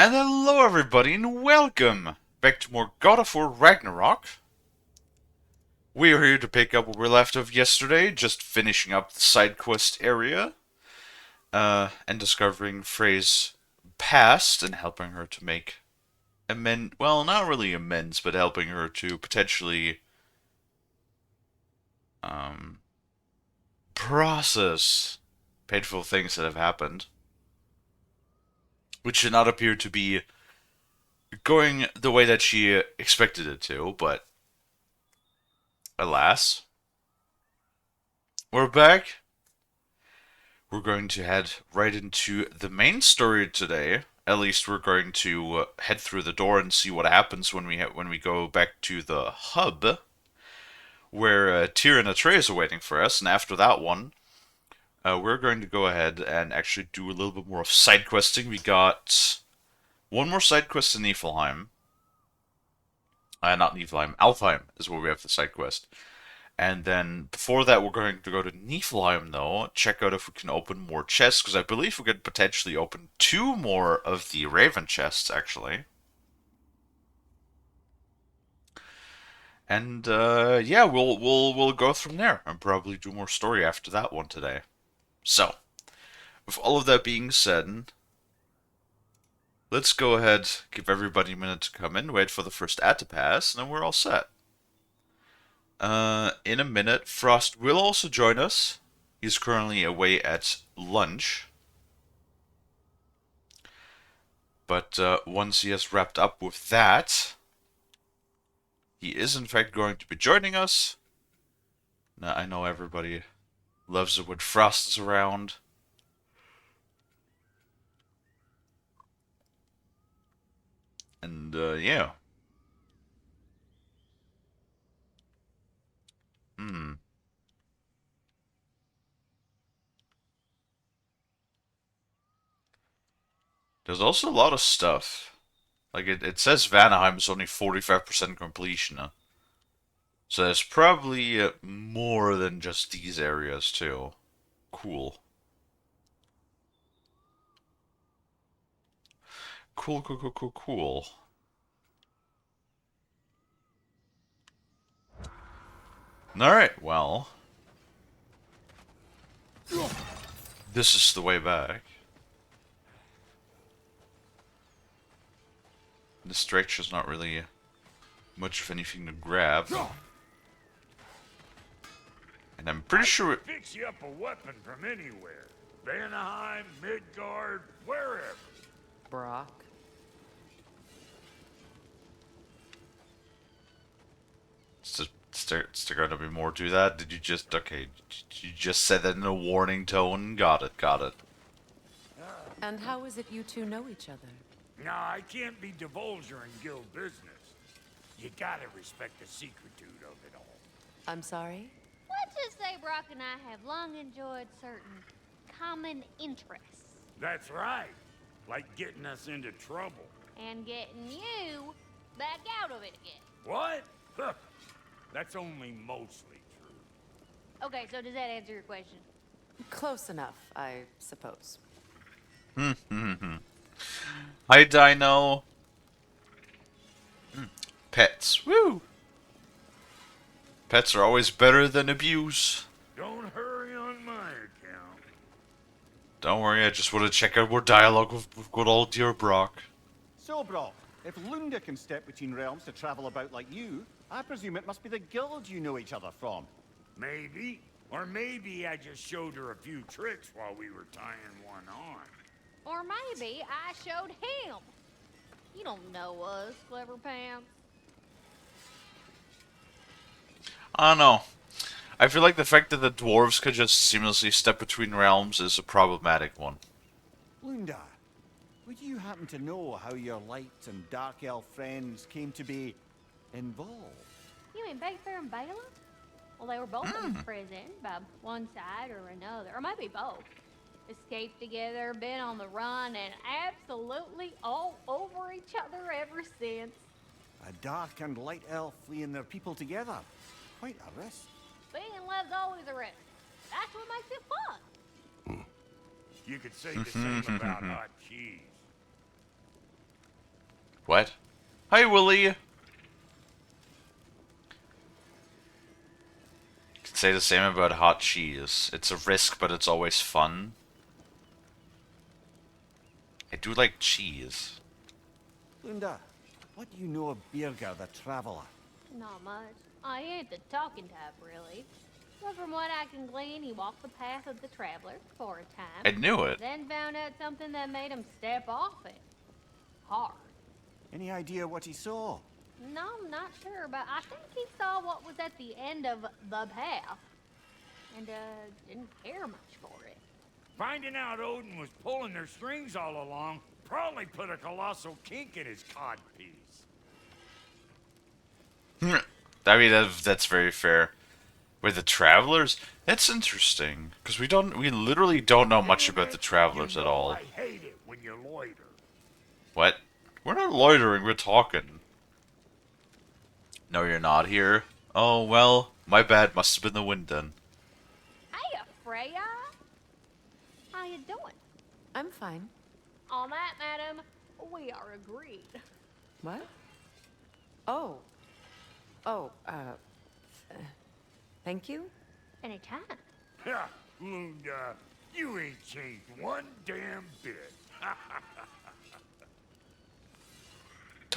And hello everybody and welcome back to more God of War Ragnarok. We are here to pick up where we left off yesterday, just finishing up the side quest area, and discovering Frey's past and helping her to make well, not really amends, but helping her to potentially, um, process painful things that have happened, which did not appear to be going the way that she expected it to, but alas. We're back. We're going to head right into the main story today. At least we're going to head through the door and see what happens when we go back to the hub, where Tyr and Atreus are waiting for us. And after that one, we're going to go ahead and actually do a little bit more of side questing. We got one more side quest in Niflheim. Not Niflheim, Alfheim is where we have the side quest. And then before that, we're going to go to Niflheim, though, check out if we can open more chests, because I believe we could potentially open two more of the Raven chests, actually. And yeah, we'll go from there and probably do more story after that one today. So, with all of that being said, let's go ahead, give everybody a minute to come in, wait for the first ad to pass, and then we're all set. In a minute, Frost will also join us. He's currently away at lunch. But once he has wrapped up with that, he is in fact going to be joining us. Now, I know everybody loves it when Frost is around. And yeah. Hmm. There's also a lot of stuff. Like, it says Vanaheim is only 45% completion. So there's probably more than just these areas, too. Cool. Cool, cool, cool, cool, cool. Alright, well. This is the way back. This direction's not really much of anything to grab. And I'm pretty sure I can fix you up a weapon from anywhere. Vanaheim, Midgard, wherever. Brock. it's there gonna be more to that. Did you just okay? You just said that in a warning tone. Got it. Got it. And how is it you two know each other? Nah, I can't be divulger in guild business. You gotta respect the secretude of it all. I'm sorry? Let's just say Brock and I have long enjoyed certain common interests. That's right. Like getting us into trouble. And getting you back out of it again. What? Huh. That's only mostly true. Okay, so does that answer your question? Close enough, I suppose. Hi, Dino. Pets. Woo. Pets are always better than abuse. Don't hurry on my account. Don't worry. I just want to check out more dialogue with good old dear Brock. So, Brock, if Lunda can step between realms to travel about like you, I presume it must be the guild you know each other from. Maybe. Or maybe I just showed her a few tricks while we were tying one on. Or maybe I showed him. You don't know us, Clever Pants. I don't know. I feel like the fact that the dwarves could just seamlessly step between realms is a problematic one. Lunda, would you happen to know how your light and dark elf friends came to be involved? You mean Big Fair and Bala? Well, they were both in prison by one side or another, or maybe both. Escaped together, been on the run, and absolutely all over each other ever since. A dark and light elf fleeing their people together. Quite a risk. Being in love's always a risk. That's what makes it fun. You could say the same about hot cheese. What? Hi, Willie. Could say the same about hot cheese. It's a risk, but it's always fun. I do like cheese. Lunda, what do you know of Birger the Traveller? Not much. I ain't the talking type, really. But from what I can glean, he walked the path of the traveler for a time. I knew it. Then found out something that made him step off it. Hard. Any idea what he saw? No, I'm not sure, but I think he saw what was at the end of the path. And, didn't care much for it. Finding out Odin was pulling their strings all along probably put a colossal kink in his codpiece. I mean, that's very fair. With the Travelers, that's interesting because we literally don't know much about the Travelers You at know all. I hate it when you loiter. What? We're not loitering. We're talking. No, you're not here. Oh well, my bad. Must have been the wind then. Hey, Freya! How you doing? I'm fine. On that, madam, we are agreed. What? Oh. Oh, thank you? Anytime. Ha! Lunda, you ain't changed one damn bit.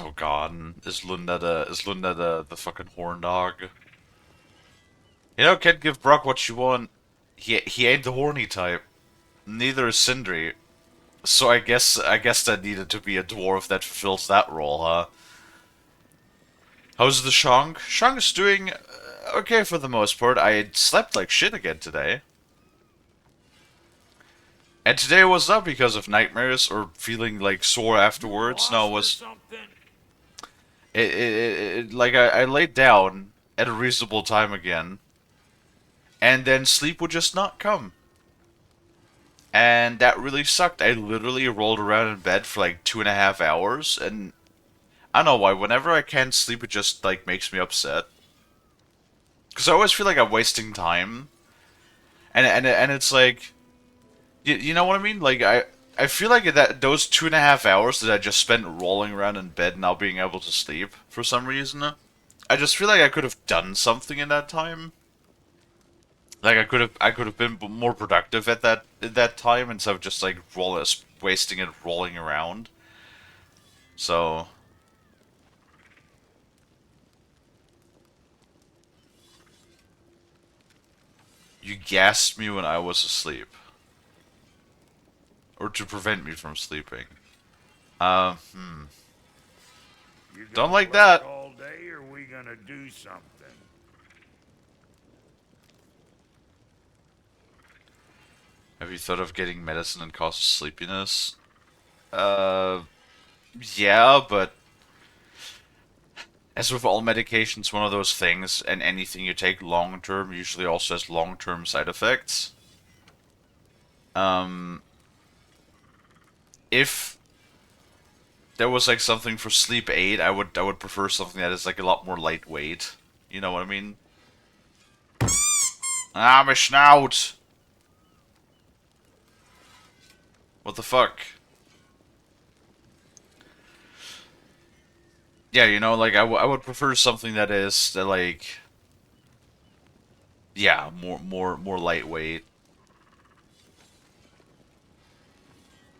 Oh god, is Lunda the fucking horn dog? You know, can't give Brock what you want. He ain't the horny type. Neither is Sindri. So I guess that needed to be a dwarf that fulfills that role, huh? How's the Shang? Shang's doing okay for the most part. I slept like shit again today. And today was not because of nightmares or feeling like sore afterwards. No, it was something. like I laid down at a reasonable time again, and then sleep would just not come. And that really sucked. I literally rolled around in bed for like 2.5 hours, and I don't know why. Whenever I can't sleep, it just like makes me upset. Because I always feel like I'm wasting time, and it's like, you know what I mean? Like I feel like that those 2.5 hours that I just spent rolling around in bed, not being able to sleep for some reason, I just feel like I could have done something in that time. Like I could have been more productive at that time instead of just like wasting it rolling around. So you gassed me when I was asleep, or to prevent me from sleeping. Hmm. You Don't gonna like lurk that. all day, or we gonna do something? Have you thought of getting medicine and cause sleepiness? Uh, yeah, but as with all medications, one of those things, and anything you take long term usually also has long term side effects. Um, if there was like something for sleep aid, I would prefer something that is like a lot more lightweight. You know what I mean? Ah, my snout! What the fuck? Yeah, you know, like I would prefer something that is like, yeah, more lightweight.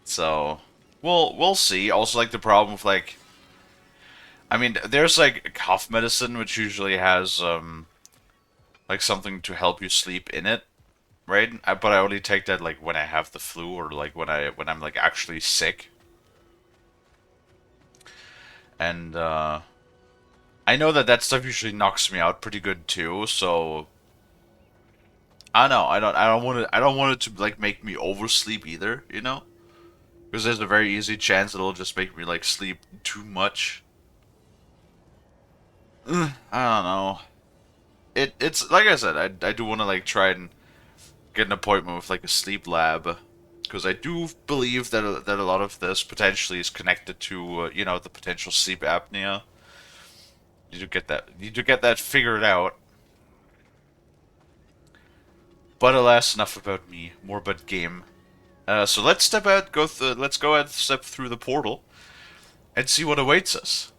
So we'll see. Also, like the problem with like, I mean, there's like cough medicine, which usually has like something to help you sleep in it, right? But I only take that like when I have the flu or like when I'm like actually sick. And I know that stuff usually knocks me out pretty good too. So I don't know. I don't want it to like make me oversleep either. You know, because there's a very easy chance it'll just make me like sleep too much. I don't know. It's like I said, I do want to like try and get an appointment with like a sleep lab, because I do believe that that a lot of this potentially is connected to you know, the potential sleep apnea. You do get that figured out. But alas, enough about me. More about game. So let's step out. Let's go ahead, step through the portal. and see what awaits us.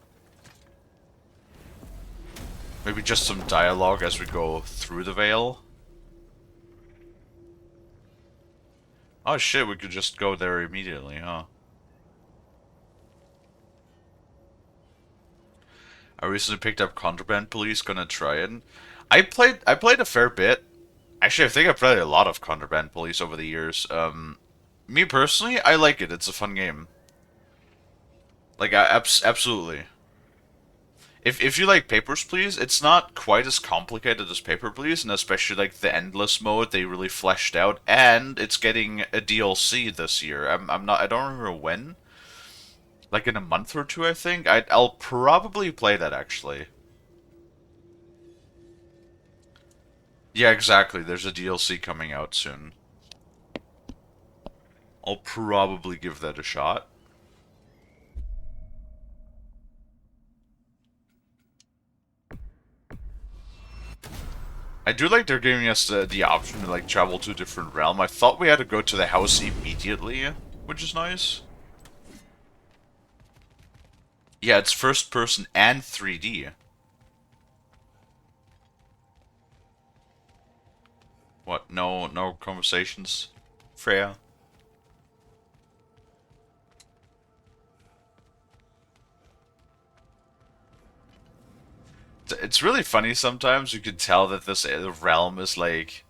Maybe just some dialogue as we go through the Vale. Oh shit, we could just go there immediately, huh? I recently picked up Contraband Police, gonna try it. I played a fair bit. Actually, I think I played a lot of Contraband Police over the years. Me personally, I like it. It's a fun game. Like, absolutely. If you like Papers, Please, it's not quite as complicated as Paper, Please, and especially like the endless mode they really fleshed out, and it's getting a DLC this year. I don't remember when. Like in a month or two, I think. I'll probably play that actually. Yeah, exactly. There's a DLC coming out soon. I'll probably give that a shot. I do like they're giving us the option to like travel to a different realm. I thought we had to go to the house immediately, which is nice. Yeah, it's first person and 3D. What? No conversations, Freya? It's really funny sometimes. You can tell that this realm is like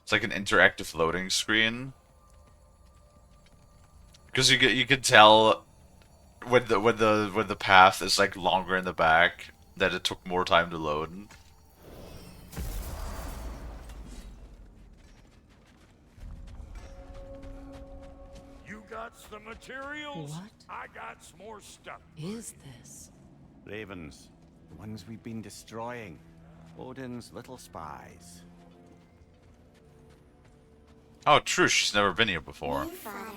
it's like an interactive loading screen because you can tell when the path is like longer in the back that it took more time to load. You got some materials? What I got some more stuff. is this? Ravens, the ones we've been destroying. Odin's little spies. Oh, true. She's never been here before. New father,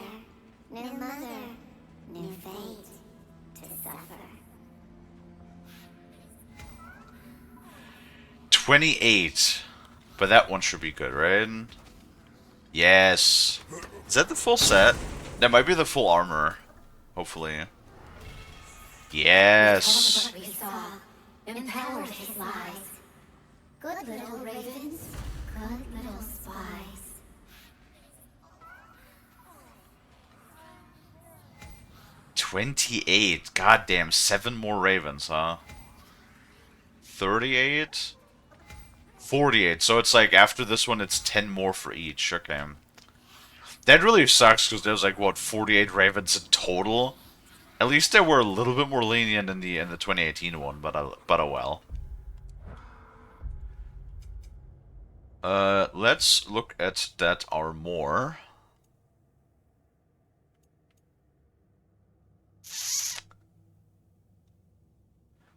new mother, new fate to suffer. 28. But that one should be good, right? Yes. Is that the full set? That might be the full armor. Hopefully. Yes. What we saw empowered his lies. Good little ravens, good little spies. 28. Goddamn, 7 more ravens, huh? 38? 48. So it's like after this one, it's 10 more for each. Okay. That really sucks because there's like, what, 48 ravens in total? At least they were a little bit more lenient in the 2018 one, but oh well. Let's look at that armor.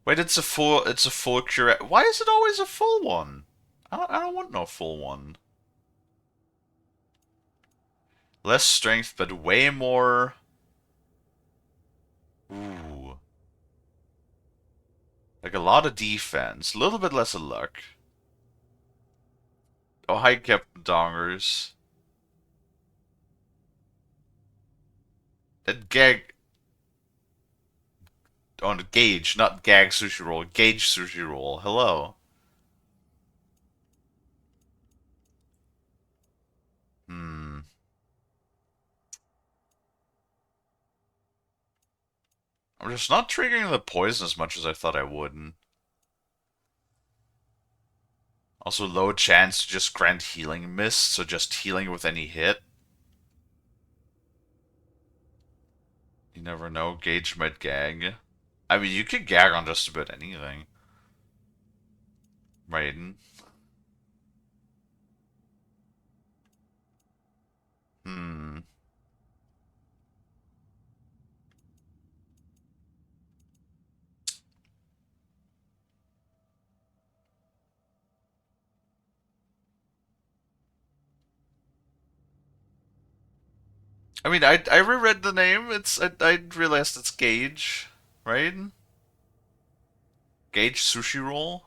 Wait, it's a full cure. Why is it always a full one? I don't want no full one. Less strength, but way more. Ooh. Like a lot of defense, a little bit less of luck. Oh, hi, Captain Dongers. That gag. On oh, Gage, not Gag Sushi Roll. Gage Sushi Roll. Hello. Hmm. I'm just not triggering the poison as much as I thought I would. Also, low chance to just grant healing mist, so just healing with any hit. You never know. Gage might gag. I mean, you could gag on just about anything. Right? Hmm. I mean, I reread the name. I realized it's Gage, right? Gage Sushi Roll.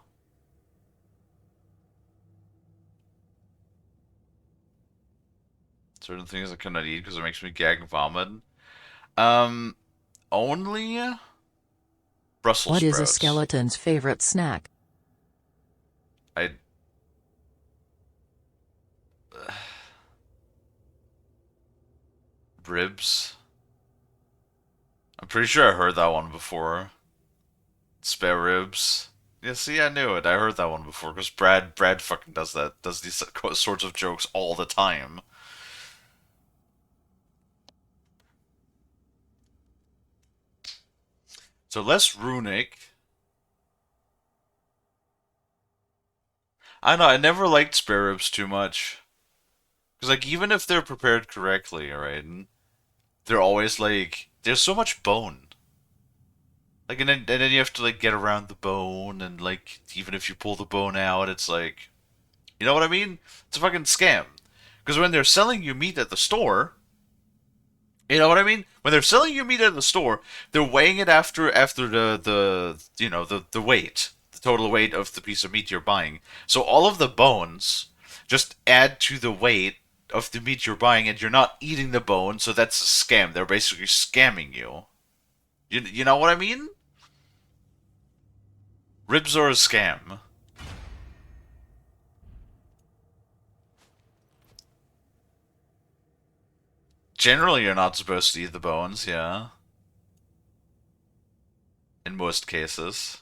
Certain things I cannot eat because it makes me gag and vomit. Um, Only Brussels What is a sprouts. skeleton's favorite snack? I ribs. I'm pretty sure I heard that one before. Spare ribs. Yeah, see, I knew it. I heard that one before because Brad fucking does that. Does these sorts of jokes all the time. So less runic. I know. I never liked spare ribs too much because like even if they're prepared correctly, right, they're always like there's so much bone. Like and then you have to like get around the bone and like even if you pull the bone out, it's like you know what I mean? It's a fucking scam. Because when they're selling you meat at the store, you know what I mean? When they're selling you meat at the store, they're weighing it after the you know the weight, the total weight of the piece of meat you're buying. So all of the bones just add to the weight of the meat you're buying, and you're not eating the bone. So that's a scam. They're basically scamming you. You know what I mean? Ribs are a scam. Generally, you're not supposed to eat the bones. Yeah, in most cases.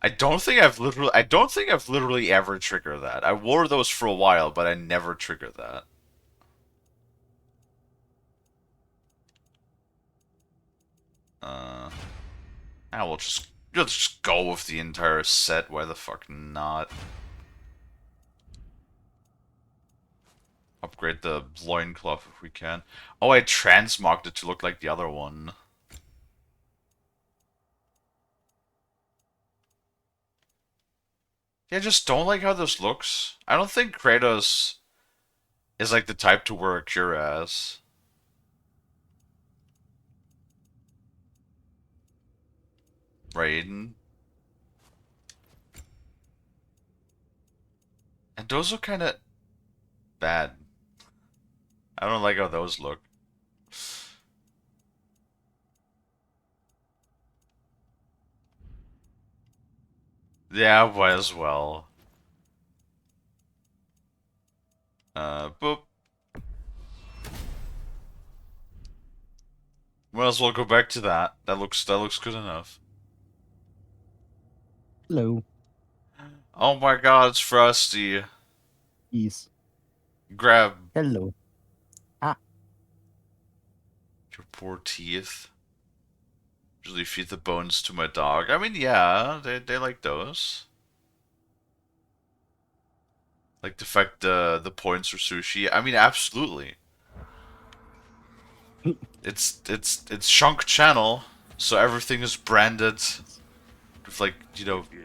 I don't think I've literally ever triggered that. I wore those for a while, but I never triggered that. Uh, we'll just go with the entire set. Why the fuck not? Upgrade the loincloth if we can. Oh, I transmogged it to look like the other one. Yeah, I just don't like how this looks. I don't think Kratos is like the type to wear a cuirass. Right? And those are kind of bad. I don't like how those look. Yeah, might as well. Boop. Might as well go back to that. That looks good enough. Hello. Oh my god, it's Frosty. Yes. Grab Hello. Ah. your poor teeth. Usually feed the bones to my dog. I mean, yeah, they like those. Like the fact the points for sushi. I mean, absolutely. It's Shunk Channel, so everything is branded with like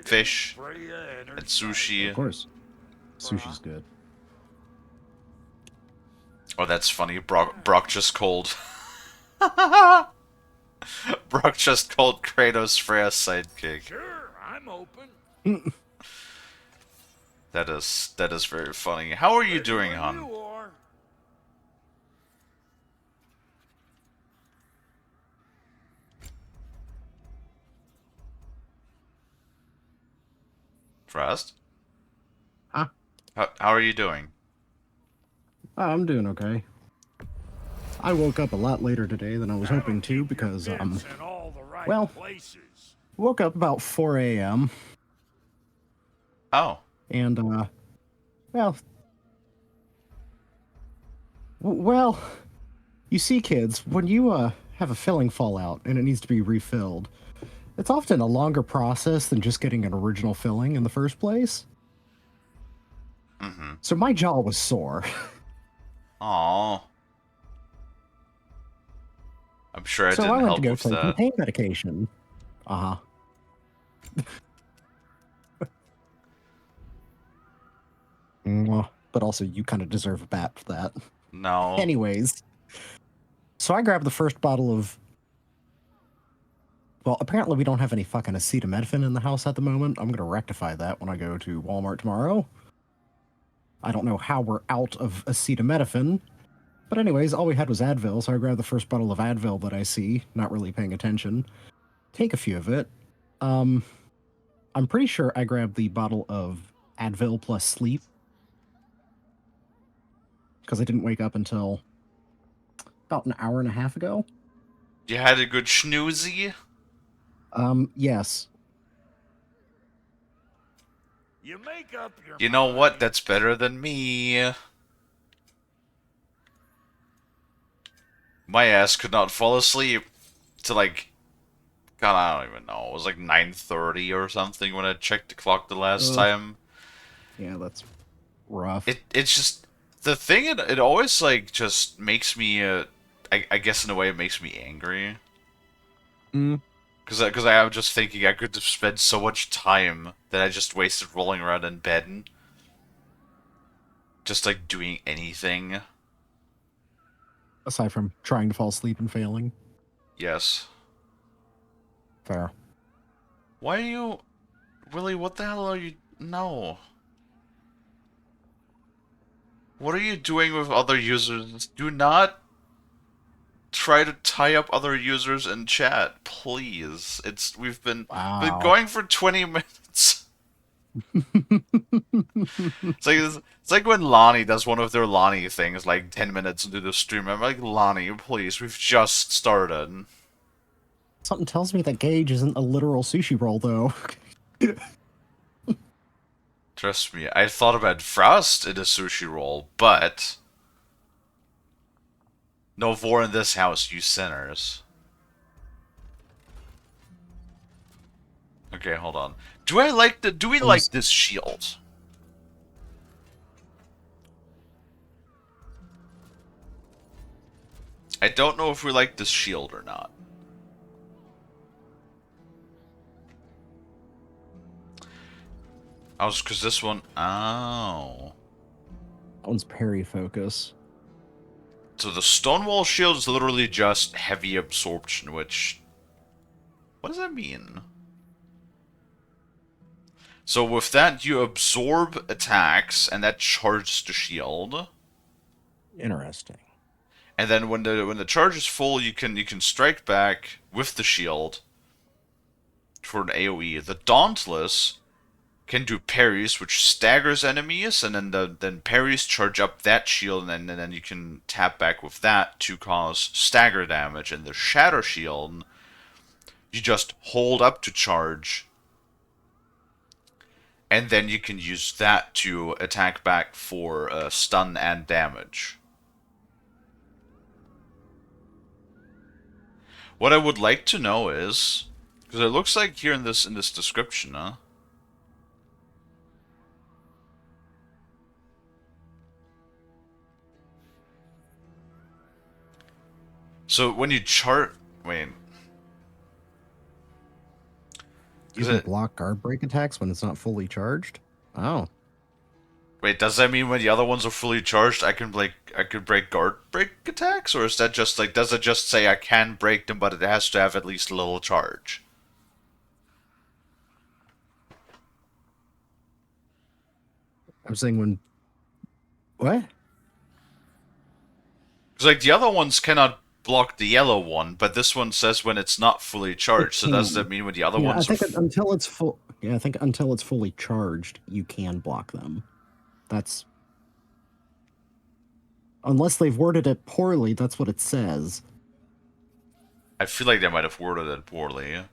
fish and Of sushi. course. Sushi's good. Oh, that's funny. Brock just called. Brock just called Kratos Freya's sidekick. Sure, I'm open. That is very funny. How are you Ready doing, when hon? you are. Frost? Ah. How are you doing? I'm doing okay. I woke up a lot later today than I was That'll hoping to keep your because, bits in all the right well, places. woke up about 4 a.m. Oh. and, well, well, you see, kids, when you, have a filling fall out and it needs to be refilled, it's often a longer process than just getting an original filling in the first place. Mm-hmm. So my jaw was sore. Aw. I'm sure I So didn't I went to help go with take some that. pain medication. Uh-huh. But also, you kind of deserve a bat for that. No. Anyways, so I grabbed the first bottle of. Well, apparently we don't have any fucking acetaminophen in the house at the moment. I'm gonna rectify that when I go to Walmart tomorrow. I don't know how we're out of acetaminophen. But anyways, all we had was Advil, so I grabbed the first bottle of Advil that I see, not really paying attention. Take a few of it. I'm pretty sure I grabbed the bottle of Advil plus sleep because I didn't wake up until about an hour and a half ago. You had a good schnoozy? Yes. You make up your You know what? mind. That's better than me. My ass could not fall asleep till like, God, I don't even know. It was like 9:30 or something when I checked the clock the last Ugh. time. Yeah, that's rough. It's just the thing. It always like just makes me. I guess in a way it makes me angry. Mm. Because I am just thinking I could have spent so much time that I just wasted rolling around in bed, just like doing anything. Aside from trying to fall asleep and failing. Yes. Fair. Why are you, Willie? What the hell are you? No. What are you doing with other users? Do not try to tie up other users in chat, please. We've been Wow. going for 20 minutes. It's like when Lonnie does one of their Lonnie things, like 10 minutes into the stream. I'm like, Lonnie, please, we've just started. Something tells me that Gage isn't a literal sushi roll, though. Trust me, I thought about Frost in a sushi roll, but no vor in this house, you sinners. Okay, hold on. Do we like this shield? I don't know if we like this shield or not. Because this one, oh. That one's parry focus. So the Stonewall shield is literally just heavy absorption, which... What does that mean? So with that, you absorb attacks, and that charges the shield. Interesting. And then when the charge is full, you can strike back with the shield for an AoE. The Dauntless can do parries, which staggers enemies, and then parries charge up that shield, and then you can tap back with that to cause stagger damage. And the Shatter Shield, you just hold up to charge, and then you can use that to attack back for stun and damage. What I would like to know is, because it looks like here in this description, huh? So when you wait. You can block guard break attacks when it's not fully charged? Oh. Wait, does that mean when the other ones are fully charged, I could break guard break attacks, or is that just like, does it just say I can break them, but it has to have at least a little charge? I'm saying when... What? Because like the other ones cannot block the yellow one, but this one says when it's not fully charged. So does that mean when the other Yeah, ones I think until it's full... Yeah, I think until it's fully charged, you can block them. That's... Unless they've worded it poorly, that's what it says. I feel like they might have worded it poorly.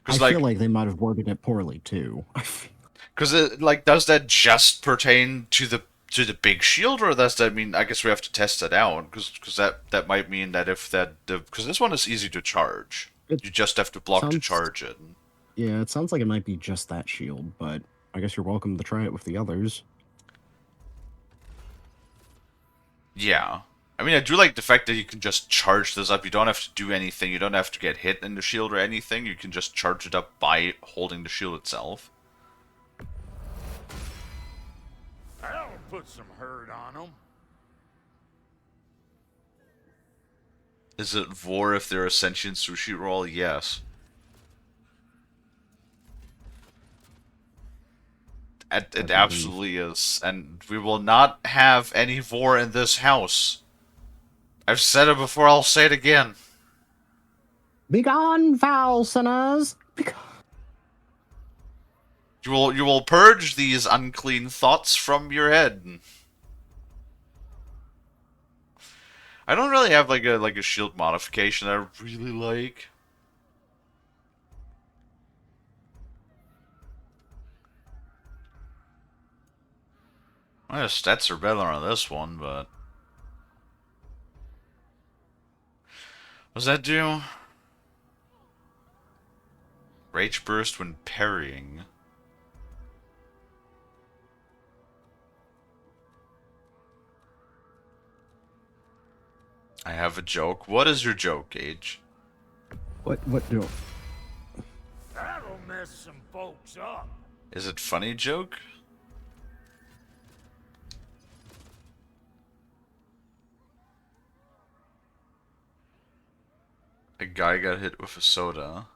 I feel like they might have worded it poorly too. Because does that just pertain to the big shield, or does that mean? I guess we have to test that out, because that might mean that if because this one is easy to charge, you just have to block to charge it. Yeah, it sounds like it might be just that shield, but I guess you're welcome to try it with the others. Yeah. I mean, I do like the fact that you can just charge this up. You don't have to do anything. You don't have to get hit in the shield or anything. You can just charge it up by holding the shield itself. That'll put some hurt on them. Is it vor if they're a sentient sushi roll? Yes. It I believe. absolutely is, and we will not have any vor in this house. I've said it before, I'll say it again. Begone, foul sinners! You will purge these unclean thoughts from your head. I don't really have like a shield modification that I really like. My stats are better on this one, but what does that do? Rage burst when parrying. I have a joke. What is your joke, Gage? What do? That'll mess some folks up. Is it funny joke? A guy got hit with a soda.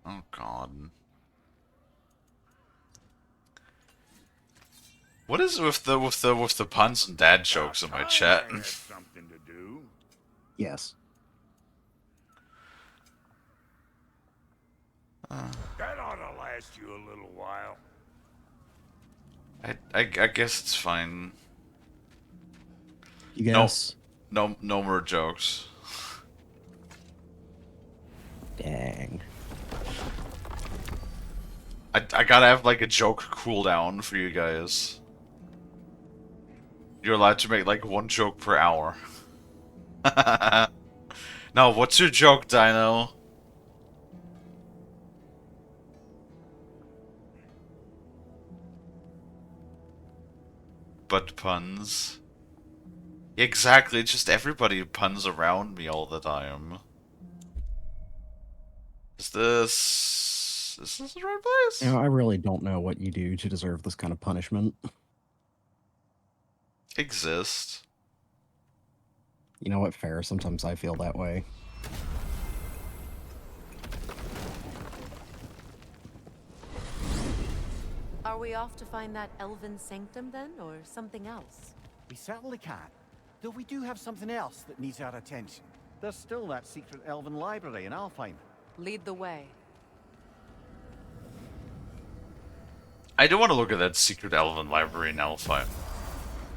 Oh god. What is it with the puns and dad jokes in my chat? I had something to do. Yes. That ought to last you a little while. I guess it's fine. You No, guess? no more jokes. Dang. I gotta have like a joke cooldown for you guys. You're allowed to make like one joke per hour. No, what's your joke, Dino? Butt puns. Exactly, it's just everybody puns around me all the time. Is this the right place? You know, I really don't know what you do to deserve this kind of punishment. Exist. You know what, fair. Sometimes I feel that way. Are we off to find that elven sanctum then, or something else? We certainly can. Though we do have something else that needs our attention. There's still that secret elven library in Alfheim. Lead the way. I do want to look at that secret elven library in Alfheim.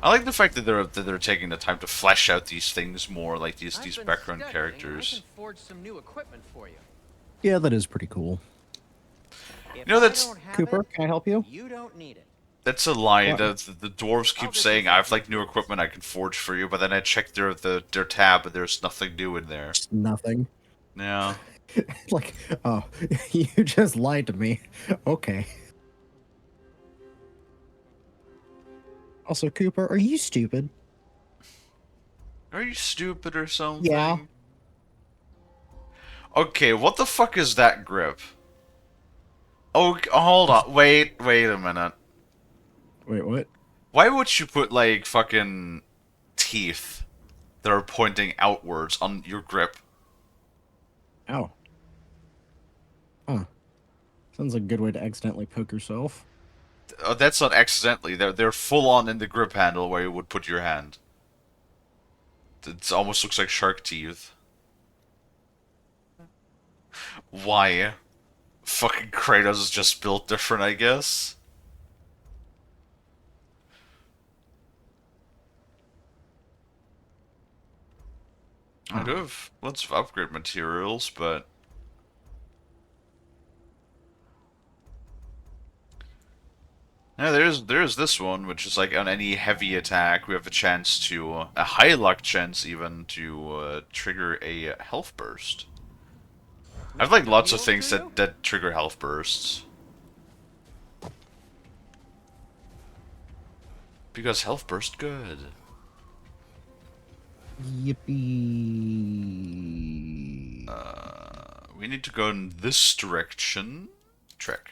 I like the fact that they're taking the time to flesh out these things more, like these background characters. I can forge some new equipment for you. Yeah, that is pretty cool. If You know, that's- I don't have Cooper, it, can I help you? you don't need it. That's a lie. What? The dwarves keep saying I have like new equipment I can forge for you, but then I check their tab and there's nothing new in there. Nothing. Yeah. Like, oh, you just lied to me. Okay. Also, Cooper, are you stupid? Are you stupid or something? Yeah. Okay, what the fuck is that grip? Oh, hold on. Wait a minute. Wait, what? Why would you put like fucking teeth that are pointing outwards on your grip? Oh. Huh. Sounds like a good way to accidentally poke yourself. That's not accidentally. They're full on in the grip handle where you would put your hand. It almost looks like shark teeth. Why? Fucking Kratos is just built different, I guess. I do have lots of upgrade materials, but yeah, there's this one, which is like on any heavy attack, we have a chance to a high luck chance even to trigger a health burst. I have like lots of things that trigger health bursts. Because health burst good. Yippee. We need to go in this direction. Trek.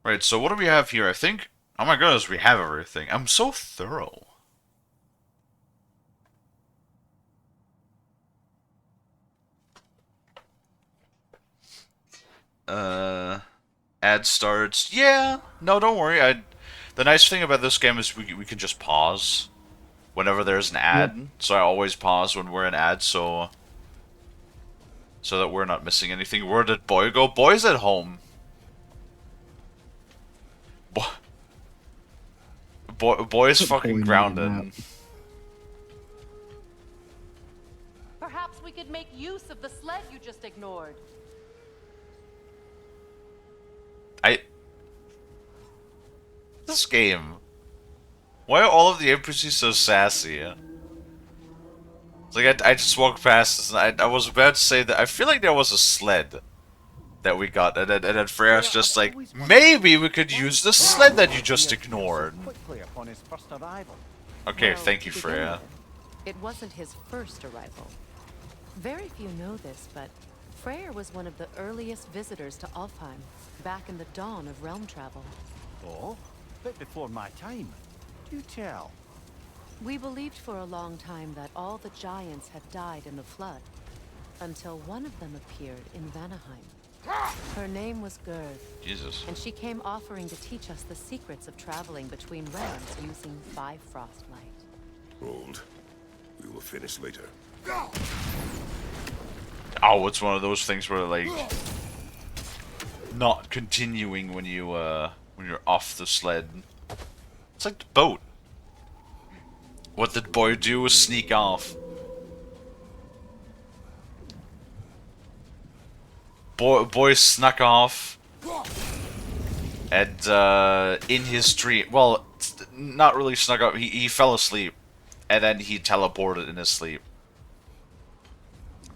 Right, so what do we have here? I think... Oh my goodness, we have everything. I'm so thorough. Ad starts. Yeah. No, don't worry. The nice thing about this game is we can just pause whenever there's an Yep. ad. So I always pause when we're in ad, so that we're not missing anything. Where did Boy go? Boy's at home. Boy's Put fucking Boy in the grounded. map. Perhaps we could make use of the sled you just ignored. This game. Why are all of the NPCs so sassy? It's like I just walked past this and I was about to say that I feel like there was a sled that we got, and then Freya's just like, maybe we could use the sled that you just ignored. Quickly upon his first arrival. Okay, Well, thank you, to begin Freya. with, it wasn't his first arrival. Very few know this, but Freyr was one of the earliest visitors to Alfheim, back in the dawn of realm travel. Oh, bit before my time. Do tell. We believed for a long time that all the giants had died in the flood, until one of them appeared in Vanaheim. Her name was Gerd, Jesus. and she came offering to teach us the secrets of traveling between realms using Bifrost light. Hold. We will finish later. Oh, it's one of those things where like not continuing when you're off the sled. It's like the boat. What did Boy do was sneak off. Boy snuck off. And in his dream, well, not really snuck up. He fell asleep, and then he teleported in his sleep,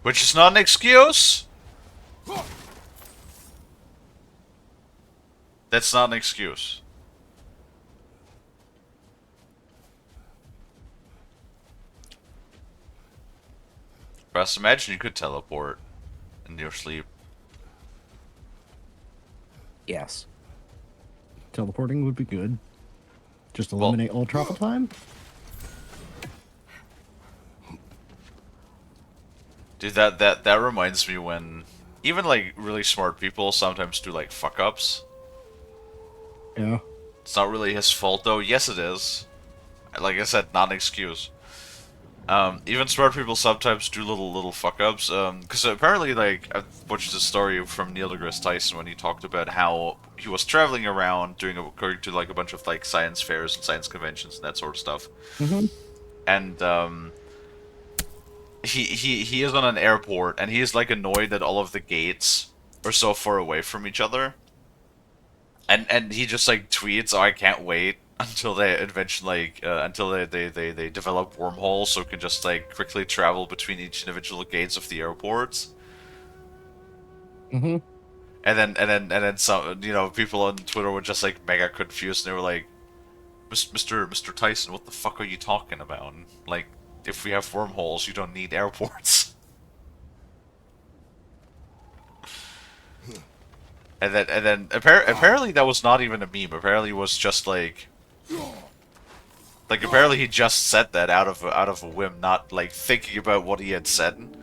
which is not an excuse. That's not an excuse. Best imagine you could teleport in your sleep. Yes. Teleporting would be good. Just Well- eliminate all travel time? Dude, that reminds me when even like really smart people sometimes do like fuck ups. Yeah. It's not really his fault though. Yes, it is. Like I said, not an excuse. Even smart people sometimes do little fuck ups. Because apparently, like I watched a story from Neil deGrasse Tyson when he talked about how he was traveling around going to like a bunch of like science fairs and science conventions and that sort of stuff. Mm-hmm. And he is on an airport and he is like annoyed that all of the gates are so far away from each other. And he just like tweets, "Oh, I can't wait until they eventually until they develop wormholes so we can just like quickly travel between each individual gates of the airports." Mm-hmm. And then some, people on Twitter were just like mega confused and they were like, Mr. Tyson, what the fuck are you talking about? Like, if we have wormholes, you don't need airports. And then apparently that was not even a meme. Apparently it was just like apparently he just said that out of a whim, not like thinking about what he had said.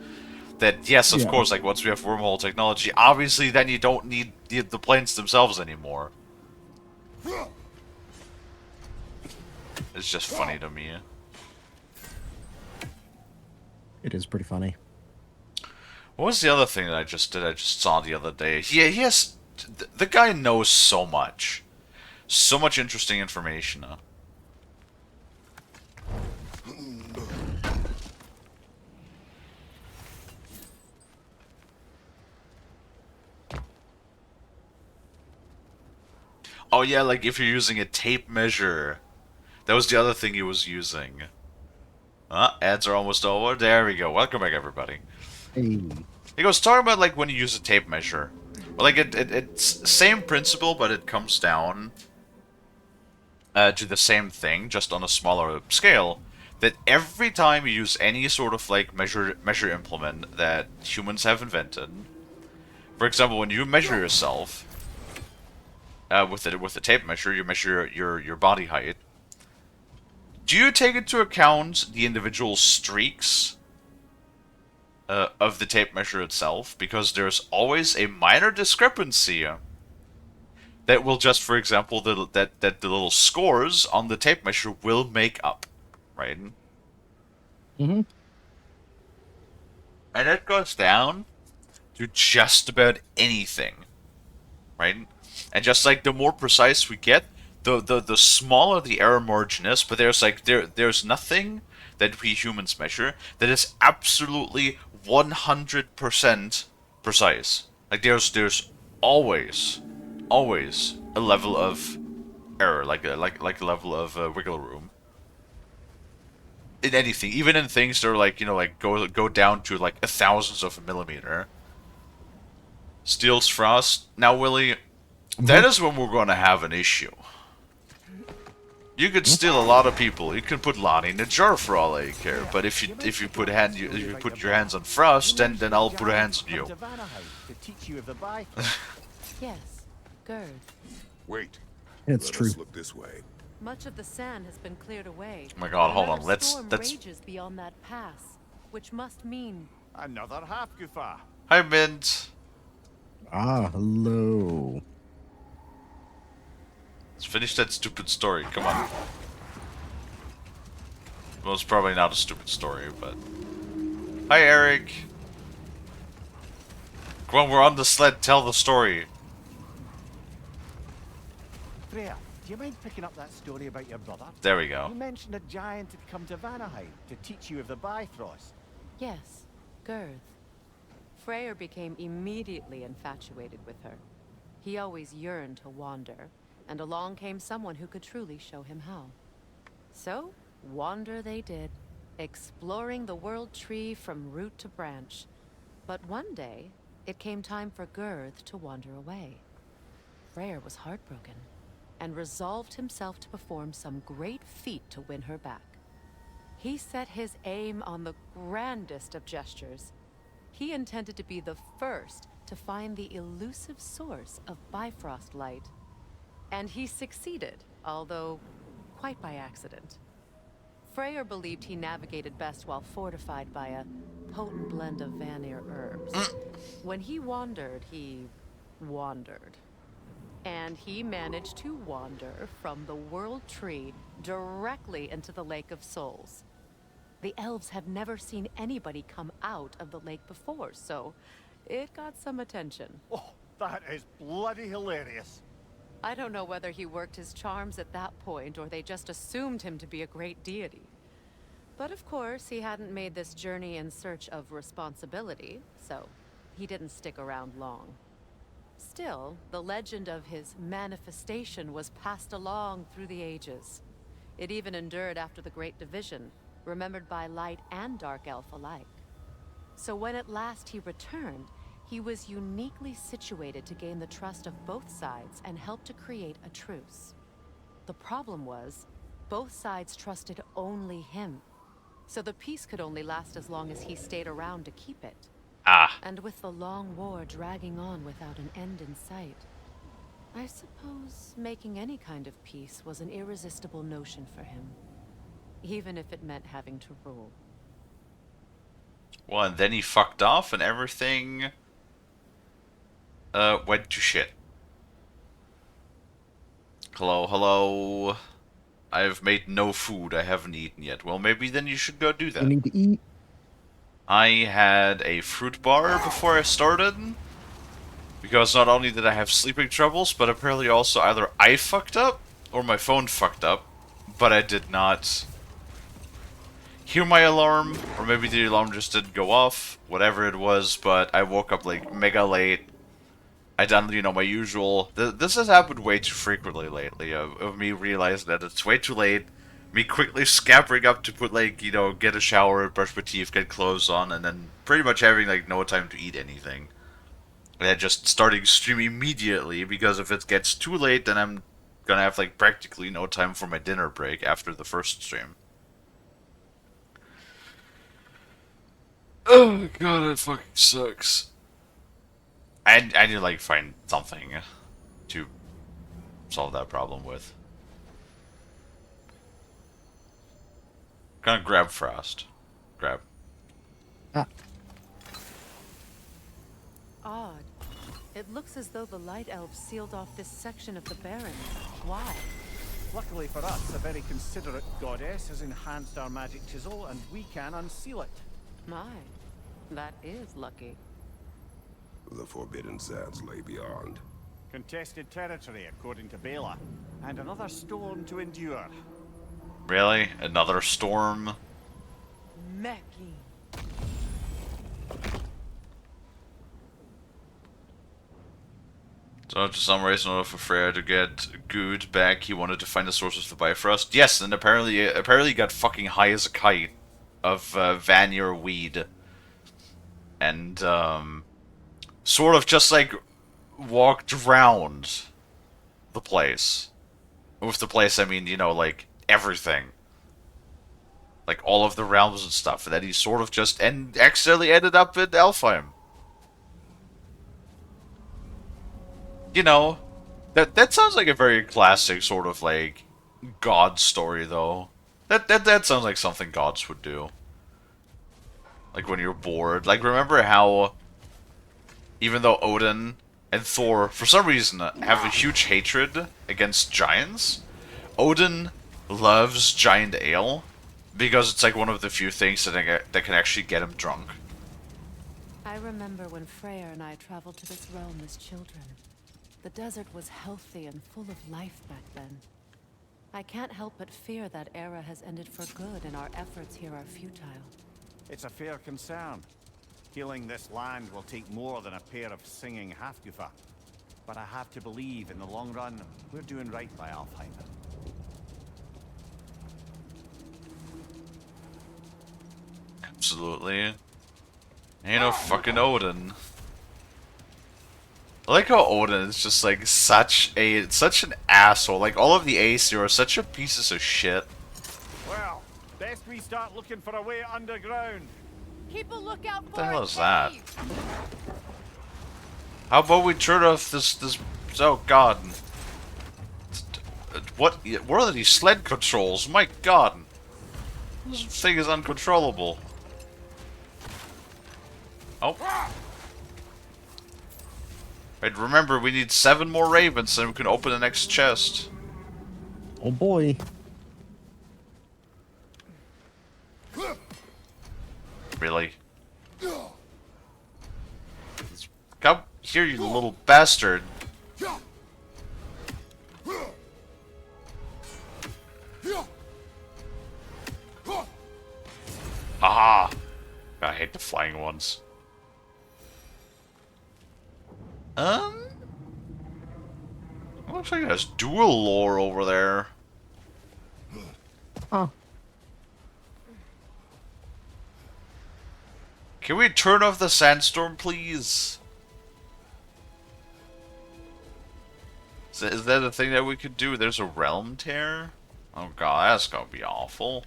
That yes, of Yeah. course, like once we have wormhole technology, obviously then you don't need the planes themselves anymore. It's just funny to me. It is pretty funny. What was the other thing that I just did? I just saw the other day. He has the guy knows so much interesting information. Oh yeah, like if you're using a tape measure. That was the other thing he was using. Ads are almost over. There we go. Welcome back, everybody. Hey. He goes talking about like when you use a tape measure. Well, like it's same principle, but it comes down to the same thing, just on a smaller scale. That every time you use any sort of like measure implement that humans have invented, for example, when you measure yourself with a tape measure, you measure your body height. Do you take into account the individual streaks of the tape measure itself, because there's always a minor discrepancy that will just, for example, that the little scores on the tape measure will make up, right? Mm-hmm. And it goes down to just about anything, right? And just like the more precise we get, the smaller the error margin is. But there's nothing that we humans measure that is absolutely 100% precise. Like there's always a level of error, like a level of wiggle room in anything, even in things that are like like go down to like a thousandth of a millimeter. Steel's frost. Now, Willie, that is when we're going to have an issue. You could steal a lot of people. You could put Lonnie in a jar for all I care. But if you put your hands on Frost, then I'll put hands on you. To teach you of the Bifrost. Yes, Gerd. Wait. It's Let true. us look this way. Much of the sand has been cleared away. Oh my God, hold on. Another Let's storm rages beyond that pass, which must mean Another half Gufa. Hi, Mint. Ah, hello. Let's finish that stupid story. Come on. Well, it's probably not a stupid story, but hi, Eric. Come on, we're on the sled. Tell the story. Freya, do you mind picking up that story about your brother? There we go. You mentioned a giant had come to Vanaheim to teach you of the Bifrost. yes, Gerd. Freyr became immediately infatuated with her. He always yearned to wander, and along came someone who could truly show him how. So, wander they did, exploring the world tree from root to branch. But one day, it came time for Gerd to wander away. Freyr was heartbroken, and resolved himself to perform some great feat to win her back. He set his aim on the grandest of gestures. He intended to be the first to find the elusive source of Bifrost light. And he succeeded, although quite by accident. Freyr believed he navigated best while fortified by a potent blend of Vanir herbs. When he wandered, he wandered. And he managed to wander from the World Tree directly into the Lake of Souls. The elves have never seen anybody come out of the lake before, so it got some attention. Oh, that is bloody hilarious. I don't know whether he worked his charms at that point or they just assumed him to be a great deity. But of course, he hadn't made this journey in search of responsibility, so he didn't stick around long. Still, the legend of his manifestation was passed along through the ages. It even endured after the Great Division, remembered by Light and Dark Elf alike. So when at last he returned, he was uniquely situated to gain the trust of both sides and help to create a truce. The problem was, both sides trusted only him. So the peace could only last as long as he stayed around to keep it. Ah. And with the long war dragging on without an end in sight, I suppose making any kind of peace was an irresistible notion for him. Even if it meant having to rule. Well, and then he fucked off and everything went to shit. Hello, hello. I've made no food. I haven't eaten yet. Well, maybe then you should go do You that. need to eat. I had a fruit bar before I started. Because not only did I have sleeping troubles, but apparently also either I fucked up or my phone fucked up. But I did not hear my alarm, or maybe the alarm just didn't go off, whatever it was, but I woke up like mega late. I done, my usual. This has happened way too frequently lately, of me realizing that it's way too late, me quickly scampering up to put, get a shower, brush my teeth, get clothes on, and then pretty much having, no time to eat anything. And then just starting stream immediately, because if it gets too late, then I'm gonna have, practically no time for my dinner break after the first stream. Oh god, it fucking sucks. I need to find something to solve that problem with. Gonna grab Frost. Grab. Ah. It looks as though the Light Elves sealed off this section of the Barrens. Why? Luckily for us, a very considerate goddess has enhanced our magic chisel, and we can unseal it. My, that is lucky. The Forbidden Sands lay beyond. Contested territory, according to Bela, and another storm to endure. Really? Another storm? Mackie. So to summarize, in order for Freya to get Good back, he wanted to find the source of the Bifrost. Yes, and apparently he got fucking high as a kite of Vanir weed. And, sort of just, like, walked around the place. With the place, I mean, you know, like, everything. Like, all of the realms and stuff. And then he sort of just accidentally ended up in Elfheim. You know, that sounds like a very classic sort of, like, god story, though. That sounds like something gods would do. Like, when you're bored. Like, remember how, even though Odin and Thor, for some reason, have a huge hatred against giants, Odin loves giant ale because it's like one of the few things that can actually get him drunk. I remember when Freya and I traveled to this realm as children. The desert was healthy and full of life back then. I can't help but fear that era has ended for good and our efforts here are futile. It's a fair concern. Healing this land will take more than a pair of singing Hafgufa. But I have to believe, in the long run, we're doing right by Alfheim. Absolutely. Ain't no fucking Odin. I like how Odin is just like such an asshole. Like all of the Aesir are such a pieces of shit. Well, best we start looking for a way underground. Keep a lookout for What the hell is a that? cave. How about we turn off this? Oh god. What are these sled controls? My god. This thing is uncontrollable. Oh. Right, remember, we need 7 more ravens, and we can open the next chest. Oh boy. Really? Come here, you little bastard. Aha! I hate the flying ones. Looks like there's dual lore over there. Oh. Can we turn off the sandstorm, please? Is that a thing that we could do? There's a realm tear? Oh god, that's gonna be awful.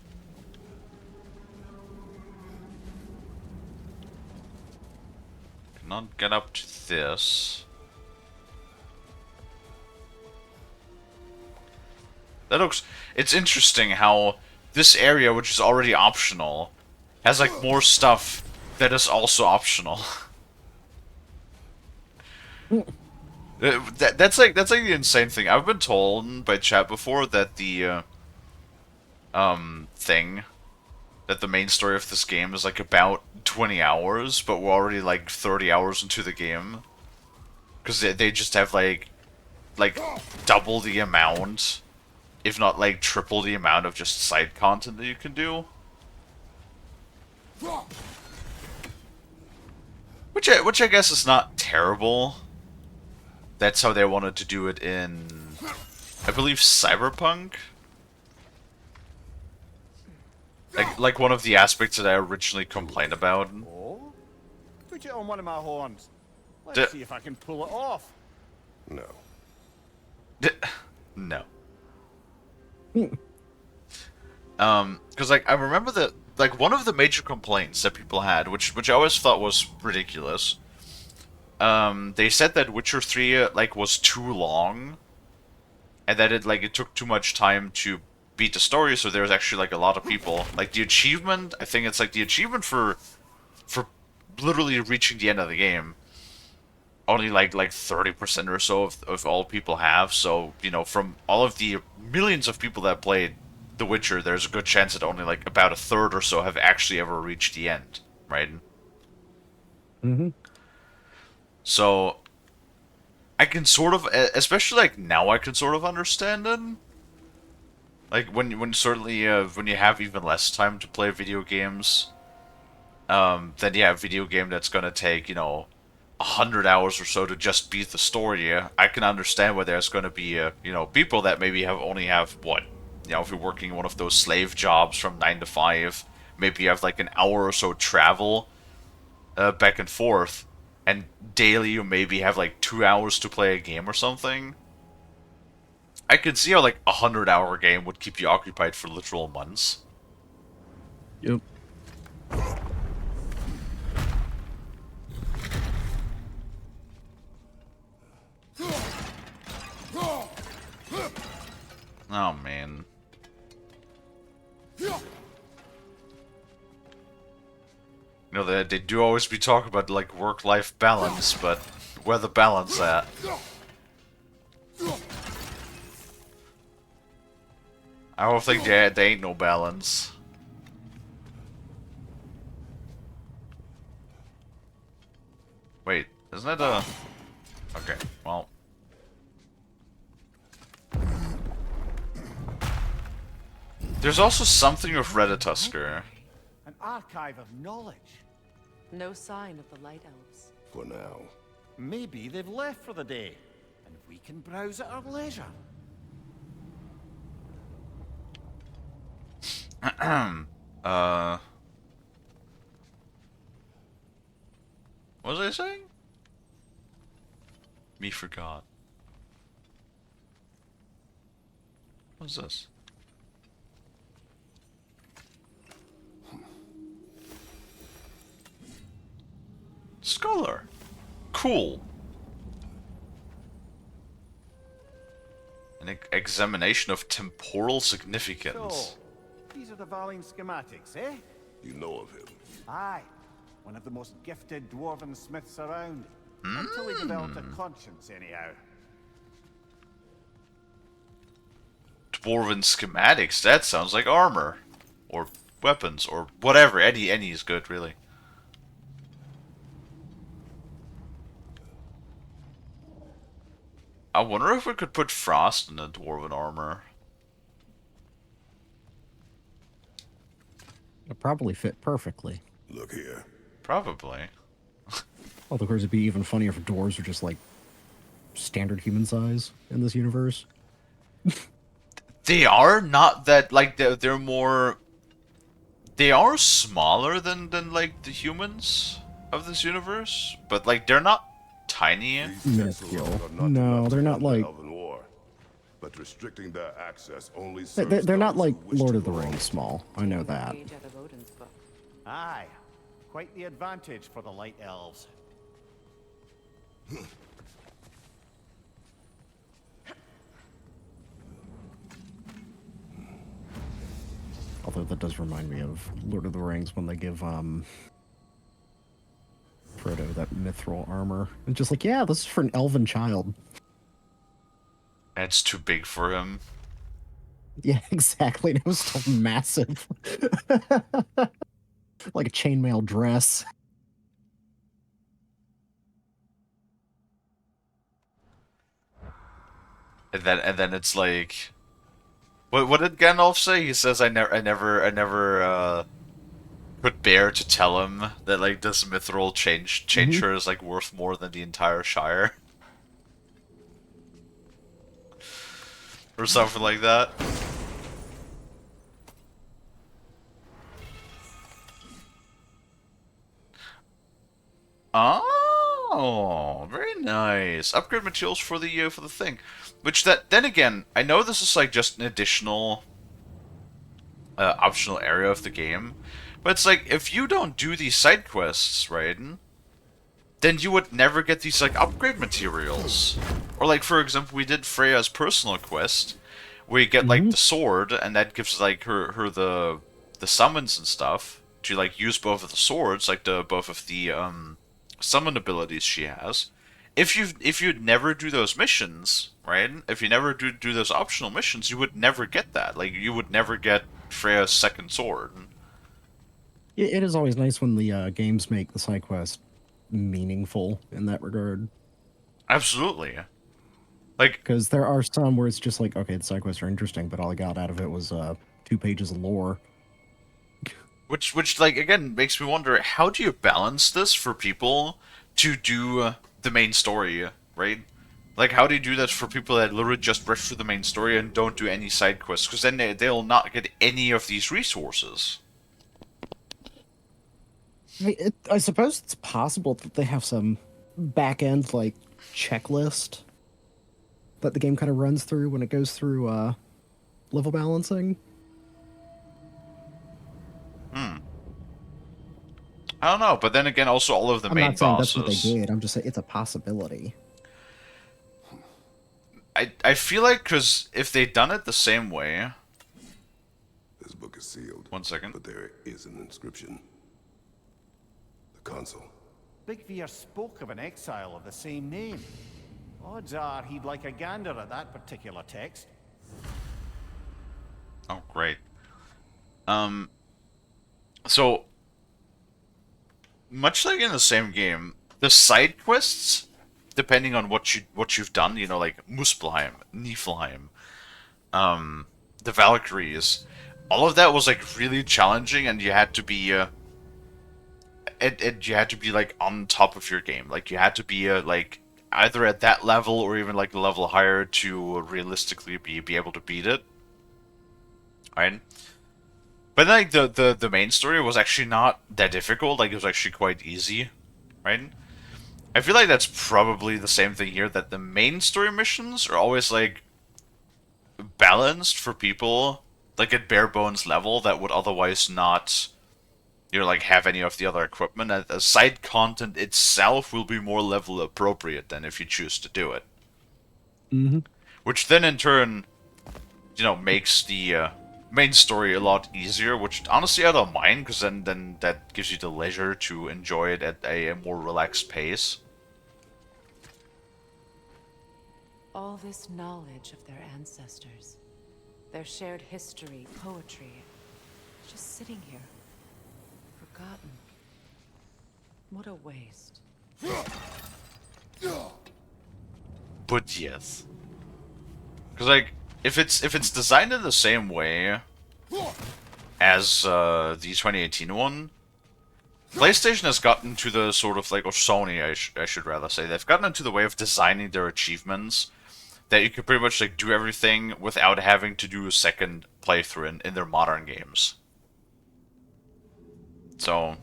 Cannot get up to this. That looks... It's interesting how this area, which is already optional, has like more stuff that is also optional. That's like the insane thing. I've been told by chat before that the thing that the main story of this game is like about 20 hours, but we're already like 30 hours into the game because they just have like double the amount, if not like triple the amount of just side content that you can do. Which I guess is not terrible. That's how they wanted to do it in, I believe, Cyberpunk. Like one of the aspects that I originally complained about. Oh? Put it on one of my horns. Let's see if I can pull it off. No. No. Because like I remember that like one of the major complaints that people had, which I always thought was ridiculous. They said that Witcher 3 like was too long, and that it took too much time to beat the story. So there was actually like a lot of people like the achievement. I think it's like the achievement for literally reaching the end of the game only like 30% or so of all people have. So, from all of the millions of people that played The Witcher, there's a good chance that only like about a third or so have actually ever reached the end, right? Mm-hmm. So I can sort of, especially like now, I can sort of understand it. Like when certainly when you have even less time to play video games, then yeah, a video game that's gonna take 100 hours or so to just beat the story. I can understand why there's gonna be people that maybe have what, if you're working one of those slave jobs from 9 to 5, maybe you have like an hour or so travel back and forth, and daily you maybe have like 2 hours to play a game or something. I could see how like 100-hour game would keep you occupied for literal months. Yep. Oh man. They do always be talking about like work-life balance, but where the balance at? I don't think there ain't no balance. Wait, isn't that a... Okay, well... There's also something with Reditusker. An archive of knowledge. No sign of the Light Elves. For now. Maybe they've left for the day, and we can browse at our leisure. What was I saying? Me forgot. What's this? Scholar. Cool. An examination of temporal significance. So, these are the Valine schematics, eh? You know of him. Aye. One of the most gifted dwarven smiths around. Until he developed a conscience, anyhow. Dwarven schematics, that sounds like armor. Or weapons, or whatever. Any is good, really. I wonder if we could put frost in the dwarven armor. It'd probably fit perfectly. Look here. Probably. Although, of course, it'd be even funnier if dwarves were just like standard human size in this universe. They are not that, like, they're more... They are smaller than like the humans of this universe, but like they're not tiny. Minuscule. No, they're not like... But restricting their access only They're not those like who wish Lord to of the belong. Rings small. I know that. Page out of Odin's book. Aye. Quite the advantage for the Light Elves. Although that does remind me of Lord of the Rings when they give Frodo that mithril armor. And just like, yeah, this is for an elven child. It's too big for him. Yeah, exactly. It was still massive. Like a chainmail dress. And then it's like, what did Gandalf say? He says, I never could bear to tell him that like this mithril changer is like worth more than the entire Shire, or something like that. Oh, very nice. Upgrade materials for the thing. Which then again, I know this is like just an additional optional area of the game, but it's like if you don't do these side quests, right, then you would never get these like upgrade materials. Or like for example, we did Freya's personal quest, where you get like the sword, and that gives like her the summons and stuff to like use both of the swords, like both of the summon abilities she has, if you'd never do those missions, right? If you never do those optional missions, you would never get that. Like you would never get Freya's second sword. It is always nice when the games make the side quest meaningful in that regard. Absolutely. Like, Because there are some where it's just like, okay, the side quests are interesting, but all I got out of it was 2 pages of lore. which like again makes me wonder, how do you balance this for people to do the main story, right? Like, how do you do that for people that literally just rush through the main story and don't do any side quests? Because then they'll not get any of these resources. I suppose it's possible that they have some back end like checklist that the game kind of runs through when it goes through level balancing. I don't know, but then again, also all of the I'm main not saying bosses. that's what they did. I'm just saying it's a possibility. I feel like, because if they'd done it the same way. This book is sealed. 1 second. But there is an inscription. The console. Big Veer spoke of an exile of the same name. Odds are he'd like a gander at that particular text. Oh, great. So much like in the same game, the side quests, depending on what you've done, you know, like Muspelheim, Niflheim, the Valkyries, all of that was like really challenging, and you had to be you had to be like on top of your game. Like you had to be like either at that level or even like a level higher to realistically be able to beat it. Right? But like the main story was actually not that difficult. Like it was actually quite easy, right? I feel like that's probably the same thing here. That the main story missions are always like balanced for people like at bare bones level that would otherwise not, you know, like have any of the other equipment. And side content itself will be more level appropriate than if you choose to do it. Mm-hmm. Which then in turn, you know, makes the main story a lot easier, which honestly I don't mind, because then that gives you the leisure to enjoy it at a more relaxed pace. All this knowledge of their ancestors, their shared history, poetry, just sitting here, forgotten. What a waste. But yes. Because like, if it's designed in the same way as the 2018 one, PlayStation has gotten to the sort of like, or Sony, I should rather say, they've gotten into the way of designing their achievements that you can pretty much like do everything without having to do a second playthrough in their modern games. So,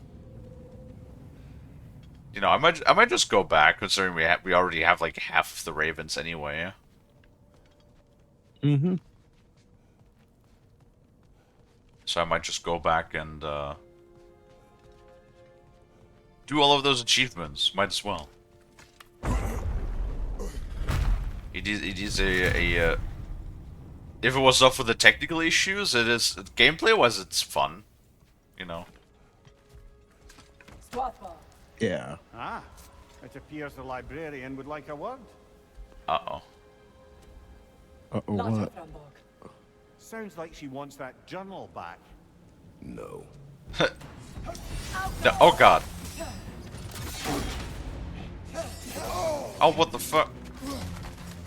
you know, I might just go back, considering we already have like half of the Ravens anyway. Mm-hmm. So I might just go back and do all of those achievements. Might as well. It is a if it was not for the technical issues, it is gameplay-wise it's fun, you know. Yeah. Ah, it appears the librarian would like a word. Uh-oh. Uh-oh, what? Sounds like she wants that journal back. No. No, oh god. Oh, what the fuck?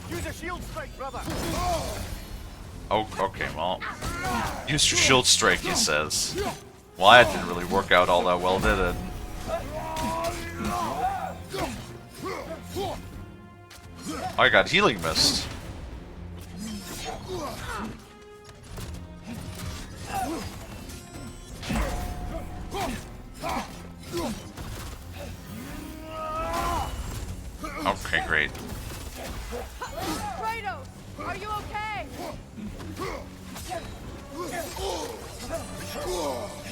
Use a shield strike, brother. Oh, okay, well. Use your shield strike, he says. Well, that didn't really work out all that well, did it? Oh, I got healing mist. Okay, great. Kratos, are you okay?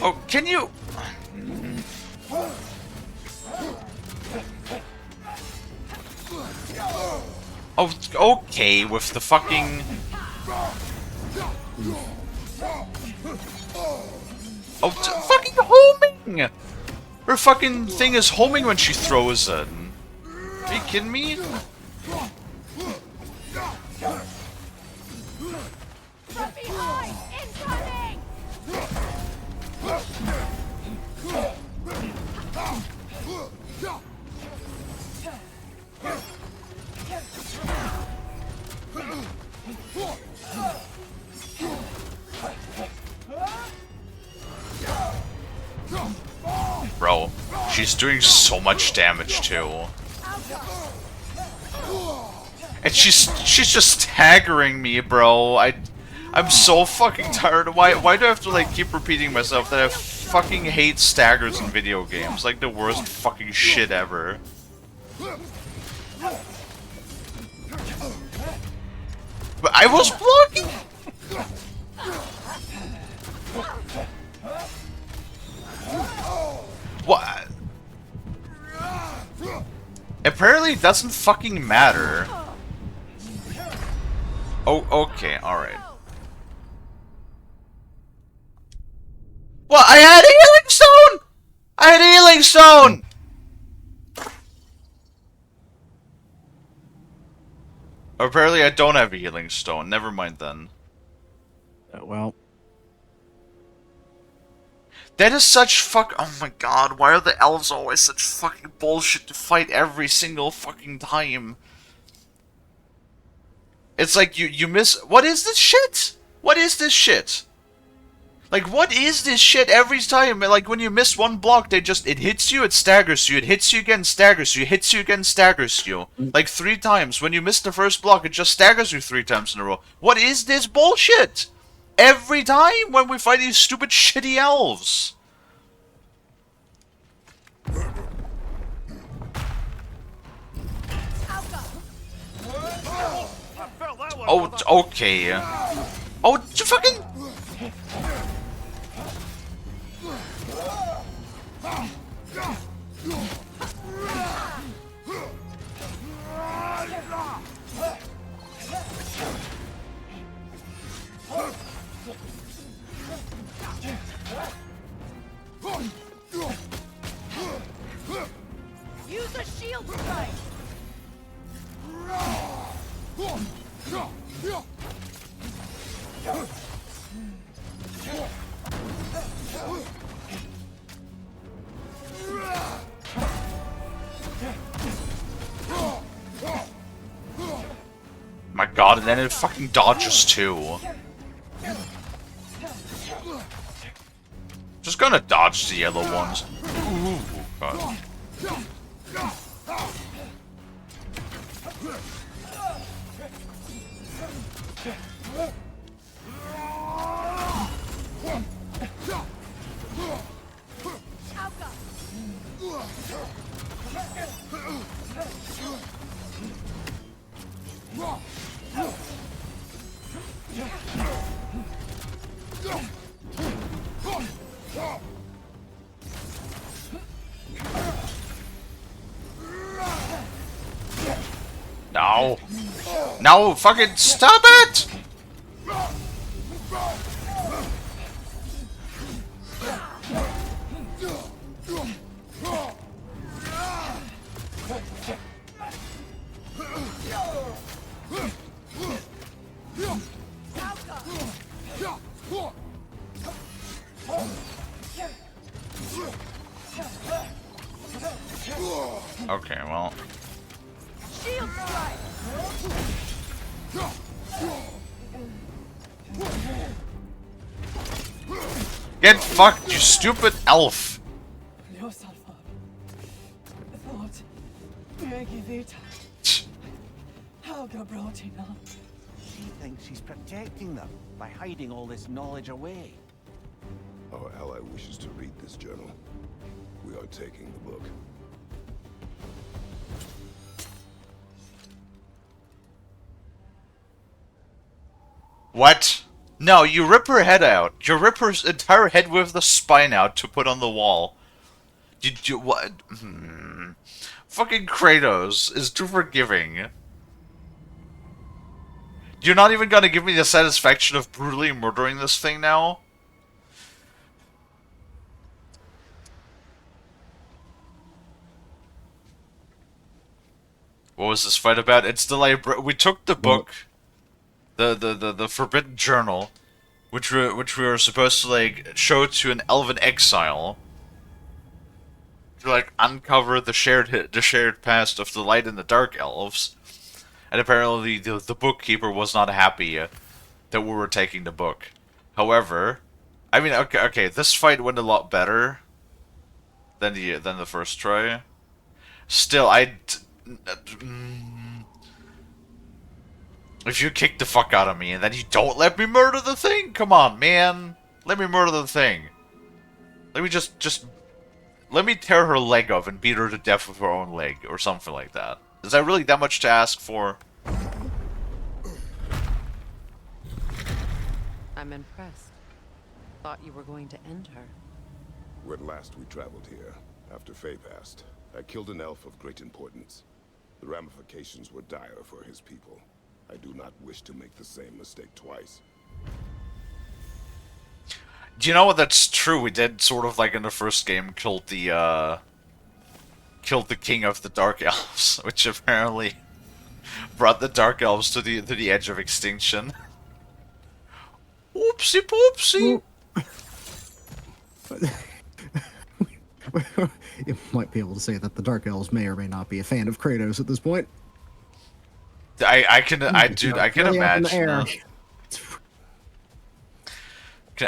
Oh, can you? Oh, okay, with the fucking... Oh, fucking homing! Her fucking thing is homing when she throws it. Are you kidding me? From behind! Incoming! Bro, she's doing so much damage too. And she's just staggering me, bro. I'm so fucking tired. Why do I have to like keep repeating myself that I fucking hate staggers in video games? Like the worst fucking shit ever. But I was blocking. What? Apparently it doesn't fucking matter. Oh, okay, alright. Well, I had a healing stone! I had a healing stone! Apparently I don't have a healing stone. Never mind then. Well, That is such fuck. Oh my god, why are the elves always such fucking bullshit to fight every single fucking time? It's like you miss. What is this shit? What is this shit? Like, what is this shit every time? Like, when you miss one block, it hits you, it staggers you, it hits you again, staggers you, it hits you again, staggers you. Like, 3 times. When you miss the first block, it just staggers you 3 times in a row. What is this bullshit? Every time when we fight these stupid shitty elves. Oh, okay. Oh, you fucking... Use a shield strike! My god, and then it fucking dodges too. Just gonna dodge the yellow ones. Ooh, god. No! No! Fucking stop it! Okay, well. Shield strike! Get fucked, you stupid elf! She thinks she's protecting them by hiding all this knowledge away. Our ally wishes to read this journal. We are taking the book. What? No, you rip her head out. You rip her entire head with the spine out to put on the wall. Did you what? Fucking Kratos is too forgiving. You're not even gonna give me the satisfaction of brutally murdering this thing now? What was this fight about? It's the library. We took the book, the Forbidden Journal, which we were supposed to like show to an elven exile to like uncover the shared past of the light and the dark elves. And apparently the bookkeeper was not happy that we were taking the book. However, I mean, okay, this fight went a lot better than the first try. Still, if you kick the fuck out of me and then you don't let me murder the thing, come on, man, let me murder the thing. Let me just let me tear her leg off and beat her to death with her own leg or something like that. Is that really that much to ask for? I'm impressed. Thought you were going to end her. When last we traveled here, after Faye passed, I killed an elf of great importance. The ramifications were dire for his people. I do not wish to make the same mistake twice. Do you know what? That's true. We did sort of like in the first game killed the king of the Dark Elves, which apparently brought the Dark Elves to the edge of extinction. Oopsie poopsie. You might be able to say that the Dark Elves may or may not be a fan of Kratos at this point. I can Really up in the air. imagine.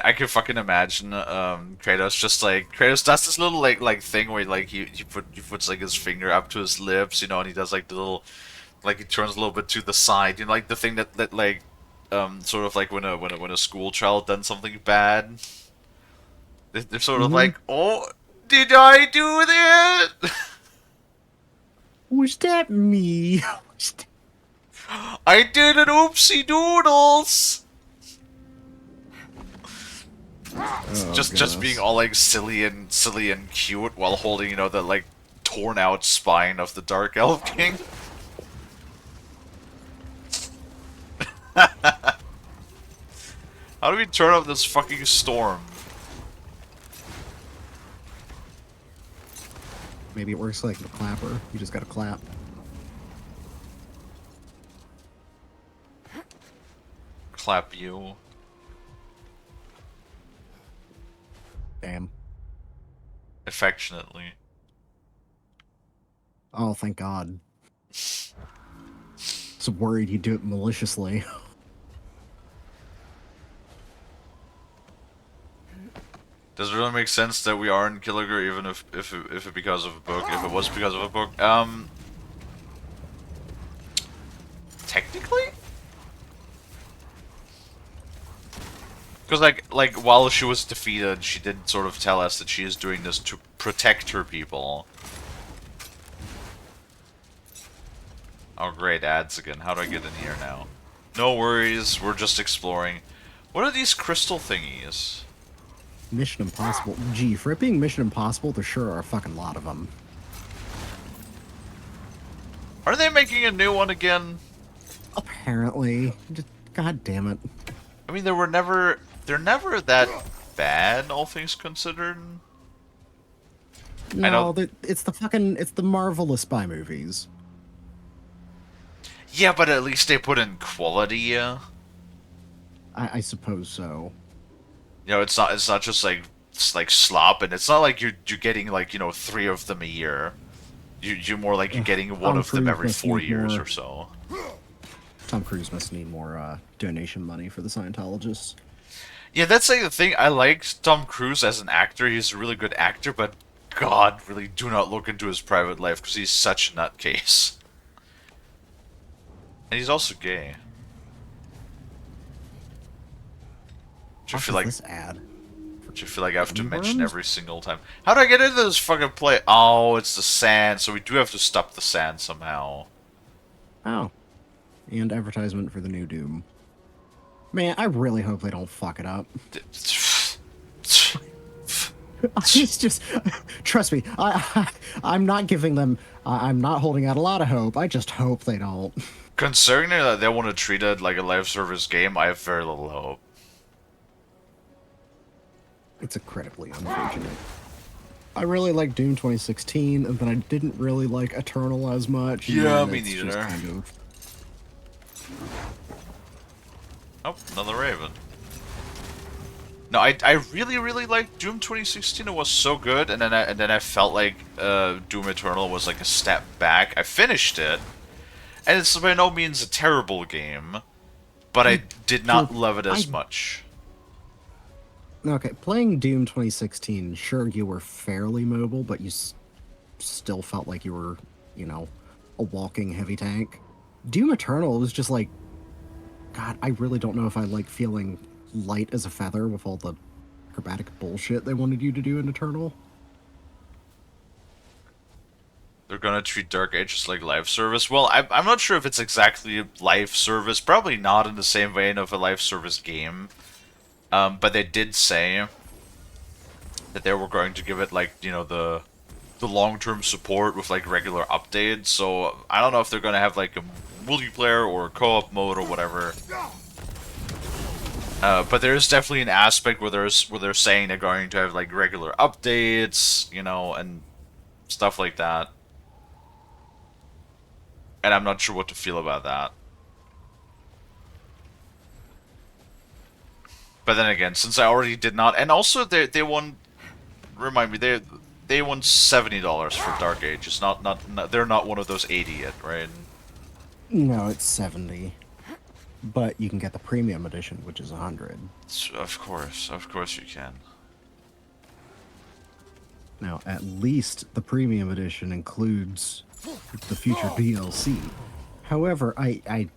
I can fucking imagine Kratos just like Kratos does this little like thing where like he puts like his finger up to his lips, you know, and he does like the little like he turns a little bit to the side, you know, like the thing that like sort of like when a school child done something bad, they're sort of like, oh, did I do that? Was that me? I did an oopsie doodles. Oh, just being all like silly and cute while holding, you know, the like torn out spine of the Dark Elf King. How do we turn off this fucking storm? Maybe it works like the clapper. You just gotta clap. Clap you. Damn. Affectionately. Oh, thank God. I was worried he'd do it maliciously. Does it really make sense that we are in Killiger even if it because of a book? If it was because of a book? Technically? Because like while she was defeated, she did sort of tell us that she is doing this to protect her people. Oh great, ads again. How do I get in here now? No worries, we're just exploring. What are these crystal thingies? Mission Impossible. Gee, for it being Mission Impossible, there sure are a fucking lot of them. Are they making a new one again? Apparently. Just, God damn it. I mean, they're never that bad, all things considered. No, it's the Marvelous spy movies. Yeah, but at least they put in quality. I suppose so. You know, it's not just like slop, and it's not like you're getting like, you know, 3 of them a year. You're more like you're getting one of them every 4 years or so. Tom Cruise must need more donation money for the Scientologists. Yeah, that's like the thing. I like Tom Cruise as an actor. He's a really good actor, but God, really do not look into his private life because he's such a nutcase. And he's also gay. Which I feel like this ad? Which I feel like I have to mention Worms? every single time. How do I get into this fucking play? Oh, it's the sand, so we do have to stop the sand somehow. Oh. And advertisement for the new Doom. Man, I really hope they don't fuck it up. It's just, trust me, I'm not giving them, I'm not holding out a lot of hope. I just hope they don't. Considering that they want to treat it like a live service game, I have very little hope. It's incredibly unfortunate. I really liked Doom 2016, and then I didn't really like Eternal as much. And Yeah, then me it's just neither. kind of... Oh, another Raven. No, I really, really liked Doom 2016. It was so good, and then I felt like Doom Eternal was like a step back. I finished it, and it's by no means a terrible game, but I did For not love it as I much. Okay, playing Doom 2016, sure, you were fairly mobile, but you still felt like you were, you know, a walking heavy tank. Doom Eternal was just like, God, I really don't know if I like feeling light as a feather with all the acrobatic bullshit they wanted you to do in Eternal. They're gonna treat Dark Ages like live service. Well, I'm not sure if it's exactly live service. Probably not in the same vein of a live service game. But they did say that they were going to give it like the long-term support with like regular updates. So I don't know if they're gonna have like a multiplayer or a co-op mode or whatever. But there's definitely an aspect where they're saying they're going to have like regular updates, and stuff like that. And I'm not sure what to feel about that. But then again, since I already did not, and also they won. Remind me, they won $70 for Dark Age. It's not they're not one of those 80 yet, right? No, it's 70. But you can get the premium edition, which is 100. Of course you can. Now, at least the premium edition includes the future DLC. However, I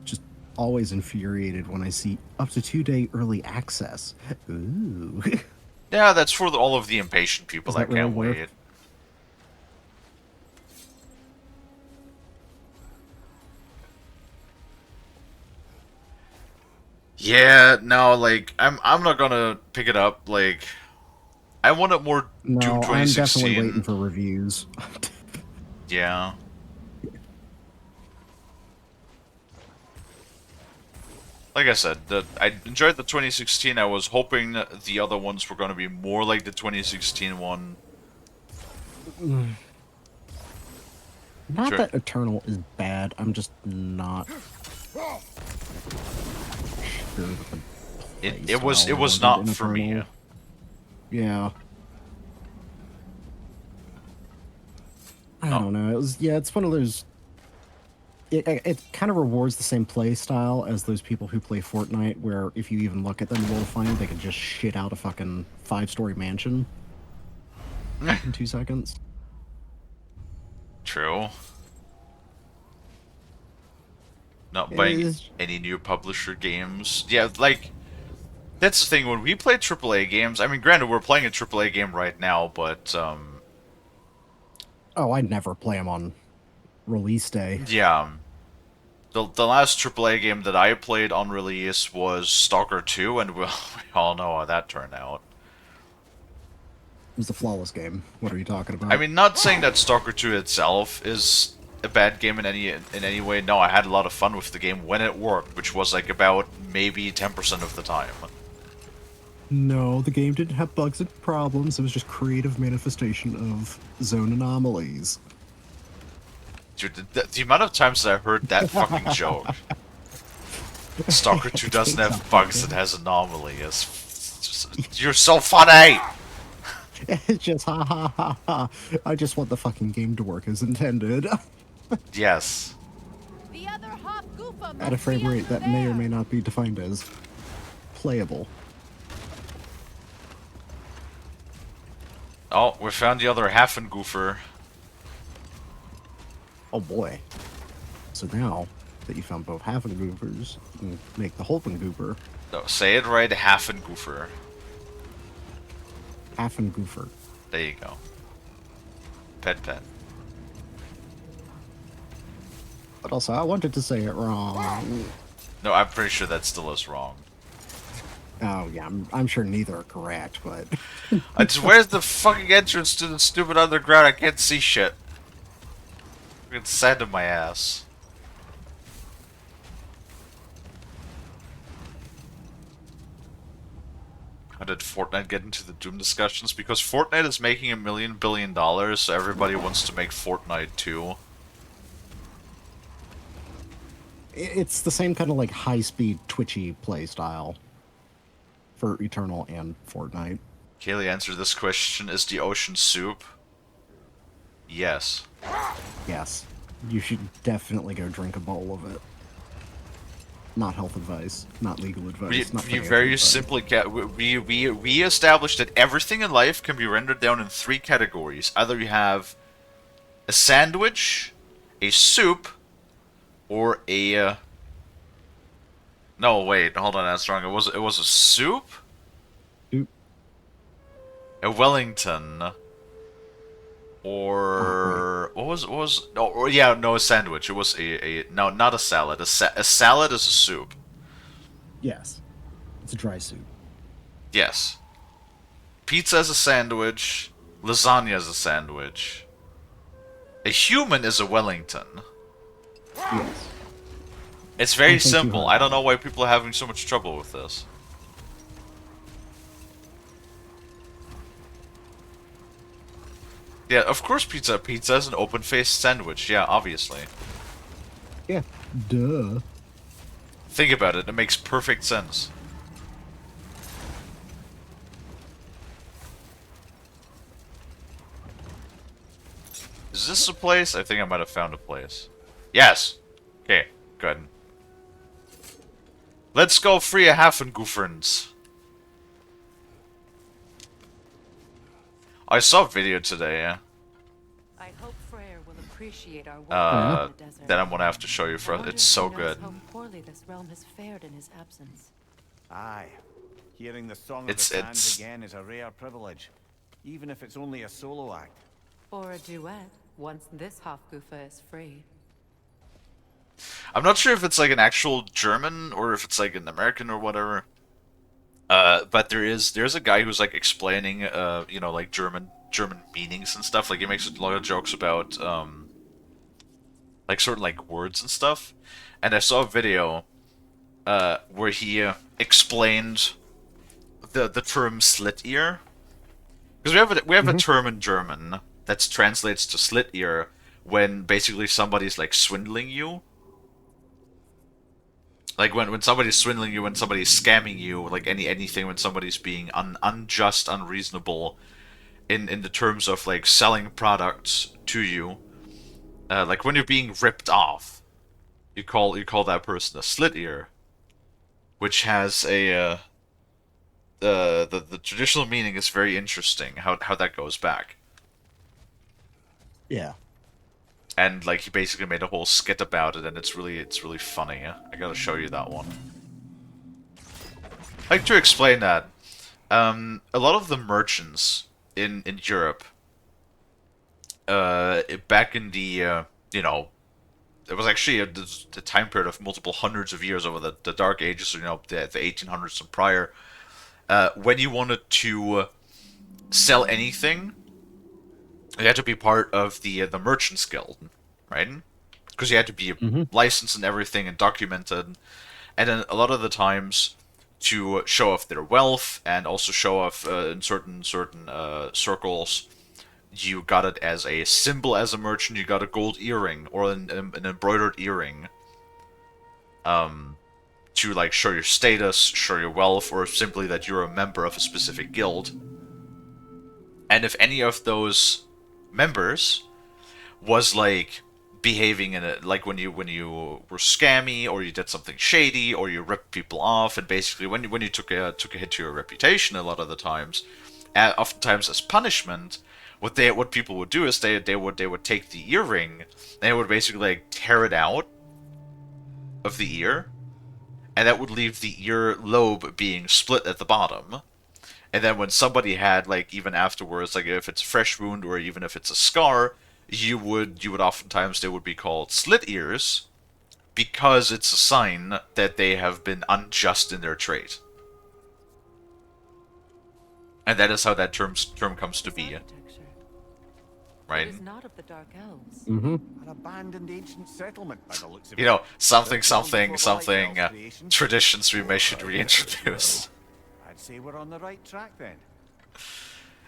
just always infuriated when I see up to 2-day early access. Ooh. Yeah, that's for all of the impatient people Does that that really can't work? wait. Yeah, no, like I'm not gonna pick it up. Like I wanted more Doom No, I'm definitely waiting 2016. for reviews. Yeah. Like I said, I enjoyed the 2016. I was hoping the other ones were going to be more like the 2016 one. Not Sure. that Eternal is bad, I'm just not sure that the It was playstyle I wanted not in for me. Eternal. Yeah. I Oh. don't know. It's one of those. It kind of rewards the same play style as those people who play Fortnite, where if you even look at them, you'll find they can just shit out a fucking 5-story mansion in 2 seconds. True. Not buying It's- any new publisher games. Yeah, like that's the thing. When we play AAA games, I mean, granted, we're playing a AAA game right now, but Oh, I'd never play them on release day. yeah. The last AAA game that I played on release was Stalker 2, and we all know how that turned out. It was a flawless game. What are you talking about? I mean, not saying that Stalker 2 itself is a bad game in any way. No, I had a lot of fun with the game when it worked, which was like about maybe 10% of the time. No, the game didn't have bugs and problems. It was just creative manifestation of zone anomalies. Dude, the amount of times that I heard that fucking joke. Stalker 2 doesn't have bugs, it has anomalies. You're so funny! It's just ha ha ha ha. I just want the fucking game to work as intended. Yes. The other half goofa At a frame rate that may or may not be defined as playable. Oh, we found the other Haffengoofer. Oh boy. So now that you found both Haffengoofers, you can make the Holpengooper. No, say it right, Haffengoofer. Haffengoofer. There you go. Pet pet. But also, I wanted to say it wrong. No, I'm pretty sure that still is wrong. Oh yeah, I'm sure neither are correct, but Where's the fucking entrance to the stupid underground? I can't see shit. It's sand in my ass. How did Fortnite get into the Doom discussions? Because Fortnite is making $1 billion, so everybody wants to make Fortnite too. It's the same kind of like high-speed, twitchy play style for Eternal and Fortnite. Kalie answered this question: is the ocean soup? Yes. Yes. You should definitely go drink a bowl of it. Not health advice, not legal advice, not We financial very advice. simply we established that everything in life can be rendered down in 3 categories. Either you have a sandwich, a soup, or a no, wait, hold on, that's wrong. It was a soup, Soup. a Wellington, or what was no, or yeah, no, a sandwich. It was a no, not a salad. A salad is a soup. Yes. It's a dry soup. Yes. Pizza is a sandwich. Lasagna is a sandwich. A human is a Wellington. Yes. It's very Don't think too simple. hard I don't about know why people are having so much trouble with this. Yeah, of course pizza. Pizza is an open-faced sandwich. Yeah, obviously. Yeah. Duh. Think about it. It makes perfect sense. Is this a place? I think I might have found a place. Yes. Okay, good. Let's go free a Hafengooferns. I saw a video today, yeah. I hope Freyr will appreciate our work Uh, in the desert. that I'm gonna have to show you I for. wonder It's if he so knows good. how poorly this realm has fared in his absence. Aye. Hearing the Song of It's- the Sands it's- again is a rare privilege, even if it's only a solo act. Or a duet, once this Hofgufa is free. I'm not sure if it's like an actual German or if it's like an American or whatever. But there's a guy who's like explaining, you know, like German meanings and stuff. Like he makes a lot of jokes about, like certain like words and stuff. And I saw a video, where he explained the term slit ear. Because we have a term in German that translates to slit ear when basically somebody's like swindling you. Like when somebody's swindling you, when somebody's scamming you, like anything, when somebody's being unjust, unreasonable, in the terms of like selling products to you, like when you're being ripped off, you call that person a slit ear, which has a the traditional meaning is very interesting. How that goes back, Yeah. and like he basically made a whole skit about it, and it's really funny. I gotta show you that one. Like to explain that, a lot of the merchants in Europe, back in the you know, it was actually the time period of multiple hundreds of years over the Dark Ages, you know, the 1800s and prior. When you wanted to sell anything, you had to be part of the Merchants Guild, right? Because you had to be licensed and everything and documented. And then a lot of the times, to show off their wealth and also show off in certain circles, you got it as a symbol as a merchant. You got a gold earring or an embroidered earring, to like show your status, show your wealth, or simply that you're a member of a specific guild. And if any of those members was like behaving in it, like when you were scammy, or you did something shady, or you ripped people off, and basically when you took a hit to your reputation, a lot of the times, oftentimes as punishment, what people would do is they would take the earring and they would basically like tear it out of the ear, and that would leave the ear lobe being split at the bottom. And then when somebody had, like, even afterwards, like if it's a fresh wound or even if it's a scar, you would oftentimes, they would be called slit ears, because it's a sign that they have been unjust in their trade. And that is how that term comes to be, Architecture. right? It is not of the Dark Elves. An abandoned ancient settlement by the looks of You it. know, something Built long before the Light Elves' something creation. traditions we should reintroduce. I'd say we're on the right track then.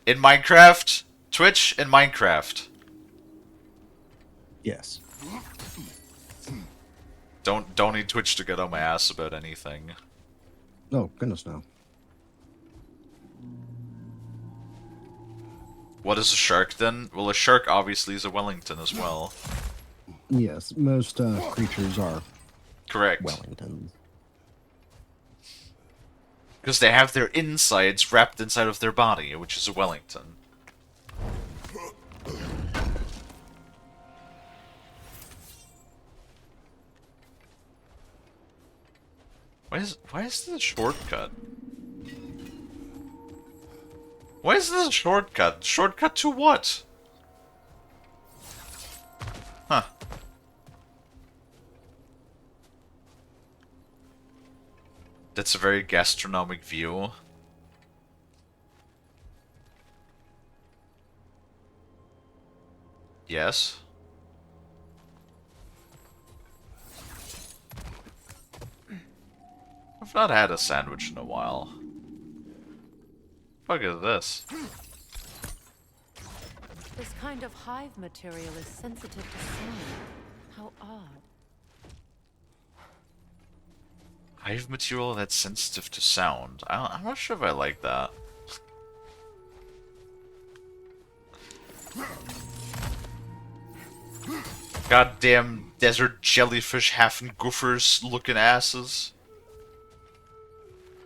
In Minecraft, Twitch and Minecraft. Yes. Don't need Twitch to get on my ass about anything. Oh, goodness no. What is a shark then? Well, a shark obviously is a Wellington as well. Yes, most creatures are Correct. Wellingtons. Because they have their insides wrapped inside of their body, which is a Wellington. Why is this a shortcut? Why is this a shortcut? Shortcut to what? Huh. That's a very gastronomic view. Yes. I've not had a sandwich in a while. Fuck is this? This kind of hive material is sensitive to sound. How odd. Hive material that's sensitive to sound. I'm not sure if I like that. Goddamn desert jellyfish half goofers looking asses.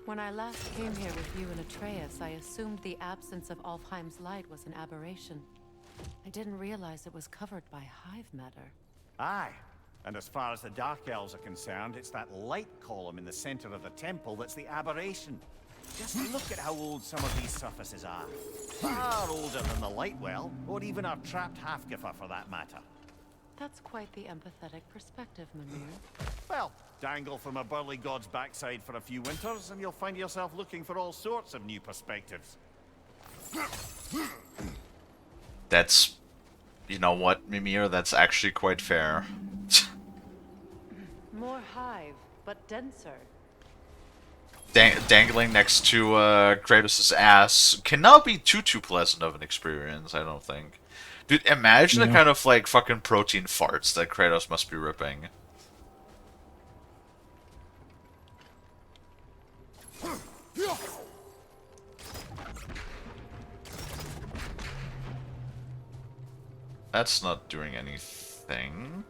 When I last came here with you and Atreus, I assumed the absence of Alfheim's light was an aberration. I didn't realize it was covered by hive matter. Aye. And as far as the Dark Elves are concerned, it's that light column in the center of the temple that's the aberration. Just look at how old some of these surfaces are. Far older than the light well, or even our trapped Hafgifer for that matter. That's quite the empathetic perspective, Mimir. Well, dangle from a burly god's backside for a few winters, and you'll find yourself looking for all sorts of new perspectives. That's... You know what, Mimir? That's actually quite fair. More hive, but denser. Dangling next to Kratos' ass cannot be too pleasant of an experience, I don't think. Dude, imagine the kind of, like, fucking protein farts that Kratos must be ripping. That's not doing anything.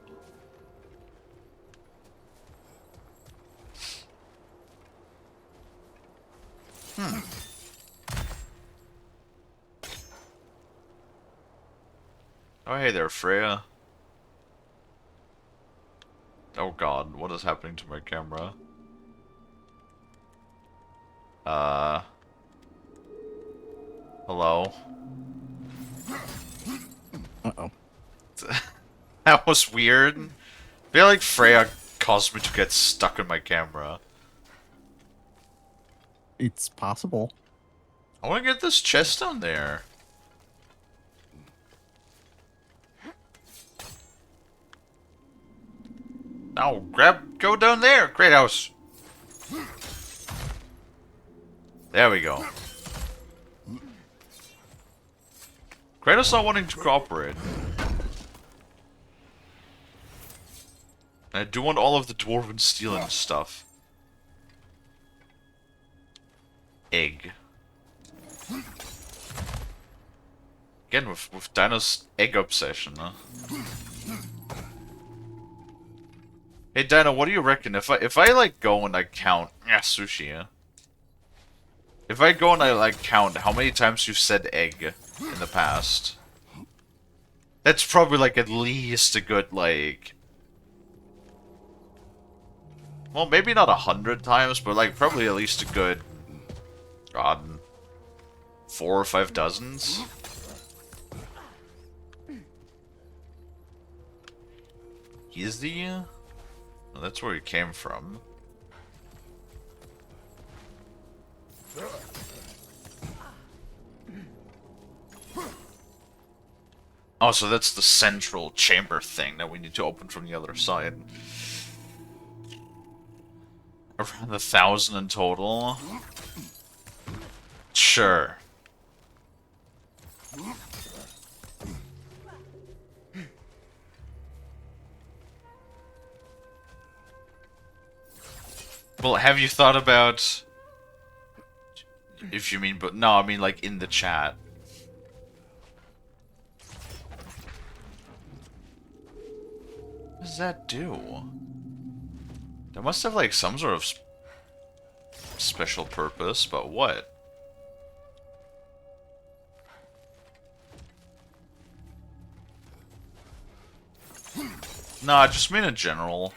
Oh, hey there, Freya. Oh god, what is happening to my camera? Hello? Uh-oh. That was weird. I feel like Freya caused me to get stuck in my camera. It's possible. I want to get this chest down there. Now, go down there, Kratos. There we go. Kratos not wanting to cooperate. I do want all of the dwarven steel and stuff. Egg. Again, with Dino's egg obsession, huh? Hey Dino, what do you reckon? If I like go and I count sushi, yeah? If I go and I like count how many times you've said egg in the past, that's probably like at least a good like, well, maybe not 100 times, but like probably at least a good, God, 4 or 5 dozens. He's the. Well, that's where he came from. Oh, so that's the central chamber thing that we need to open from the other side. Around 1,000 in total. Sure. Well, have you thought about... If you mean, but no, I mean like in the chat. What does that do? That must have like some sort of special purpose, but what? No, I just mean in general.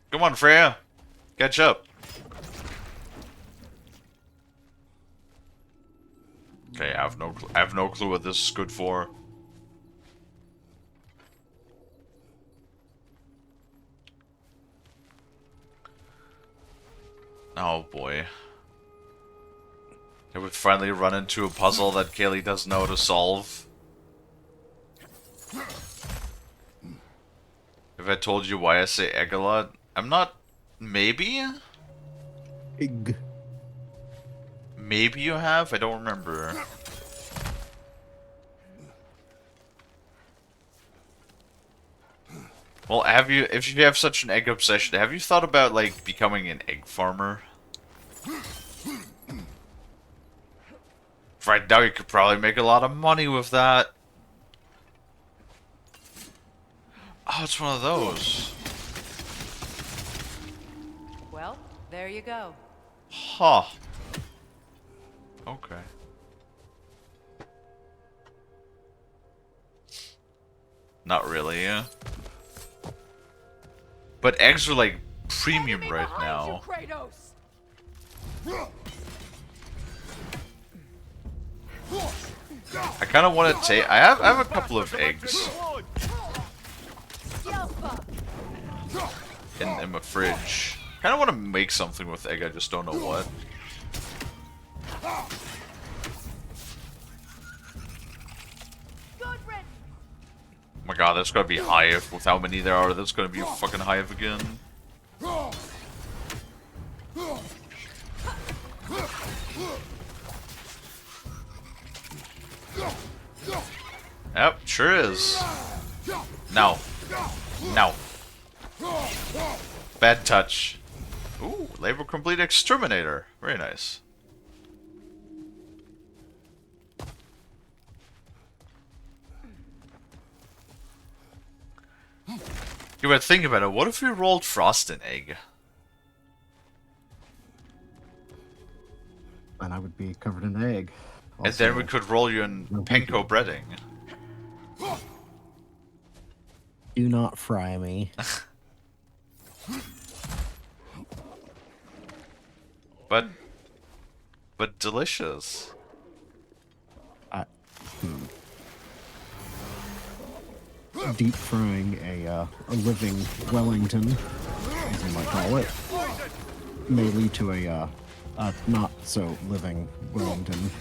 Come on, Freya. Catch up. Okay, I have no clue what this is good for. Oh boy. They would finally run into a puzzle that Kalie doesn't know how to solve. If I told you why I say egg a lot, I'm not... Maybe? Egg. Maybe you have? I don't remember. Well, if you have such an egg obsession, have you thought about, like, becoming an egg farmer? Right now you could probably make a lot of money with that. Oh, it's one of those. Well, there you go. Huh. Okay. Not really, yeah. But eggs are like premium right now. I kind of want to take. I have a couple of eggs in my fridge. Kind of want to make something with egg. I just don't know what. Oh my god, that's gotta be hive. With how many there are, that's gonna be a fucking hive again. Yep, sure is. No. No. Bad touch. Ooh, label complete exterminator. Very nice. You would think about it, what if we rolled Frost and Egg? And I would be covered in egg. Also, And then we could roll you in panko breading. Do not fry me. But delicious. Deep frying a living Wellington, as you might call it, may lead to a not so living Wellington.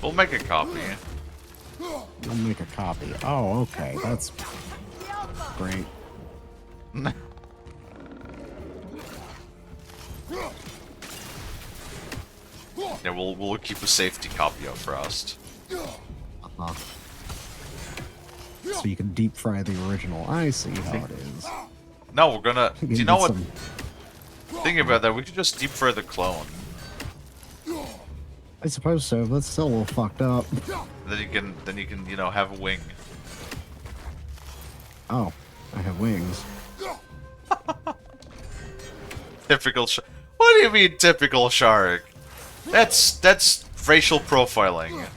We'll make a copy. You'll make a copy. Oh, okay, that's great. Yeah, we'll keep a safety copy of Frost. Uh-huh. So you can deep fry the original. I see how it is. No, we're gonna. Do you can know get what? some- Think about that. We could just deep fry the clone. I suppose so, but it's still a little fucked up. Then you can, you know, have a wing. Oh, I have wings. Typical shark. What do you mean typical shark? That's racial profiling.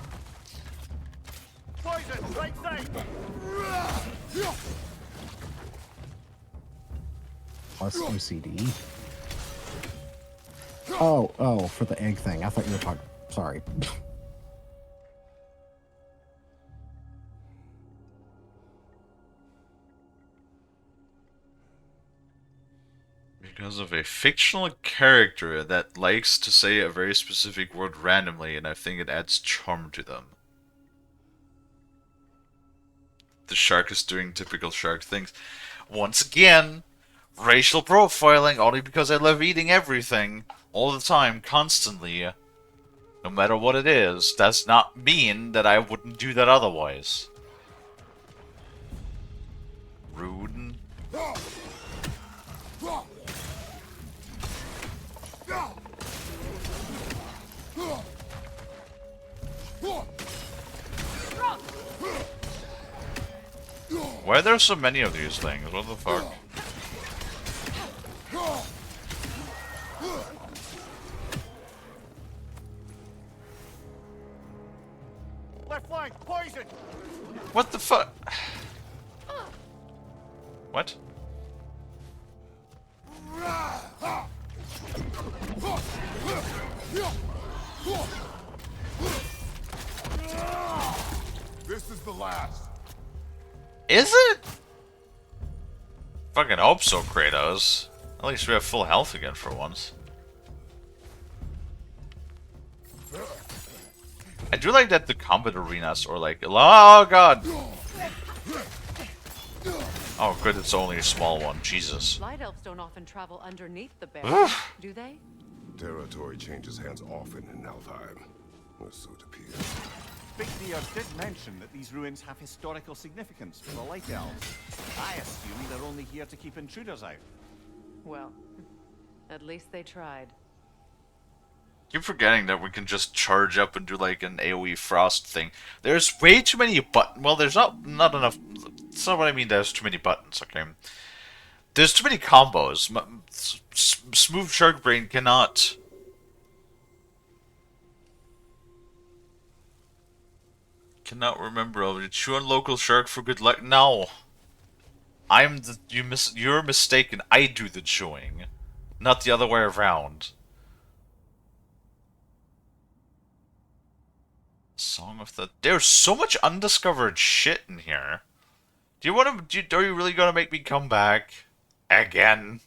Plus OCD. Oh, for the egg thing. I thought you were talking. Sorry. Because of a fictional character that likes to say a very specific word randomly, and I think it adds charm to them. The shark is doing typical shark things. Once again, racial profiling only because I love eating everything all the time, constantly, no matter what it is. Does not mean that I wouldn't do that otherwise. Rude. Why are there so many of these things? What the fuck? Left flank, poison! What the fuck? What? This is the last. Is it? Fucking hope so, Kratos. At least we have full health again for once. I do like that the combat arenas are like, oh god! Oh good, it's only a small one, Jesus. Light elves don't often travel underneath the barrier, do they? Territory changes hands often in Alfheim, or so it appears. Big Deer did mention that these ruins have historical significance for the Light Elves. I assume they're only here to keep intruders out. Well, at least they tried. Keep forgetting that we can just charge up and do like an AoE frost thing. There's way too many buttons. Well, there's not enough. That's not what I mean. There's too many buttons. Okay. There's too many combos. Smooth Shark Brain cannot. Cannot remember. Oh, chew on local shark for good luck. No. You're mistaken. I do the chewing, not the other way around. Song of the... There's so much undiscovered shit in here. Do you want to... Are you really going to make me come back? Again?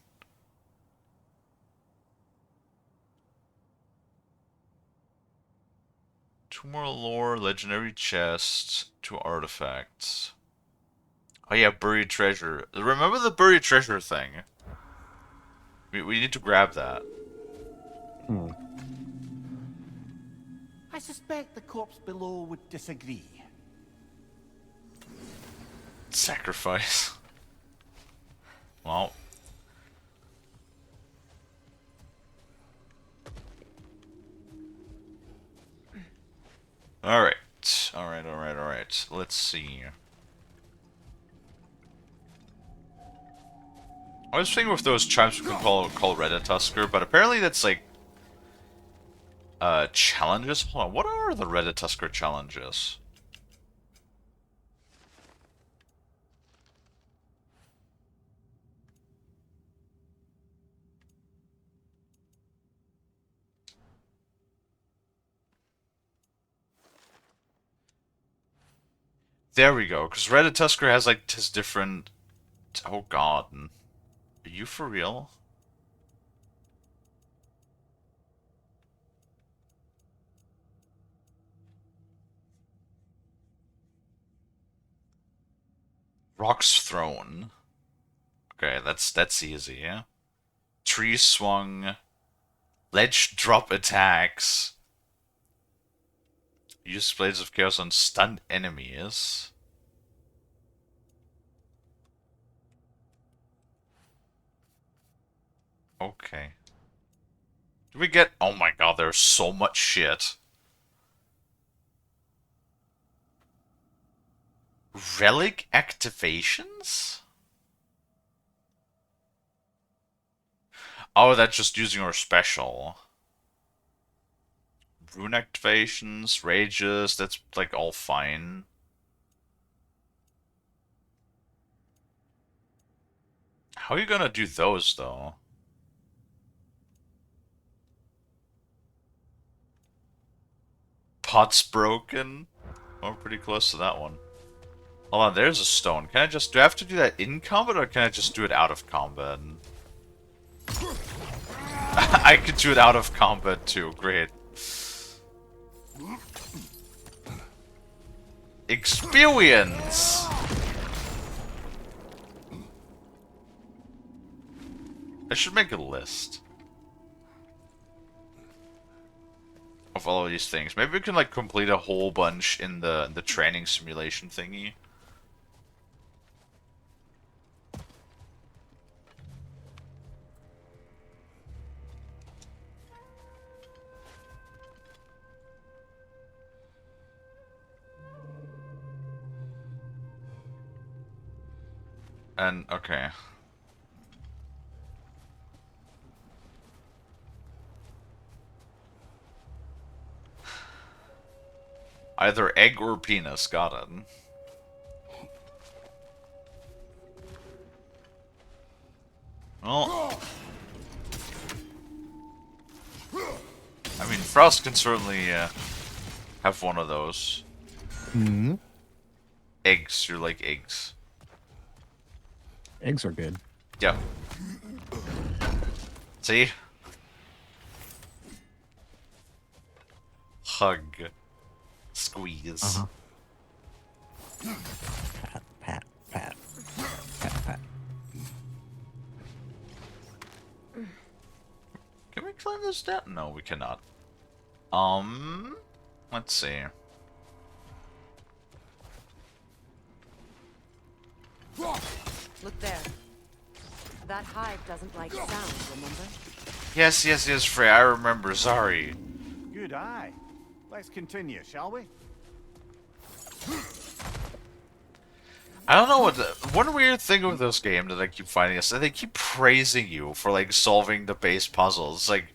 Two more lore, legendary chests, 2 artifacts. Oh yeah, buried treasure. Remember the buried treasure thing? We need to grab that. I suspect the corpse below would disagree. Sacrifice. Well. Alright. Alright. Let's see. I was thinking with those tribes we can call Reditusker, but apparently that's like challenges? Hold on, what are the Reditusker challenges? There we go, because Reditusker has like his different... Oh god. Are you for real? Rock's Throne. Okay, that's easy, yeah? Tree Swung. Ledge Drop Attacks. Use Blades of Chaos on stunned enemies. Okay. Do we get... Oh my god, there's so much shit. Relic activations? Oh, that's just using our special. Rune activations, rages, that's like all fine. How are you gonna do those though? Pot's broken. We're pretty close to that one. Hold on, there's a stone. Can I just... Do I have to do that in combat, or can I just do it out of combat? I could do it out of combat too. Great. Experience! I should make a list of all of these things. Maybe we can like complete a whole bunch in the training simulation thingy. And okay. Either egg or penis, got it. Well, I mean, Frost can certainly have one of those. Hmm. Eggs, you're like eggs. Eggs are good. Yep. See? Hug. Squeeze. Uh-huh. Pat, pat, pat. Pat, pat. Can we climb this down? No, we cannot. Let's see. Look there. That hive doesn't like sound, remember? Yes, yes, yes, Frey, I remember, sorry. Good eye. Let's continue, shall we? I don't know what one weird thing with this game that I keep finding is that they keep praising you for like solving the base puzzles. Like,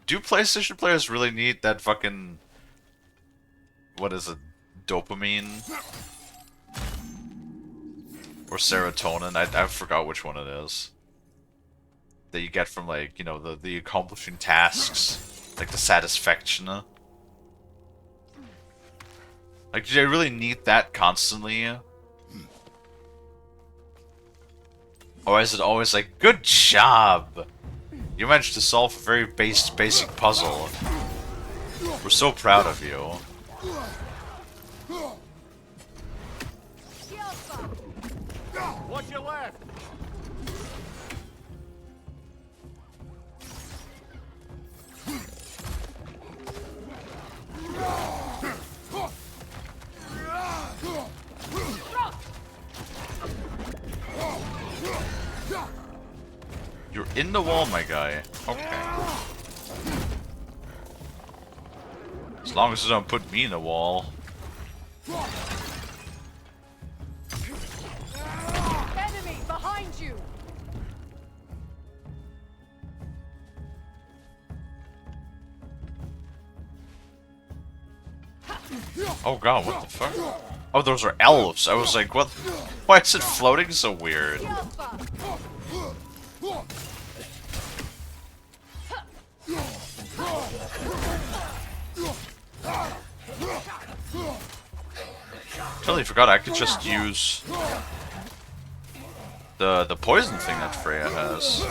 do PlayStation players really need that fucking, what is it, dopamine or serotonin? I forgot which one it is that you get from like, you know, the accomplishing tasks, like the satisfaction. Like, do they really need that constantly? Or is it always like, good job! You managed to solve a very basic puzzle. We're so proud of you. Watch your left! You're in the wall, my guy. Okay. As long as you don't put me in the wall. Enemy behind you! Oh god, what the fuck? Oh, those are elves. I was like, what? Why is it floating so weird? Totally forgot I could just use the poison thing that Freya has.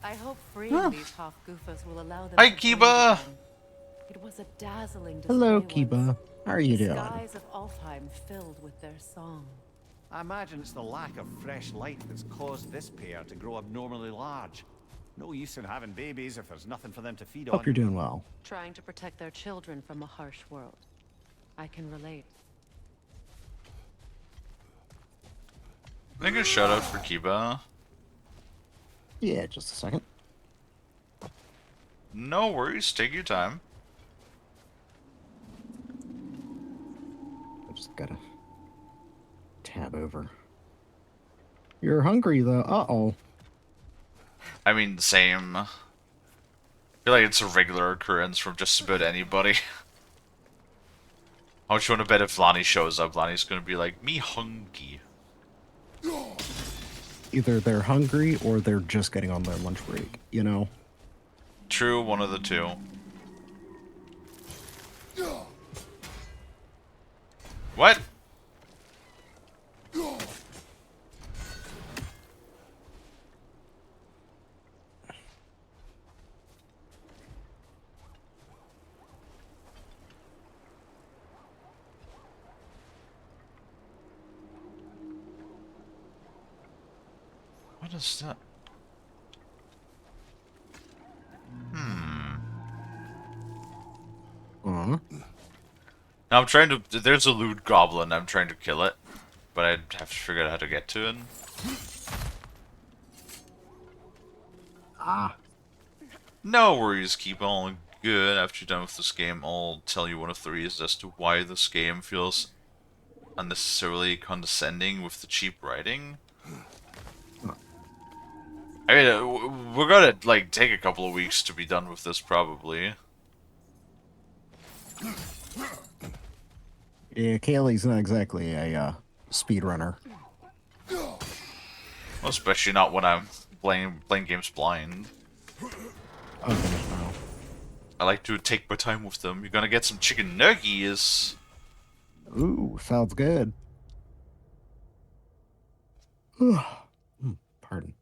I hope freeing these Hofgufas will allow them Hi, to breathe Kiba! again. It was a dazzling display Hello, once. Kiba. How are you The doing? skies of Alfheim filled with their song. I imagine it's the lack of fresh light that's caused this pair to grow abnormally large. No use in having babies if there's nothing for them to feed on. Hope you're doing well. Trying to protect their children from a harsh world. I can relate. Make a shout out for Kiba. Yeah, just a second. No worries, take your time. I just gotta tab over. You're hungry though. Uh-oh. I mean, same. I feel like it's a regular occurrence from just about anybody. How much you want to bet if Lonnie shows up, Lonnie's gonna be like, me hungry. Either they're hungry or they're just getting on their lunch break, you know? True, one of the two. What? is that? Aw. Now I'm trying to. There's a loot goblin. I'm trying to kill it, but I'd have to figure out how to get to it. Ah. No worries, keep all good. After you're done with this game, I'll tell you one of the reasons as to why this game feels unnecessarily condescending with the cheap writing. I mean, we're gonna, like, take a couple of weeks to be done with this, probably. Yeah, Kalie's not exactly a speedrunner. Well, especially not when I'm playing games blind. Oh, goodness, no. I like to take my time with them. You're gonna get some chicken nuggets. Ooh, sounds good. Pardon.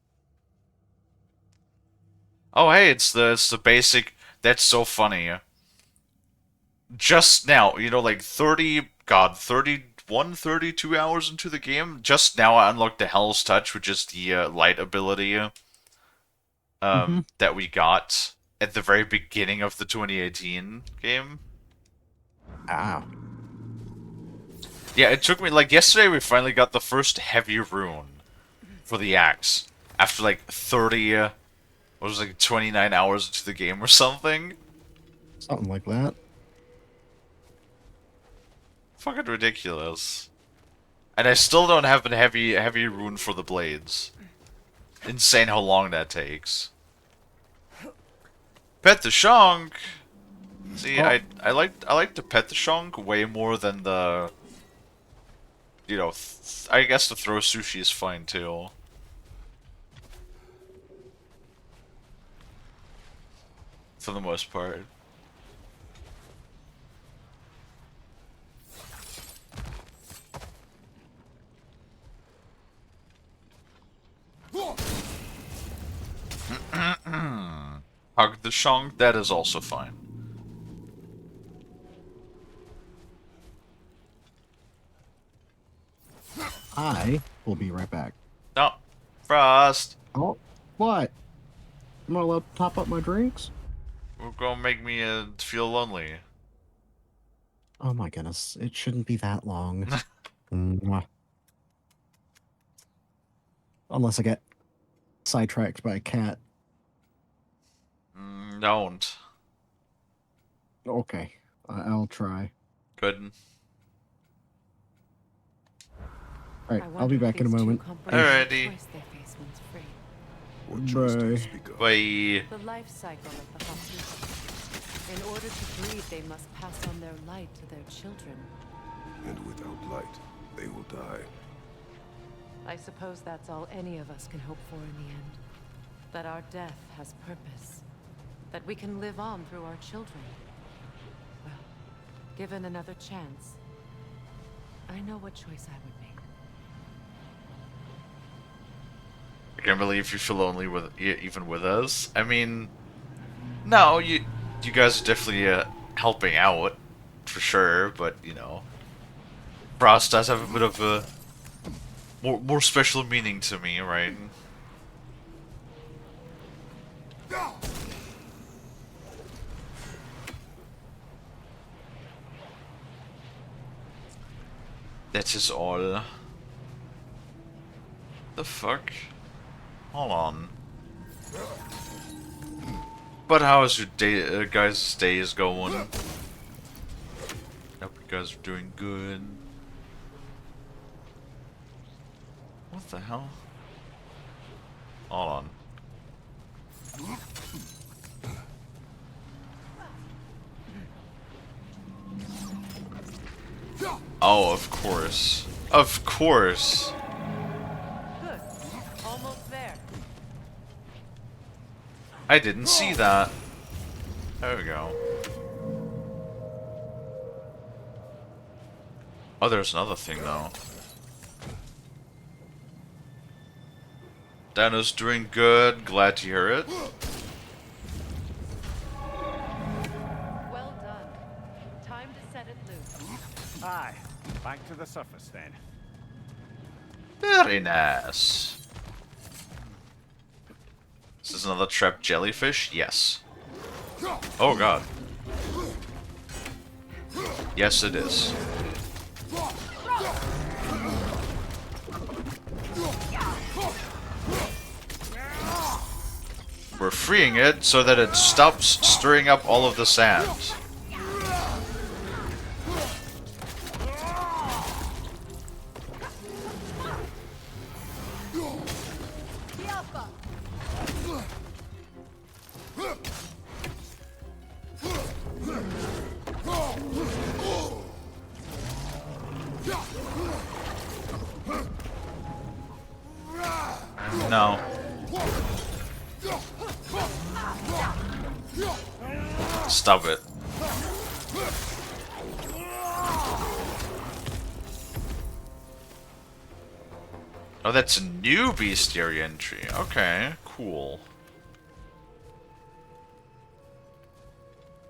Oh, hey, it's the basic. That's so funny. Just now, you know, like 31, 32 hours into the game, just now I unlocked the Hell's Touch, which is the light ability that we got at the very beginning of the 2018 game. Ah. Yeah, it took me, like, yesterday we finally got the first heavy rune for the axe. After, like, 30, what was it, like, 29 hours into the game or something? Something like that. Fucking ridiculous. And I still don't have a heavy rune for the blades. Insane how long that takes. Pet the Shonk! See, Oh. I like to pet the Shonk way more than the... You know, I guess to throw sushi is fine too. For the most part. Hug the Shonk, that is also fine. I will be right back. No. Frost! Oh, what? I'm not allowed to top up my drinks? We're gonna make me feel lonely. Oh my goodness, it shouldn't be that long. Mwah. Unless I get sidetracked by a cat. Don't. Okay, I'll try. Couldn't. Alright, I'll be back in a moment. Alrighty. What choice do you Bye. speak of? Bye. The life cycle of the Hafid. In order to breed, they must pass on their light to their children. And without light, they will die. I suppose that's all any of us can hope for in the end. That our death has purpose. That we can live on through our children. Well, given another chance, I know what choice I would make. I can't believe you feel lonely with even with us. I mean, no, you guys are definitely helping out for sure, but you know, Frost does have a bit of a more special meaning to me, right? That is all. The fuck? Hold on. But how is your day, guys' days going? Hope you guys are doing good. What the hell? Hold on. Oh, of course. Of course. Good. Almost there. I didn't see that. There we go. Oh, there's another thing though. Dano's doing good. Glad to hear it. Well done. Time to set it loose. Aye, back to the surface then. Very nice. Is this another trapped jellyfish? Yes. Oh god. Yes, it is. We're freeing it so that it stops stirring up all of the sand. No. Stop it. Oh, that's a new bestiary entry. Okay, cool.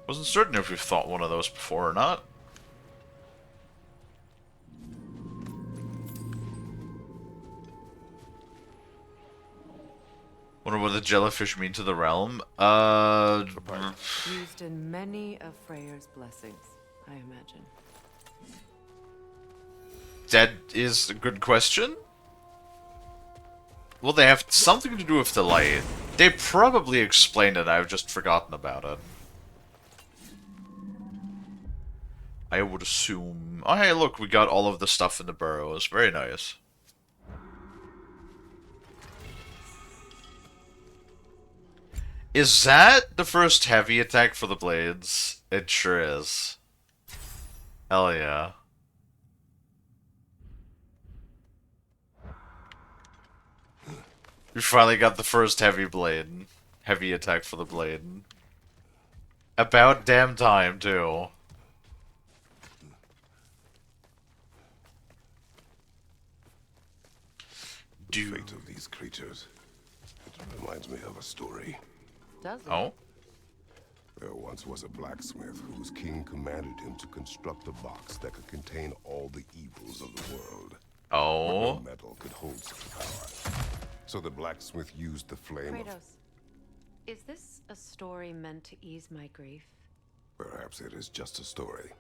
Wasn't certain if we've thought one of those before or not. Wonder what the jellyfish mean to the realm. Used in many of Freyr's blessings, I imagine. That is a good question. Well, they have something to do with the light. They probably explained it, I've just forgotten about it. I would assume... Oh, hey, look, we got all of the stuff in the burrows. Very nice. Is that the first heavy attack for the blades? It sure is. Hell yeah. We finally got the first heavy blade. Heavy attack for the blade. About damn time, too. The fate of these creatures. It reminds me of a story. Does it? Oh? There once was a blacksmith whose king commanded him to construct a box that could contain all the evils of the world. Oh? No metal could hold such power. So the blacksmith used the flame of... Kratos, is this a story meant to ease my grief? Perhaps it is just a story.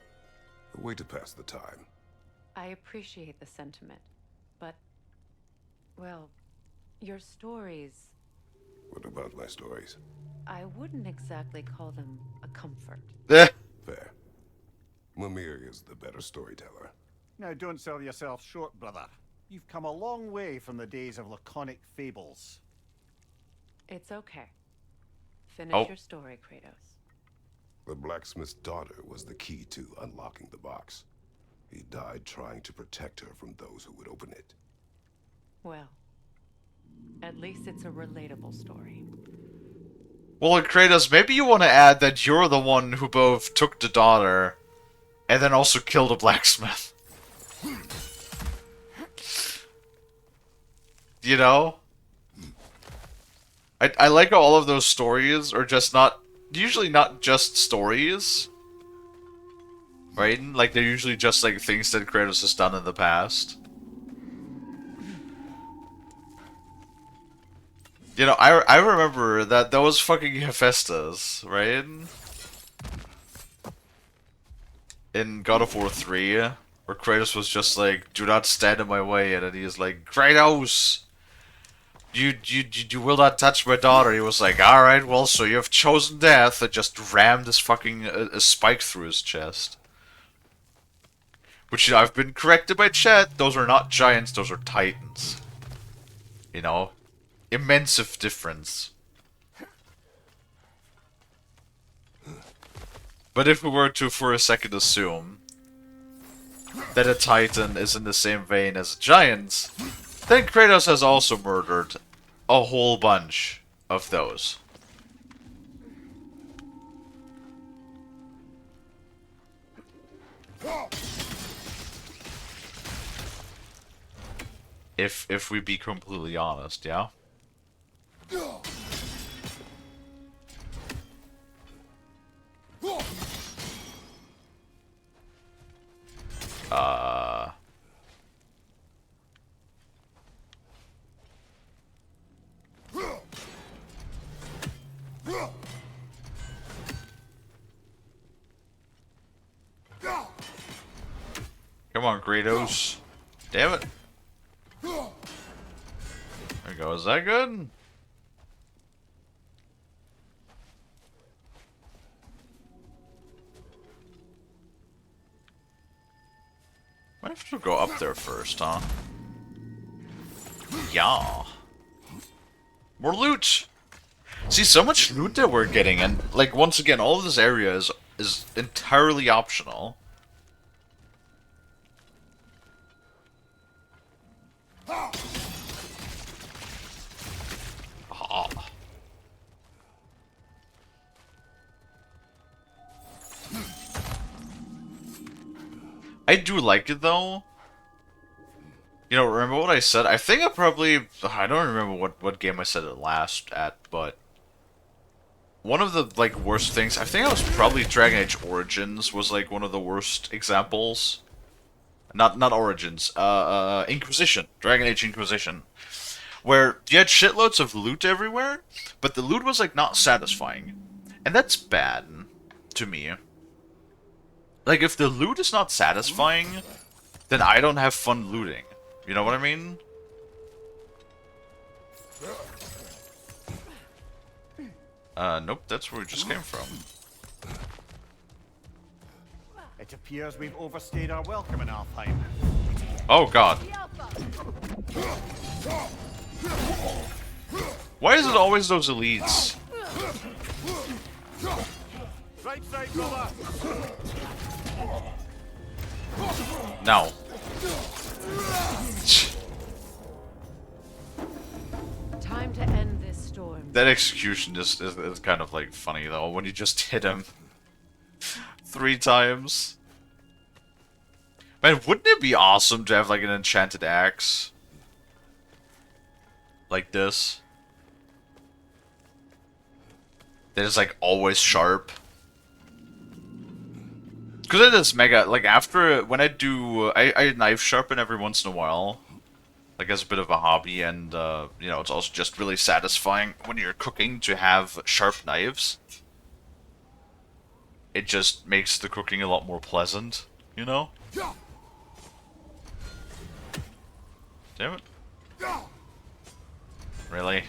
A way to pass the time. I appreciate the sentiment, but, well, your stories, What about my stories? I wouldn't exactly call them a comfort. Eh. Fair. Mimir is the better storyteller. Now, don't sell yourself short, brother. You've come a long way from the days of laconic fables. It's okay. Finish Oh. your story, Kratos. The blacksmith's daughter was the key to unlocking the box. He died trying to protect her from those who would open it. Well, at least it's a relatable story. Well, Kratos, maybe you want to add that you're the one who both took the daughter and then also killed a blacksmith. You know? I like how all of those stories are just not... Usually not just stories. Right? Like, they're usually just, like, things that Kratos has done in the past. You know, I remember that was fucking Hephaestus, right? In God of War 3, where Kratos was just like, "Do not stand in my way," and then he is like, "Kratos, you will not touch my daughter." He was like, "All right, well, so you have chosen death," and just rammed this fucking a spike through his chest. Which, you know, I've been corrected by chat. Those are not giants; those are titans. You know. Immense of difference. But if we were to for a second assume that a titan is in the same vein as a giant, then Kratos has also murdered a whole bunch of those. If we be completely honest, yeah? Come on, Kratos. Damn it. There we go. Is that good? Might have to go up there first, huh? Yeah. More loot! See, so much loot that we're getting, and, like, once again, all of this area is entirely optional. Ah. I do like it, though. You know, remember what I said? I think I don't remember what game I said it last at, but one of the, like, worst things, I think it was probably Dragon Age Origins was, like, one of the worst examples. Not Origins, Inquisition. Dragon Age Inquisition. Where you had shitloads of loot everywhere, but the loot was, like, not satisfying. And that's bad, to me. Like, if the loot is not satisfying, then I don't have fun looting. You know what I mean? Nope, that's where we just came from. It appears we've overstayed our welcome in Alfheim. Oh god. Why is it always those elites? Right side, brother! No. Time to end this storm. That execution is kind of like funny though, when you just hit him 3 times. Man, wouldn't it be awesome to have like an enchanted axe? Like this? That is like always sharp. Because it is mega, like after, when I do, I knife sharpen every once in a while. Like as a bit of a hobby, and you know, it's also just really satisfying when you're cooking to have sharp knives. It just makes the cooking a lot more pleasant, you know? Damn it. Really?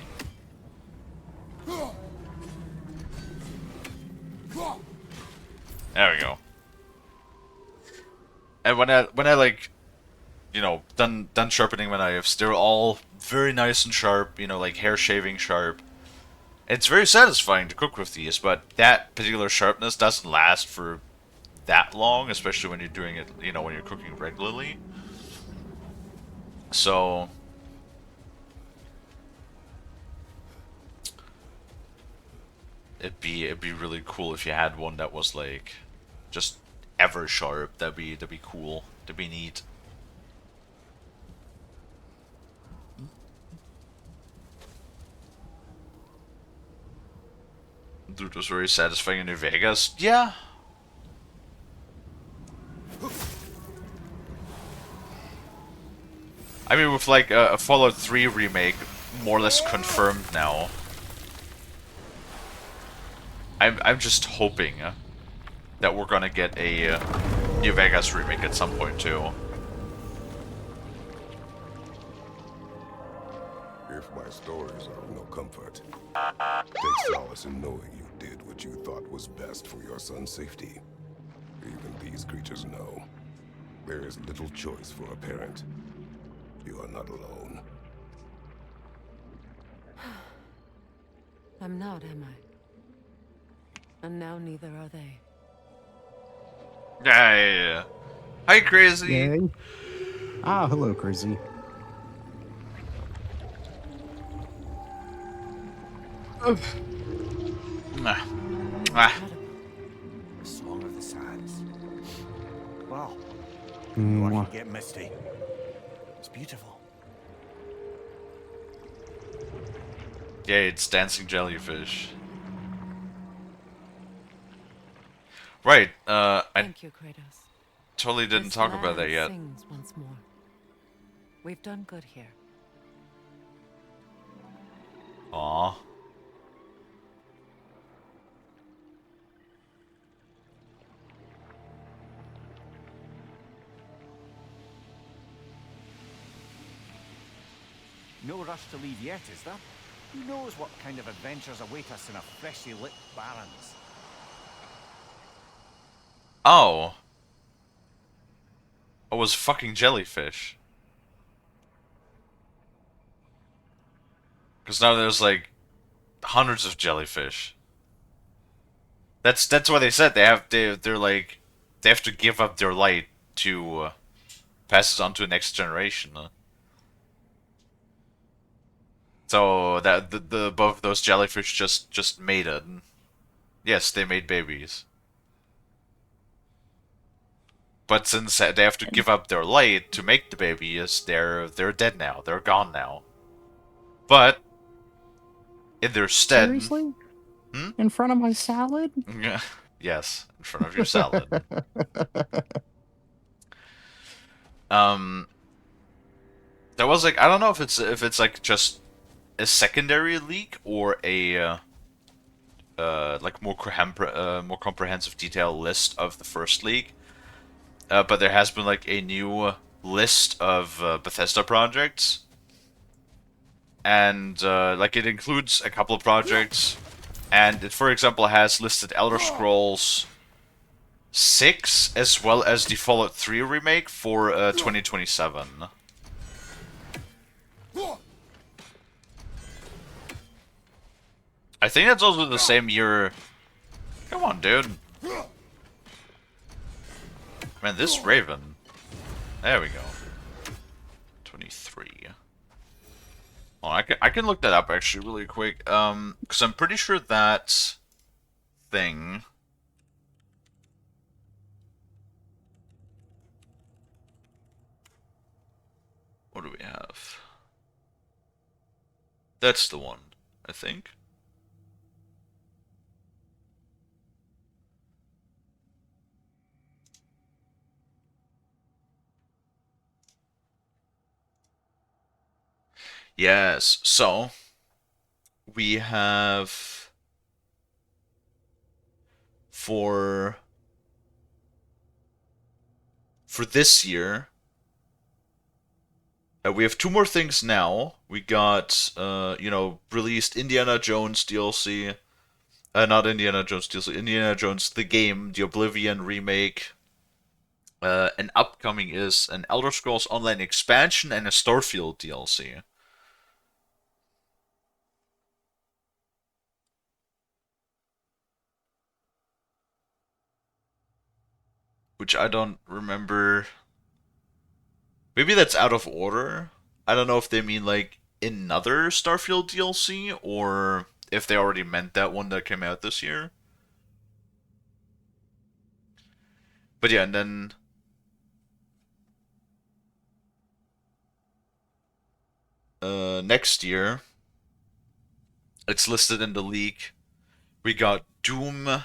There we go. And when I like, you know, done sharpening my knives, they're all very nice and sharp, you know, like hair shaving sharp. It's very satisfying to cook with these, but that particular sharpness doesn't last for that long, especially when you're doing it, you know, when you're cooking regularly. So it'd be really cool if you had one that was like just ever sharp. That'd be cool. That'd be neat. Dude, was very satisfying in New Vegas. Yeah. I mean, with like a Fallout 3 remake more or less confirmed now, I'm just hoping that we're gonna get a New Vegas remake at some point too. If my stories are of no comfort, take solace in knowing you did what you thought was best for your son's safety. Even these creatures know. There is little choice for a parent. You are not alone. I'm not, am I? And now neither are they. Yeah. Hi, Crazy. Yay. Ah, hello, Crazy. Ah. The song of the sands. Wow. Mwah. I can get misty. It's beautiful. Yeah, it's dancing jellyfish. Right, I Thank you, Kratos. totally didn't This talk about that land yet. sings once more. We've done good here. Aw. No rush to leave yet, is there? Who knows what kind of adventures await us in a freshly lit barrens? Oh. It was fucking jellyfish. Because now there's like hundreds of jellyfish. That's why they said they're like they have to give up their light to pass it on to the next generation. So that the both of those jellyfish just mated. Yes, they made babies. But since they have to give up their light to make the babies, they're dead now. They're gone now. But in their stead, Seriously? hmm? In front of my salad? Yes, in front of your salad. Um, that was like I don't know if it's like just a secondary leak or a like more comprehensive detailed list of the first leak. But there has been like a new list of Bethesda projects, and like it includes a couple of projects, and it, for example, has listed Elder Scrolls 6 as well as the Fallout 3 remake for 2027. I think that's also the same year. Come on, dude. Man, this Raven. There we go. 23. Oh, I can look that up actually really quick. Because I'm pretty sure that thing. What do we have? That's the one, I think. Yes, so we have for this year. We have two more things now. We got released Indiana Jones DLC. Not Indiana Jones DLC. Indiana Jones the game, the Oblivion remake. And upcoming is an Elder Scrolls Online expansion and a Starfield DLC. Which I don't remember. Maybe that's out of order. I don't know if they mean like another Starfield DLC or if they already meant that one that came out this year. But yeah, and then next year, it's listed in the leak. We got Doom,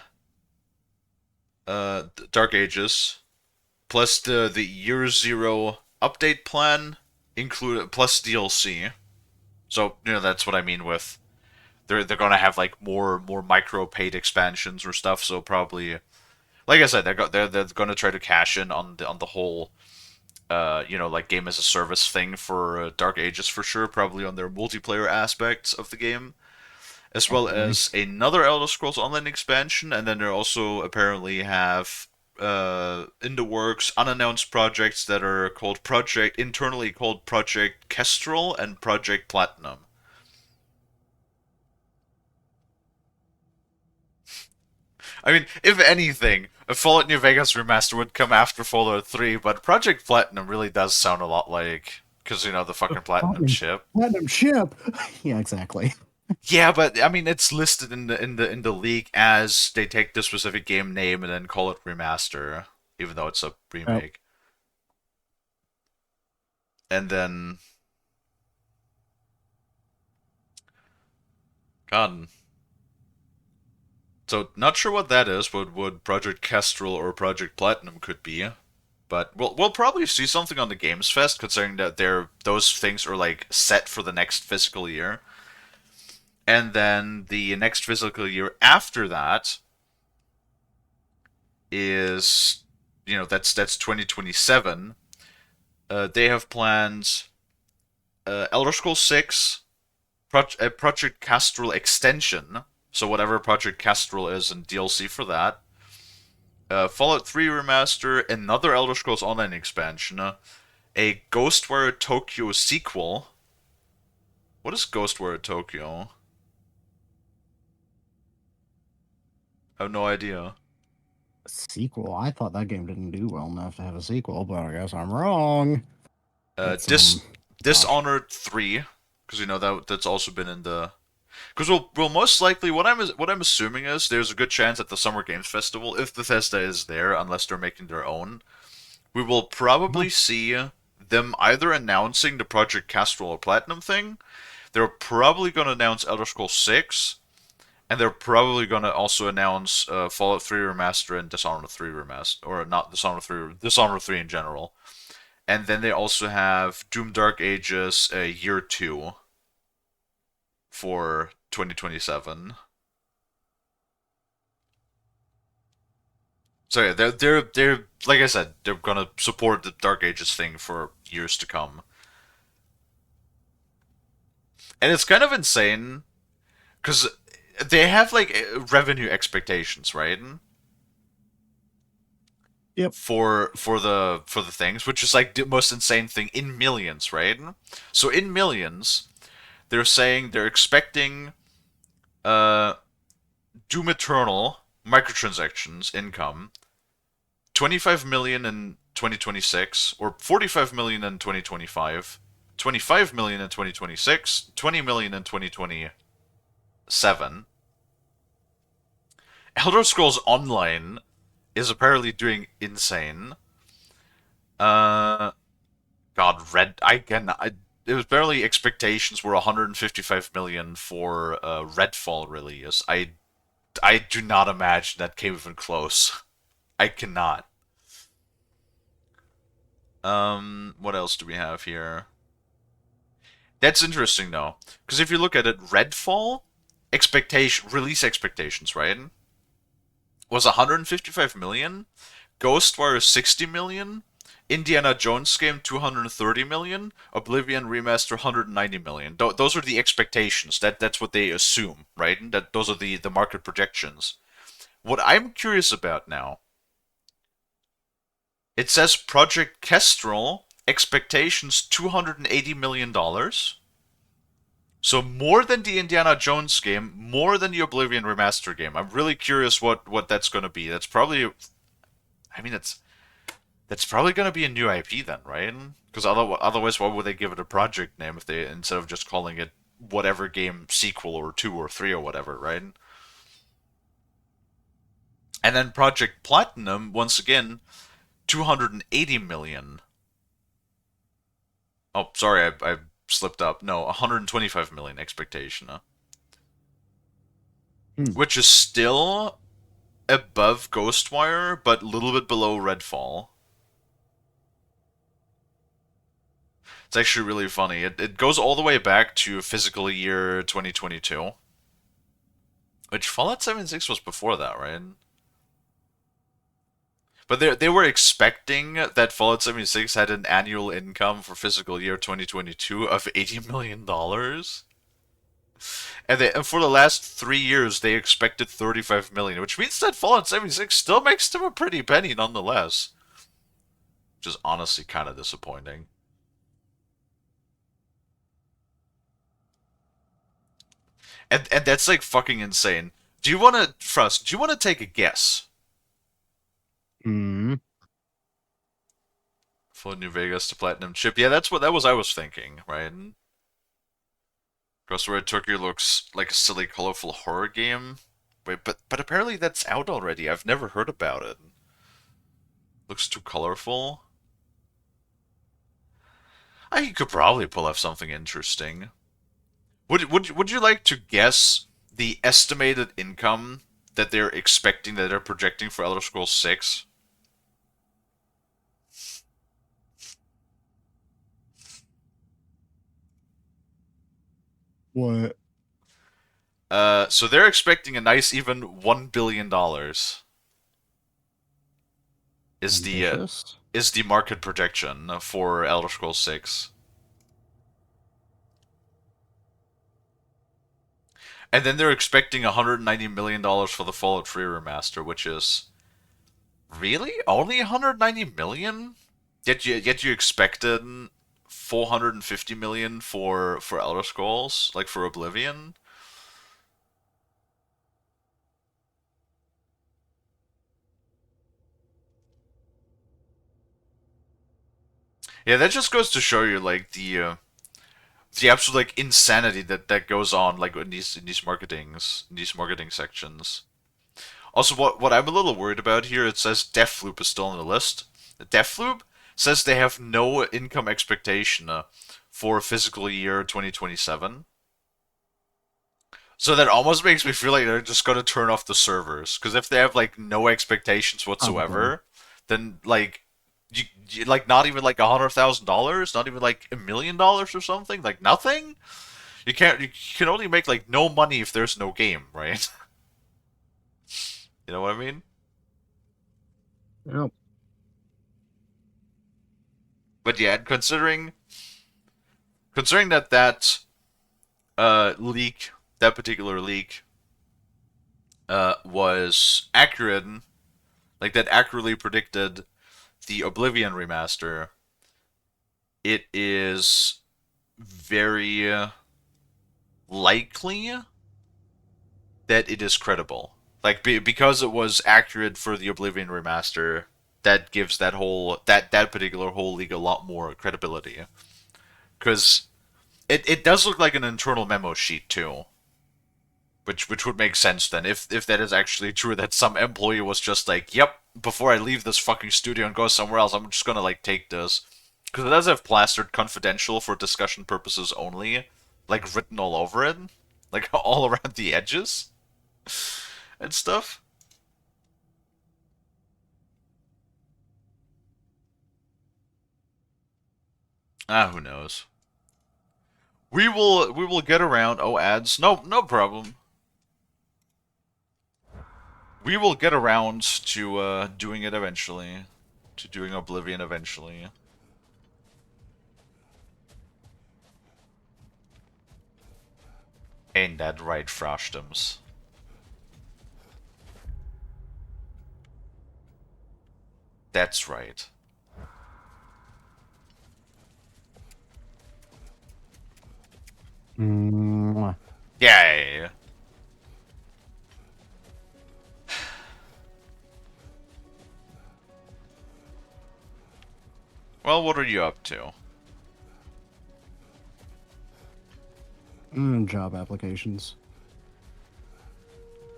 Dark Ages, plus the Year Zero update plan, included plus DLC. So that's what I mean with they're gonna have like more micro paid expansions or stuff. So probably, like I said, they're gonna try to cash in on the whole like game as a service thing for Dark Ages for sure. Probably on their multiplayer aspects of the game, as well Definitely. as another Elder Scrolls Online expansion, and then they also apparently have in the works unannounced projects that are internally called Project Kestrel and Project Platinum. I mean, if anything, a Fallout New Vegas remaster would come after Fallout 3, but Project Platinum really does sound a lot like because the fucking Platinum chip. Platinum ship. Yeah, exactly. Yeah, but I mean, it's listed in the leak as they take the specific game name and then call it remaster, even though it's a Oh, remake. And then, God, so not sure what that is. What Project Kestrel or Project Platinum could be, but we'll probably see something on the Games Fest, considering that those things are like set for the next fiscal year. And then the next fiscal year after that is that's 2027. They have plans Elder Scrolls 6, Project Castrol extension, so whatever Project Castrol is and DLC for that. Fallout 3 remaster, another Elder Scrolls Online expansion, a Ghostwire Tokyo sequel. What is Ghostwire Tokyo? I have no idea. Sequel. I thought that game didn't do well enough to have a sequel, but I guess I'm wrong. It's gosh. Dishonored 3, because you know that's also been in the. Because we'll most likely what I'm assuming is there's a good chance at the Summer Games Festival, if Bethesda is there, unless they're making their own, we will probably see them either announcing the Project Castrol or Platinum thing. They're probably going to announce Elder Scrolls 6, and they're probably going to also announce Fallout 3 Remaster and Dishonored 3 Remaster, or not Dishonored 3, Dishonored 3 in general. And then they also have Doom Dark Ages Year 2 for 2027. So yeah, they're like I said, they're gonna support the Dark Ages thing for years to come. And it's kind of insane because they have like revenue expectations, right? Yep. For the things, which is like the most insane thing in millions, right? So in millions, they're saying they're expecting uh Doom Eternal microtransactions income 25 million in 2026 or 45 million in 2025, 25 million in 2026, 20 million in 2027. Elder Scrolls Online is apparently doing insane. Uh, God, it was barely expectations were 155 million for Redfall release. I do not imagine that came even close. I cannot. What else do we have here? That's interesting though, because if you look at it, Redfall release expectations, right, was 155 million. Ghostwire 60 million. Indiana Jones game 230 million. Oblivion remaster 190 million. Those are the expectations. That's what they assume, right? And that those are the market projections. What I'm curious about now, it says Project Kestrel expectations $280 million. So more than the Indiana Jones game, more than the Oblivion remaster game. I'm really curious what that's going to be. That's probably, I mean, that's probably going to be a new IP then, right? Because otherwise, why would they give it a project name if they instead of just calling it whatever game sequel or 2 or 3 or whatever, right? And then Project Platinum, once again, 280 million. Oh, sorry, I slipped up. No, 125 million expectation. Which is still above Ghostwire, but a little bit below Redfall. It's actually really funny. It goes all the way back to fiscal year 2022. Which Fallout 76 was before that, right? But they were expecting that Fallout 76 had an annual income for fiscal year 2022 of $80 million. And for the last 3 years, they expected 35 million, which means that Fallout 76 still makes them a pretty penny nonetheless. Which is honestly kind of disappointing. And that's like fucking insane. Do you want to, Frost, do you want to take a guess? For New Vegas to Platinum Chip. Yeah, that was I was thinking, right? Ghostwire Tokyo looks like a silly, colorful horror game. Wait, but apparently that's out already. I've never heard about it. Looks too colorful. I could probably pull off something interesting. Would you like to guess the estimated income that they're expecting, that they're projecting for Elder Scrolls 6? What? So they're expecting a nice even $1 billion. Is the Ambitious. is the market projection for Elder Scrolls 6. And then they're expecting $190 million for the Fallout 3 remaster, which is really only 190 million. Yet you expected 450 million for Elder Scrolls, like for Oblivion. Yeah, that just goes to show you like the absolute like insanity that goes on like in these marketing sections. Also, what I'm a little worried about here, it says Deathloop is still on the list. Deathloop says they have no income expectation for fiscal year 2027. So that almost makes me feel like they're just gonna turn off the servers. Because if they have like no expectations Probably. whatsoever, then like you like not even like $100,000, not even like $1 million or something, like nothing. You can only make like no money if there's no game, right? You know what I mean? Yep. But yeah, considering that leak, that particular leak, was accurate, like that accurately predicted the Oblivion remaster, it is very likely that it is credible. Like because it was accurate for the Oblivion remaster, that gives that particular whole league a lot more credibility. Because it does look like an internal memo sheet too. Which would make sense then if that is actually true, that some employee was just like, yep, before I leave this fucking studio and go somewhere else, I'm just gonna like take this, because it does have plastered confidential for discussion purposes only, like written all over it, like all around the edges and stuff. Who knows? We will get around. Oh, ads. No problem. We will get around to doing it eventually, to doing Oblivion eventually. Ain't that right, Froshtums? That's right. Mwah. Yay! Well, what are you up to? Job applications.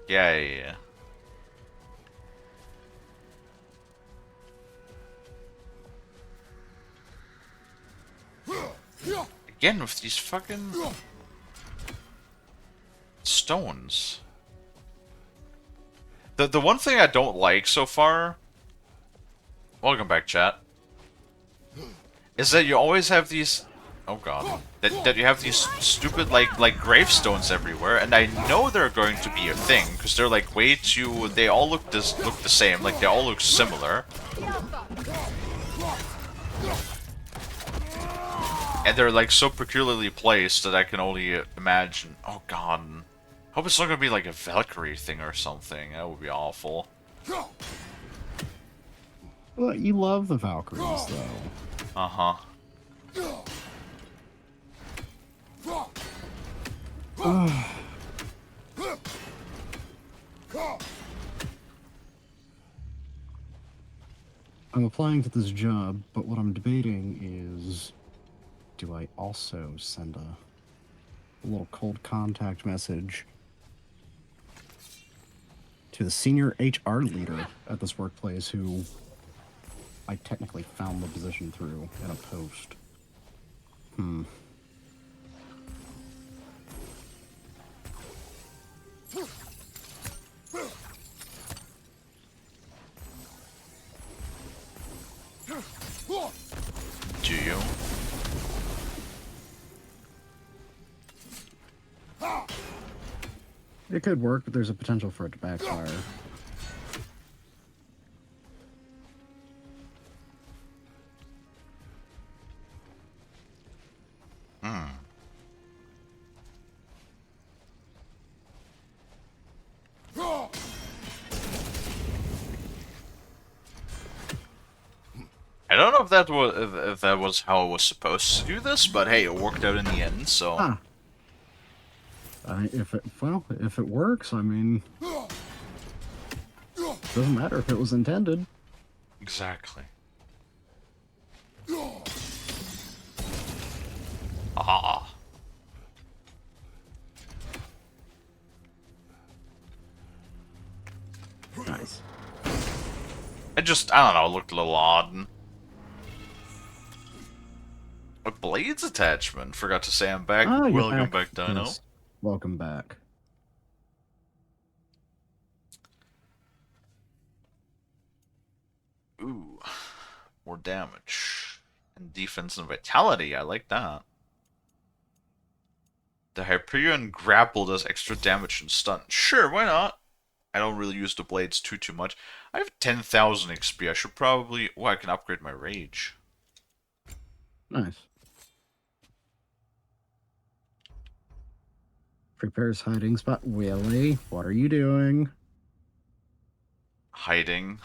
Yay. Again with these fucking stones. The one thing I don't like so far, welcome back, chat, is that you always have these, oh god, that you have these stupid like gravestones everywhere, and I know they're going to be a thing because they're like way too, they all look the same, like they all look similar. And they're like so peculiarly placed that I can only imagine. Oh god. Hope it's not gonna be like a Valkyrie thing or something. That would be awful. Well, you love the Valkyries, though. Uh-huh. I'm applying to this job, but what I'm debating is, do I also send a little cold contact message to the senior HR leader at this workplace, who I technically found the position through in a post? Do you? It could work, but there's a potential for it to backfire. I don't know if that was how I was supposed to do this, but hey, it worked out in the end. So Ah. If it works, I mean, doesn't matter if it was intended. exactly. Ah. Nice. I don't know, it looked a little odd. A blades attachment. Forgot to say I'm back. Ah, you're Welcome back. back, Dino. Yes. Welcome back. Ooh, more damage. And defense and vitality, I like that. The Hyperion grapple does extra damage and stun. Sure, why not? I don't really use the blades too much. I have 10,000 XP. I should probably... Oh, I can upgrade my rage. Nice. Prepares hiding spot. Willie, what are you doing? Hiding.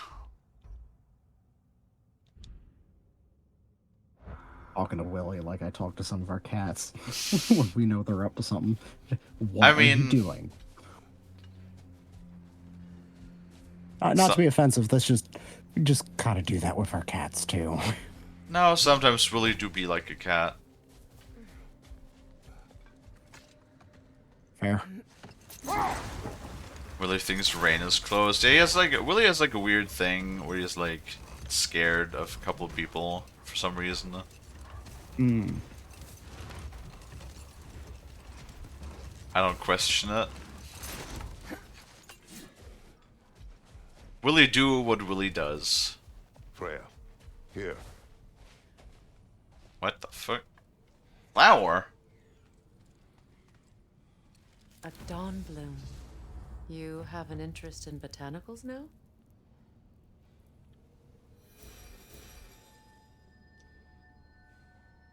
Talking to Willie like I talk to some of our cats when we know they're up to something. What are you doing? Not to be offensive, we just gotta do that with our cats too. No, sometimes Willie do be like a cat. Fair. Willie thinks rain is closed. Yeah, Willie has like a weird thing where he's like scared of a couple of people for some reason. I don't question it. Willie do what Willie does. Freya, here. What the fuck? Flower? A dawn bloom. You have an interest in botanicals now?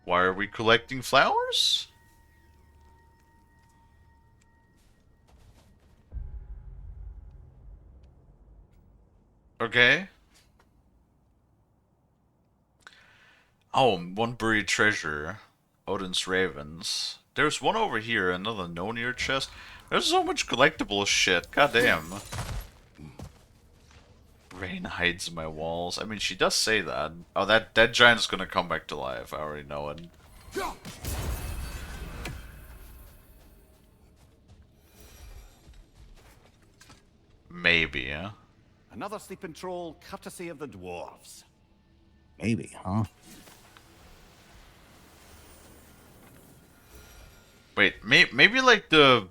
Why are we collecting flowers? Okay. Oh, one buried treasure. Odin's ravens. There's one over here, another no-near chest. There's so much collectible shit. Goddamn. Rain hides in my walls. I mean, she does say that. Oh, that giant's gonna come back to life. I already know it. Maybe, yeah? Another sleeping troll, courtesy of the dwarves. Maybe, huh? Wait, maybe like the...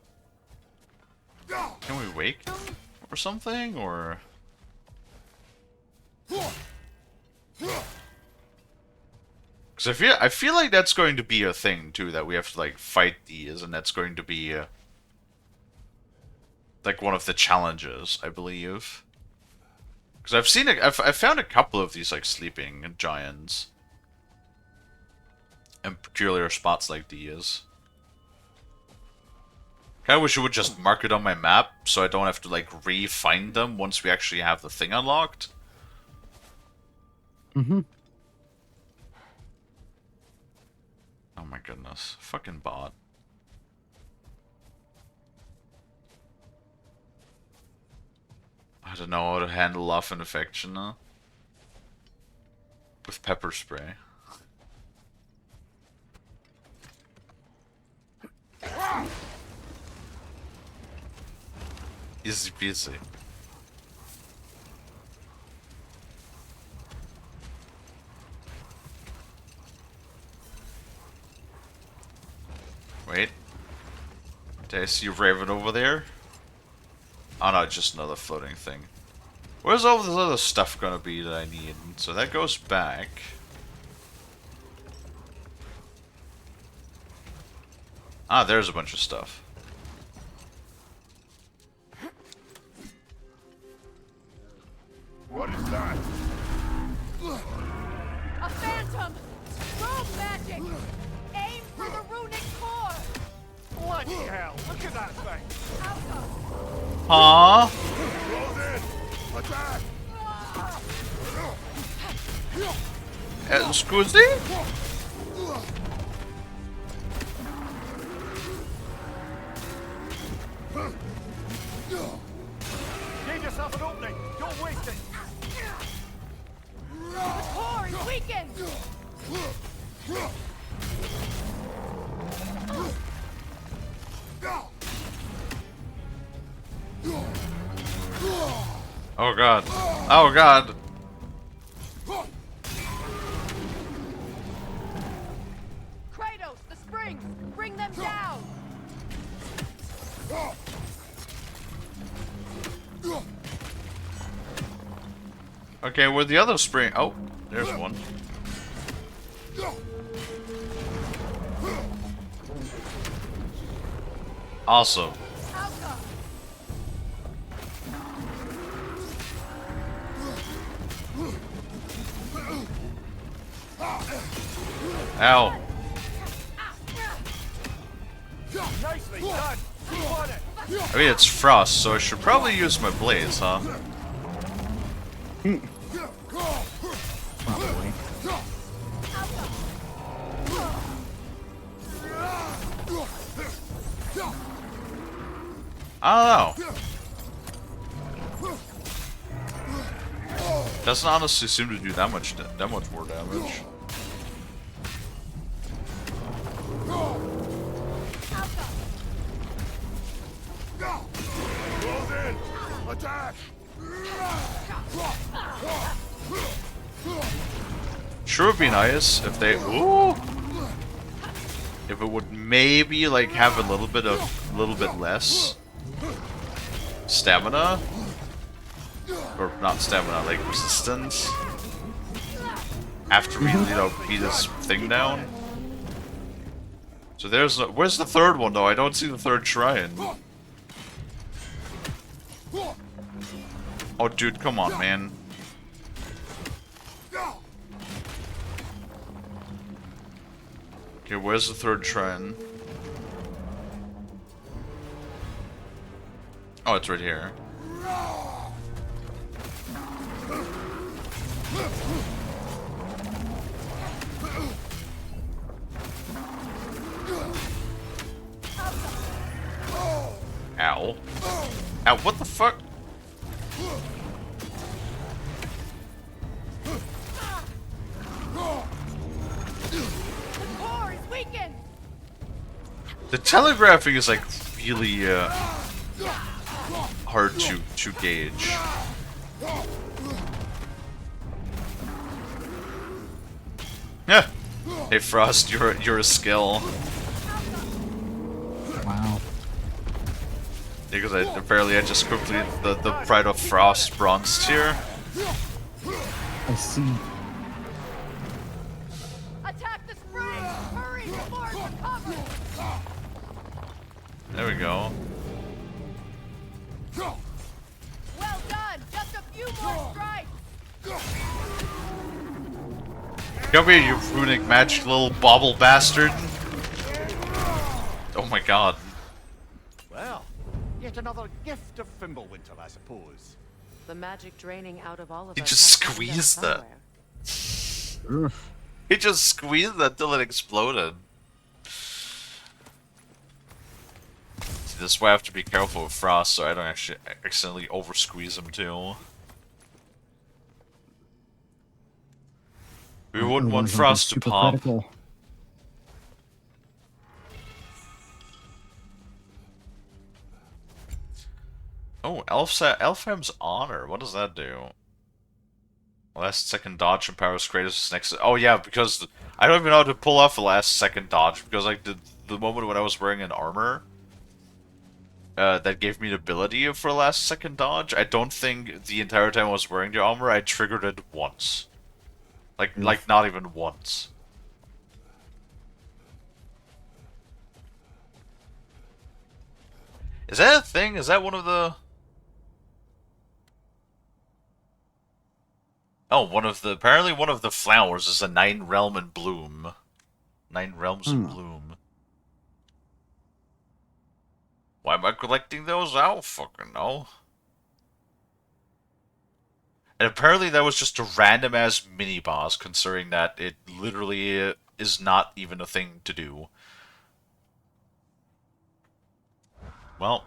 Can we wake them? Or something? Or... Because I feel like that's going to be a thing, too, that we have to, like, fight these, and that's going to be... like one of the challenges, I believe. Because I've found a couple of these like sleeping giants, in peculiar spots like these. Kinda wish you would just mark it on my map, so I don't have to like re-find them once we actually have the thing unlocked. Mm-hmm. Oh my goodness, fucking bot. I don't know how to handle love and affection now. With pepper spray. Easy peasy. Wait. Did I see a raven over there? Oh no, just another floating thing. Where's all this other stuff gonna be that I need? So that goes back. Ah, there's a bunch of stuff. What is that? A phantom! Rogue magic! Aim for the runic core! Bloody hell, look at that thing! Aww. Close in! Attack! Scusi? Give yourself an opening. Don't waste it. The core is weakened! Oh god. Oh god. Kratos, the springs! Bring them down! Okay, where the other spring? Oh, there's one. Awesome. Ow. Nicely done. Keep on it. I mean, it's frost, so I should probably use my blades, huh? Probably. I don't know. Doesn't honestly seem to do that much more damage. Close in! Attack! Sure would be nice if they if it would maybe like have a little bit less stamina. Or not stamina, like resistance. After we, beat this thing down. So where's the third one though? I don't see the third shrine. Oh dude, come on, man. Okay, where's the third shrine? Oh, it's right here. Ow. Ow, what the fuck? The core is weakened! The telegraphing is like really hard to gauge. Yeah. Hey Frost, you're a skill. Wow. Because apparently I just completed the Pride of Frost bronze tier. I see. Attack the spring! Hurry before it recovers! There we go. Well done! Just a few more strikes! Come here, you runic magic little bauble bastard. Oh my god. Well, yet another gift of Fimbulwinter, I suppose. The magic draining out of all of He us just has to be done squeezed that. somewhere. He just squeezed that till it exploded. See, this is why I have to be careful with Frost so I don't actually accidentally over squeeze him too. We wouldn't want Otherwise I'll be Frost to super pop. critical. Oh, Elfheim's Honor. What does that do? Last second dodge empowers Kratos' next. Oh yeah, because I don't even know how to pull off the last second dodge because like the moment when I was wearing an armor, that gave me the ability for last second dodge. I don't think the entire time I was wearing the armor I triggered it once. Like not even once. Is that a thing? Is that one of the? Oh, apparently one of the flowers is a 9 realm in bloom. 9 realms in bloom. Why am I collecting those? I don't fucking know. And apparently that was just a random ass mini boss, considering that it literally is not even a thing to do. Well,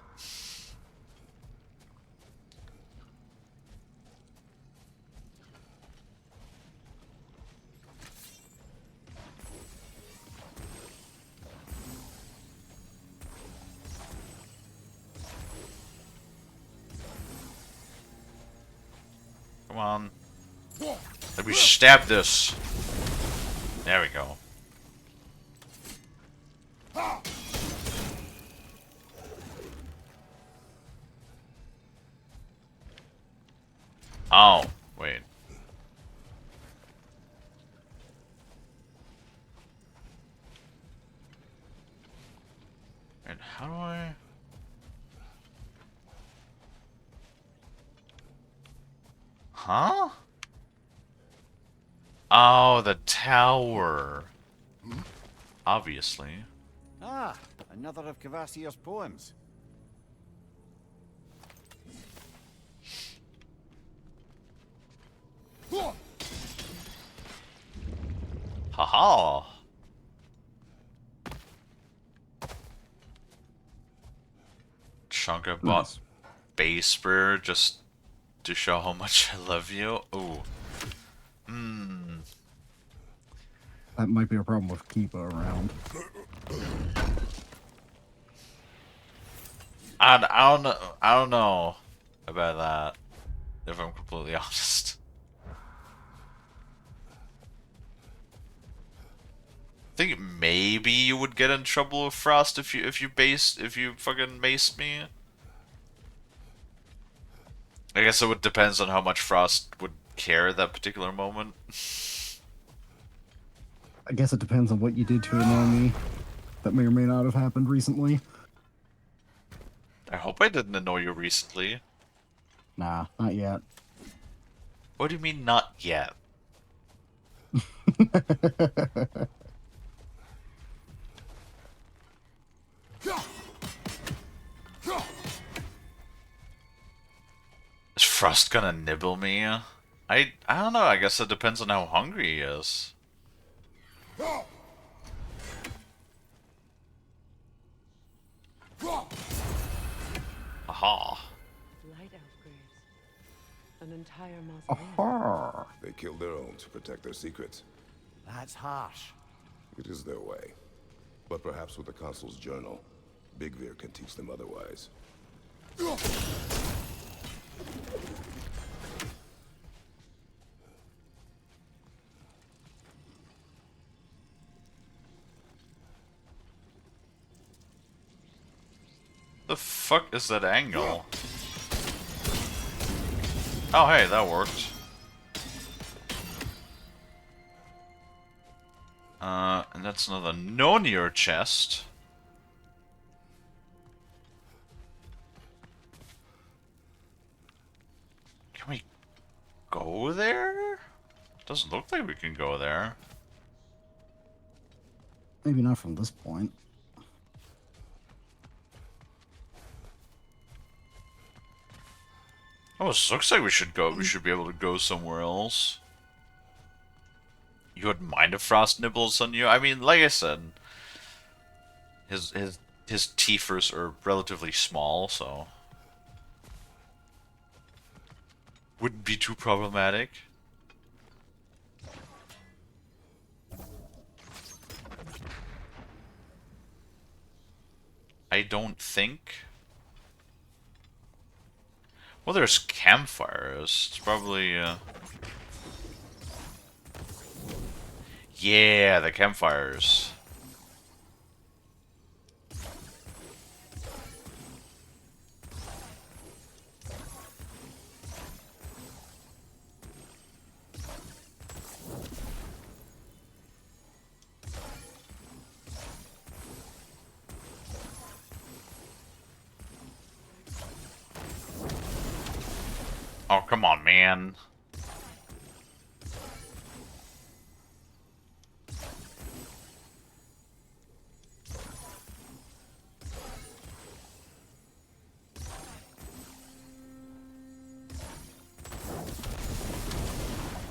come on. Let me stab this. There we go. Oh, wait. And how do I... Huh? Oh, the tower. Obviously. Ah, another of Cavassier's poems. Haha. Chunk of Nice. base sprayer just to show how much I love you. Ooh. Hmm. That might be a problem with Kiba around. I don't know. I don't know about that. If I'm completely honest. I think maybe you would get in trouble with Frost if you fucking maced me. I guess it would depends on how much Frost would care at that particular moment. I guess it depends on what you did to annoy me. That may or may not have happened recently. I hope I didn't annoy you recently. Nah, not yet. What do you mean not yet? Is Frost gonna nibble me? I don't know, I guess it depends on how hungry he is. Aha. Light elf graves. An entire mausoleum. Aha. They killed their own to protect their secrets. That's harsh. It is their way. But perhaps with the Consul's journal, Big Veer can teach them otherwise. The fuck is that angle? Oh hey, that worked. And that's another Nonir chest. Can we go there? Doesn't look like we can go there. Maybe not from this point. Oh, it looks like we should go. We should be able to go somewhere else. You wouldn't mind if Frost nibbles on you? I mean, like I said, his teethers are relatively small, so wouldn't be too problematic. I don't think. Well, there's campfires. It's probably yeah, the campfires. Oh, come on, man.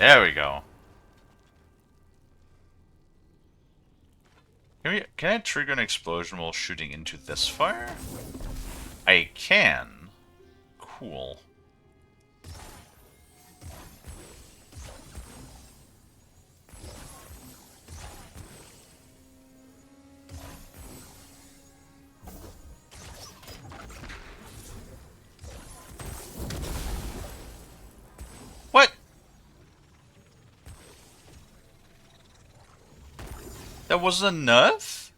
There we go. Can I trigger an explosion while shooting into this fire? I can. Cool. What? That wasn't enough?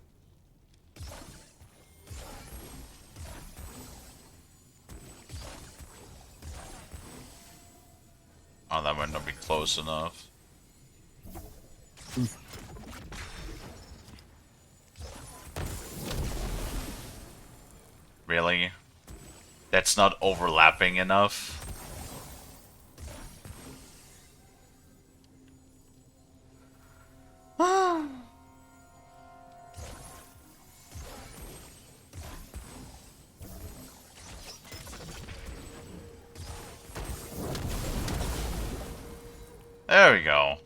Oh, that might not be close enough. Really? That's not overlapping enough? There we go.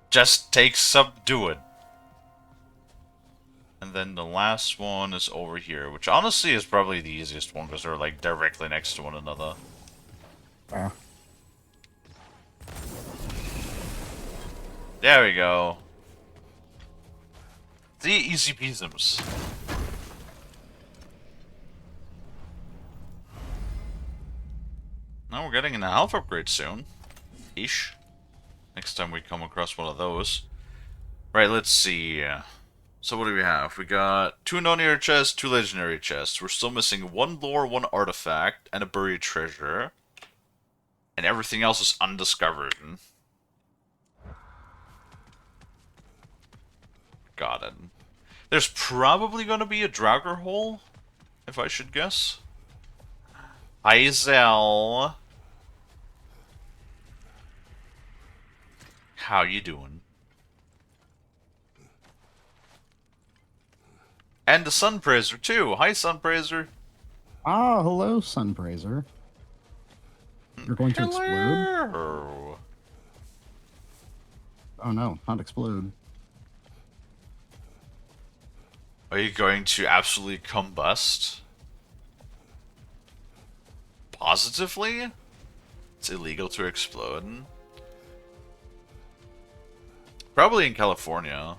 Just take subdue it. And then the last one is over here, which honestly is probably the easiest one because they're like directly next to one another. There we go. The easy peasums. Now we're getting an health upgrade soon. Ish. Next time we come across one of those. Right, let's see. So what do we have? We got 2 non-air chests, 2 legendary chests. We're still missing 1 lore, 1 artifact, and a buried treasure. And everything else is undiscovered. Got it. There's probably going to be a Draugr hole, if I should guess. Hi, Zell. How you doing? And the Sunpraiser, too. Hi, Sunpraiser. Ah, hello, Sunpraiser. You're going to explode? Hello. Oh no, not explode. Are you going to absolutely combust? Positively? It's illegal to explode. Probably in California.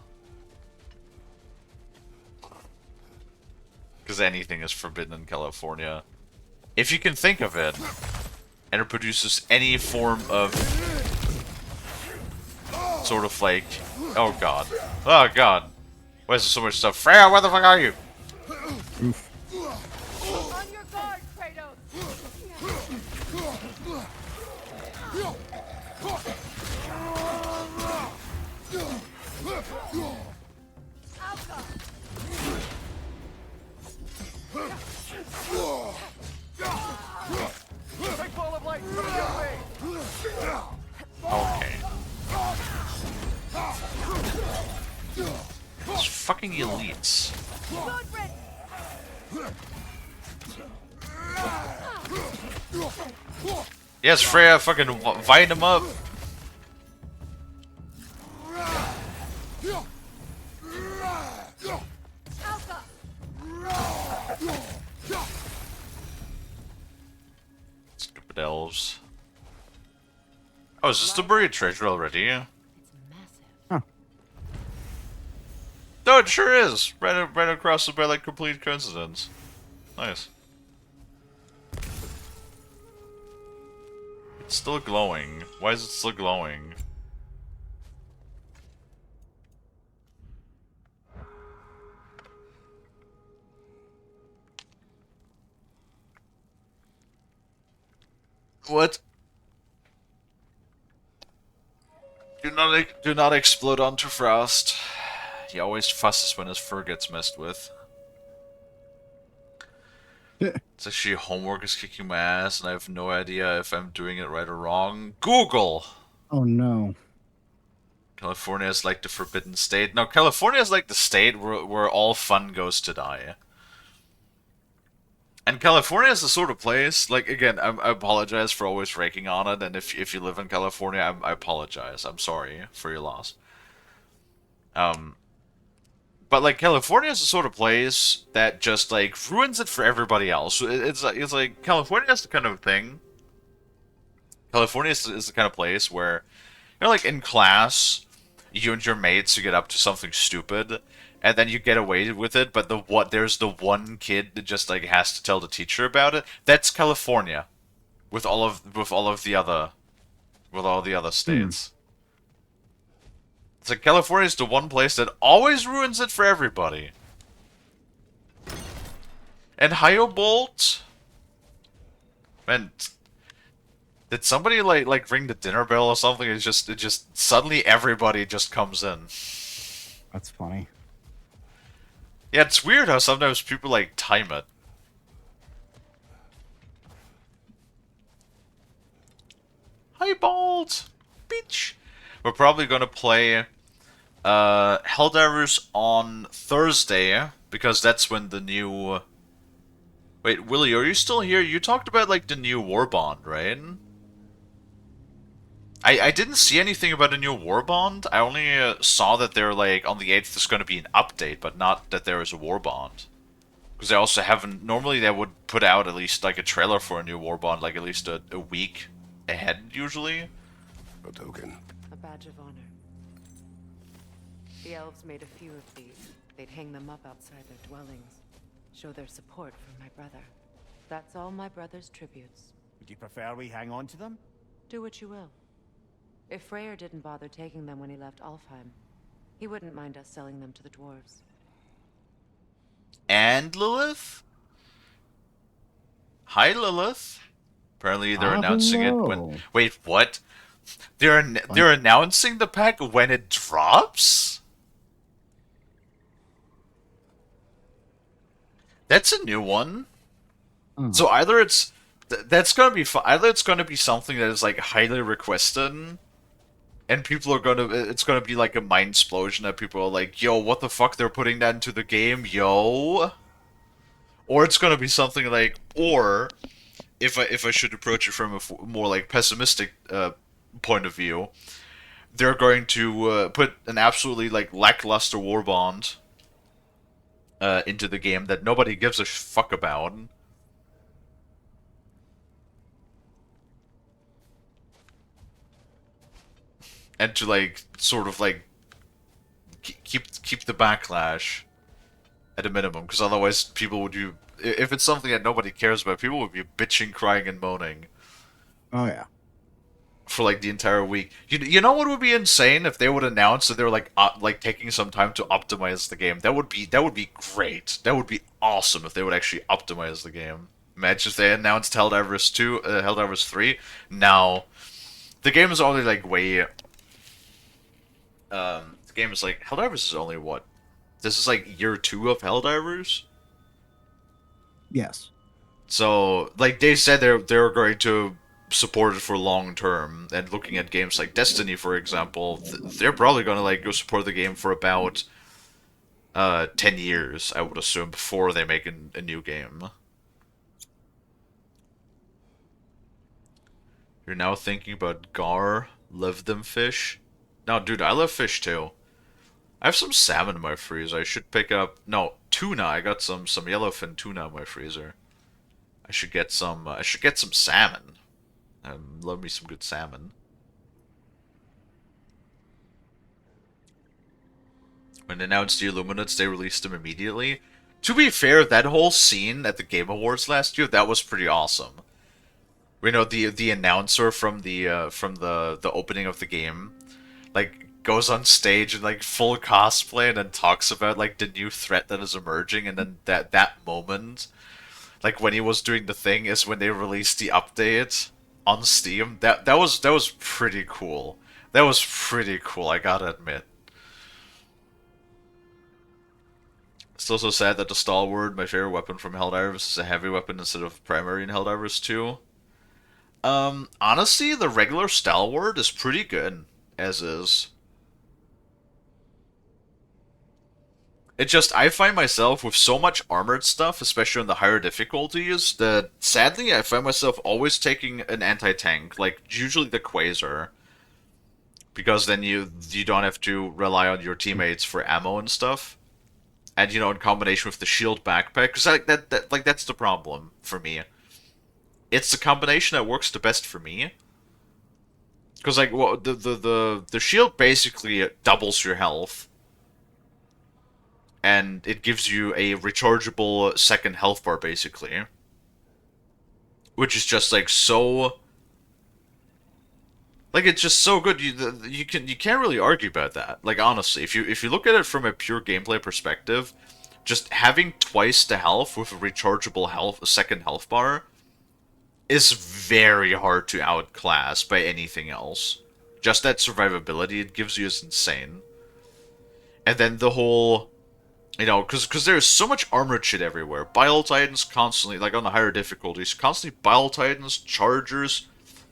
Because anything is forbidden in California. If you can think of it. And it produces any form of... sort of like... Oh god. Oh god. Why is there so much stuff? Freya, where the fuck are you? Oof. On your guard, Kratos! Big ball of light coming your way. Okay. Those fucking elites. Yes, Freya, fucking wind him up. Stupid elves. Oh, is this the buried treasure already? It's massive. Huh. No, it sure is. Right across the by like complete coincidence. Nice. It's still glowing. Why is it still glowing? What? Do not explode onto Frost. He always fusses when his fur gets messed with. It's actually homework is kicking my ass, and I have no idea if I'm doing it right or wrong. Google! Oh no. California is like the forbidden state. No, California is like the state where all fun goes to die. And California is the sort of place, like, again, I apologize for always raking on it, and if you live in California, I apologize. I'm sorry for your loss. Um, but like California is the sort of place that just like ruins it for everybody else. It's like California is the kind of thing. California is the kind of place where like in class, you and your mates you get up to something stupid, and then you get away with it. But there's the one kid that just like has to tell the teacher about it. That's California, with all the other Hmm. states. It's like California is the one place that always ruins it for everybody. And Bolt, man, did somebody like ring the dinner bell or something? It just suddenly everybody just comes in. That's funny. Yeah, it's weird how sometimes people like time it. Bolt, bitch. We're probably gonna play Helldivers on Thursday because that's when the new. Wait, Willie, are you still here? You talked about like the new war bond, right? I didn't see anything about a new war bond. I only saw that they're like on the 8th there's going to be an update, but not that there is a war bond. Because they also haven't. Normally they would put out at least like a trailer for a new war bond, like at least a week ahead usually. A token. A badge of honor. The elves made a few of these. They'd hang them up outside their dwellings. Show their support for my brother. That's all my brother's tributes. Would you prefer we hang on to them? Do what you will. If Freyr didn't bother taking them when he left Alfheim, he wouldn't mind us selling them to the dwarves. And Lilith? Hi, Lilith. Apparently they're announcing it when. Hello. Wait, what? They're announcing the pack when it drops? That's a new one. So either it's that's gonna be either it's gonna be something that is like highly requested, and people are gonna it's gonna be like a mind explosion that people are like, yo, what the fuck? They're putting that into the game, yo. Or it's gonna be something like, or if I should approach it from a more like pessimistic point of view, they're going to put an absolutely like lackluster war bond into the game that nobody gives a fuck about. And to like sort of like keep the backlash at a minimum, because otherwise people would be, if it's something that nobody cares about, people would be bitching, crying, and moaning Oh yeah. for like the entire week. You know what would be insane if they would announce that they're like taking some time to optimize the game. That would be great. That would be awesome if they would actually optimize the game. Imagine if they announced Helldivers 2, Helldivers 3. Now, the game is only like way. The game is like Helldivers is only what? This is like year 2 of Helldivers. Yes. So, like they said, they're going to support it for long term. And looking at games like Destiny, for example, they're probably going to like go support the game for about 10 years, I would assume, before they make a new game. You're now thinking about Gar, love them fish. No, dude, I love fish too. I have some salmon in my freezer. I should pick up no tuna. I got some yellowfin tuna in my freezer. I should get some. I should get some salmon. Love me some good salmon. When they announced the Illuminates, they released them immediately. To be fair, that whole scene at the Game Awards last year, that was pretty awesome. We know the announcer from the opening of the game, like goes on stage in like full cosplay and then talks about like the new threat that is emerging, and then that moment, like when he was doing the thing, is when they released the update on Steam. That was pretty cool. That was pretty cool, I gotta admit. It's also sad that the Stalwart, my favorite weapon from Helldivers, is a heavy weapon instead of primary in Helldivers 2. Honestly, the regular Stalwart is pretty good, as is. It just, I find myself with so much armored stuff, especially on the higher difficulties, that sadly I find myself always taking an anti-tank, like usually the Quasar, because then you don't have to rely on your teammates for ammo and stuff. And in combination with the shield backpack, because like that's the problem for me. It's the combination that works the best for me. Because like the shield basically doubles your health, and it gives you a rechargeable second health bar basically, which is just like so. Like it's just so good. You can't really argue about that. Like honestly, if you look at it from a pure gameplay perspective, just having twice the health with a rechargeable health, a second health bar, is very hard to outclass by anything else. Just that survivability it gives you is insane. And then the whole, because there's so much armored shit everywhere. Bile Titans constantly, like on the higher difficulties, constantly Bile Titans, Chargers,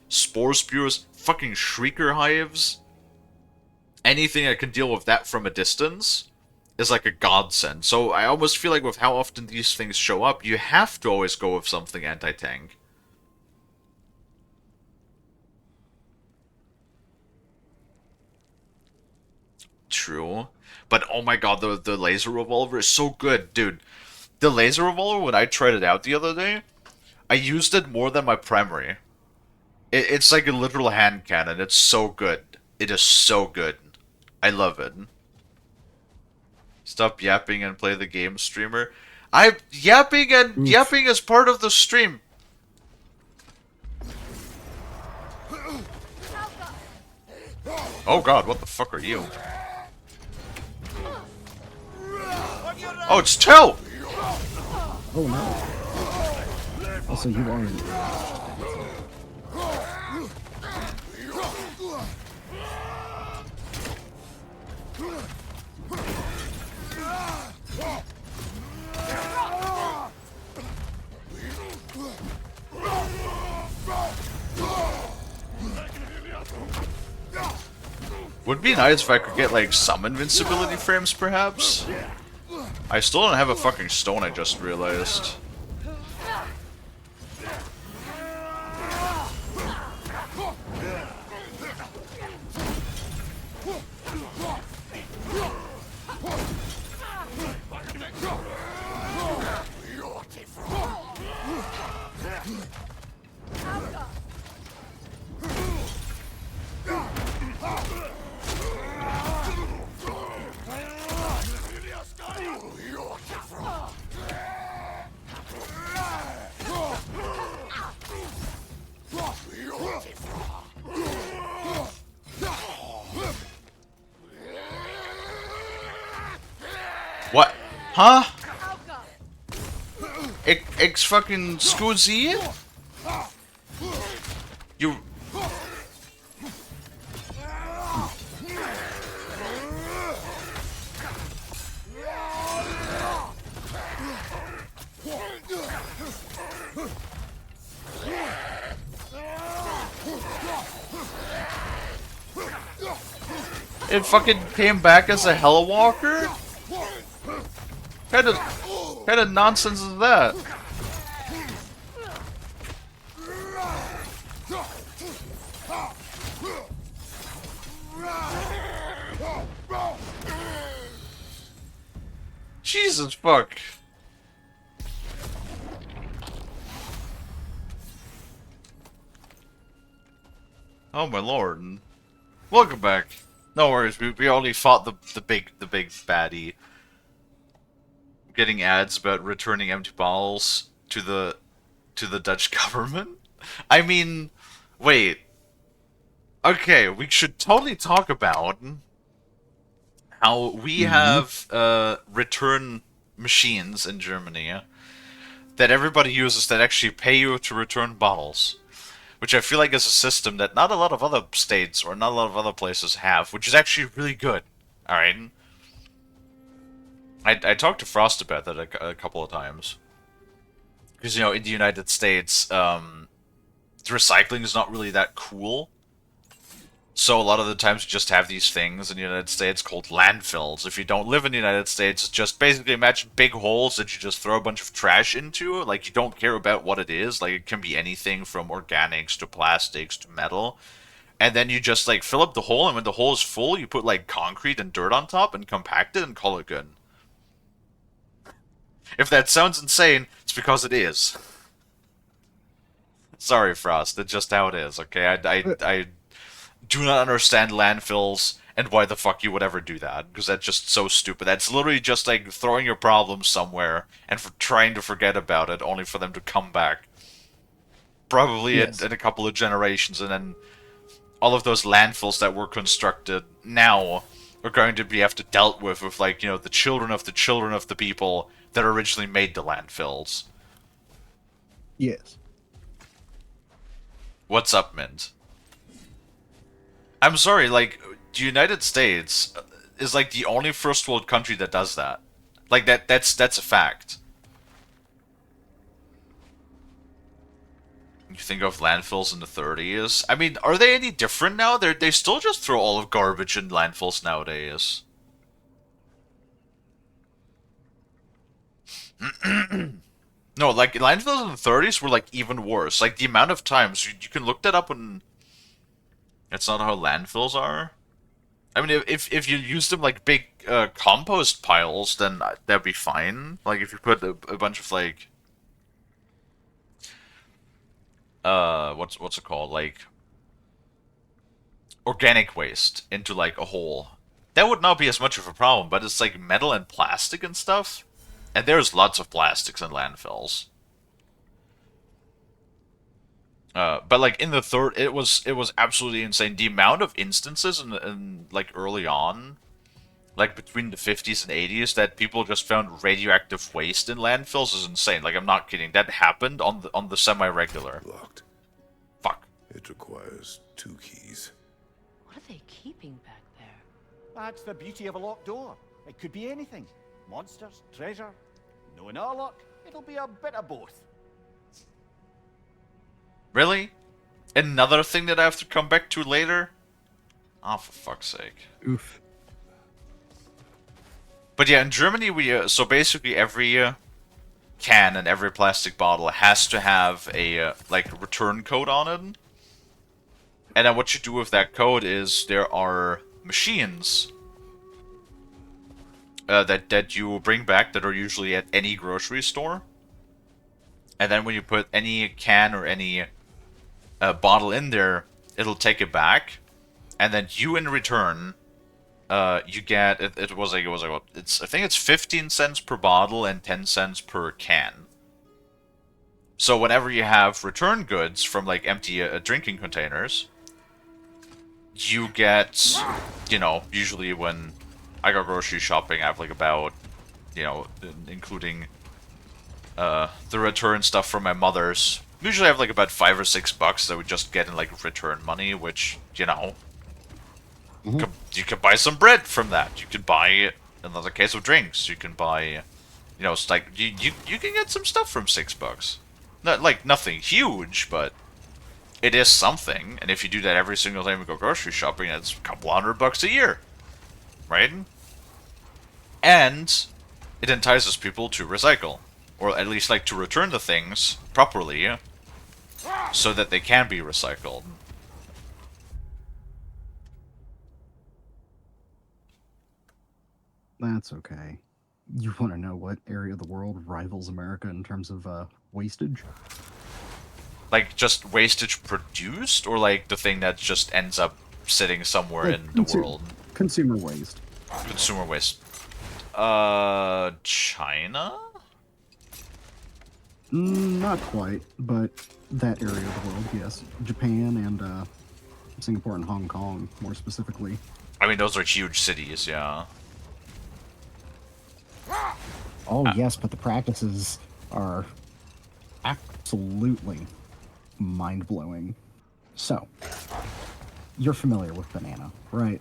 Spore Spewers, fucking Shrieker Hives. Anything that can deal with that from a distance is like a godsend. So I almost feel like with how often these things show up, you have to always go with something anti-tank. True. But oh my god, the laser revolver is so good, dude. The laser revolver, when I tried it out the other day, I used it more than my primary. It's like a literal hand cannon. It's so good. It is so good. I love it. Stop yapping and play the game, streamer. Yapping is part of the stream. Oh god, what the fuck are you? Oh, it's Tell! Oh no. Also, you aren't. Would be nice if I could get like some invincibility frames, perhaps. I still don't have a fucking stone, I just realized. What? Huh? X fucking Scoozy? You... It fucking came back as a Hellwalker? Kind of nonsense is that? Jesus fuck. Oh my lord. Welcome back. No worries, we only fought the big baddie. Getting ads about returning empty bottles to the Dutch government? I mean, wait. Okay, we should totally talk about how we have return machines in Germany that everybody uses that actually pay you to return bottles. Which I feel like is a system that not a lot of other states or not a lot of other places have, which is actually really good. Alright? I talked to Frost about that a couple of times. Because, in the United States, recycling is not really that cool. So a lot of the times you just have these things in the United States called landfills. If you don't live in the United States, it's just basically imagine big holes that you just throw a bunch of trash into. Like, you don't care about what it is. Like, it can be anything from organics to plastics to metal. And then you just, like, fill up the hole, and when the hole is full, you put, like, concrete and dirt on top and compact it and call it good. If that sounds insane, it's because it is. Sorry, Frost. That's just how it is, okay? I do not understand landfills and why the fuck you would ever do that, because that's just so stupid. That's literally just like throwing your problems somewhere and for trying to forget about it, only for them to come back. Probably Yes. in a couple of generations, and then all of those landfills that were constructed now are going to be have to dealt with like, you know, the children of the people that originally made the landfills. Yes. What's up, Mint? I'm sorry, like, the United States is like the only first world country that does that. Like, that's a fact. You think of landfills in the 30s. I mean, are they any different now? They still just throw all of garbage in landfills nowadays. No, like, landfills in the 30s were, like, even worse. Like, the amount of times, you can look that up when... That's not how landfills are. I mean, if you use them like big compost piles, then that'd be fine. Like, if you put a bunch of, like... what's it called? Like... organic waste into, like, a hole. That would not be as much of a problem, but it's, like, metal and plastic and stuff. And there's lots of plastics in landfills. But like in the third, it was absolutely insane. The amount of instances in like early on, like between the 50s and 80s, that people just found radioactive waste in landfills is insane. Like, I'm not kidding. That happened on the semi-regular. Locked. Fuck. It requires 2 keys. What are they keeping back there? That's the beauty of a locked door. It could be anything. Monsters, treasure. Knowing our luck, it'll be a bit of both. Really? Another thing that I have to come back to later? Oh, for fuck's sake. Oof. But yeah, in Germany, we so basically every can and every plastic bottle has to have a like return code on it. And then what you do with that code is there are machines that you bring back that are usually at any grocery store. And then when you put any can or any bottle in there, it'll take it back, and then you in return, you get it was like it's I think it's 15 cents per bottle and 10 cents per can. So whenever you have return goods from like empty drinking containers, you get, you know, usually when I go grocery shopping, I have like about, you know, including the return stuff from my mother's. Usually I have like about $5 or $6 that we just get in like return money, which, you know, you can buy some bread from that. You can buy another case of drinks. You can buy, you know, it's like you can get some stuff from $6. Not like nothing huge, but it is something. And if you do that every single time you go grocery shopping, that's a couple $100 a year, right? And it entices people to recycle, or at least like to return the things properly, so that they can be recycled. That's okay. You want to know what area of the world rivals America in terms of wastage? Like, just wastage produced, or like the thing that just ends up sitting somewhere Like in the world? Consumer waste. Consumer waste. China? Not quite, but that area of the world, yes. Japan and Singapore and Hong Kong, more specifically. I mean, those are huge cities, yeah. Oh, yes, but the practices are absolutely mind-blowing. So, you're familiar with banana, right?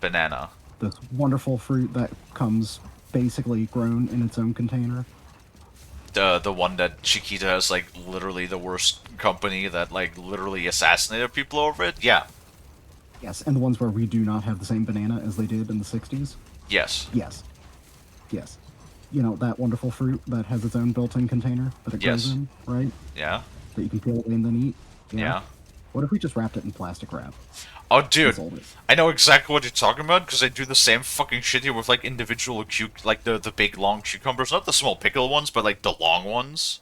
Banana. This wonderful fruit that comes basically grown in its own container. The one that Chiquita is like literally the worst company that like literally assassinated people over it. Yeah. Yes, and the ones where we do not have the same banana as they did in the 60s. Yes. Yes, yes. You know, that wonderful fruit that has its own built-in container that it grows Yes. in, right? Yeah. That you can peel away and then eat. Yeah. Yeah. What if we just wrapped it in plastic wrap Oh, and dude. sold it? I know exactly what you're talking about because I do the same fucking shit here with like individual like the big long cucumbers, not the small pickle ones, but like the long ones.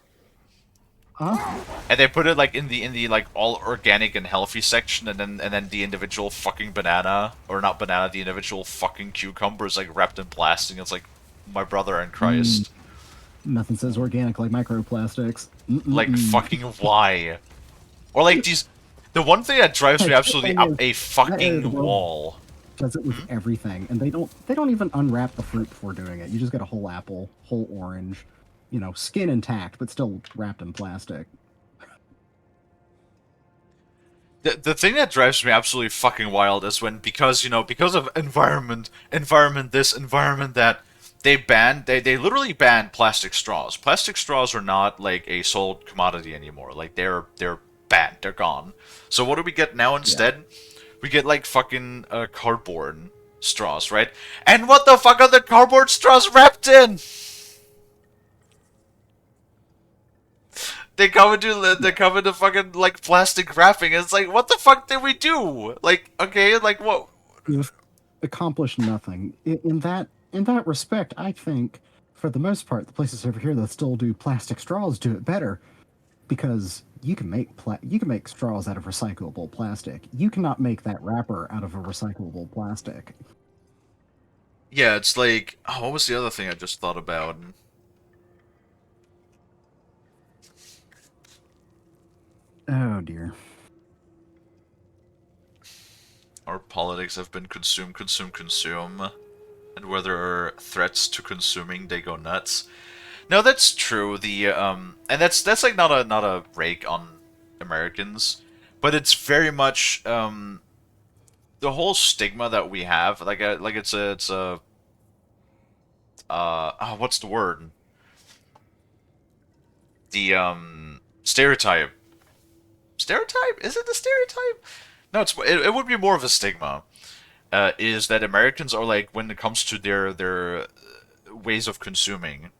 Huh? And they put it like in the like all organic and healthy section, and then the individual fucking banana, or not banana, the individual fucking cucumber is like wrapped in plastic. It's like, my brother in Christ. Nothing says organic like microplastics. Like Mm-mm-mm. fucking why? Or like these, the one thing that drives Hey, me the absolutely thing up is, a that area of the fucking world wall. does it with everything, and they don't even unwrap the fruit before doing it. You just get a whole apple, whole orange, you know, skin intact, but still wrapped in plastic. The thing that drives me absolutely fucking wild is when, because, because of environment this, environment that, they literally banned plastic straws. Plastic straws are not like a sold commodity anymore. Like they're banned, they're gone. So what do we get now Yeah. instead? We get like fucking cardboard straws, right? And what the fuck are the cardboard straws wrapped in? They come into fucking like plastic wrapping. It's like, what the fuck did we do? Like, okay, like what? You've accomplished nothing. In that respect, I think for the most part, the places over here that still do plastic straws do it better because you can make straws out of recyclable plastic. You cannot make that wrapper out of a recyclable plastic. Yeah, it's like, oh, what was the other thing I just thought about? Oh dear. Our politics have been consume, and where there are threats to consuming, they go nuts. No, that's true. And that's like not a rake on Americans, but it's very much the whole stigma that we have. Like it's a what's the word? The stereotype. Stereotype? Is it the stereotype? No, it would be more of a stigma. Is that Americans are like, when it comes to their ways of consuming,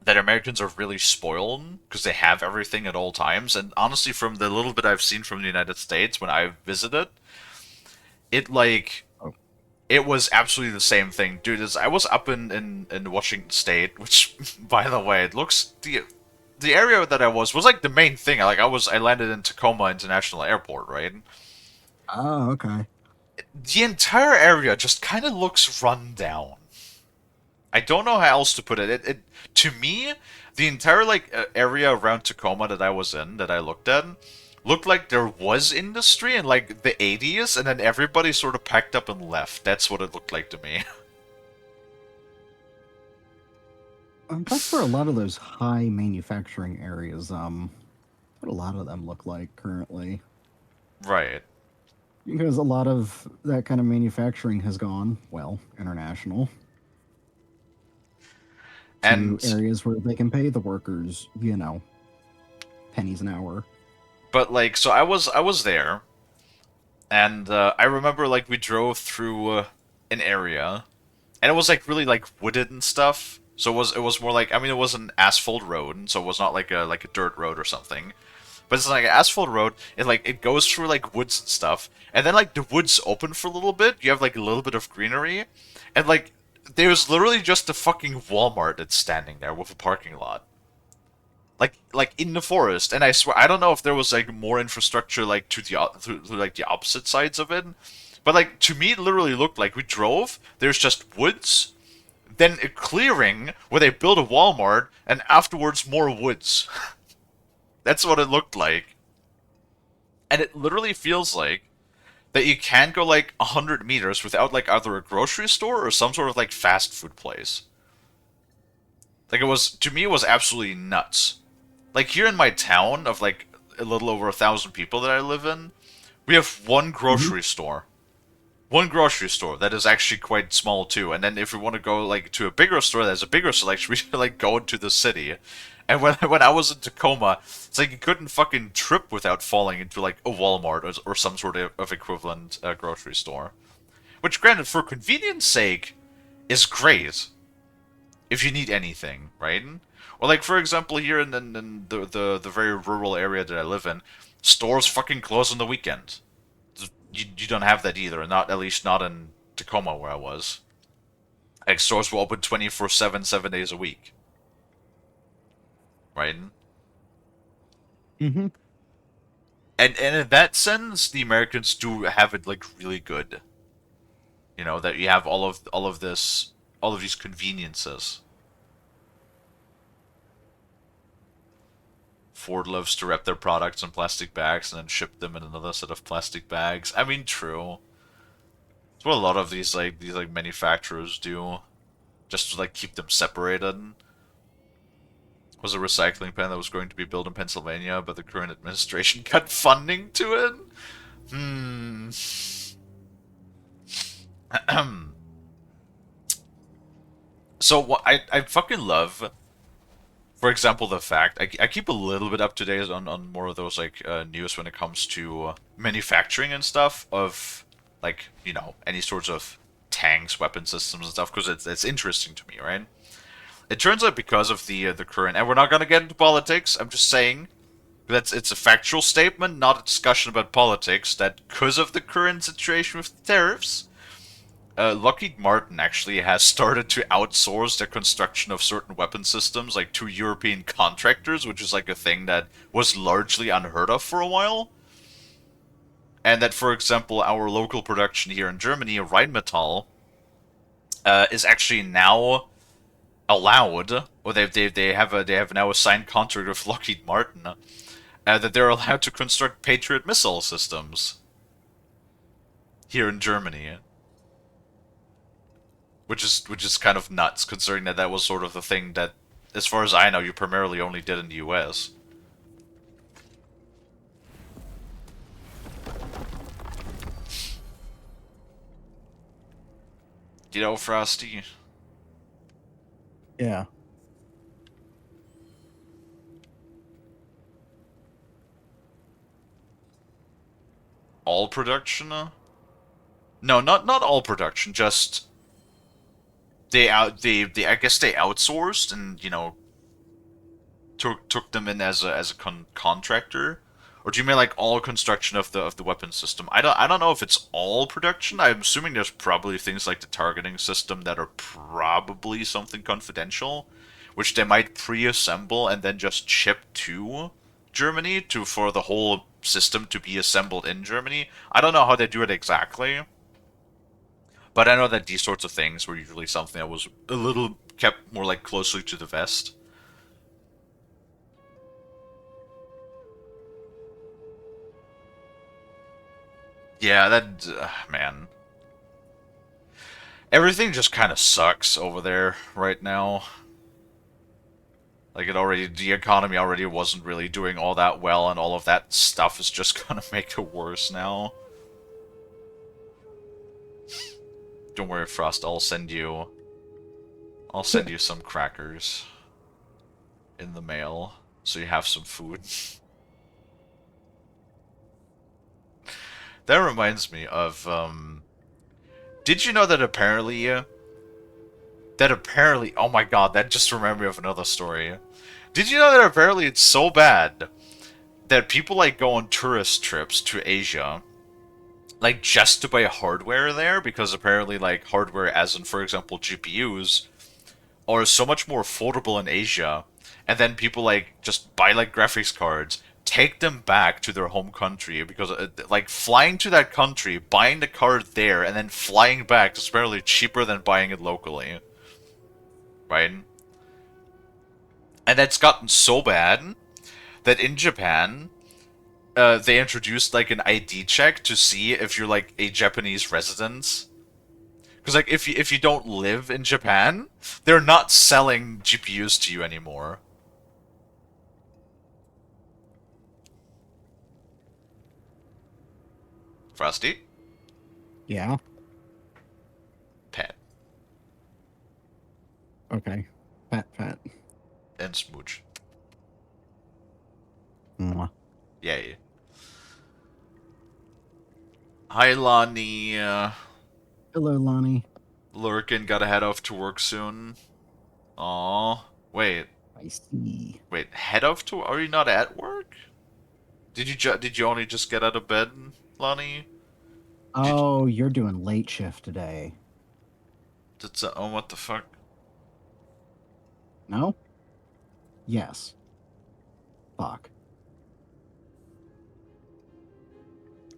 that Americans are really spoiled because they have everything at all times. And honestly, from the little bit I've seen from the United States when I visited, it like Oh. it was absolutely the same thing, dude. I was up in Washington State, which, by the way, it looks the area that I was like the main thing. I landed in Tacoma International Airport, right? Oh, okay. The entire area just kind of looks run down. I don't know how else to put it. It to me, the entire like area around Tacoma that I was in, that I looked at, looked like there was industry in like the 80s, and then everybody sort of packed up and left. That's what it looked like to me. That's where a lot of those high manufacturing areas, what a lot of them look like currently. Right. Because a lot of that kind of manufacturing has gone, well, international, to And areas where they can pay the workers, you know, pennies an hour. but like, so I was there, and I remember like we drove through an area, and it was like really like wooded and stuff. So it was more like, I mean, it was an asphalt road, so it was not like a dirt road or something. But it's like an asphalt road. It goes through like woods and stuff, and then like the woods open for a little bit. You have like a little bit of greenery, and like there's literally just a fucking Walmart that's standing there with a parking lot, like in the forest. And I swear, I don't know if there was like more infrastructure like to like the opposite sides of it, but like to me, it literally looked like we drove. There's just woods, then a clearing where they built a Walmart, and afterwards more woods. That's what it looked like. And it literally feels like that you can't go like 100 meters without like either a grocery store or some sort of like fast food place. Like, it was, to me, it was absolutely nuts. Like, here in my town of like a little over 1,000 people that I live in, we have one Hmm. grocery store. One grocery store that is actually quite small too. And then if we want to go like to a bigger store that has a bigger selection, we should like go into the city. And when I was in Tacoma, it's like you couldn't fucking trip without falling into like a Walmart or some sort of equivalent grocery store. Which, granted, for convenience sake, is great if you need anything, right? Or like, for example, here in the very rural area that I live in, stores fucking close on the weekend. You don't have that either, not at least not in Tacoma where I was. Like stores were open 24/7, 7 days a week, right? Mm-hmm. And in that sense, the Americans do have it like really good. You know that you have all of these conveniences. Ford loves to wrap their products in plastic bags and then ship them in another set of plastic bags. I mean, true. It's what a lot of these manufacturers do, just to like keep them separated. Was a recycling plant that was going to be built in Pennsylvania, but the current administration cut funding to it. Hmm. So what I fucking love, for example, the fact I keep a little bit up to date on more of those like news when it comes to manufacturing and stuff of like any sorts of tanks, weapon systems and stuff because it's interesting to me, right? It turns out because of the current, and we're not gonna get into politics. I'm just saying it's a factual statement, not a discussion about politics. That because of the current situation with the tariffs, Lockheed Martin actually has started to outsource the construction of certain weapon systems, like to European contractors, which is like a thing that was largely unheard of for a while. And that, for example, our local production here in Germany, Rheinmetall, is actually now allowed, or they have now a signed contract with Lockheed Martin, that they're allowed to construct Patriot missile systems here in Germany. Which is kind of nuts, considering that that was sort of the thing that, as far as I know, you primarily only did in the U.S. You know, Frosty? Yeah. All production? No, not all production, just they I guess they outsourced and took them in as a contractor, or do you mean like all construction of the weapon system? I don't know if it's all production. I'm assuming there's probably things like the targeting system that are probably something confidential, which they might pre-assemble and then just ship to Germany to for the whole system to be assembled in Germany. I don't know how they do it exactly, but I know that these sorts of things were usually something that was a little kept more like closely to the vest. Yeah, that man. Everything just kind of sucks over there right now. Like the economy already wasn't really doing all that well, and all of that stuff is just gonna make it worse now. Don't worry, Frost. I'll send you some crackers in the mail, so you have some food. That reminds me of did you know that apparently, oh my god, that just reminded me of another story. Did you know that apparently it's so bad that people like go on tourist trips to Asia, like just to buy hardware there, because apparently like hardware as in, for example, GPUs are so much more affordable in Asia, and then people like just buy like graphics cards, take them back to their home country because like flying to that country, buying the card there, and then flying back is apparently cheaper than buying it locally, right? And that's gotten so bad that in Japan, they introduced like an ID check to see if you're like a Japanese resident. Because like if you don't live in Japan, they're not selling GPUs to you anymore. Frosty, Yeah. Pet, Okay. Fat. and Smooch. Mwah. Yay. Hi, Lonnie. Hello, Lonnie. Lurkin gotta head off to work soon. Aw. Wait. I see. Wait. Head off to? Are you not at work? Did you only just get out of bed, Lonnie? Did Oh, you're doing late shift today. oh, what the fuck? No? Yes. Fuck.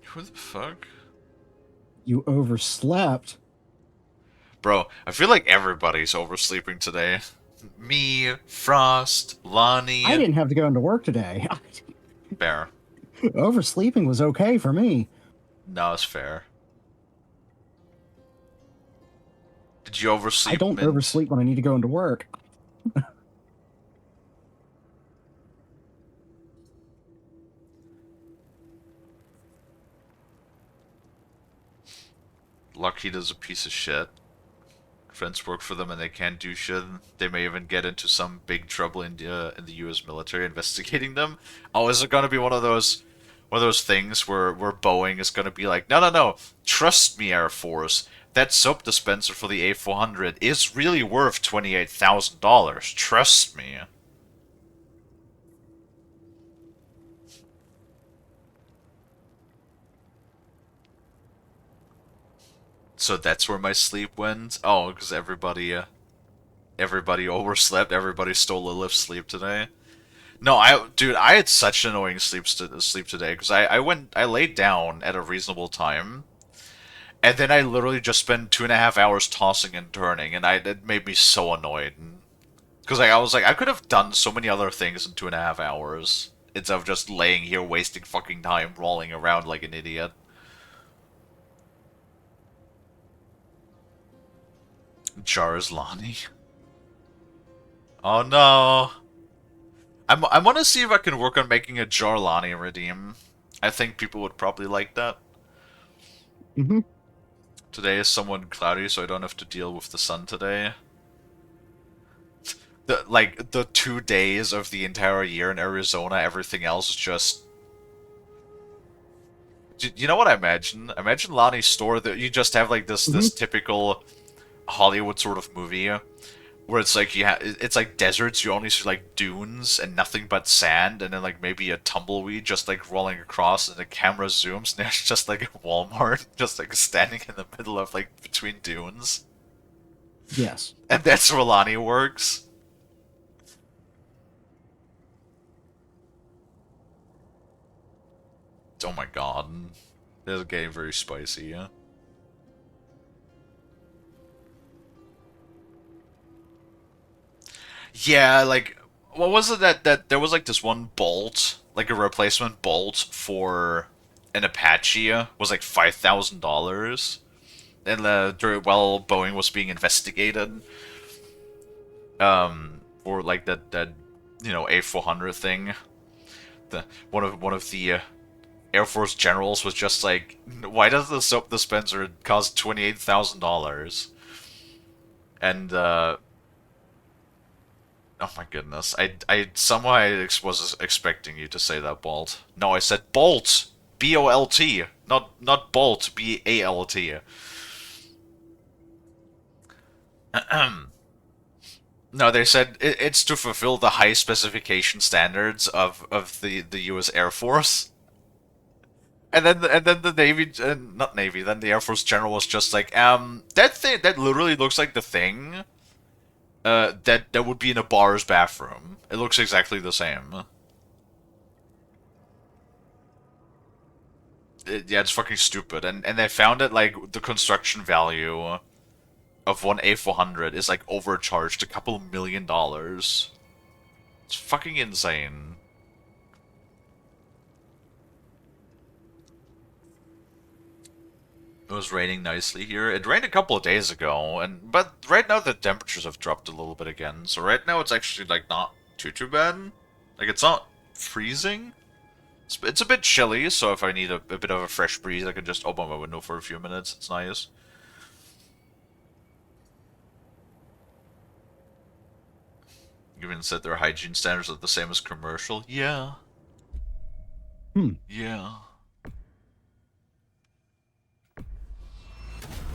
Who the fuck? You overslept? Bro, I feel like everybody's oversleeping today. Me, Frost, I Lonnie, didn't have to go into work today. Bear. Oversleeping was okay for me. No, it's fair. Did you I oversleep, don't Mint? oversleep when I need to go into work. Lockheed is a piece of shit. Friends work for them and they can't do shit. They may even get into some big trouble in the U.S. military investigating them. Oh, is it gonna be one of those things where Boeing is gonna be like, no, no, no, trust me, Air Force. That soap dispenser for the A400 is really worth $28,000. Trust me. So that's where my sleep went. Oh, because everybody overslept. Everybody stole Lilith's sleep today. No, dude, I had such annoying sleep today because I laid down at a reasonable time, and then I literally just spent 2.5 hours tossing and turning, and it made me so annoyed because I was like I could have done so many other things in 2.5 hours instead of just laying here wasting fucking time rolling around like an idiot. Jars Lonnie. Oh no. I want to see if I can work on making a Jarlani redeem. I think people would probably like that. Mm-hmm. Today is somewhat cloudy, so I don't have to deal with the sun today. The 2 days of the entire year in Arizona, everything else is just. You know what I imagine? Imagine Lonnie's store that you just have like Mm-hmm. this typical Hollywood sort of movie where it's like it's like deserts. You only see like dunes and nothing but sand, and then like maybe a tumbleweed just like rolling across, and the camera zooms, and there's just like a Walmart just like standing in the middle of like between dunes, Yes. and that's where Lonnie works. Oh my god, this is getting very spicy. Yeah. Yeah, like what was it that there was like this one bolt, like a replacement bolt for an Apache was like $5,000, and while Boeing was being investigated, for like that A400 thing, the one of the Air Force generals was just like, why does the soap dispenser cost $28,000? And oh my goodness. I somehow was expecting you to say that, Bolt. No, I said Bolt! B-O-L-T! Not Bolt, B-A-L-T. No, they said it's to fulfill the high specification standards of the U.S. Air Force. And then the Navy, not Navy, then the Air Force general was just like, that thing, that literally looks like the thing that would be in a bar's bathroom. It looks exactly the same. Yeah, it's fucking stupid. And they found that like the construction value of one A400 is like overcharged a couple $1 million. It's fucking insane. It was raining nicely here. It rained a couple of days ago, but right now the temperatures have dropped a little bit again. So right now it's actually like not too bad. Like it's not freezing. It's a bit chilly, so if I need a bit of a fresh breeze, I can just open my window for a few minutes. It's nice. You even said their hygiene standards are the same as commercial. Yeah. Yeah.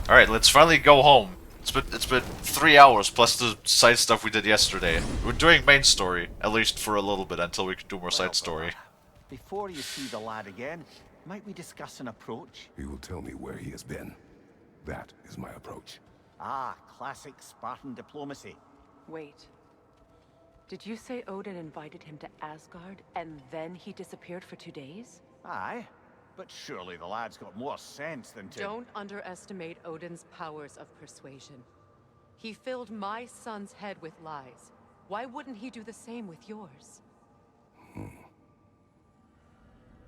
Alright, let's finally go home. It's been 3 hours plus the side stuff we did yesterday. We're doing main story, at least for a little bit, until we can do more side story. Before you see the lad again, might we discuss an approach? He will tell me where he has been. That is my approach. Ah, classic Spartan diplomacy. Wait. Did you say Odin invited him to Asgard, and then he disappeared for 2 days? Aye, but surely the lad's got more sense than to... Don't underestimate Odin's powers of persuasion. He filled my son's head with lies. Why wouldn't he do the same with yours?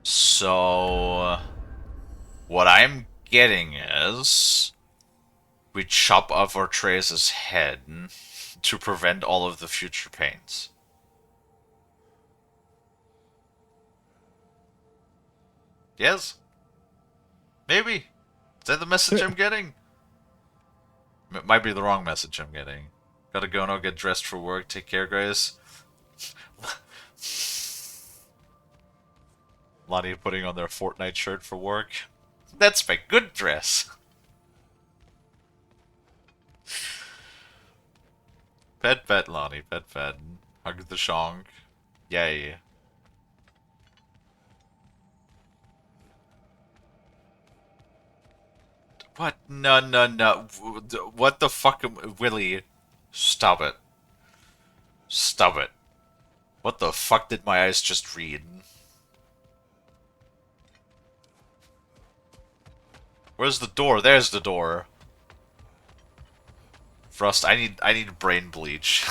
So... what I'm getting is... we chop off Atreus' head to prevent all of the future pains. Yes? Maybe. Is that the message I'm getting? It might be the wrong message I'm getting. Gotta go now, get dressed for work. Take care, guys. Lonnie putting on their Fortnite shirt for work. That's my good dress. Pet, Lonnie. Pet. Hug the shong. Yay. What? No. What the fuck? Willie. Stop it. Stop it. What the fuck did my eyes just read? Where's the door? There's the door. Frost, I need brain bleach.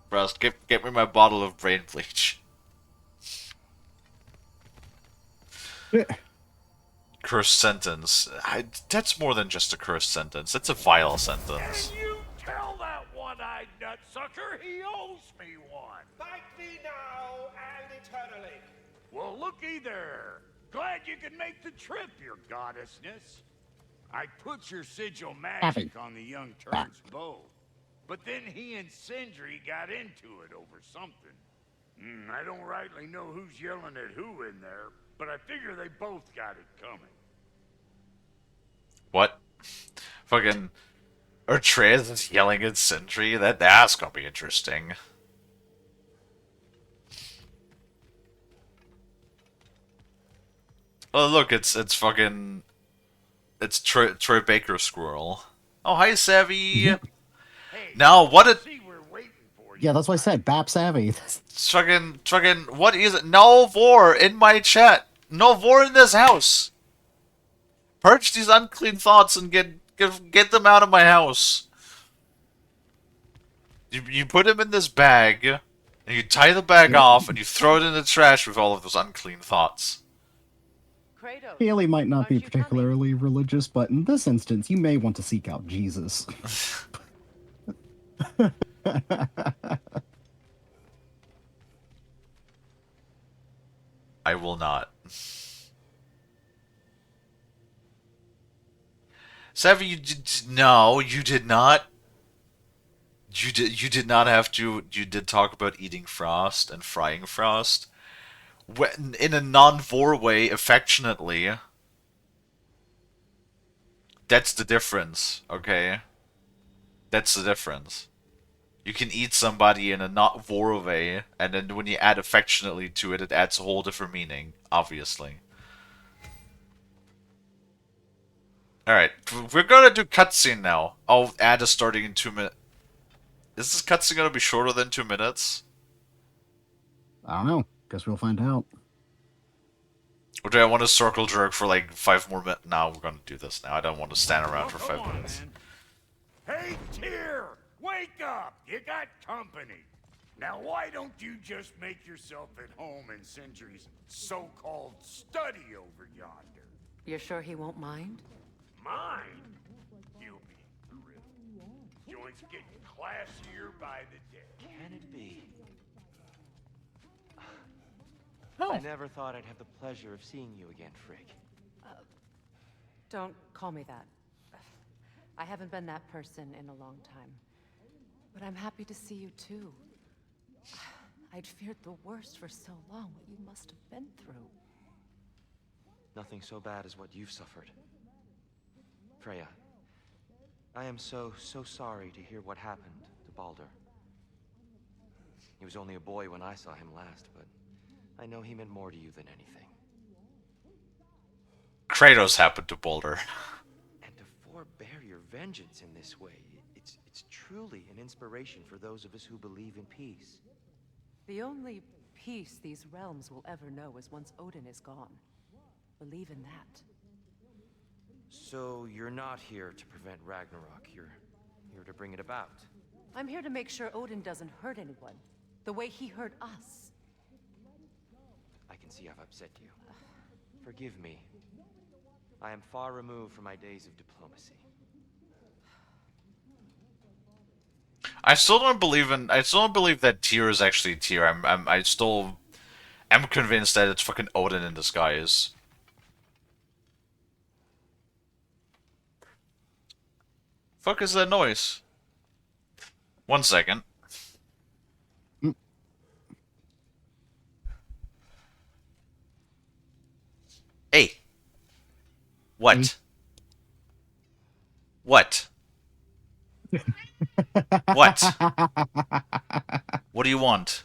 Frost, get me my bottle of brain bleach. Cursed sentence. That's more than just a cursed sentence. That's a vile sentence. And you tell that one-eyed nutsucker he owes me one. Fight me now and eternally. Well, looky there. Glad you could make the trip, your goddessness. I put your sigil magic on the young turn's bow. But then he and Sindri got into it over something. I don't rightly know who's yelling at who in there, but I figure they both got it coming. What? Fucking Atreus is yelling at Sindri? That's gonna be interesting. Oh look, it's fucking... it's Troy Baker Squirrel. Oh, hi, Savvy! Hey, Now, what a... see, we're waiting for you. Yeah, that's what I said. Bap Savvy. Fucking, what is it? No vor in my chat! No vor in this house! Purge these unclean thoughts and get them out of my house. You put him in this bag, and you tie the bag off, and you throw it in the trash with all of those unclean thoughts. Kratos, Kalie might not be aren't you particularly religious, but in this instance, you may want to seek out Jesus. I will not. Savvy, no, you did not. You did not have to. You did talk about eating frost and frying frost, when, in a non-vor way, affectionately. That's the difference, okay? That's the difference. You can eat somebody in a not vor way, and then when you add affectionately to it, it adds a whole different meaning, obviously. Alright, we're gonna do cutscene now. I'll add a starting in 2 minutes. Is this cutscene gonna be shorter than 2 minutes? I don't know. Guess we'll find out. Or do I want to circle jerk for like 5 more minutes? No, we're gonna do this now. I don't want to stand around for Come 5 on, minutes. man. Hey, Tyr! Wake up! You got company. Now, why don't you just make yourself at home in Sindri's so-called study over yonder? You're sure he won't mind? Mine? You'll be thrilled. Joints get classier by the day. Can it be? Oh. I never thought I'd have the pleasure of seeing you again, Frigg. Don't call me that. I haven't been that person in a long time. But I'm happy to see you too. I'd feared the worst for so long, what you must have been through. Nothing so bad as what you've suffered. Freya, I am so sorry to hear what happened to Baldur. He was only a boy when I saw him last, but I know he meant more to you than anything. Kratos happened to Boulder. And to forbear your vengeance in this way, it's truly an inspiration for those of us who believe in peace. The only peace these realms will ever know is once Odin is gone. Believe in that. So you're not here to prevent Ragnarok, you're here to bring it about. I'm here to make sure Odin doesn't hurt anyone, the way he hurt us. I can see I've upset you. Forgive me. I am far removed from my days of diplomacy. I still don't believe that Tyr is actually Tyr. I still am convinced that it's fucking Odin in disguise. Fuck is that noise? 1 second. Hey. What? What? What? What do you want?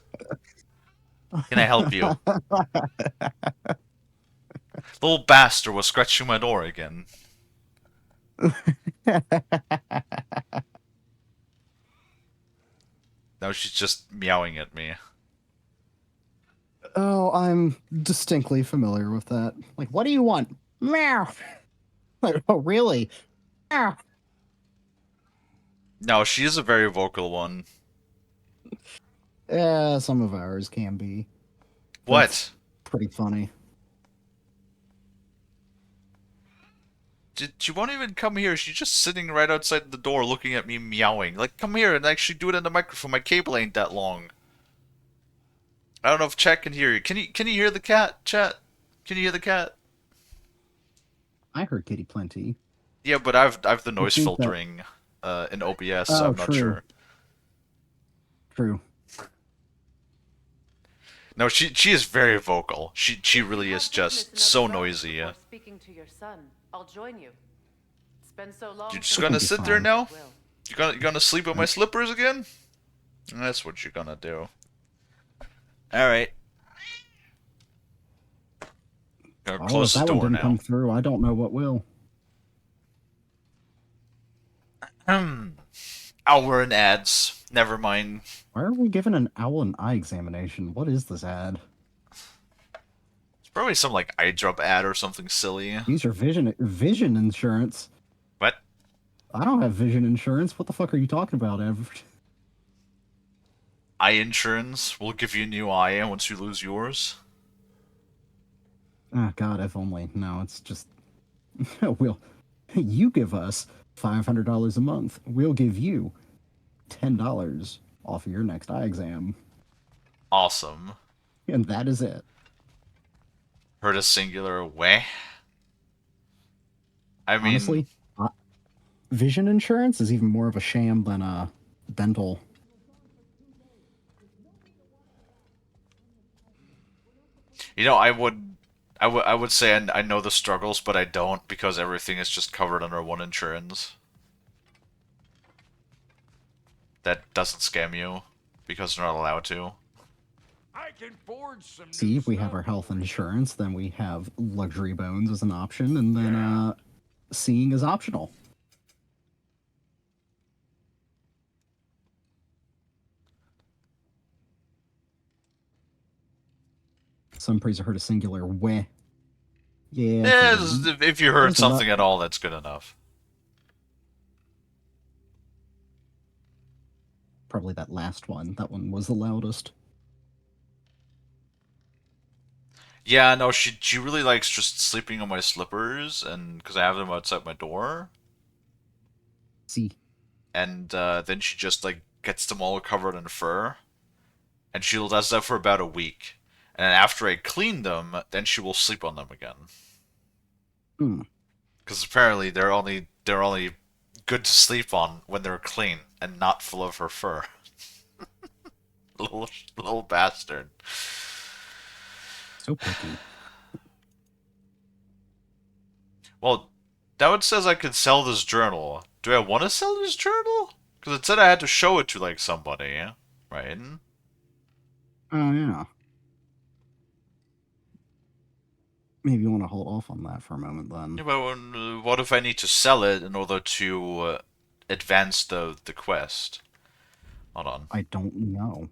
Can I help you? Little bastard was scratching my door again. Now she's just meowing at me. Oh, I'm distinctly familiar with that. Like, what do you want? Meow. Like, oh, really? Meow. No, she is a very vocal one. Yeah, some of ours can be. What? That's pretty funny. She won't even come here. She's just sitting right outside the door looking at me meowing. Like, come here and actually do it in the microphone. My cable ain't that long. I don't know if Chat can hear you. Can you hear the cat, Chat? Can you hear the cat? I heard Kitty plenty. Yeah, but I've the I noise think that- filtering in OBS, Oh, so I'm not true. sure. True. No, she is very vocal. She really is just so noisy. Before speaking to your son, I'll join you. It's been so long. You're just It'll gonna be sit there fine. now? You gonna sleep on my slippers again? That's what you're gonna do. All right. Gonna Oh, close if the that one door didn't now. come through, I don't know what will. Oh, we're in ads. Never mind. Why are we giving an owl an eye examination? What is this ad? It's probably some like eye drop ad or something silly. Use your vision insurance. What? I don't have vision insurance. What the fuck are you talking about, Ev? Eye insurance. We'll give you a new eye once you lose yours. Ah, God, if only. No, it's just... You give us $500 a month. We'll give you $10 off of your next eye exam. Awesome. And that is it. Heard a singular way. I mean, Honestly, vision insurance is even more of a sham than dental. you know, I would say I know the struggles, but I don't because everything is just covered under one insurance. That doesn't scam you because they're not allowed to. I can forge some See, if we have our health insurance, then we have luxury bones as an option, and then seeing is optional. Some praise heard a singular weh. Yeah. If you heard there's something enough. at all, that's good enough. Probably that last one. That one was the loudest. Yeah, no, she really likes just sleeping on my slippers, and because I have them outside my door. See. And then she just like gets them all covered in fur, and she does that for about a week. And then after I clean them, then she will sleep on them again. Hmm. Because apparently they're only good to sleep on when they're clean and not full of her fur. little bastard. So picky. Well, now it says I could sell this journal. Do I want to sell this journal? Because it said I had to show it to like somebody, right? Oh, yeah. Maybe you want to hold off on that for a moment then. Yeah, but what if I need to sell it in order to advance the quest? Hold on. I don't know.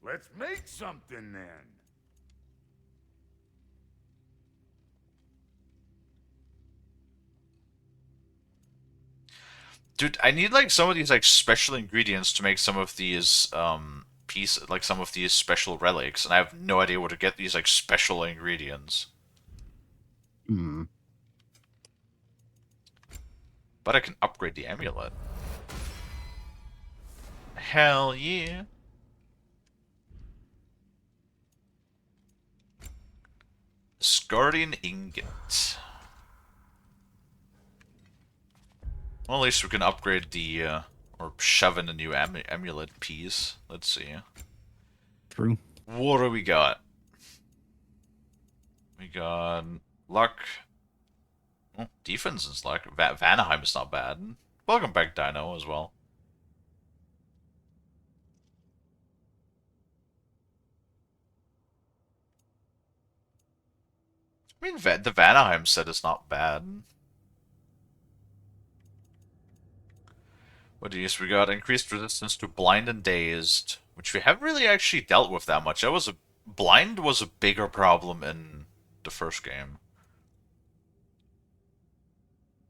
Let's make something then. Dude, I need like some of these like special ingredients to make some of these some of these special relics, and I have no idea where to get these like special ingredients. Hmm. But I can upgrade the amulet. Hell yeah. Scardian ingot. Well, at least we can upgrade the, or shove in a new amulet piece. Let's see. True. What do we got? We got luck. Oh, defense is luck. Vanaheim is not bad. Welcome back, Dino, as well. I mean, the Vanaheim set is not bad. What use we got? Increased resistance to blind and dazed, which we haven't really actually dealt with that much. Blind was a bigger problem in the first game.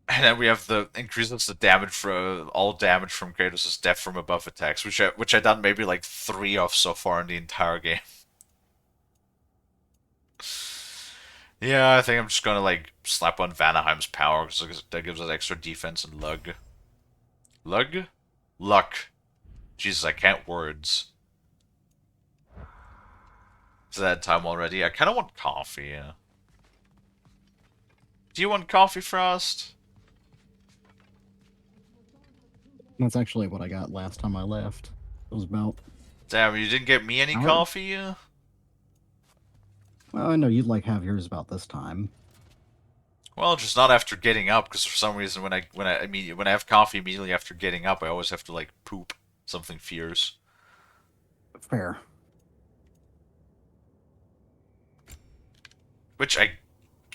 And then we have the increases the damage for all damage from Kratos' death from above attacks, which I done maybe like 3 of so far in the entire game. Yeah, I think I'm just gonna like slap on Vanaheim's power because that gives us extra defense and lug. Lug? Luck. Jesus, I can't words. Is that time already? I kind of want coffee. Yeah. Do you want coffee, Frost? That's actually what I got last time I left. It was about... Damn, you didn't get me any coffee? Well, I know you'd like have yours about this time. Well, just not after getting up, because for some reason when I have coffee immediately after getting up, I always have to like poop something fierce. Fair. Which I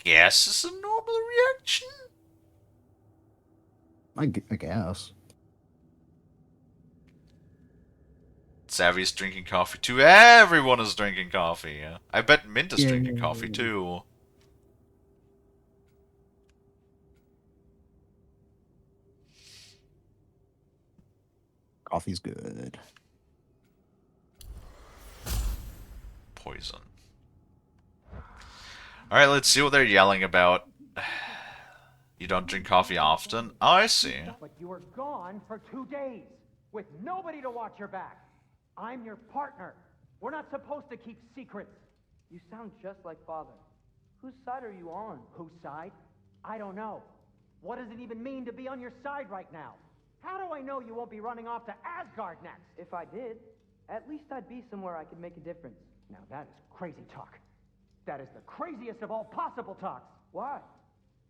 guess is a normal reaction? I guess. Savvy's drinking coffee too. Everyone is drinking coffee. Yeah. I bet Mint is drinking coffee too. Coffee's good. Poison. Alright, let's see what they're yelling about. You don't drink coffee often? Oh, I see. But you were gone for 2 days, with nobody to watch your back. I'm your partner. We're not supposed to keep secrets. You sound just like Father. Whose side are you on? Whose side? I don't know. What does it even mean to be on your side right now? How do I know you won't be running off to Asgard next? If I did, at least I'd be somewhere I could make a difference. Now that is crazy talk. That is the craziest of all possible talks. Why?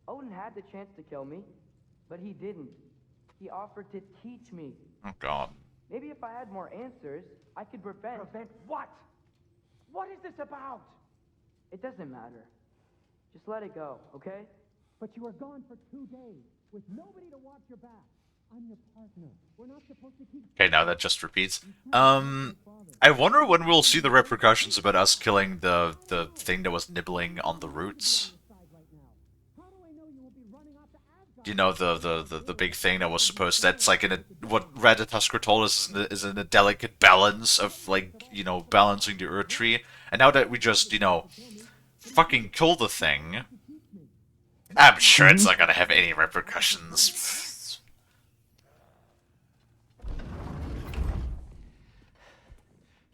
Odin had the chance to kill me, but he didn't. He offered to teach me. Oh, God. Maybe if I had more answers, I could prevent... Prevent what? What is this about? It doesn't matter. Just let it go, okay? But you were gone for 2 days, with nobody to watch your back. I'm your partner. We're not supposed to keep... Okay, now that just repeats. I wonder when we'll see the repercussions about us killing the thing that was nibbling on the roots. You know, the big thing that was supposed... That's like in a... What Ratatoskr told us is in a delicate balance of, like, you know, balancing the Earth Tree. And now that we just, you know, fucking kill the thing... I'm sure it's not gonna have any repercussions.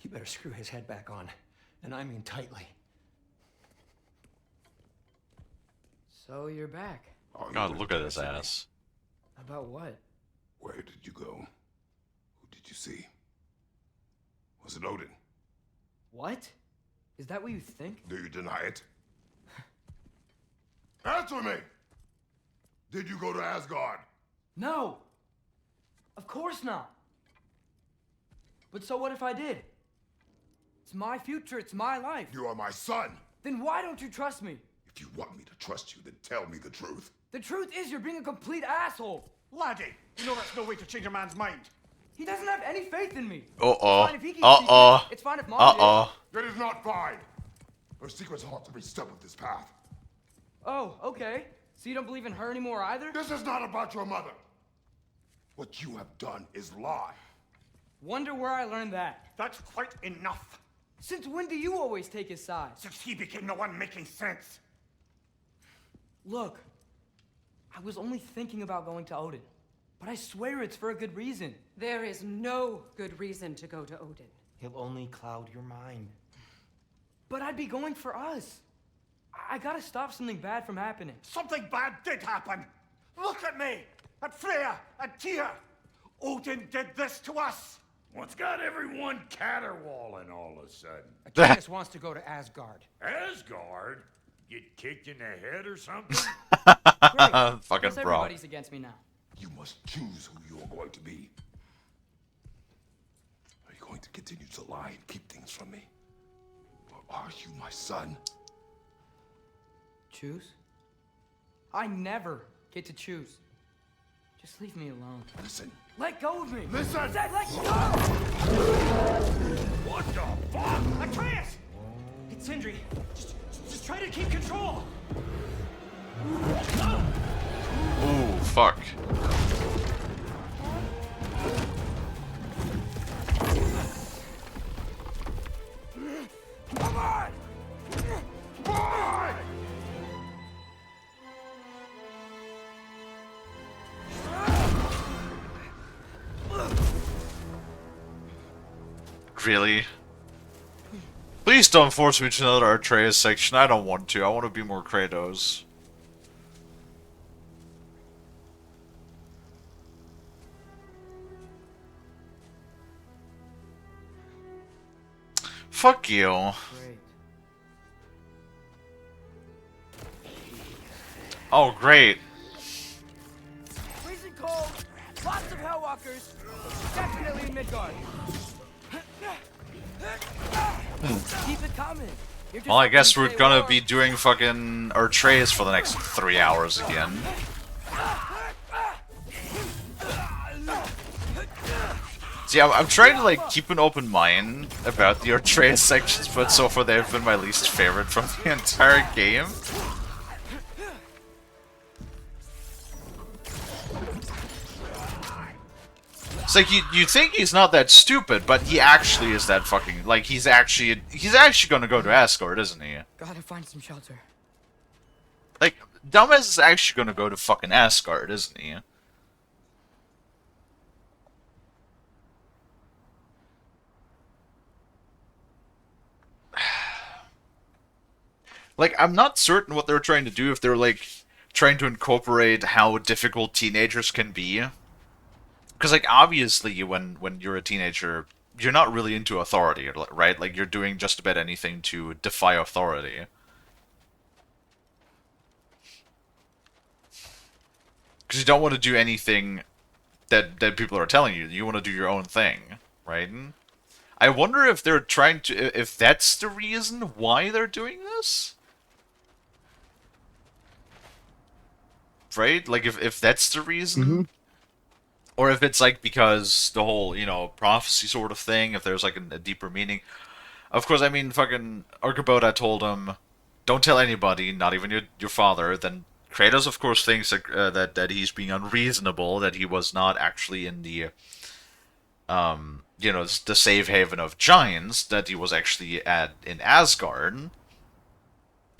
You better screw his head back on. And I mean tightly. So you're back. God, look at his ass. About what? Where did you go? Who did you see? Was it Odin? What? Is that what you think? Do you deny it? Answer me! Did you go to Asgard? No! Of course not! But so what if I did? It's my future, it's my life. You are my son! Then why don't you trust me? If you want me to trust you, then tell me the truth. The truth is you're being a complete asshole. Laddie, you know that's no way to change a man's mind. He doesn't have any faith in me. Uh-oh. It's fine if he keeps secrets. It's fine if Mom Uh-oh. That is not fine! Her secrets haunt every step of this path. Oh, okay. So you don't believe in her anymore either? This is not about your mother. What you have done is lie. Wonder where I learned that. That's quite enough. Since when do you always take his side? Since he became the one making sense. Look, I was only thinking about going to Odin, but I swear it's for a good reason. There is no good reason to go to Odin. He'll only cloud your mind. But I'd be going for us. I gotta stop something bad from happening. Something bad did happen. Look at me, at Freya, at Tyr. Odin did this to us. What's got everyone caterwauling all of a sudden? Atreus wants to go to Asgard. Asgard? Get kicked in the head or something? Great. Fucking Guess bro. everybody's against me now. You must choose who you are going to be. Are you going to continue to lie and keep things from me? Or are you my son? Choose? I never get to choose. Just leave me alone. Listen. Let go of me! Listen! I said let go! What the fuck? Atreus! It's Sindri. Just try to keep control. Ooh, fuck. Come on! Come on! Really? Please don't force me to another Atreus section. I don't want to. I want to be more Kratos. Fuck you. Great. Oh, great. Freezing cold, lots of Hellwalkers, definitely in Midgard. Keep it coming. You're just Well, I guess helping we're stay gonna warm. be doing fucking Atreus for the next 3 hours again. See, I'm trying to, like, keep an open mind about the Atreus sections, but so far they've been my least favorite from the entire game. It's like, you think he's not that stupid, but he actually is that fucking, like, he's actually gonna go to Asgard, isn't he? Gotta find some shelter. Like, Dumbass is actually gonna go to fucking Asgard, isn't he? Like, I'm not certain what they're trying to do, if they're, like, trying to incorporate how difficult teenagers can be. Because, like, obviously, when you're a teenager, you're not really into authority, right? Like, you're doing just about anything to defy authority. Because you don't want to do anything that people are telling you. You want to do your own thing, right? I wonder if they're trying to... if that's the reason why they're doing this? Right? Like, if that's the reason? Mm-hmm. Or if it's, like, because the whole, you know, prophecy sort of thing, if there's, like, a deeper meaning. Of course, I mean, fucking Arkaboda told him, don't tell anybody, not even your father. Then Kratos, of course, thinks that, that he's being unreasonable, that he was not actually in the, you know, the safe haven of giants, that he was actually in Asgard.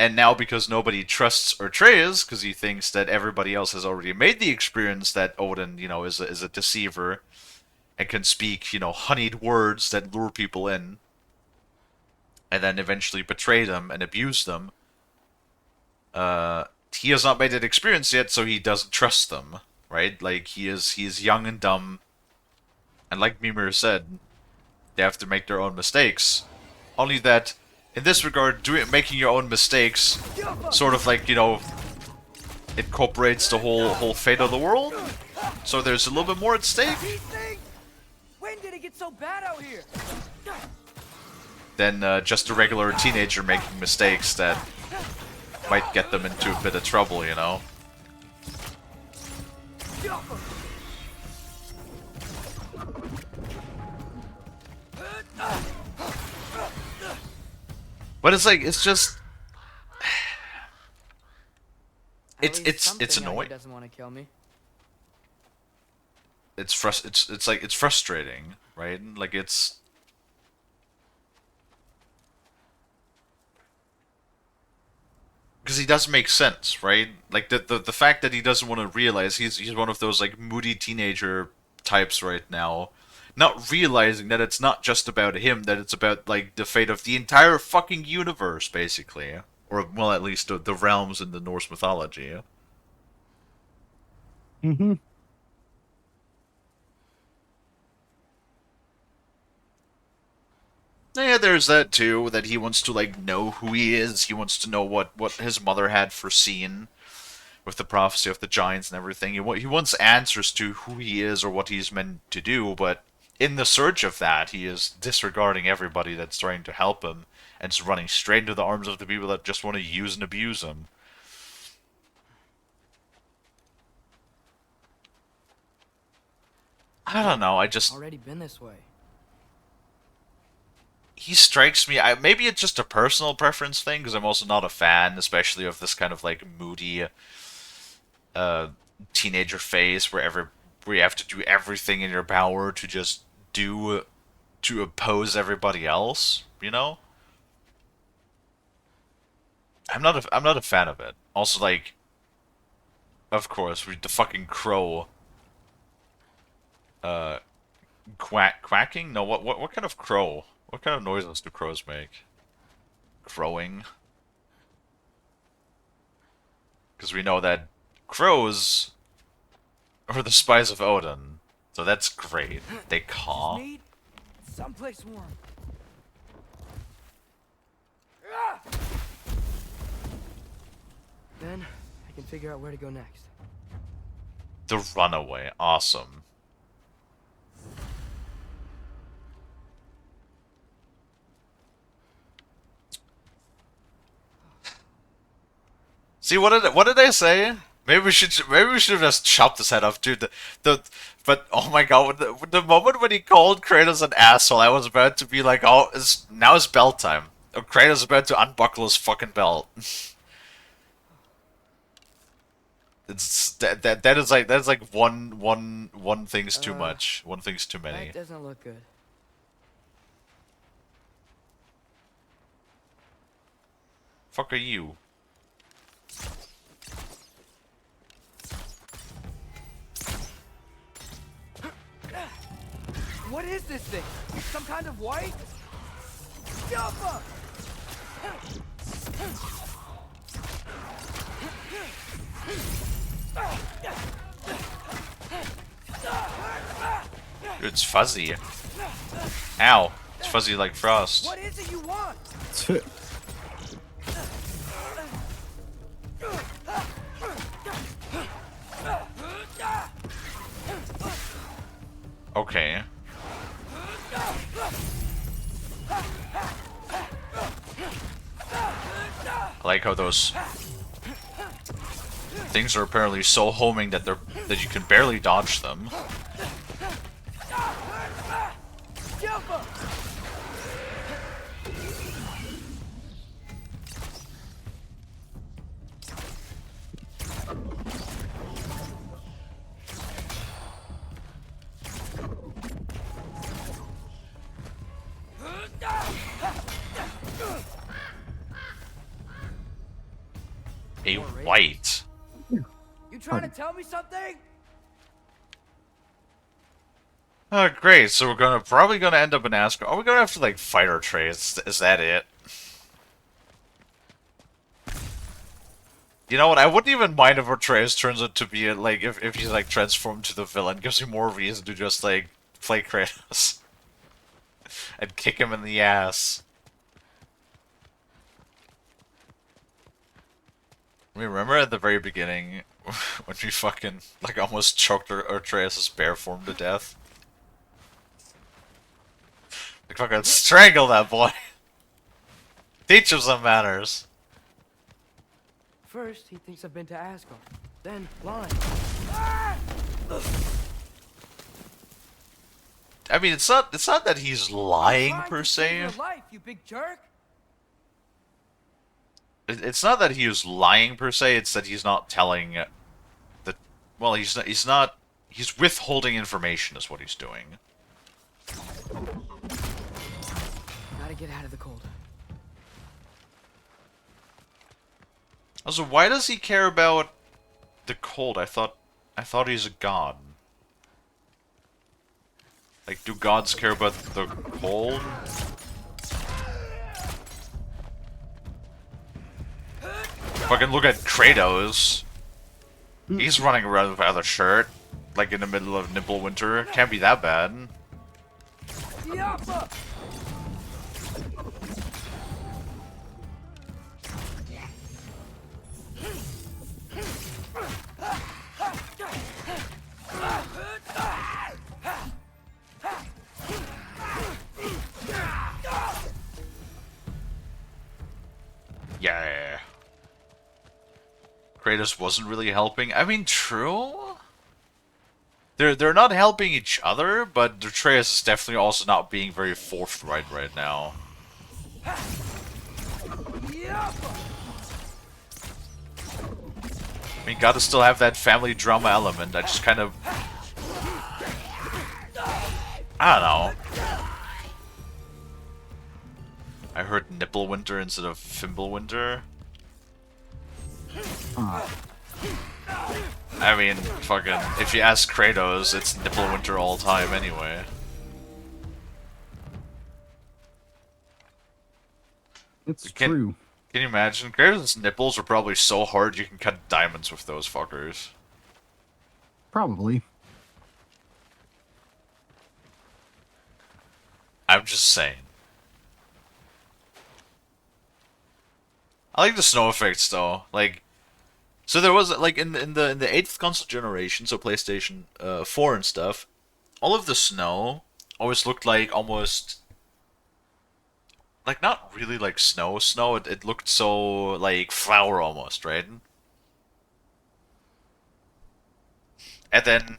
And now, because nobody trusts Atreus, because he thinks that everybody else has already made the experience that Odin, you know, is a deceiver, and can speak, you know, honeyed words that lure people in, and then eventually betray them and abuse them. He has not made that experience yet, so he doesn't trust them, right? Like, he is young and dumb, and like Mimir said, they have to make their own mistakes. Only that, in this regard, making your own mistakes, sort of like, you know, incorporates the whole fate of the world. So there's a little bit more at stake. When did it get so bad out here? Than just a regular teenager making mistakes that might get them into a bit of trouble, you know? But it's like, it's just... It's annoying. Doesn't want to kill me. It's frustrating, right? Like, it's... Because he doesn't make sense, right? Like, the fact that he doesn't want to realize he's one of those, like, moody teenager types right now, not realizing that it's not just about him, that it's about, like, the fate of the entire fucking universe, basically. Or, well, at least the realms in the Norse mythology. Mm-hmm. Yeah, there's that too, that he wants to, like, know who he is. He wants to know what his mother had foreseen with the prophecy of the giants and everything. He wants answers to who he is or what he's meant to do, but in the search of that, he is disregarding everybody that's trying to help him and just running straight into the arms of the people that just want to use and abuse him. I don't know, I just... Already been this way. He strikes me... maybe it's just a personal preference thing, because I'm also not a fan, especially of this kind of, like, moody teenager phase where you have to do everything in your power to just to oppose everybody else, you know? I'm not a fan of it. Also, like, of course, the fucking crow quacking? No, what kind of crow? What kind of noises do crows make? Crowing? Because we know that crows are the spies of Odin. So that's great. They caw. Just need someplace warm. Then I can figure out where to go next. The runaway. Awesome. See, what did I say? Maybe we should have just chopped his head off, dude. But oh my god, the moment when he called Kratos an asshole, I was about to be like, oh, now it's belt time. Kratos is about to unbuckle his fucking belt. It's that is like one thing's too much. One thing's too many. That doesn't look good. Fuck are you? What is this thing? Some kind of white? Jumper! It's fuzzy. Ow. It's fuzzy like frost. What is it you want? Okay. I like how those things are apparently so homing that that you can barely dodge them. A white. You trying to tell me something? Oh, great. So we're probably gonna end up in Asgard. Are we gonna have to, like, fight our trades? Is that it? You know what? I wouldn't even mind if Atreus turns out to be, like, if he's, like, transformed to the villain. Gives me more reason to just, like, play Kratos. And kick him in the ass. I mean, remember at the very beginning when we fucking like almost choked Atreus' bear form to death? Like fucking strangle that boy. Teach him some manners. First, he thinks I've been to Asgard. Then, lying. I mean, it's not that he's lying per se. Your life, you big jerk. It's not that he was lying per se. It's that he's not telling the. Well, he's not. He's not. He's withholding information, is what he's doing. Gotta get out of the cold. Also, why does he care about the cold? I thought he's a god. Like, do gods care about the cold? Fucking look at Kratos. He's running around without a shirt, like in the middle of nipple winter. Can't be that bad. Yeah. Kratos wasn't really helping. I mean, true. They're not helping each other, but Atreus is definitely also not being very forthright right now. I mean, gotta still have that family drama element. I just kind of... I don't know. I heard nipple winter instead of fimble winter. I mean, fucking, if you ask Kratos, it's nipple winter all the time anyway. It's true. Can you imagine? Kratos' nipples are probably so hard you can cut diamonds with those fuckers. Probably. I'm just saying. I like the snow effects though. Like, so there was like in the 8th console generation, so PlayStation 4 and stuff. All of the snow always looked like almost like not really like snow. It looked so like flour almost, right? And then,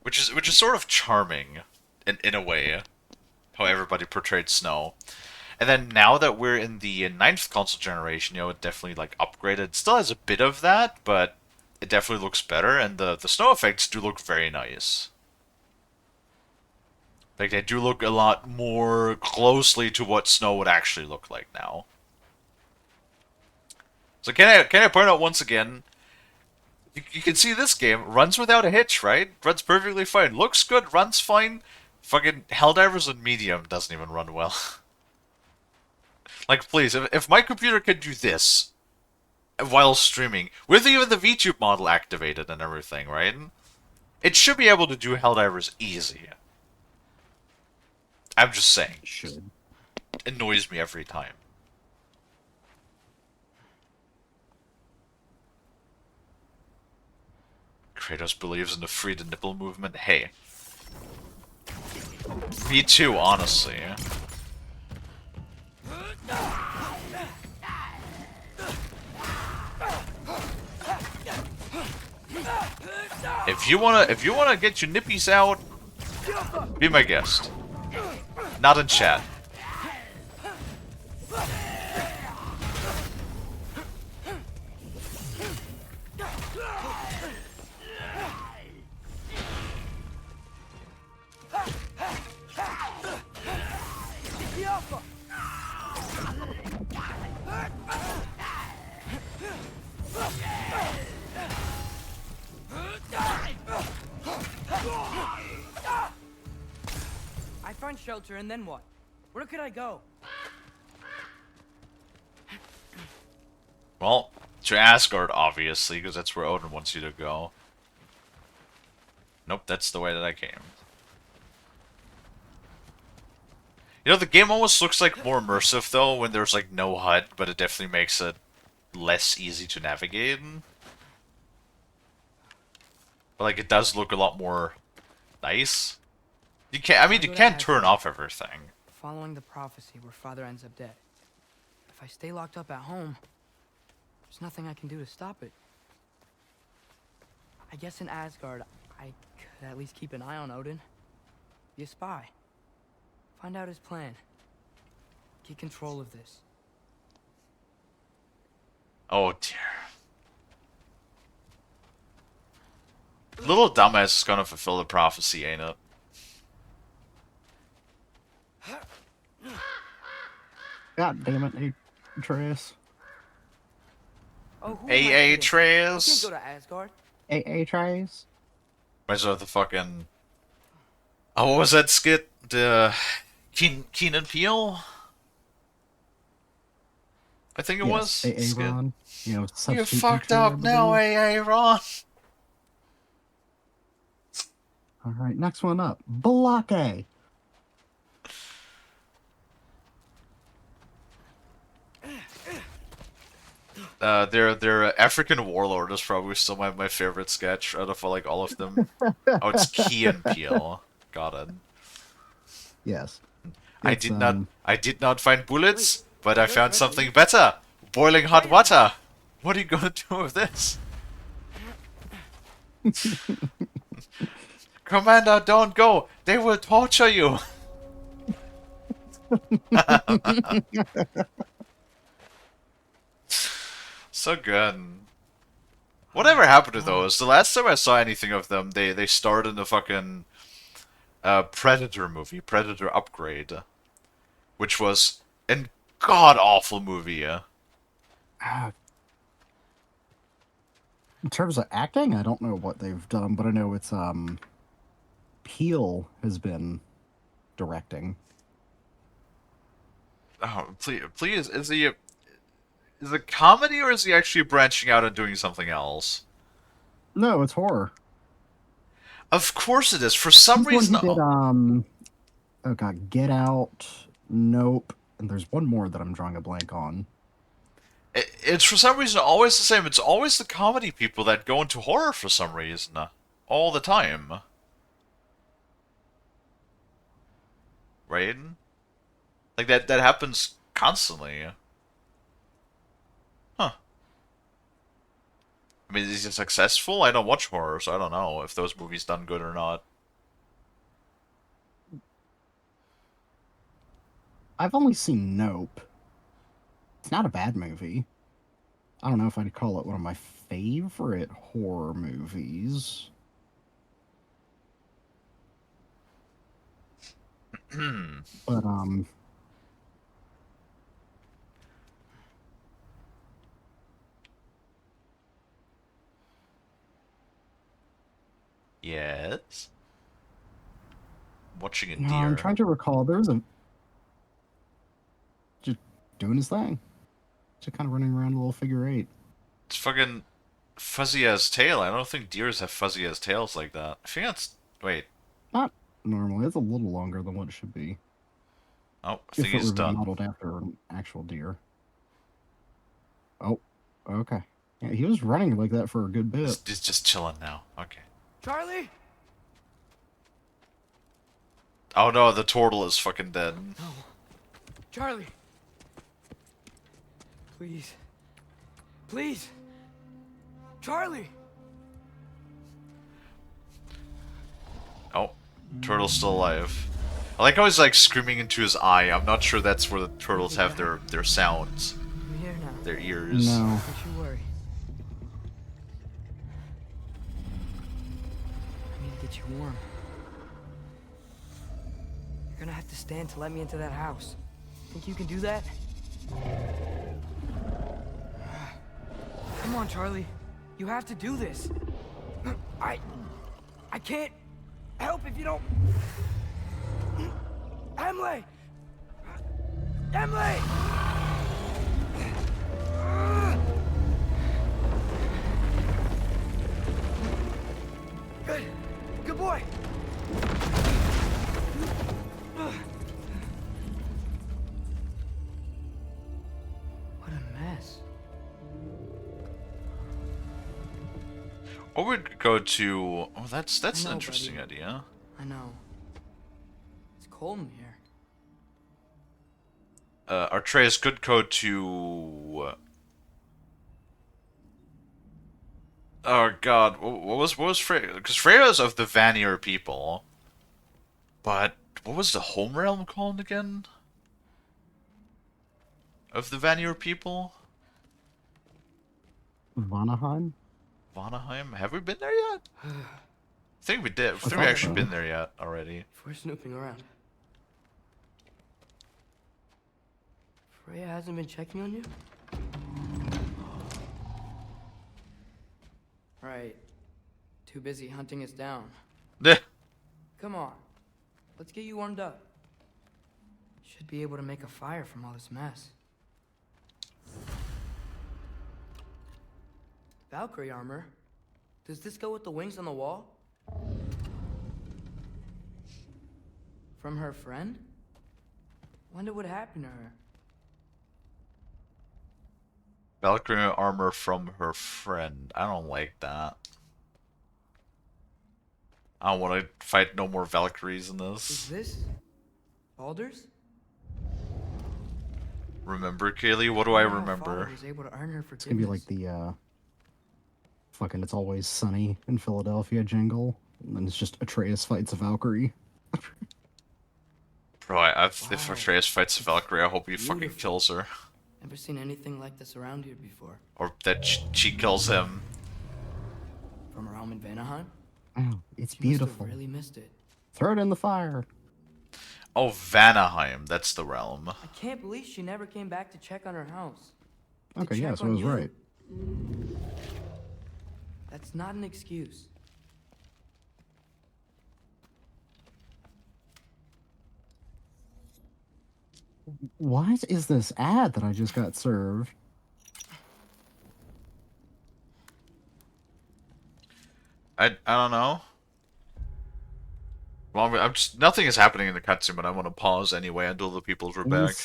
which is sort of charming in a way, how everybody portrayed snow. And then now that we're in the 9th console generation, it definitely like upgraded. It still has a bit of that, but it definitely looks better, and the snow effects do look very nice. Like, they do look a lot more closely to what snow would actually look like now. So can I point out once again, you can see this game runs without a hitch, right? Runs perfectly fine. Looks good, runs fine. Fucking Helldivers on medium doesn't even run well. Like, please, if my computer can do this while streaming, with even the VTube model activated and everything, right? It should be able to do Helldivers easy. I'm just saying. It should. It annoys me every time. Kratos believes in the free the nipple movement. Hey. Me too, honestly. If you wanna get your nippies out, be my guest. Not in chat. I find shelter and then what? Where could I go? Well, to Asgard, obviously, because that's where Odin wants you to go. Nope, that's the way that I came. You know, the game almost looks like more immersive, though, when there's, like, no HUD, but it definitely makes it less easy to navigate. But like, it does look a lot more nice. You can't. I mean, you can't turn off everything. Following the prophecy where Father ends up dead. If I stay locked up at home, there's nothing I can do to stop it. I guess in Asgard, I could at least keep an eye on Odin. Be a spy. Find out his plan. Get control of this. Oh dear. Little dumbass is gonna fulfill the prophecy, ain't it? God damn it, Atreus. Oh, who AA I Atreus. can't go to Asgard. Atreus? Imagine if the fucking... Oh, what was that skit? The... Keenan Peele? I think it was. AA Ron. You know, You substitute fucked teacher, up I now, believe. AA Ron. Alright, next one up. Balake. Their African Warlord is probably still my favorite sketch out of like all of them. Oh, it's Key and Peele. Got it. Yes. I It's, did not find bullets, but I found something better. Boiling hot water. What are you gonna do with this? Commander, don't go. They will torture you. So good. Whatever happened to those? The last time I saw anything of them, they starred in the fucking Predator movie, Predator Upgrade, which was a god awful movie. In terms of acting, I don't know what they've done, but I know it's Peel has been directing. Oh, please, is it a comedy or is he actually branching out and doing something else? No, it's horror. Of course it is. For some He's reason, one who did oh god, Get Out, Nope, and there's one more that I'm drawing a blank on. it's for some reason always the same. It's always the comedy people that go into horror for some reason, all the time. Right? Like that happens constantly. Huh. I mean, is it successful? I don't watch horror, so I don't know if those movies done good or not. I've only seen Nope. It's not a bad movie. I don't know if I'd call it one of my favorite horror movies. But, Yes. Watching a no, deer. I'm trying to recall. There was just doing his thing. Just kind of running around a little figure eight. It's fucking fuzzy as tail. I don't think deers have fuzzy as tails like that. I think that's... Wait. Not normally. It's a little longer than what it should be. Oh, I think if it he's were done. modeled after an actual deer. Oh, okay. Yeah, he was running like that for a good bit. He's just chilling now. Okay. Charlie? Oh no, the turtle is fucking dead. No. Charlie. Please. Please. Charlie. Oh, turtle's still alive. I like how he's like screaming into his eye. I'm not sure that's where the turtles have their sounds. I'm here now. Their ears. No. Don't you worry. I need to get you warm. You're gonna have to stand to let me into that house. Think you can do that? Come on, Charlie. You have to do this. I can't help if you don't... Emily! Emily! Good. Good boy. What a mess. Or we could go to... Oh, that's I an know, interesting buddy. idea. I know. It's cold in here. Artreus could go to... Oh god, what was Freya? Because Freya's of the Vanir people. But what was the home realm called again? Of the Vanir people? Vanaheim? Vanaheim? Have we been there yet? I think we did. I I think we thought actually so. been there yet already. If we're snooping around. Freya hasn't been checking on you? Right. Too busy hunting us down. Yeah. Come on. Let's get you warmed up. Should be able to make a fire from all this mess. Valkyrie armor? Does this go with the wings on the wall? From her friend? Wonder what happened to her. Valkyrie armor from her friend. I don't like that. I don't want to fight no more Valkyries in Is this. this Baldur's? Remember, Kalie? What do I Father remember? was able to earn her It's gonna be like the fucking It's Always Sunny in Philadelphia jingle. And then it's just Atreus fights a Valkyrie. Bro, if Atreus fights a Valkyrie, I hope he fucking Beautiful. kills her. Never seen anything like this around here before. Or that she kills him. From a realm in Vanaheim? Oh, it's You beautiful. must have really missed it. Throw it in the fire. Oh, Vanaheim. That's the realm. I can't believe she never came back to check on her house. Okay, check yeah, so I on was you. right. That's not an excuse. What is this ad that I just got served? I don't know. Well, I'm just nothing is happening in the cutscene, but I want to pause anyway until the peoples are back.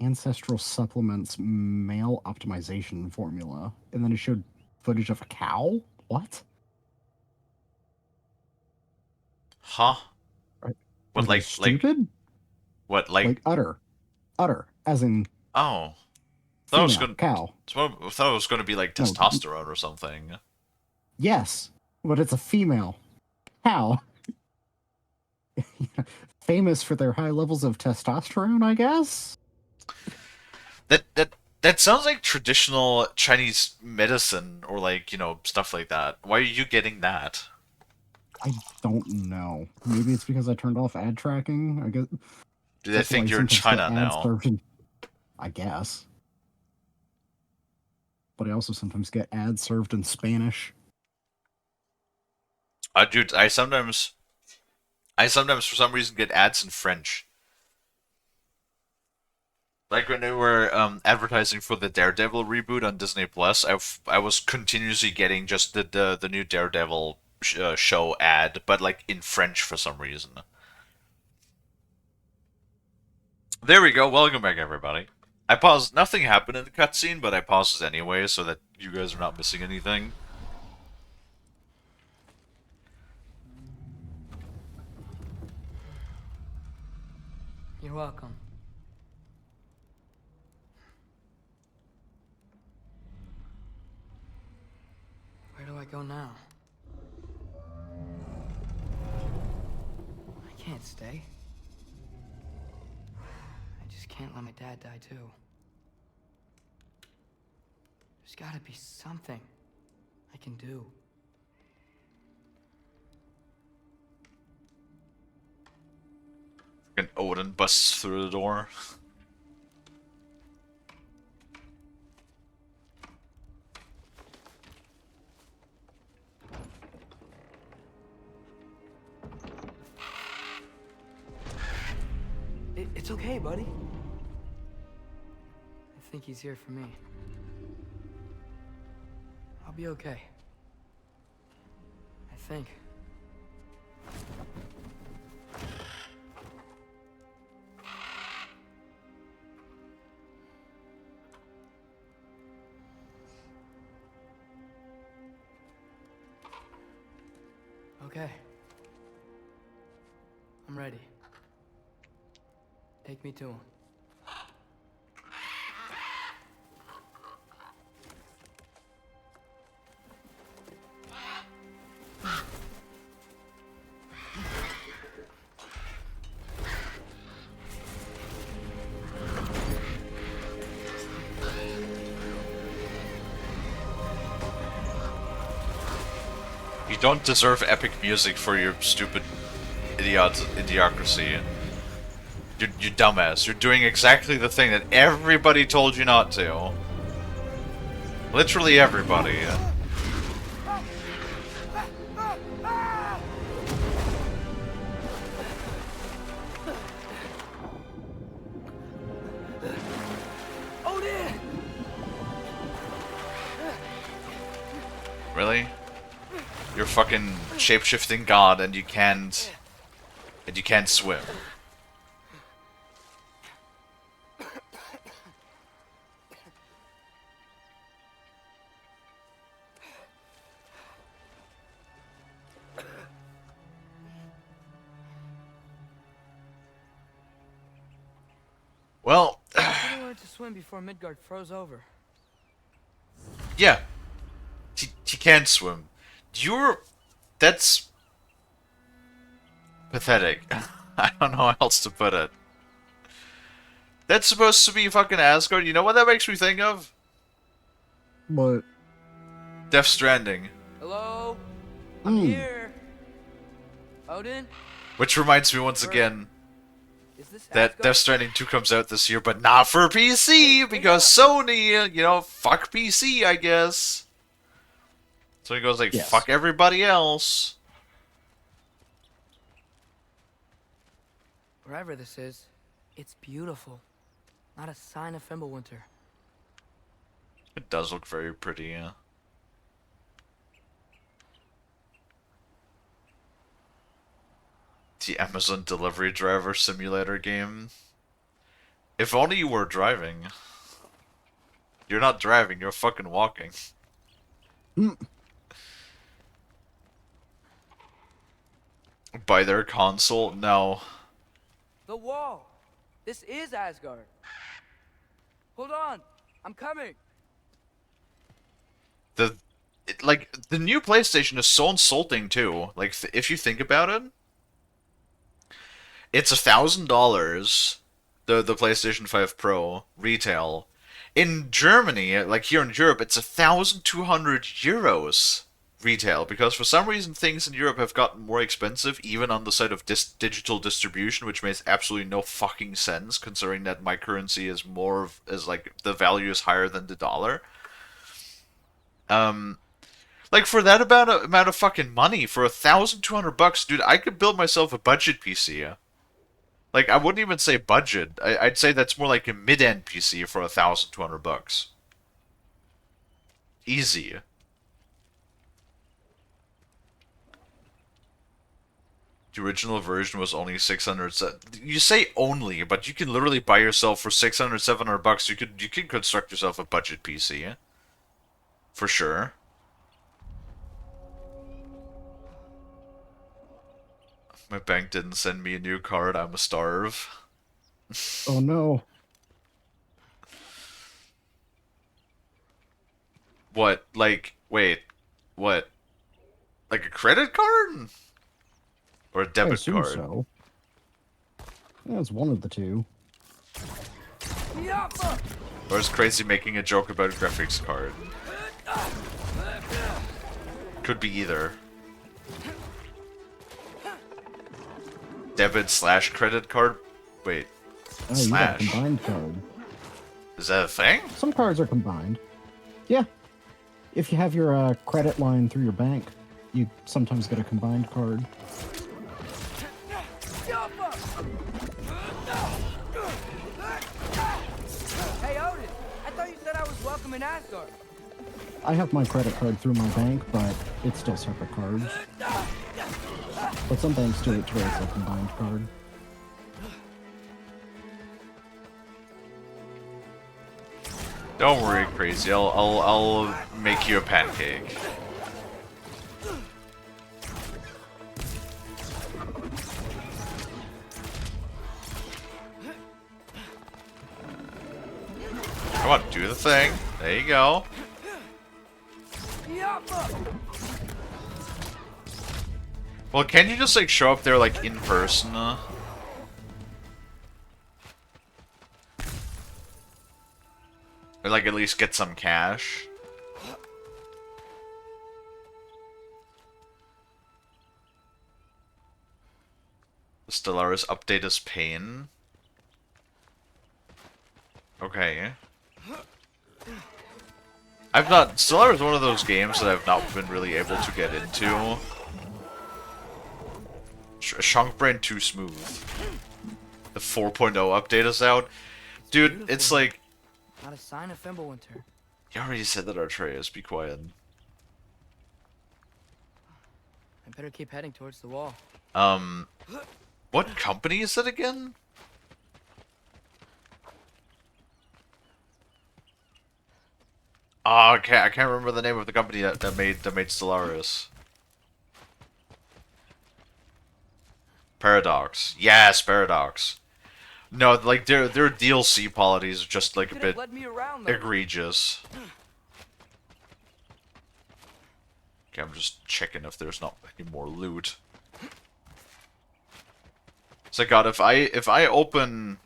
Ancestral supplements male optimization formula, and then it showed footage of a cow. What? Huh? Are What they stupid? what Like utter, as in Oh, thought it was female gonna. cow. I thought it was gonna be like No. testosterone or something. Yes, but it's a female cow. Famous for their high levels of testosterone, I guess. That sounds like traditional Chinese medicine or like stuff like that. Why are you getting that? I don't know. Maybe it's because I turned off ad tracking. I guess. Do they That's why think you you're in sometimes China get ads now? served in- I guess. But I also sometimes get ads served in Spanish. Dude, I sometimes for some reason get ads in French. Like when they were advertising for the Daredevil reboot on Disney Plus, I was continuously getting just the new Daredevil show ad, but like in French for some reason. There we go. Welcome back, everybody. I paused. Nothing happened in the cutscene, but I paused it anyway so that you guys are not missing anything. You're welcome. Where do I go now? I can't stay. I just can't let my dad die too. There's gotta be something I can do. And Odin busts through the door. It's okay, buddy. I think he's here for me. I'll be okay. I think. Okay. I'm ready. Take me to him. You don't deserve epic music for your stupid idiocracy. You dumbass. You're doing exactly the thing that everybody told you not to. Literally everybody. Really? You're a fucking shape-shifting god and you can't swim. Well, I learned to swim before Midgard froze over. yeah. He can't swim. That's pathetic. I don't know how else to put it. That's supposed to be fucking Asgard. You know what that makes me think of? What? Death Stranding. Hello? I'm here. Odin? Which reminds me once again Is this that Asgard? Death Stranding 2 comes out this year, but not for PC, because Sony, you know, fuck PC, I guess. So he goes like, Yes. fuck everybody else. Wherever this is, it's beautiful. Not a sign of Fimbulwinter. It does look very pretty, yeah. The Amazon delivery driver simulator game. If only you were driving. You're not driving, you're fucking walking. Buy their console? No. The wall! This is Asgard. Hold on! I'm coming! The new PlayStation is so insulting too. Like, if you think about it, it's $1,000. The PlayStation 5 Pro retail. In Germany, like here in Europe, it's 1,200 euros retail, because for some reason things in Europe have gotten more expensive, even on the side of digital distribution, which makes absolutely no fucking sense, considering that my currency is like the value is higher than the dollar. Like for that amount of fucking money, for $1,200, dude, I could build myself a budget PC. Like, I wouldn't even say budget. I'd say that's more like a mid-end PC for $1,200. Easy. The original version was only 600. You say only, but you can literally buy yourself for 600, $700. You could construct yourself a budget PC, for sure. My bank didn't send me a new card. I'm a starve. Oh no. What? Like, wait. What? Like a credit card? Or a I debit assume card? so. Yeah, it's one of the two. Or is Crazy making a joke about a graphics card? Could be either. Debit/credit card? Wait. Oh, you got a Slash. combined card. Is that a thing? Some cards are combined. Yeah. If you have your credit line through your bank, you sometimes get a combined card. Hey, Odin! I thought you said I was welcome in Asgard. I have my credit card through my bank, but it's still separate cards. But some banks do it to where it's a combined card. Don't worry, Crazy. I'll make you a pancake. Come on, do the thing. There you go. Well, can't you just like show up there like in person? Or like at least get some cash? The Stellaris update is pain. Okay. I've not... Stellaris is one of those games that I've not been really able to get into. Shunk Brain too smooth. The 4.0 update is out. Dude, beautiful. It's like... Not a sign of Fimbulwinter. You already said that, Artreus. Be quiet. I better keep heading towards the wall. What company is it again? Oh, okay, I can't remember the name of the company that made Stellaris. Paradox. Yes, Paradox. No, like their DLC qualities are just like a bit egregious. Okay, I'm just checking if there's not any more loot. So God, if I open,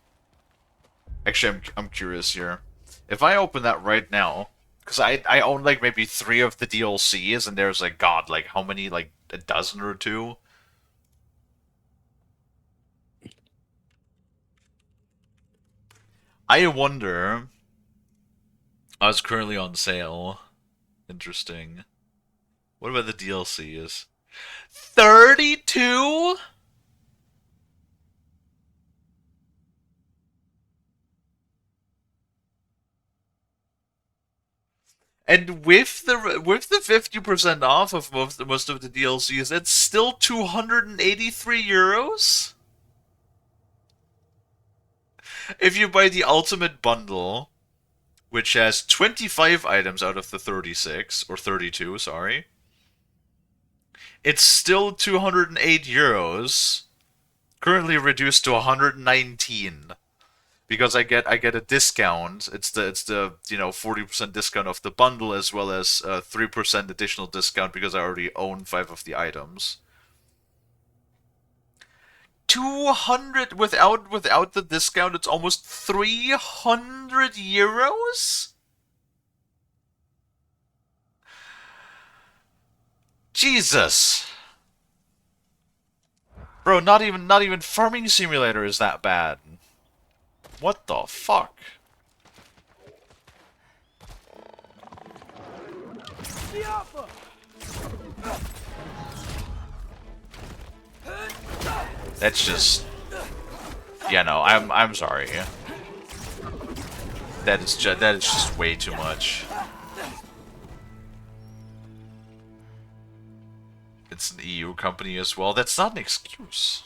actually I'm curious here. If I open that right now, because I own like maybe 3 of the DLCs, and there's like God, like how many, like a dozen or 2. I wonder. Oh, it's currently on sale. Interesting. What about the DLCs? 32? And with the 50% off of most of the DLCs, it's still 283 euros. If you buy the Ultimate Bundle, which has 25 items out of the 36 or 32, sorry, it's still 208 euros. Currently reduced to 119. Because I get a discount. It's the 40% discount of the bundle, as well as 3% additional discount because I already own 5 of the items. 200 without the discount, it's almost 300 euros. Jesus, bro, not even Farming Simulator is that bad. What the fuck? That's just... Yeah, no, I'm sorry. That is just way too much. It's an EU company as well. That's not an excuse.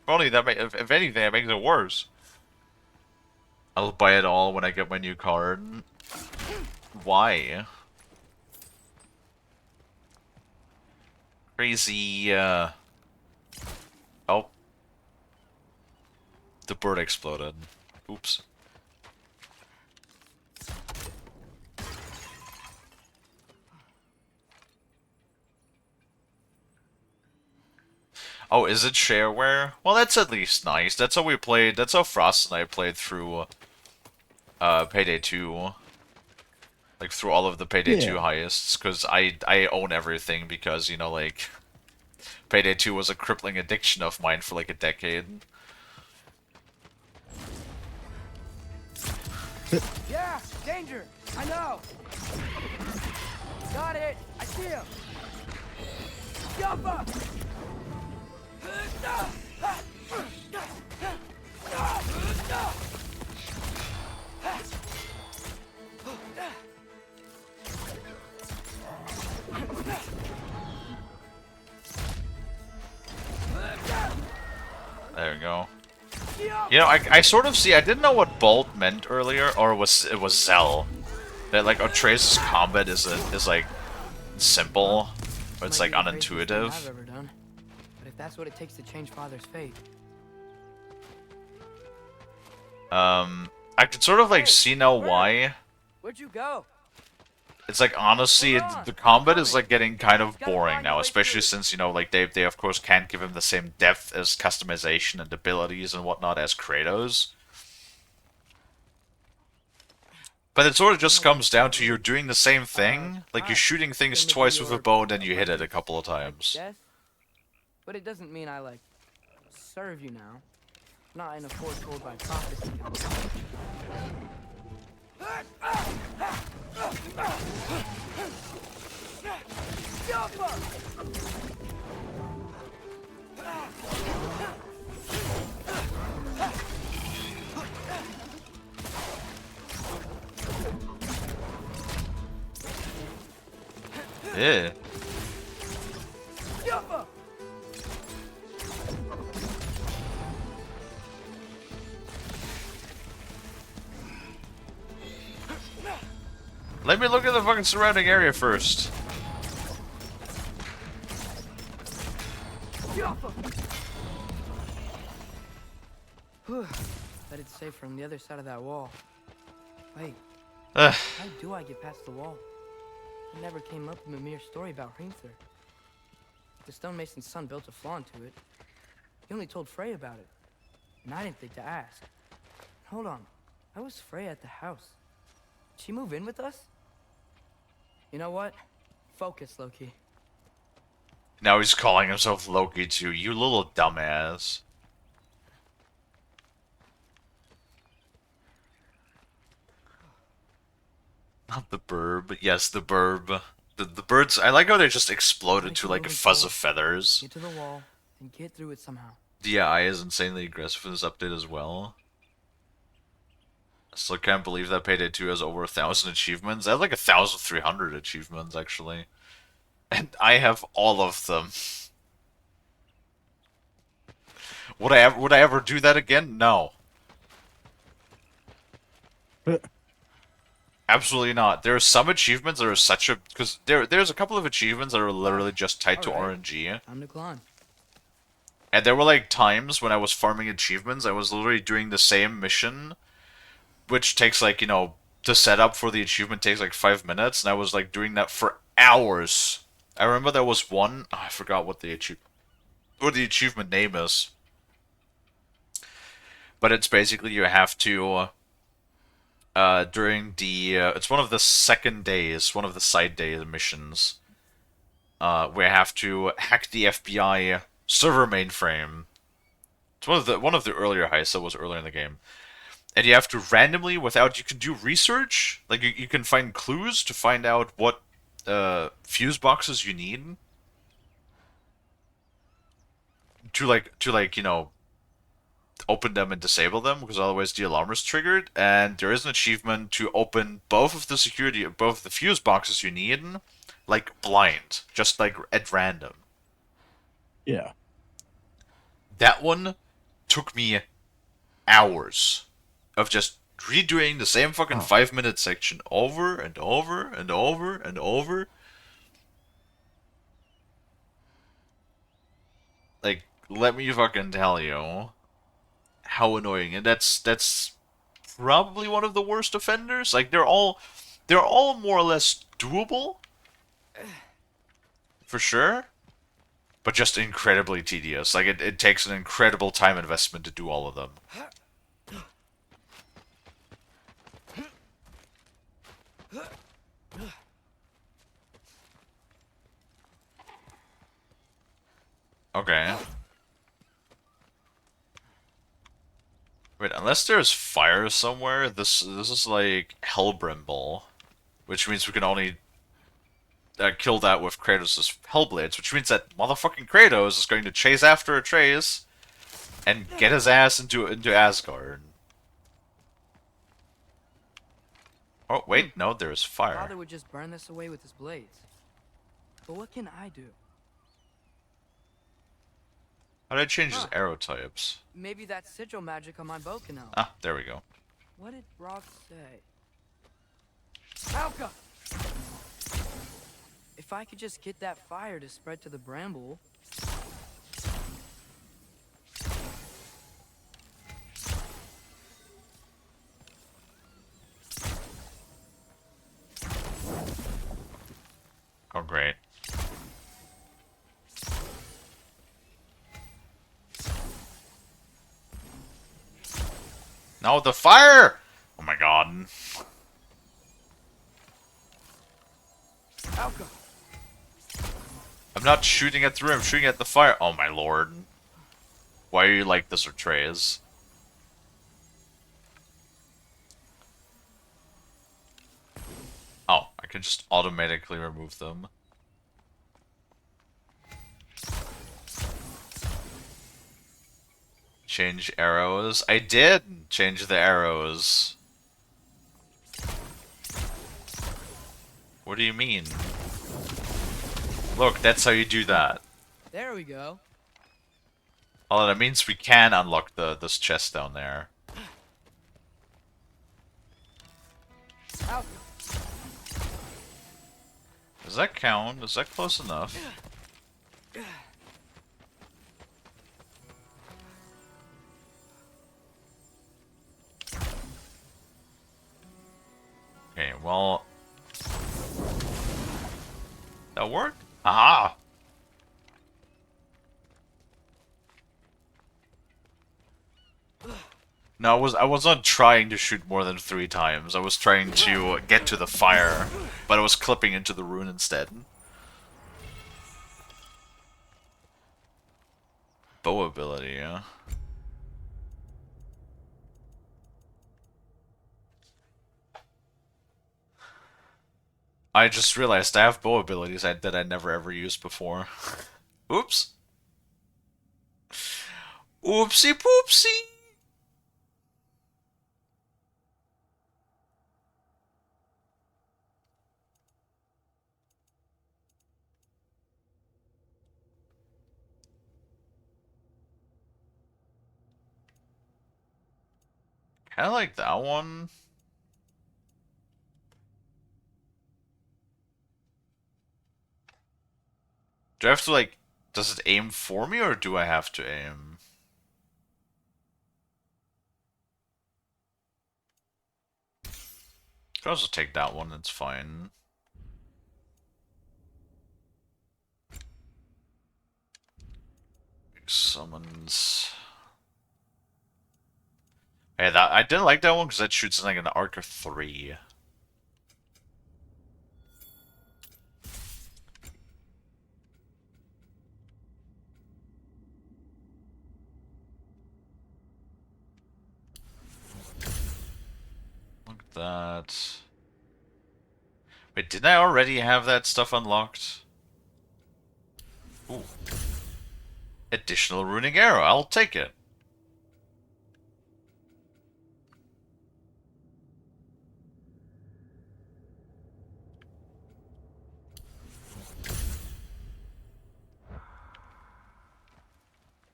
Only that, if anything, it makes it worse. I'll buy it all when I get my new card. Why? Crazy, Oh. The bird exploded. Oops. Oh, is it shareware? Well, that's at least nice. That's how we played. That's how Frost and I played through Payday 2. Like, through all of the Payday 2 heists. Because I own everything because, you know, like... Payday 2 was a crippling addiction of mine for like a decade. Yeah, danger! I know! Got it! I see him! Jump up! There we go. You know, I sort of see. I didn't know what bolt meant earlier, or it was Zell. That like Atreus' combat is like simple, but it's like unintuitive. I've ever done. But if that's what it takes to change Father's fate. I can sort of like see now why. Where'd you go? It's like honestly, the combat is like getting kind of boring now, especially since you know like they of course can't give him the same depth as customization and abilities and whatnot as Kratos. But it sort of just comes down to you're doing the same thing, like you're shooting things twice with a bow and then you hit it a couple of times. Yes, but it doesn't mean I like serve you now. Not in a foretold by prophecy. Yeah. Let me look at the fucking surrounding area first. Bet it's safe from the other side of that wall. Wait, Ugh. how do I get past the wall? It never came up in a mere story about Hrimthur. The stonemason's son built a flaw into it. He only told Frey about it, and I didn't think to ask. Hold on, how was Frey at the house? Did she move in with us? You know what? Focus, Loki. Now he's calling himself Loki too, you little dumbass. Not the burb. Yes, the burb. The birds, I like how they just explode into like a fuzz of feathers. Get to the wall and get through it somehow. The AI is insanely aggressive in this update as well. I still can't believe that Payday 2 has over 1,000 achievements. I have like 1,300 achievements actually. And I have all of them. Would I ever do that again? No. Absolutely not. There are some achievements that are such a... Because there's a couple of achievements that are literally just tied to RNG. Time to climb. And there were like times when I was farming achievements, I was literally doing the same mission, which takes like, you know, the setup for the achievement takes like 5 minutes, and I was like doing that for hours. I remember there was one, I forgot what the achievement name is. But it's basically you have to... during the, it's one of the second days, one of the side day missions. We have to hack the FBI server mainframe. It's one of the earlier heists that was earlier in the game. And you have to randomly, you can do research, like you can find clues to find out what fuse boxes you need to like, you know, open them and disable them, because otherwise the alarm is triggered. And there is an achievement to open both of the fuse boxes you need, like blind, just like at random. Yeah. That one took me hours of just redoing the same fucking 5-minute section over and over and over and over. Like, let me fucking tell you how annoying. And that's probably one of the worst offenders. Like, they're all more or less doable, for sure, but just incredibly tedious. Like, it takes an incredible time investment to do all of them. Okay. Wait, unless there's fire somewhere, this is like Hellbrimble, which means we can only kill that with Kratos' Hellblades, which means that motherfucking Kratos is going to chase after Atreus and get his ass into Asgard. Oh wait, no, there's fire. Father would just burn this away with his blades. But what can I do? How did I change his arrow types? Maybe that sigil magic on my bow can help. Ah, there we go. What did Brock say? Alka! If I could just get that fire to spread to the bramble... No, the fire! Oh my god. I'm not shooting at the room, I'm shooting at the fire. Oh my lord. Why are you like this, Atreus? Oh, I can just automatically remove them. Change arrows. I did change the arrows. What do you mean? Look, that's how you do that. There we go. Oh, that means we can unlock this chest down there. Out. Does that count? Is that close enough? Okay, well... That worked? Aha! No, I wasn't trying to shoot more than 3 times. I was trying to get to the fire, but I was clipping into the rune instead. Bow ability, yeah. I just realized I have bow abilities that I never ever used before. Oops. Oopsie poopsie! Kinda like that one. Do I have to, like... Does it aim for me, or do I have to aim? I can also take that one, it's fine. Summons... Hey, that I didn't like that one because that shoots like an arc of 3. Look at that. Wait, didn't I already have that stuff unlocked? Ooh. Additional runing arrow, I'll take it.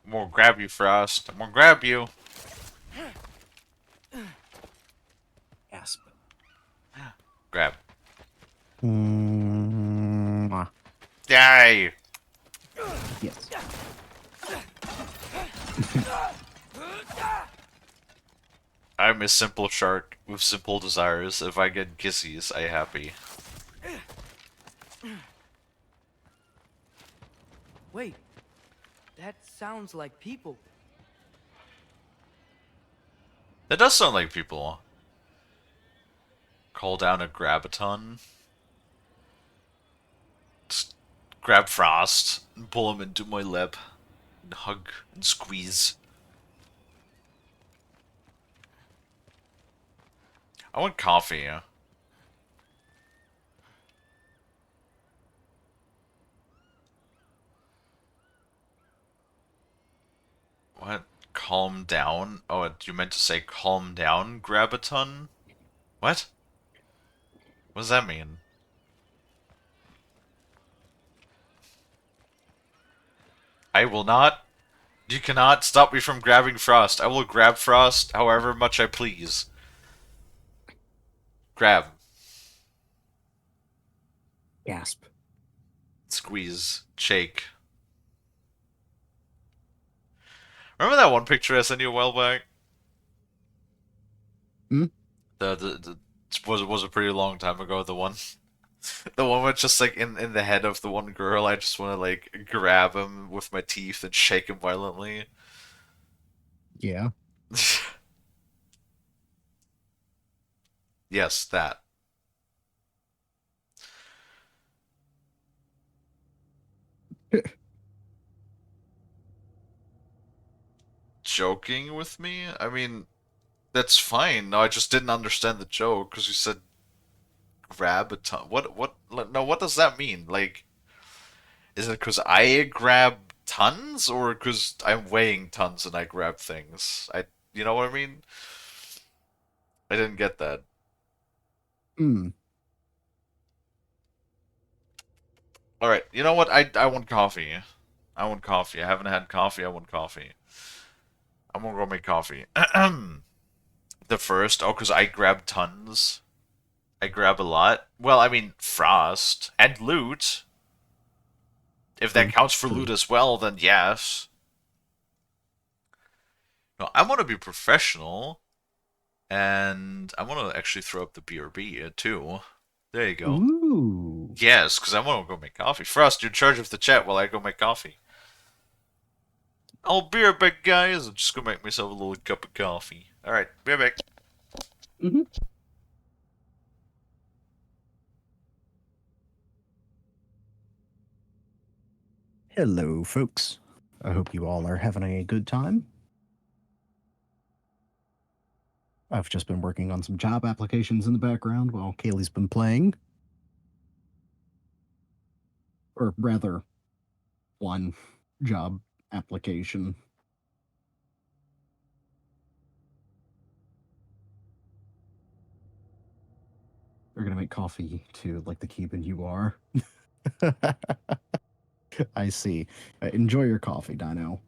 I'm gonna grab you, Frost. I'm gonna grab you. Gasp. Grab. Mwah. Die! Yes. I'm a simple shark with simple desires. If I get kissies, I happy. Wait, that sounds like people. That does sound like people. Call down a grabaton. Just grab Frost and pull him into my lap. And hug and squeeze. I want coffee. What? Calm down? Oh, you meant to say calm down, Grabaton? What? What does that mean? I will not. You cannot stop me from grabbing Frost. I will grab Frost however much I please. Grab. Gasp. Squeeze. Shake. Remember that one picture I sent you a while back? Hmm? The was a pretty long time ago, the one. The one with just like in the head of the one girl, I just want to like grab him with my teeth and shake him violently. Yeah. Yes, that. Joking with me? I mean, that's fine. No, I just didn't understand the joke because you said grab a ton. What? No, what does that mean? Like, is it because I grab tons or because I'm weighing tons and I grab things? You know what I mean? I didn't get that. Hmm. All right, you know what? I want coffee. I want coffee. I haven't had coffee. I want coffee. I'm gonna go make coffee. The first, oh, because I grab tons. I grab a lot. Well, I mean, frost and loot. If that True. counts for True. loot as well, then yes. No, I want to be professional, and I want to actually throw up the BRB too. There you go. Ooh. Yes, because I want to go make coffee. Frost, you're in charge of the chat while I go make coffee. I'll be right back, guys. I'm just gonna make myself a little cup of coffee. All right, be right back. Hmm. Hello, folks. I hope you all are having a good time. I've just been working on some job applications in the background while Kalie's been playing. Or rather, one job application. They're gonna make coffee too, like the Cuban you are. I see. Enjoy your coffee, Dino.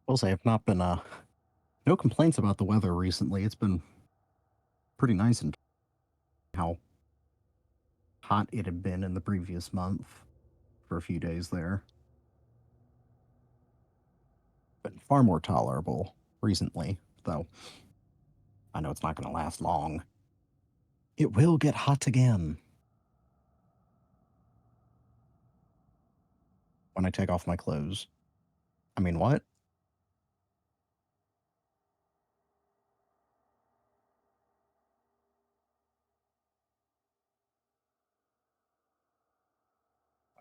I'll say I've not been no complaints about the weather recently. It's been pretty nice and how hot it had been in the previous month for a few days there. Been far more tolerable recently, though. I know it's not going to last long. It will get hot again when I take off my clothes. I mean, what?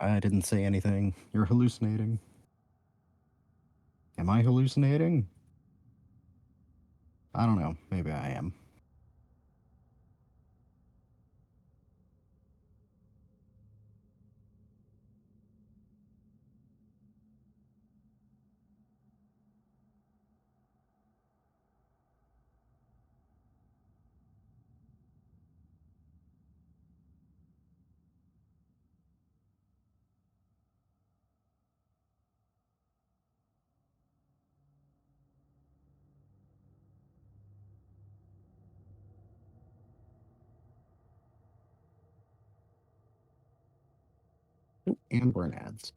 I didn't say anything. You're hallucinating. Am I hallucinating? I don't know. Maybe I am. And we're in ads.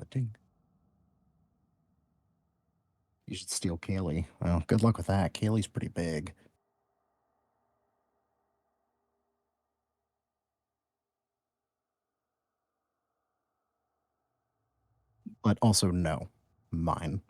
Ding. You should steal Kalie. Well, good luck with that. Kalie's pretty big. But also, no. Mine.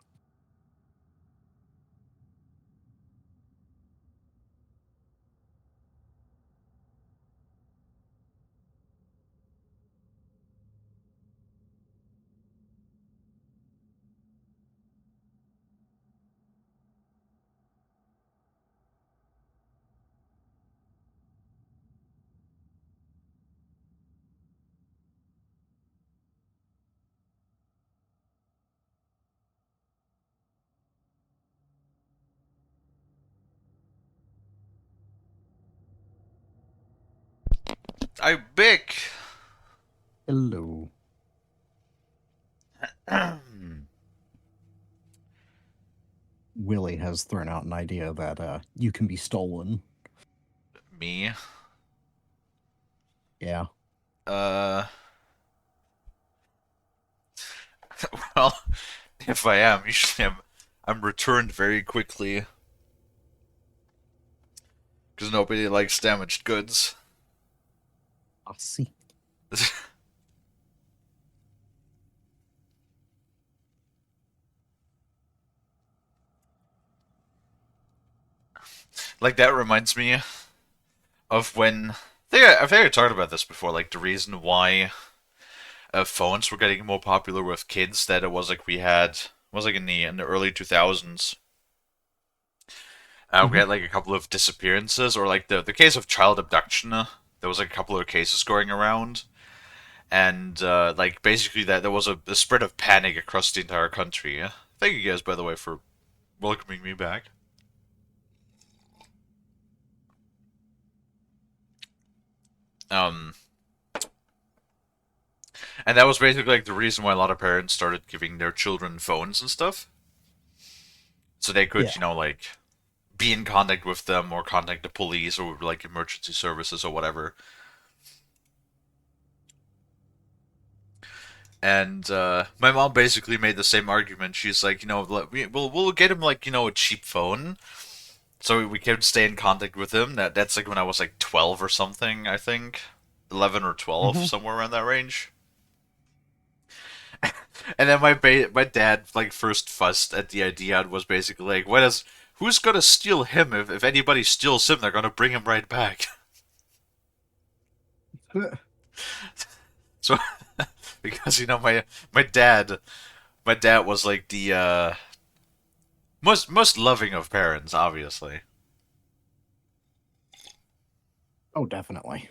I Bick. Hello. Willie has thrown out an idea that you can be stolen. Me? Yeah. Uh. Well, if I am, usually I'm returned very quickly. Because nobody likes damaged goods. I see. Like, that reminds me of when... I think I talked about this before, like, the reason why phones were getting more popular with kids, that it was like we had... was like in the early 2000s. We had like a couple of disappearances, or like the case of child abduction. There was like a couple of cases going around, and like basically that there was a spread of panic across the entire country. Thank you guys, by the way, for welcoming me back. Um, and that was basically like the reason why a lot of parents started giving their children phones and stuff, so they could, Yeah. like be in contact with them or contact the police or like emergency services or whatever. And my mom basically made the same argument. She's like, we'll get him like a cheap phone, so we can stay in contact with him. That's like when I was like 12 or something, I think, 11 or 12, somewhere around that range. And then my dad like first fussed at the idea and was basically like, who's gonna steal him? If anybody steals him, they're gonna bring him right back. So because my dad was like the most loving of parents, obviously. Oh, definitely.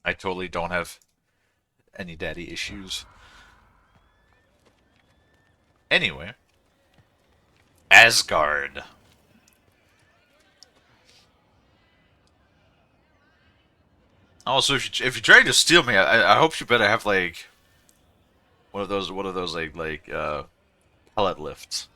I totally don't have any daddy issues. Anyway, Asgard. Also, if you're trying to steal me, I hope you better have like one of those like pellet lifts.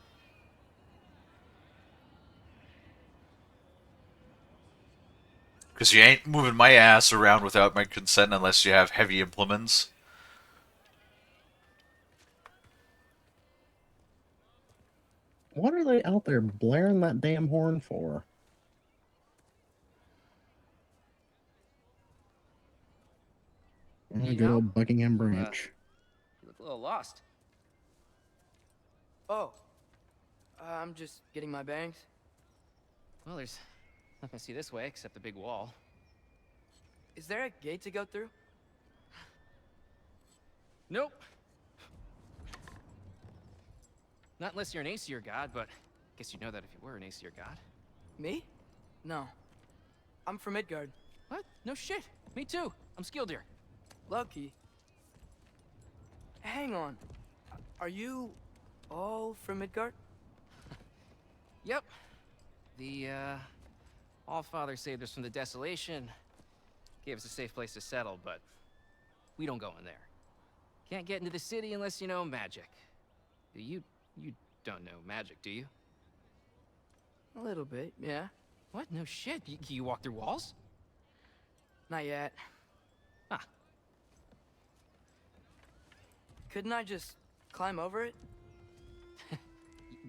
Because you ain't moving my ass around without my consent unless you have heavy implements. What are they out there blaring that damn horn for? Good old Buckingham Branch. You look a little lost. Oh, I'm just getting my bangs. Well, there's nothing to see this way except the big wall. Is there a gate to go through? Nope. Not unless you're an Aesir god, but I guess you'd know that if you were an Aesir god. Me? No. I'm from Midgard. What? No shit. Me too. I'm Skildir. Lucky. Hang on. Are you all from Midgard? Yep. The, Allfather saved us from the desolation. Gave us a safe place to settle, but we don't go in there. Can't get into the city unless you know magic. You don't know magic, do you? A little bit, yeah. What? No shit. You walk through walls? Not yet. Huh. Couldn't I just climb over it?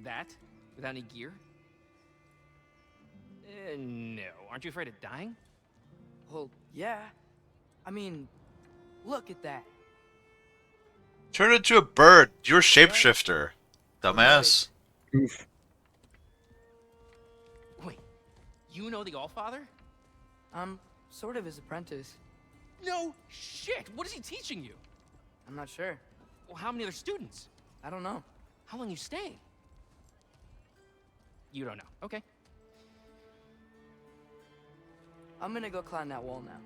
That? Without any gear? No. Aren't you afraid of dying? Well, yeah. I mean, look at that. Turn into a bird. You're a shapeshifter, dumbass. Oof. Wait, you know the Allfather? I'm sort of his apprentice. No shit! What is he teaching you? I'm not sure. Well, how many other students? I don't know. How long you stay? You don't know. Okay. I'm gonna go climb that wall now.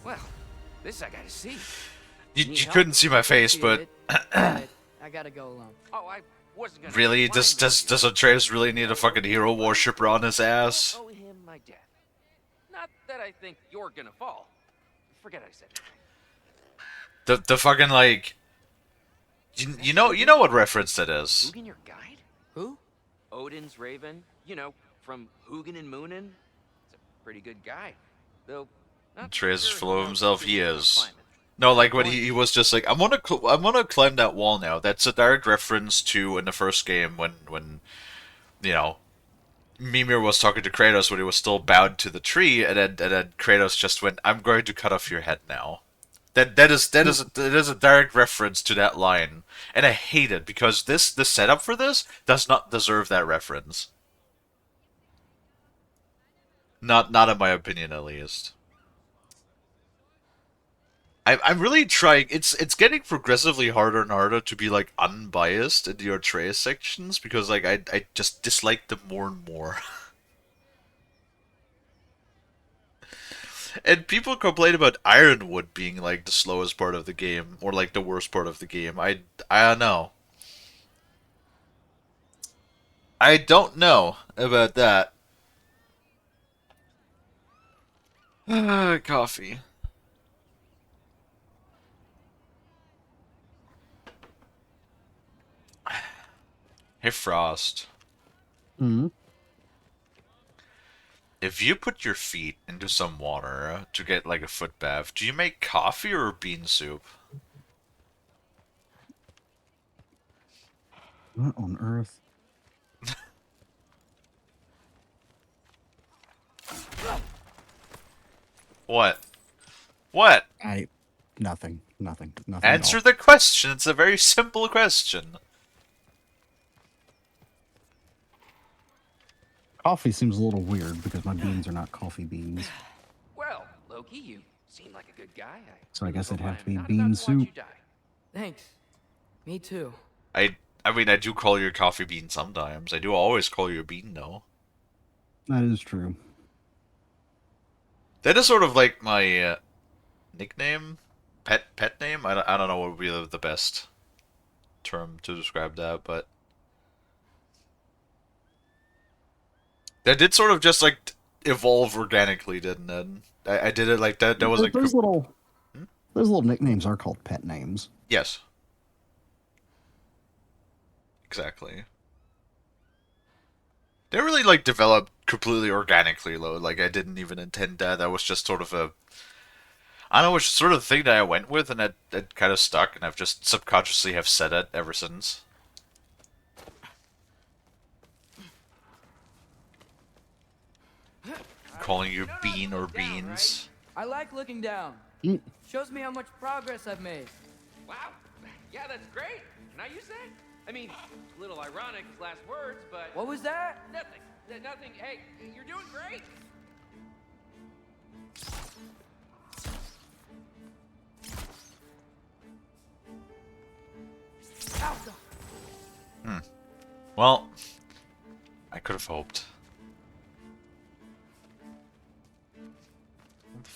Well, this I gotta see. You couldn't see my face, but I gotta go alone. Oh, I wasn't gonna. really, does Atreus really need a fucking hero worshipper on his ass? Owe him my death. Not that I think you're gonna fall. Forget I said it. The fucking like, you know what reference that is? Hugin, your guide? Who? Odin's raven. You know, from Hugin and Moonin. It's a pretty good guy, though. Not Atreus is sure full of how himself. good He at is. climbing. No, like when he was just like, I'm gonna climb that wall now. That's a direct reference to in the first game when you know Mimir was talking to Kratos when he was still bound to the tree, and then Kratos just went, "I'm going to cut off your head now." That is a direct reference to that line, and I hate it because the setup for this does not deserve that reference. Not in my opinion, at least. I'm really trying. It's getting progressively harder and harder to be like unbiased in the Atreus sections because like I just dislike them more and more. And people complain about Ironwood being like the slowest part of the game or like the worst part of the game. I don't know. I don't know about that. Coffee. Hey Frost. Hmm. If you put your feet into some water to get like a foot bath, do you make coffee or bean soup? What on earth? What? What? Nothing. Nothing. Nothing at Answer all. the question. It's a very simple question. Coffee seems a little weird because my beans are not coffee beans. Well, Loki, you seem like a good guy. So I guess it'd Hope have to I'm be not about bean to watch soup. you die. Thanks. Me too. I mean, I do call you a coffee bean sometimes. I do always call you a bean, though. That is true. That is sort of like my nickname, pet name. I don't know what would be the best term to describe that, but that did sort of just like evolve organically, didn't it? I did it like that. That was like Those little nicknames are called pet names. yes, exactly. They really like developed completely organically, though. Like I didn't even intend that. That was just sort of a I don't know, it's just sort of the thing that I went with, and that kind of stuck, and I've just subconsciously have said it ever since. Calling you Bean or Beans. I like looking down. Shows me how much progress I've made. Wow. Yeah, that's great. Can I use that? I mean, it's a little ironic his last words, but... What was that? Nothing. Nothing. Hey, you're doing great. Well, I could have hoped.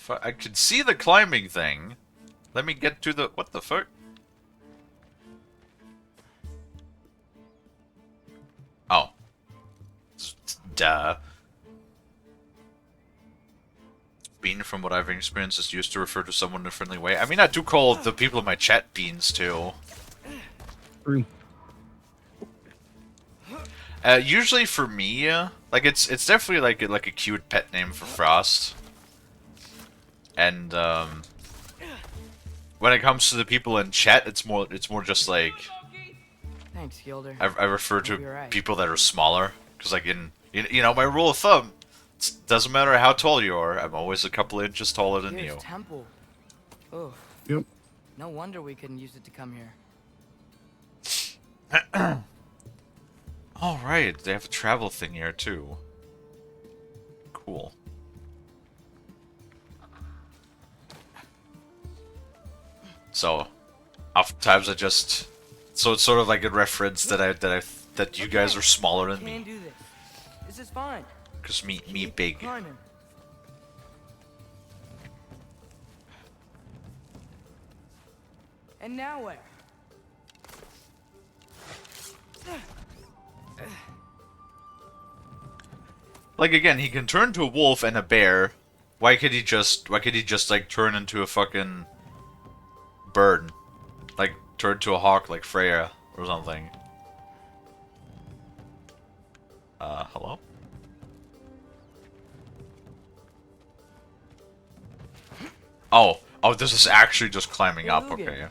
I could see the climbing thing. Let me get to the... What the fuck? Oh. Duh. Bean, from what I've experienced, is used to refer to someone in a friendly way. I mean, I do call the people in my chat beans, too. True. Usually for me, like it's definitely like a cute pet name for Frost. And when it comes to the people in chat, it's more just like Thanks, Gilder. I refer You'll to be right. people that are smaller because like you know my rule of thumb, it doesn't matter how tall you are, I'm always a couple inches taller than Here's you. temple. Oh. Yep. No wonder we couldn't use it to come here. All right, they have a travel thing here too. Cool. So, oftentimes I just so it's sort of like a reference that you guys are smaller than Can me. do this. This is fine. Cause me big. Climbing. And now where? Like again, he can turn to a wolf and a bear. Why could he just like turn into a fucking bird? Like turn to a hawk like Freya or something. Hello? Oh, this is actually just climbing Hey, up, Lugan. okay.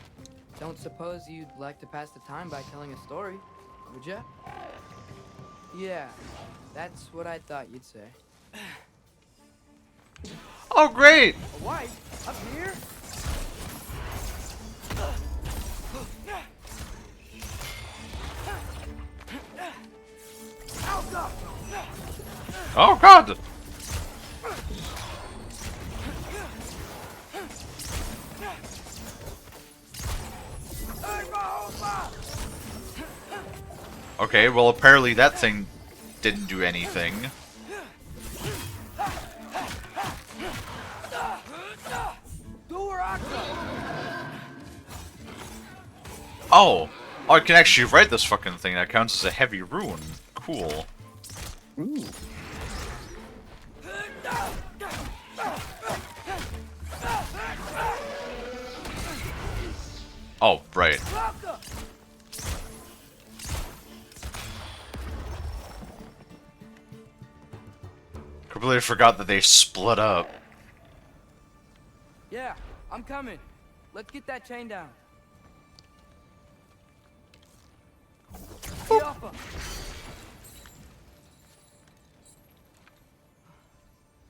Don't suppose you'd like to pass the time by telling a story, would ya? Yeah, that's what I thought you'd say. Oh, great! A wife? Up here? Oh, God! Okay, well, apparently that thing didn't do anything. Oh! Oh, I can actually write this fucking thing. That counts as a heavy rune. Cool. Ooh. Oh, right. Completely forgot that they split up. Yeah, I'm coming. Let's get that chain down. Yoppa.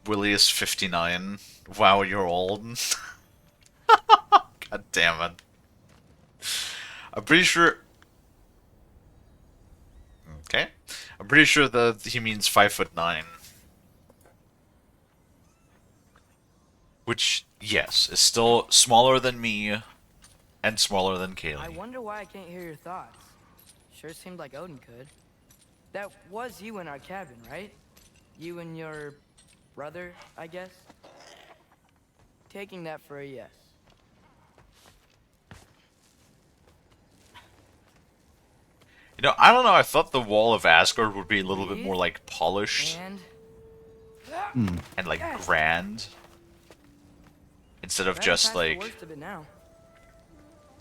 Willie is 59. Wow, you're old. God damn it. I'm pretty sure... Okay. I'm pretty sure that he means 5'9". Which, yes, is still smaller than me and smaller than I Kalie. wonder why I can't hear your thoughts. Sure seemed like Odin could. That was you in our cabin, right? You and your brother, I guess? Taking that for a yes. You know, I don't know, I thought the wall of Asgard would be a little bit more, like, polished and like, grand. Instead of just, like...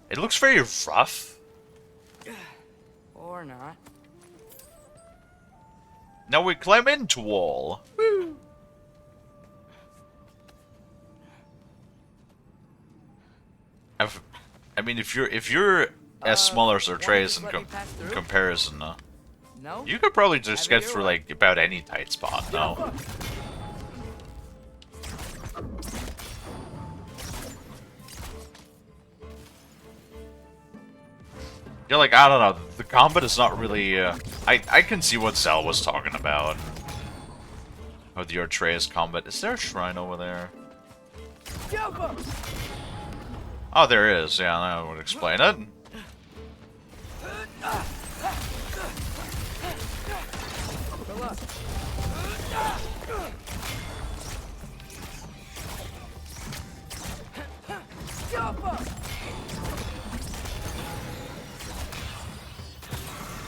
It looks very rough. Or not. Now we climb into wall. Woo! I mean, if you're as small as Atreus in comparison, No? you could probably just get through like about any tight spot. No. You're like, I don't know. The combat is not really. I can see what Zell was talking about. Or the Atreus combat. Is there a shrine over there? Oh, there is. Yeah, that would explain it.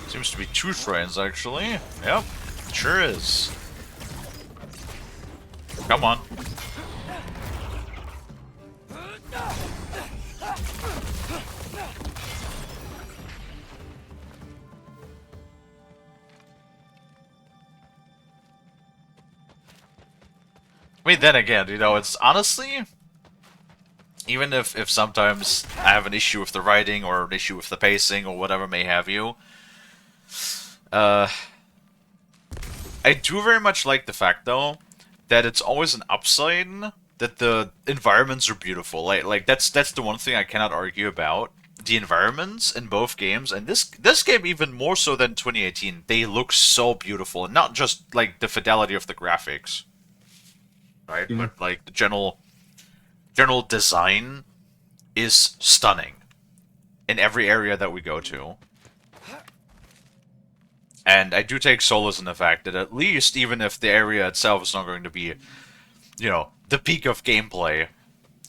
Seems to be two shrines, actually. Yep, sure is. Come on. I mean, then again, you know, it's honestly, even if sometimes I have an issue with the writing or an issue with the pacing or whatever may have you, I do very much like the fact, though, that it's always an upside that the environments are beautiful. Like that's the one thing I cannot argue about. The environments in both games, and this game even more so than 2018, they look so beautiful, and not just like the fidelity of the graphics, right? Yeah. But like the general design is stunning in every area that we go to. And I do take solace in the fact that at least, even if the area itself is not going to be, you know, the peak of gameplay,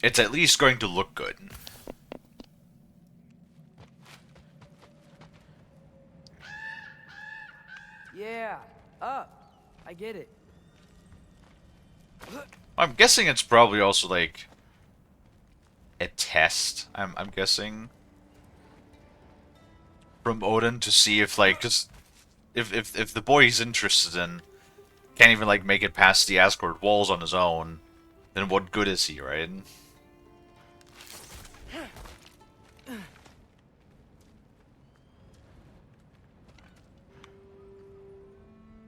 it's at least going to look good. Yeah, up. I get it. I'm guessing it's probably also, like, a test, I'm guessing, from Odin to see if, like, because if the boy he's interested in can't even, like, make it past the Asgard walls on his own, then what good is he, right?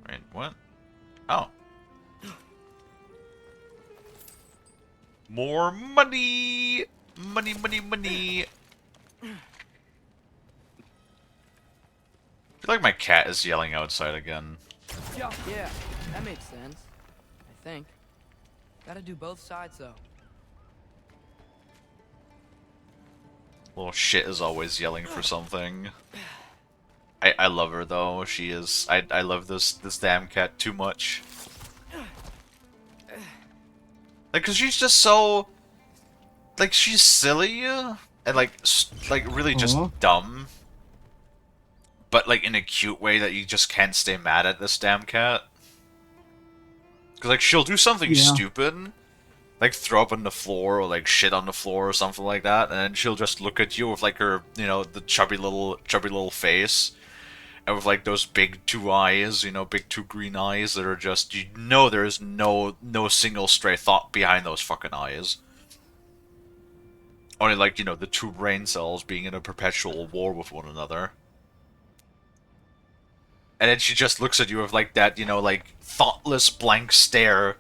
Wait, what? Oh. More money! Money, money, money! I feel like my cat is yelling outside again. Yeah, that makes sense. I think. Gotta do both sides, though. Little shit is always yelling for something. I love her though. She is. I love this damn cat too much. Like, cause she's just so. Like, she's silly and like really just dumb. But like in a cute way that you just can't stay mad at this damn cat. Cause like she'll do something stupid, like throw up on the floor or like shit on the floor or something like that, and then she'll just look at you with like her, you know, the chubby little face, and with like those big two eyes, you know, big two green eyes that are just, you know, there is no single stray thought behind those fucking eyes. Only like, you know, the two brain cells being in a perpetual war with one another. And then she just looks at you with like that, you know, like thoughtless blank stare.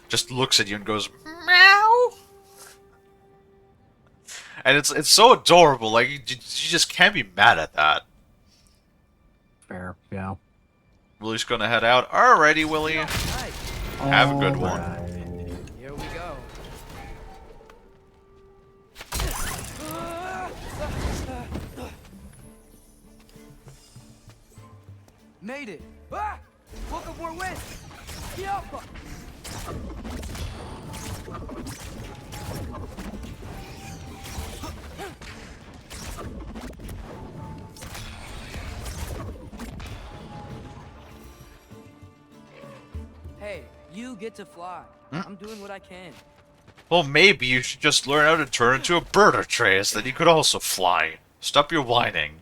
Just looks at you and goes, meow. And it's so adorable. Like you just can't be mad at that. Fair, yeah. Willie's gonna head out. Alrighty, Willie. Have a good one. Here we go. Made it. Ah! Welcome for a win. Yup. Hey, you get to fly. I'm doing what I can. Well, maybe you should just learn how to turn into a bird or Atreus, then you could also fly. Stop your whining.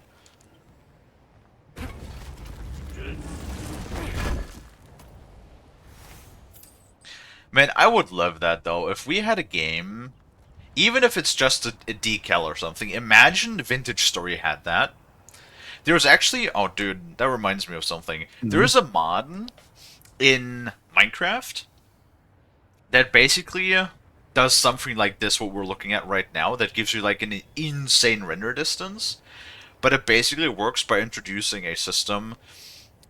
Man, I would love that, though. If we had a game, even if it's just a decal or something, imagine Vintage Story had that. There was actually... Oh, dude, that reminds me of something. There is a mod in Minecraft that basically does something like this, what we're looking at right now, that gives you, like, an insane render distance. But it basically works by introducing a system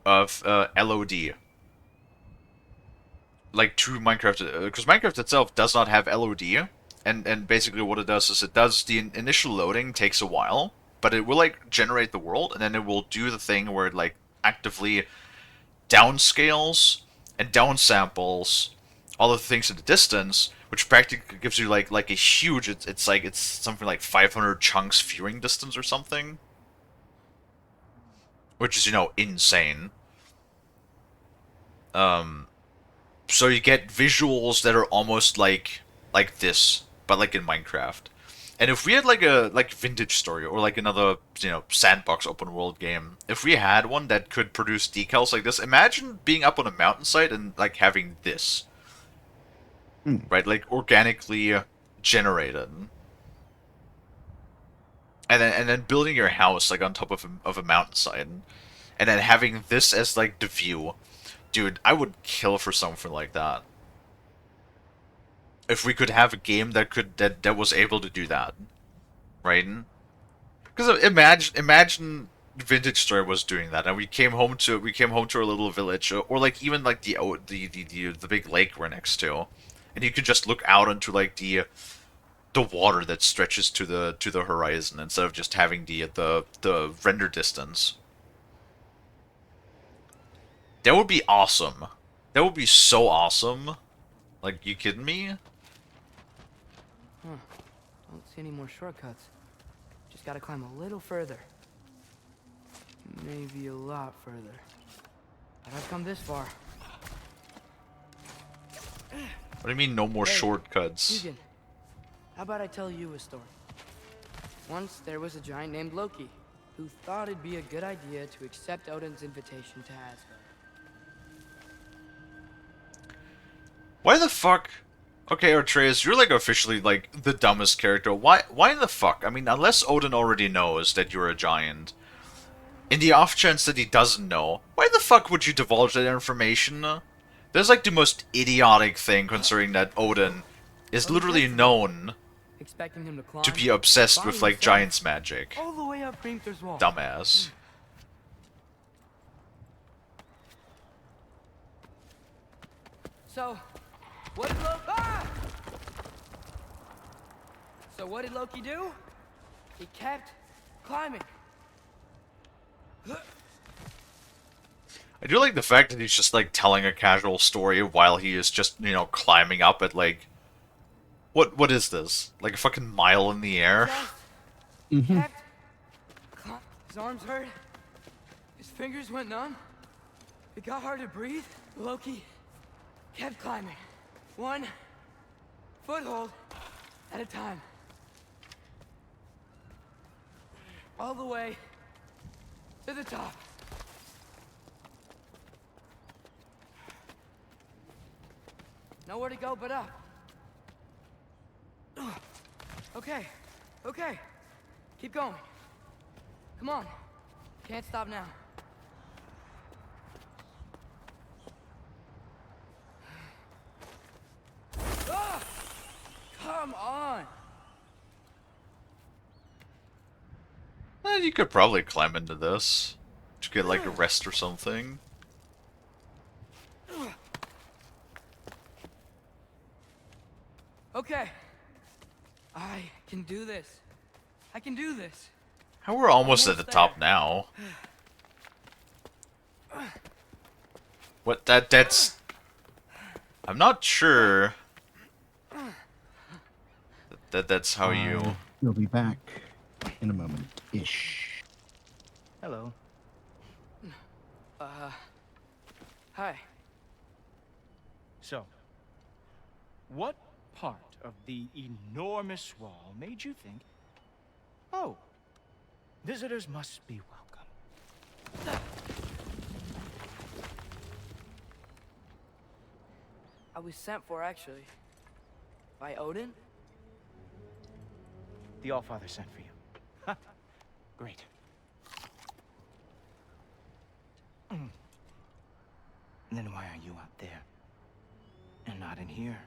of LOD. Like to Minecraft, because Minecraft itself does not have LOD, and basically what it does is it does the initial loading takes a while, but it will like generate the world, and then it will do the thing where it like actively downscales and downsamples all of the things in the distance, which practically gives you like a huge, it's something like 500 chunks viewing distance or something, which is, you know, insane. So you get visuals that are almost like this, but like in Minecraft. And if we had like a Vintage Story or like another, you know, sandbox open world game, if we had one that could produce decals like this, imagine being up on a mountainside and like having this, right? Like organically generated, and then building your house like on top of a mountainside, and then having this as like the view. Dude, I would kill for something like that. If we could have a game that was able to do that, right? Because imagine Vintage Story was doing that, and we came home to our little village, or like even like the big lake we're next to, and you could just look out into like the water that stretches to the horizon instead of just having the render distance. That would be awesome. That would be so awesome. Like, you kidding me? Huh. Don't see any more shortcuts. Just gotta climb a little further. Maybe a lot further. But I've come this far. What do you mean, no more shortcuts? Hugin, how about I tell you a story? Once there was a giant named Loki, who thought it'd be a good idea to accept Odin's invitation to Asgard. Why the fuck? Okay, Atreus, you're like officially like the dumbest character. Why the fuck? I mean, unless Odin already knows that you're a giant, in the off chance that he doesn't know, why the fuck would you divulge that information? That's like the most idiotic thing, considering that Odin is What literally place to go? known Expecting him to climb? to be obsessed By with like himself, giant's magic. all the way up Hrimthur's wall. Dumbass. So, what did Loki? Ah! So what did Loki do? He kept climbing. I do like the fact that he's just like telling a casual story while he is just, you know, climbing up at like what is this? Like a fucking mile in the air? Kept his arms hurt. His fingers went numb. It got hard to breathe. Loki kept climbing. One foothold at a time. All the way to the top. Nowhere to go but up. Okay, okay. Keep going. Come on. Can't stop now. Ah! Come on. You could probably climb into this to get like a rest or something. Okay. I can do this. I can do this. How we're almost at the top now. What that's I'm not sure that's how you You'll be back in a moment-ish. Hello. Hi. So, what part of the enormous wall made you think, oh, visitors must be welcome? I was sent for, actually. By Odin? The Allfather sent for you. Great. Then why are you out there? And not in here?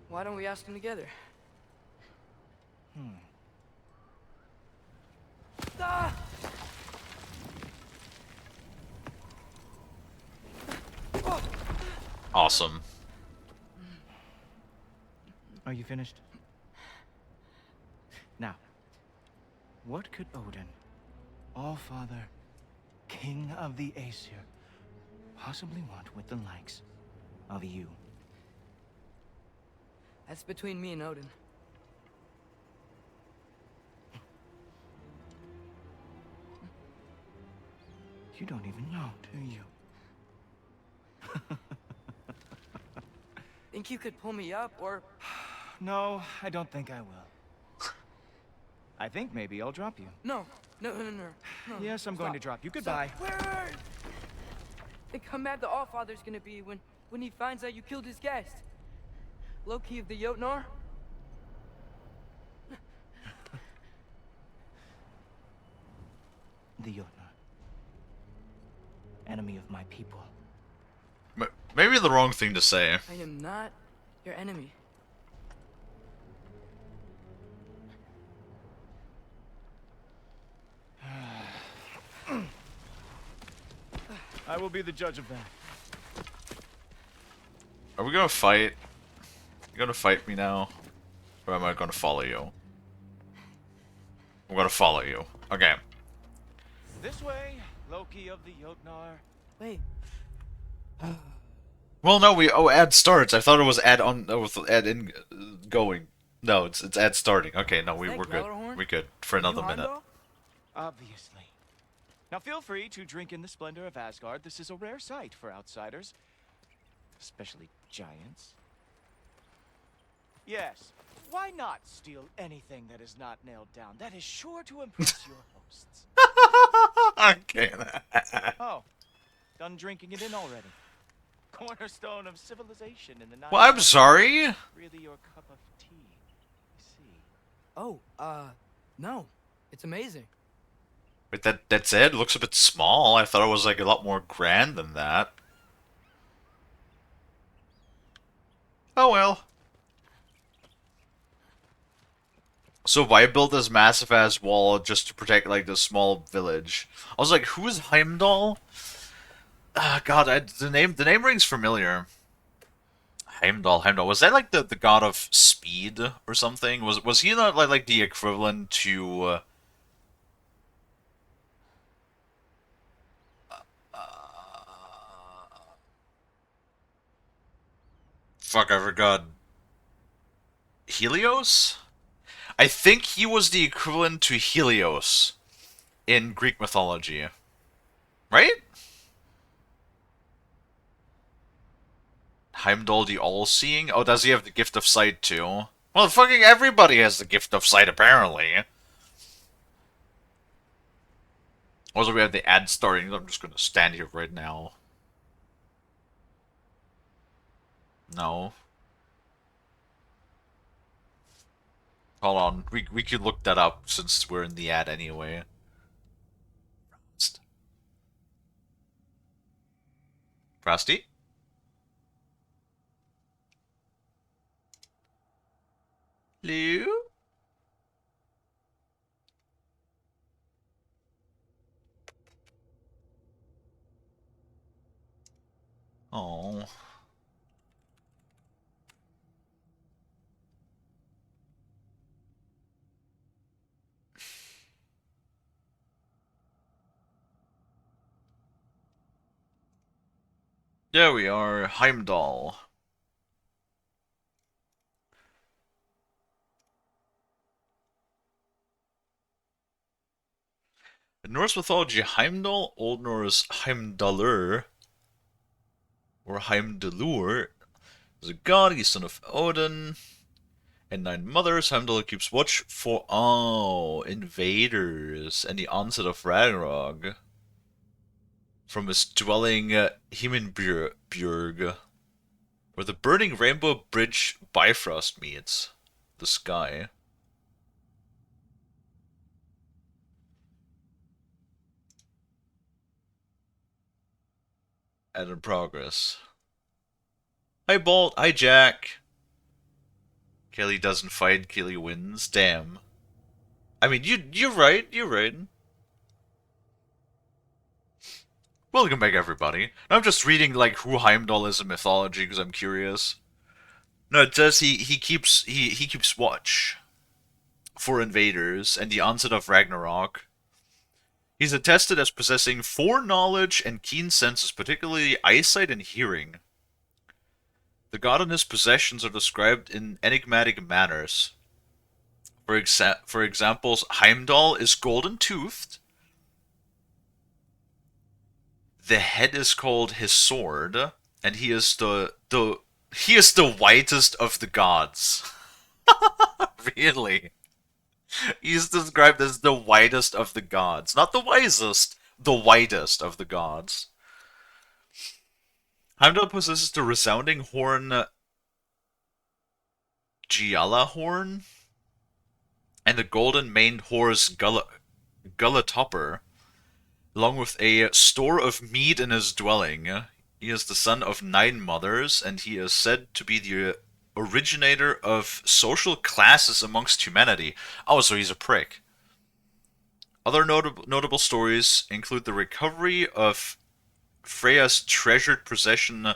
Why don't we ask them together? Ah! awesome. Are you finished? Now, what could Odin, Allfather, King of the Aesir, possibly want with the likes of you? That's between me and Odin. You don't even know, do you? Think you could pull me up, or... No, I don't think I will. I think maybe I'll drop you. No. No. Yes, I'm going to drop you. Goodbye. Wait. Think how mad the Allfather's gonna be when he finds out you killed his guest. Loki of the Jotnar? The Jotnar. Enemy of my people. Maybe the wrong thing to say. I am not your enemy. I will be the judge of that. Are we gonna fight? You gonna fight me now? Or am I gonna follow you? I'm gonna follow you. Okay. This way, Loki of the Jotnar. Wait. Well, no, ad starts. I thought it was ad on, with ad in going. No, it's ad starting. Okay, no, we're good. We're good for another minute. Obviously. Now feel free to drink in the splendor of Asgard. This is a rare sight for outsiders. Especially giants. Yes, why not steal anything that is not nailed down? That is sure to impress your hosts. Okay. Oh, done drinking it in already. cornerstone of civilization in the Well, I'm 900s. sorry. Really your cup of tea, you see. Oh, no. It's amazing. Wait, that's it? It looks a bit small. I thought it was like a lot more grand than that. Oh well. So why build this massive ass wall just to protect like this small village? I was like, who is Heimdall? God, the name rings familiar. Heimdall. Was that like the god of speed or something? Was he not like the equivalent to? Fuck, I forgot. Helios? I think he was the equivalent to Helios in Greek mythology, right? Heimdall the All-Seeing? Oh, does he have the gift of sight too? Well, fucking everybody has the gift of sight, apparently. Also, we have the ad starting. I'm just gonna stand here right now. No. Hold on. We could look that up since we're in the ad anyway. Frosty? Hello? Oh. There we are, Heimdall. In Norse mythology, Heimdall, Old Norse Heimdallr, or Heimdallur, is a god, he's son of Odin, and 9 mothers. Heimdall keeps watch for, invaders, and the onset of Ragnarök. From his dwelling, Himinbjörg, where the burning rainbow bridge Bifrost meets the sky. And in progress. Hi Bolt, hi Jack. Kalie doesn't fight, Kalie wins. Damn. I mean, you're right, you're right. Welcome back, everybody. I'm just reading like who Heimdall is in mythology because I'm curious. No, it says he keeps watch for invaders and the onset of Ragnarok. He's attested as possessing foreknowledge and keen senses, particularly eyesight and hearing. The god and his possessions are described in enigmatic manners. For examples, Heimdall is golden-toothed. The head is called his sword, and he is the whitest of the gods. Really? He's described as the whitest of the gods. Not the wisest, the whitest of the gods. Heimdall possesses the resounding horn Giala horn and the golden-maned horse Gullatopper, along with a store of mead in his dwelling. He is the son of 9 mothers, and he is said to be the originator of social classes amongst humanity. Oh, so he's a prick. Other notable stories include the recovery of Freya's treasured possession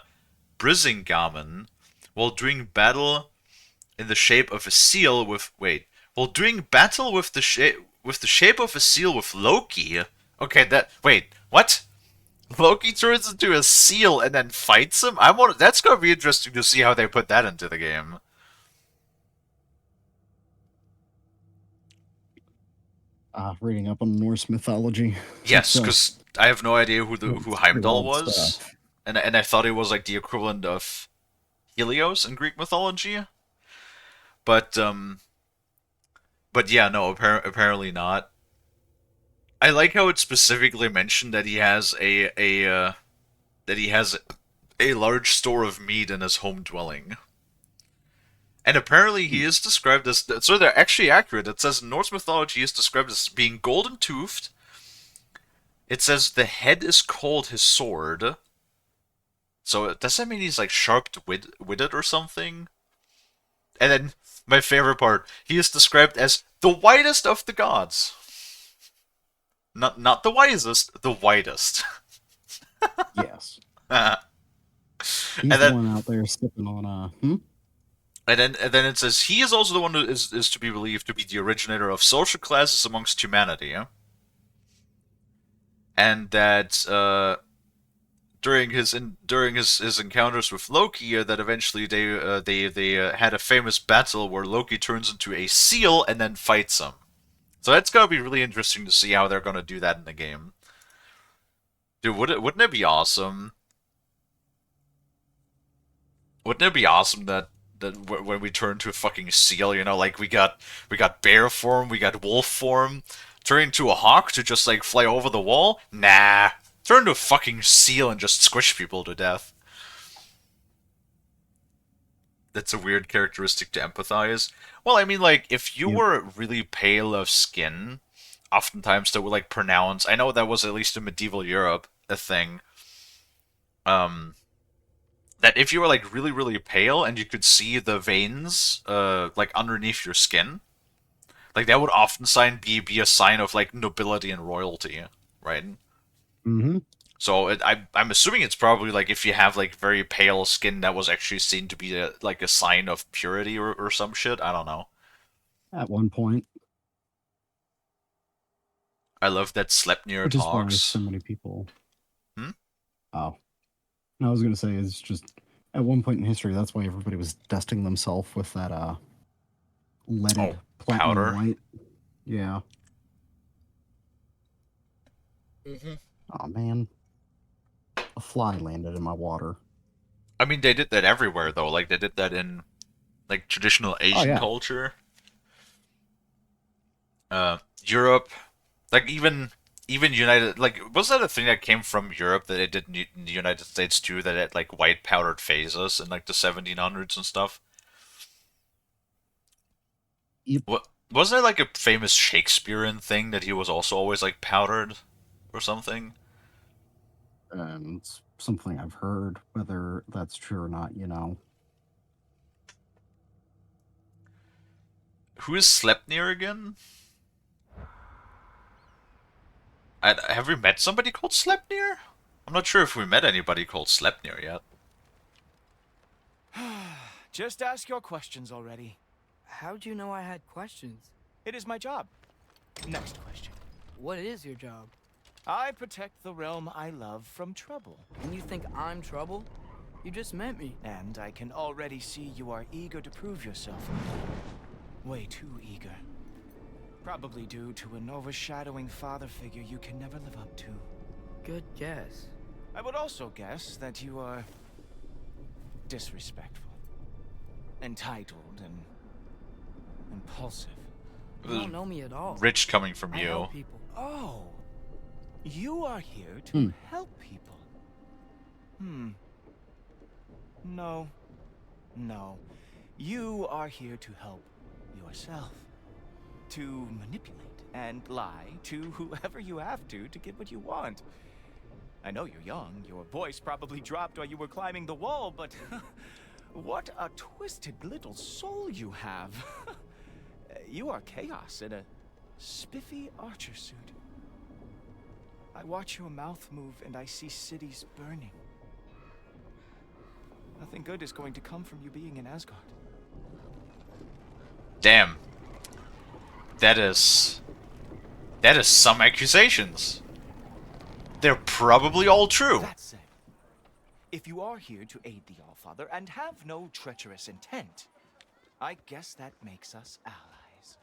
Brisingamen while doing battle in the shape of a seal with while doing battle with the shape of a seal with Loki. Okay, what? Loki turns into a seal and then fights him? That's gonna be interesting to see how they put that into the game. Reading up on Norse mythology. Yes, because I have no idea who Heimdall wild was, stuff. and I thought it was like the equivalent of Helios in Greek mythology, but yeah, no, apparently not. I like how it specifically mentioned that he has a large store of meat in his home dwelling. And apparently he is described as... So they're actually accurate. It says in Norse mythology he is described as being golden-toothed. It says the head is called his sword. So does that mean he's like sharp-witted or something? And then my favorite part, he is described as the whitest of the gods. Not the wisest, the whitest. Yes. and He's the then one out there sipping on and then it says he is also the one who is to be believed to be the originator of social classes amongst humanity. And that during his encounters with Loki, that eventually they had a famous battle where Loki turns into a seal and then fights him. So that's gonna be really interesting to see how they're gonna do that in the game. Dude, wouldn't it be awesome? Wouldn't it be awesome that when we turn to a fucking seal, you know, like we got bear form, we got wolf form, turn into a hawk to just like fly over the wall? Nah, turn into a fucking seal and just squish people to death. That's a weird characteristic to empathize. Well, I mean, like, if you were really pale of skin, oftentimes they would, like, pronounce... I know that was, at least in medieval Europe, a thing. That if you were, like, really, really pale and you could see the veins, like, underneath your skin, like, that would often be a sign of, like, nobility and royalty, right? Mm-hmm. So I'm assuming it's probably like if you have like very pale skin, that was actually seen to be like a sign of purity or some shit. I don't know. At one point. I love that Sleipnir Which is why talks. so many people... Hmm? Oh. No, I was going to say, it's just... At one point in history, that's why everybody was dusting themselves with that, leaded platinum powder. white. Yeah. Mm-hmm. Oh, man. A fly landed in my water. I mean, they did that everywhere though. Like they did that in like traditional Asian culture. Europe, like even United, like was that a thing that came from Europe that it did in the United States too? That it like white powdered phases in like the 1700s and stuff. Yep. What was there like a famous Shakespearean thing that he was also always like powdered or something? It's something I've heard. Whether that's true or not, you know. Who is Sleipnir again? Have we met somebody called Sleipnir? I'm not sure if we met anybody called Sleipnir yet. Just ask your questions already. How'd you know I had questions? It is my job. Next question. What is your job? I protect the realm I love from trouble. And you think I'm trouble? You just met me. And I can already see you are eager to prove yourself. Way too eager. Probably due to an overshadowing father figure you can never live up to. Good guess. I would also guess that you are disrespectful, entitled, and impulsive. You don't know me at all. Rich coming from I you. help people. Oh, you are here to help people. No. No. You are here to help yourself. To manipulate and lie to whoever you have to get what you want. I know you're young. Your voice probably dropped while you were climbing the wall, but what a twisted little soul you have. You are chaos in a spiffy archer suit. I watch your mouth move and I see cities burning. Nothing good is going to come from you being in Asgard. Damn. That is some accusations. They're probably all true. That said, if you are here to aid the Allfather and have no treacherous intent, I guess that makes us allies.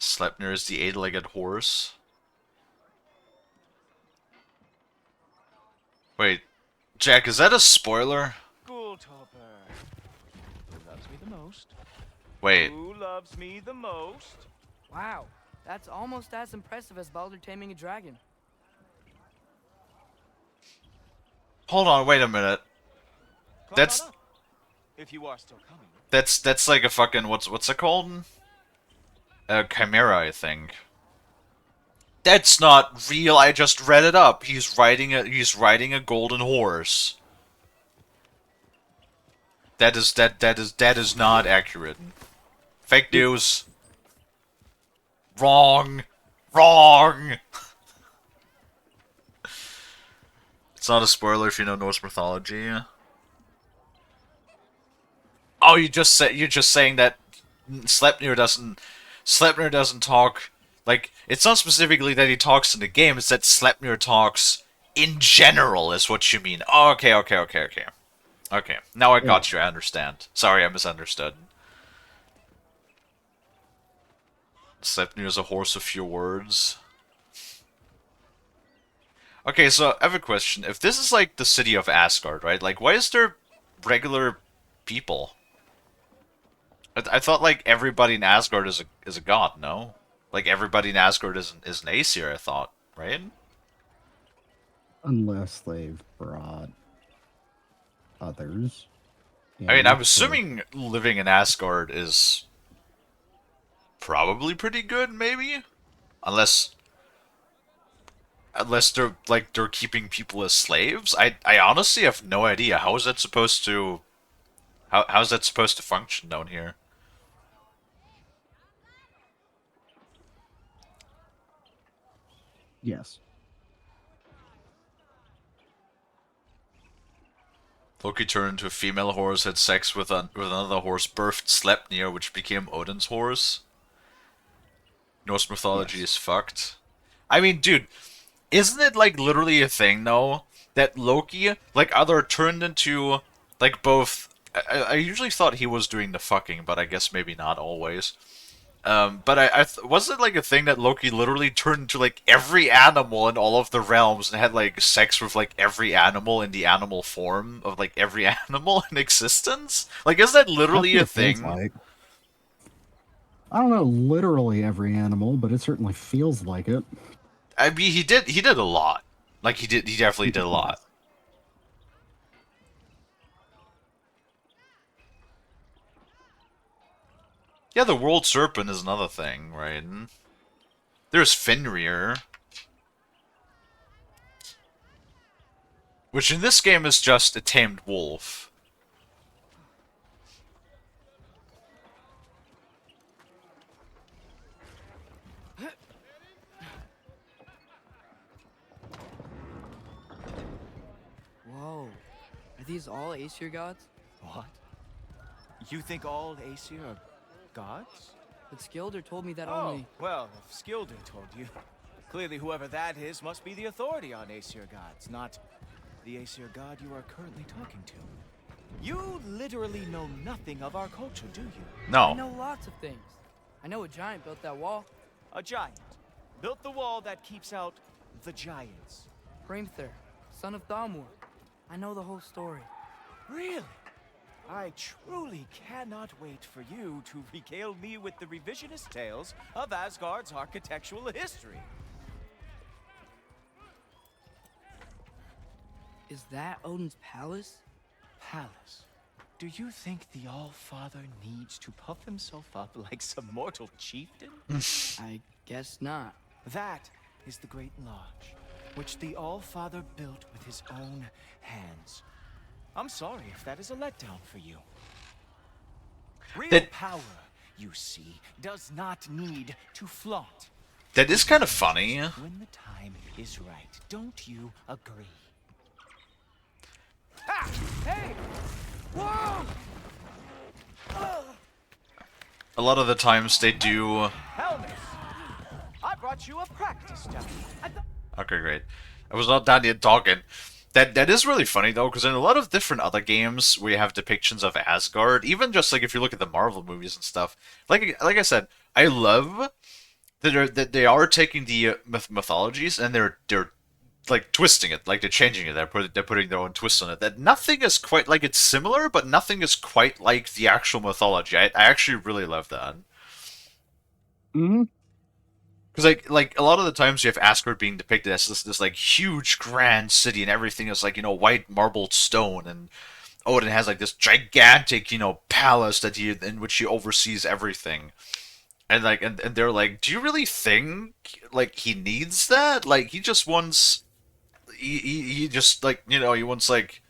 Sleipnir is the eight-legged horse. Wait, Jack, is that a spoiler? Ghoultopper. Who loves me the most? Wait. Who loves me the most? Wow, that's almost as impressive as Baldur taming a dragon. Hold on, wait a minute. Climb on That's up, if you are still coming. that's like a fucking what's it called? A chimera, I think. That's not real. I just read it up. He's riding a golden horse. That is not accurate. Fake news. Wrong. Wrong. It's not a spoiler if you know Norse mythology. Oh, you're just saying that Sleipnir doesn't talk, like, it's not specifically that he talks in the game, it's that Sleipnir talks in general is what you mean. Oh, okay, okay, okay, okay. Okay, now I Yeah. got you, I understand. Sorry, I misunderstood. Sleipnir is a horse of few words. Okay, so I have a question. If this is like the city of Asgard, right? Like, why is there regular people? I thought like everybody in Asgard is a god, no? Like everybody in Asgard is an Aesir, I thought, right? Unless they've brought others I mean, in I'm for. assuming living in Asgard is probably pretty good, maybe, unless they're keeping people as slaves. I honestly have no idea. How is that supposed to how's that supposed to function down here? Yes. Loki turned into a female horse, had sex with another horse, birthed Sleipnir, which became Odin's horse. Norse mythology Yes. is fucked. I mean, dude, isn't it like literally a thing though that Loki like either turned into like both? I usually thought he was doing the fucking, but I guess maybe not always. But was it like a thing that Loki literally turned into like every animal in all of the realms and had like sex with like every animal in the animal form of like every animal in existence? Like, is that That's literally what a it feels thing? like. I don't know literally every animal, but it certainly feels like it. I mean, he did a lot. Like he definitely did a lot. Yes. Yeah, the World Serpent is another thing, right? There's Fenrir, which in this game is just a tamed wolf. Whoa. Are these all Aesir gods? What? You think all Aesir are gods? But Skilder told me that Oh, only... well, if Skilder told you. Clearly whoever that is must be the authority on Aesir gods, not the Aesir god you are currently talking to. You literally know nothing of our culture, do you? I No. know lots of things. I know a giant built that wall. A giant. Built the wall that keeps out the giants. Hrimthur, son of Thamur. I know the whole story. Really? I truly cannot wait for you to regale me with the revisionist tales of Asgard's architectural history. Is that Odin's palace? Palace. Do you think the All-Father needs to puff himself up like some mortal chieftain? I guess not. That is the Great Lodge, which the All-Father built with his own hands. I'm sorry if that is a letdown for you. Real power, you see, does not need to flaunt. That is kind of funny. When the time is right, don't you agree? Ha! Hey! Whoa! A lot of the times they do. Helmet! I brought you a practice dummy. Okay, great. I was not done yet talking. That is really funny though, because in a lot of different other games where you have depictions of Asgard, even just like if you look at the Marvel movies and stuff, like I said, I love that they are taking the mythologies and they're like twisting it, like they're changing it. They're putting their own twist on it. That nothing is quite like it's similar, but nothing is quite like the actual mythology. I actually really love that. Hmm. Because like a lot of the times you have Asgard being depicted as this like huge grand city and everything is like white marbled stone, and Odin has like this gigantic palace that he in which he oversees everything. And like and they're like, do you really think like he needs that? Like he just wants he just like he wants like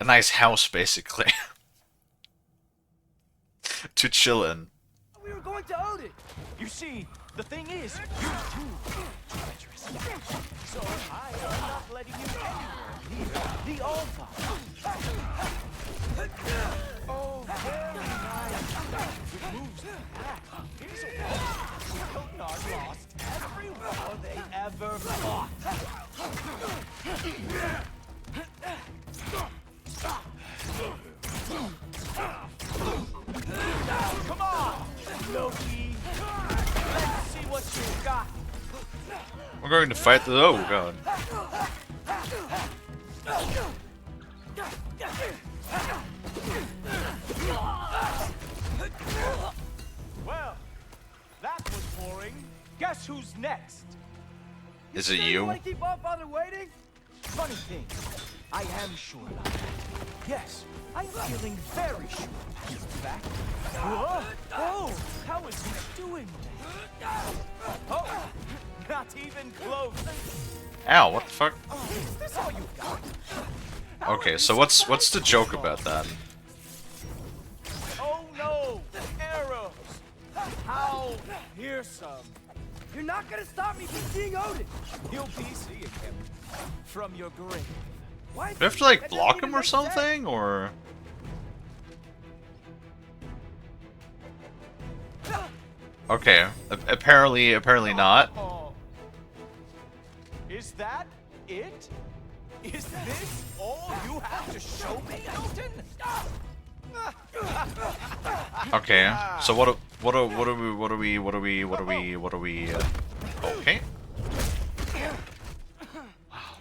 a nice house basically to chill in. We were going to Odin. You see, the thing is, you're too treacherous. So I am not letting you anywhere near the Allfather. Oh, very nice. It moves back. Here's a wall. Jotnar lost every war they ever fought. Come on, Loki. Let's see what you got. We're going to fight the god. Well, that was boring. Guess who's next? Is it you? Want to keep Allfather waiting? Funny thing, I am sure about that. Yes, I am feeling very sure. In fact, whoa, oh, how is he doing that? Oh, not even close. Ow! What the fuck? Is this all you got? Okay, so what's the joke about that? Oh no, arrows! How fearsome! You're not gonna stop me from seeing Odin! You'll be seeing him from your grave. Do we have to like block him or something, or? Okay, apparently not. Oh. Is that it? Is this all you have to show me, Elton? Okay, so what are we? Okay. Wow.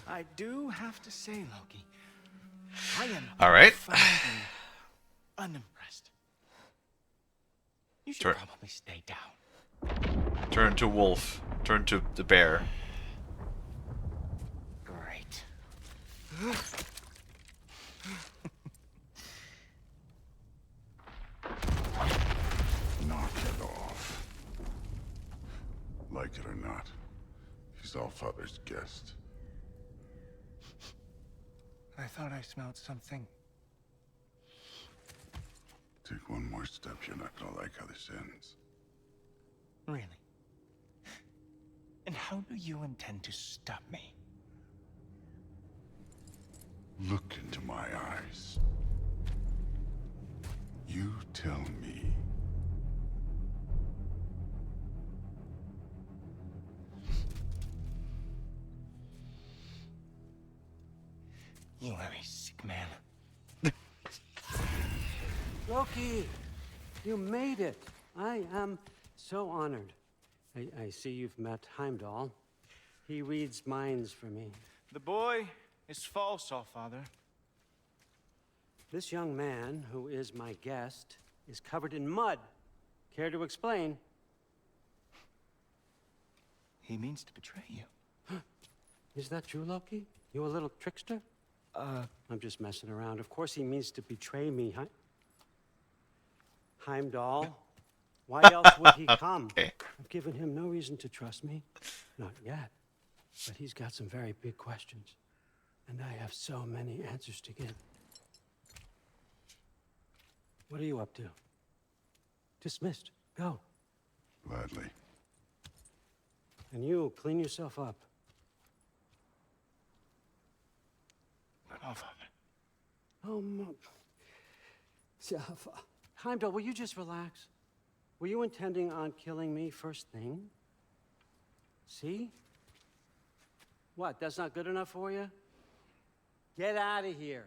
I do have to say, Loki, I am all right. Unimpressed. You should probably stay down. Turn to wolf. Turn to the bear. Great. Knock it off. Like it or not, he's Allfather's guest. I thought I smelled something. Take one more step, you're not gonna like how this ends. Really? And how do you intend to stop me? Look into my eyes. You tell me. You are a sick man. Loki, you made it. I am so honored. I see you've met Heimdall. He reads minds for me. The boy is false, Allfather. This young man, who is my guest, is covered in mud. Care to explain? He means to betray you. Is that true, Loki? You a little trickster? I'm just messing around. Of course he means to betray me. Heimdall. Why else would he come? Okay. I've given him no reason to trust me. Not yet. But he's got some very big questions. And I have so many answers to give. What are you up to? Dismissed. Go. Gladly. And you, clean yourself up. But Allfather. Oh, Heimdall, will you just relax? Were you intending on killing me first thing? See? What, that's not good enough for you? Get out of here.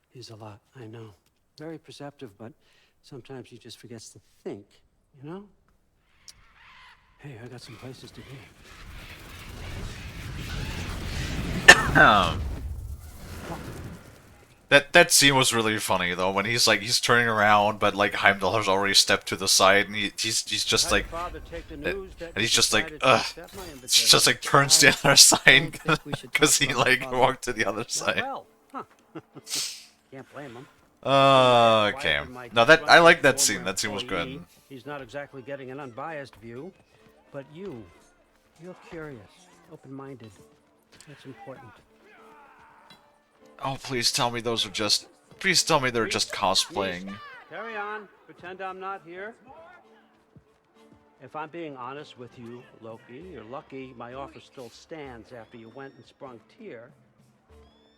He's a lot, I know. Very perceptive, but sometimes he just forgets to think, you know? Hey, I got some places to be. That scene was really funny though when he's turning around, but like Heimdall has already stepped to the side, and he's just like, and he's just like, ugh. It's just like turns to the other side because he like walked to the other side. Well, huh. Can't blame him. Okay. No, I like that scene. That scene was good. He's not exactly getting an unbiased view, but you're curious, open-minded. That's important. Oh, please tell me those are just. Please tell me they're just cosplaying. Carry on. Pretend I'm not here. If I'm being honest with you, Loki, you're lucky my offer still stands after you went and sprung Tyr.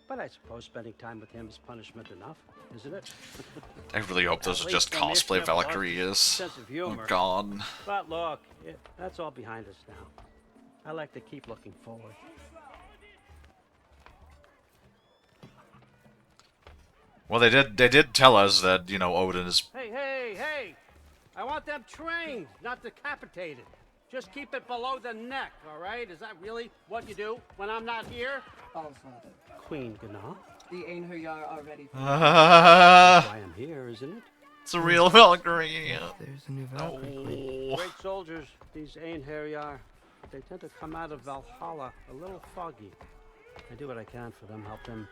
But I suppose spending time with him is punishment enough, isn't it? I really hope those are just cosplay Valkyries. Oh god. But look, that's all behind us now. I like to keep looking forward. Well, they did tell us that, you know, Odin is. Hey! I want them trained, not decapitated. Just keep it below the neck, all right? Is that really what you do when I'm not here? All father. Queen Gná. The Einherjar are ready for That's why I'm here, isn't it? It's a real Valkyrie. There's a new Valkyrie. Great soldiers, these Einherjar. They tend to come out of Valhalla a little foggy. I do what I can for them, help them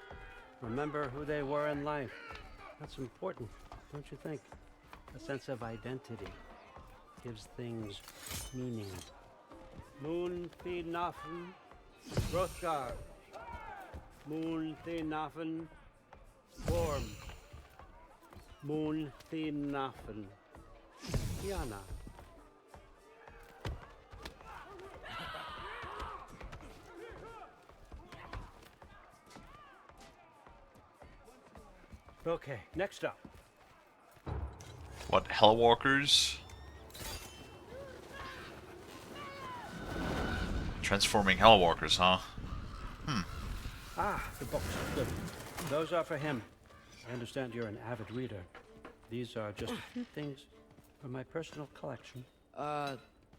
remember who they were in life. That's important, don't you think? A sense of identity gives things meaning. Moon Thinafen, Hrothgar. Moon Thinafen, Gorm. Moon Thinafen, Tiana. Okay, next up. What, Hellwalkers? Transforming Hellwalkers, huh? The books. Good. Those are for him. I understand you're an avid reader. These are just a few things from my personal collection.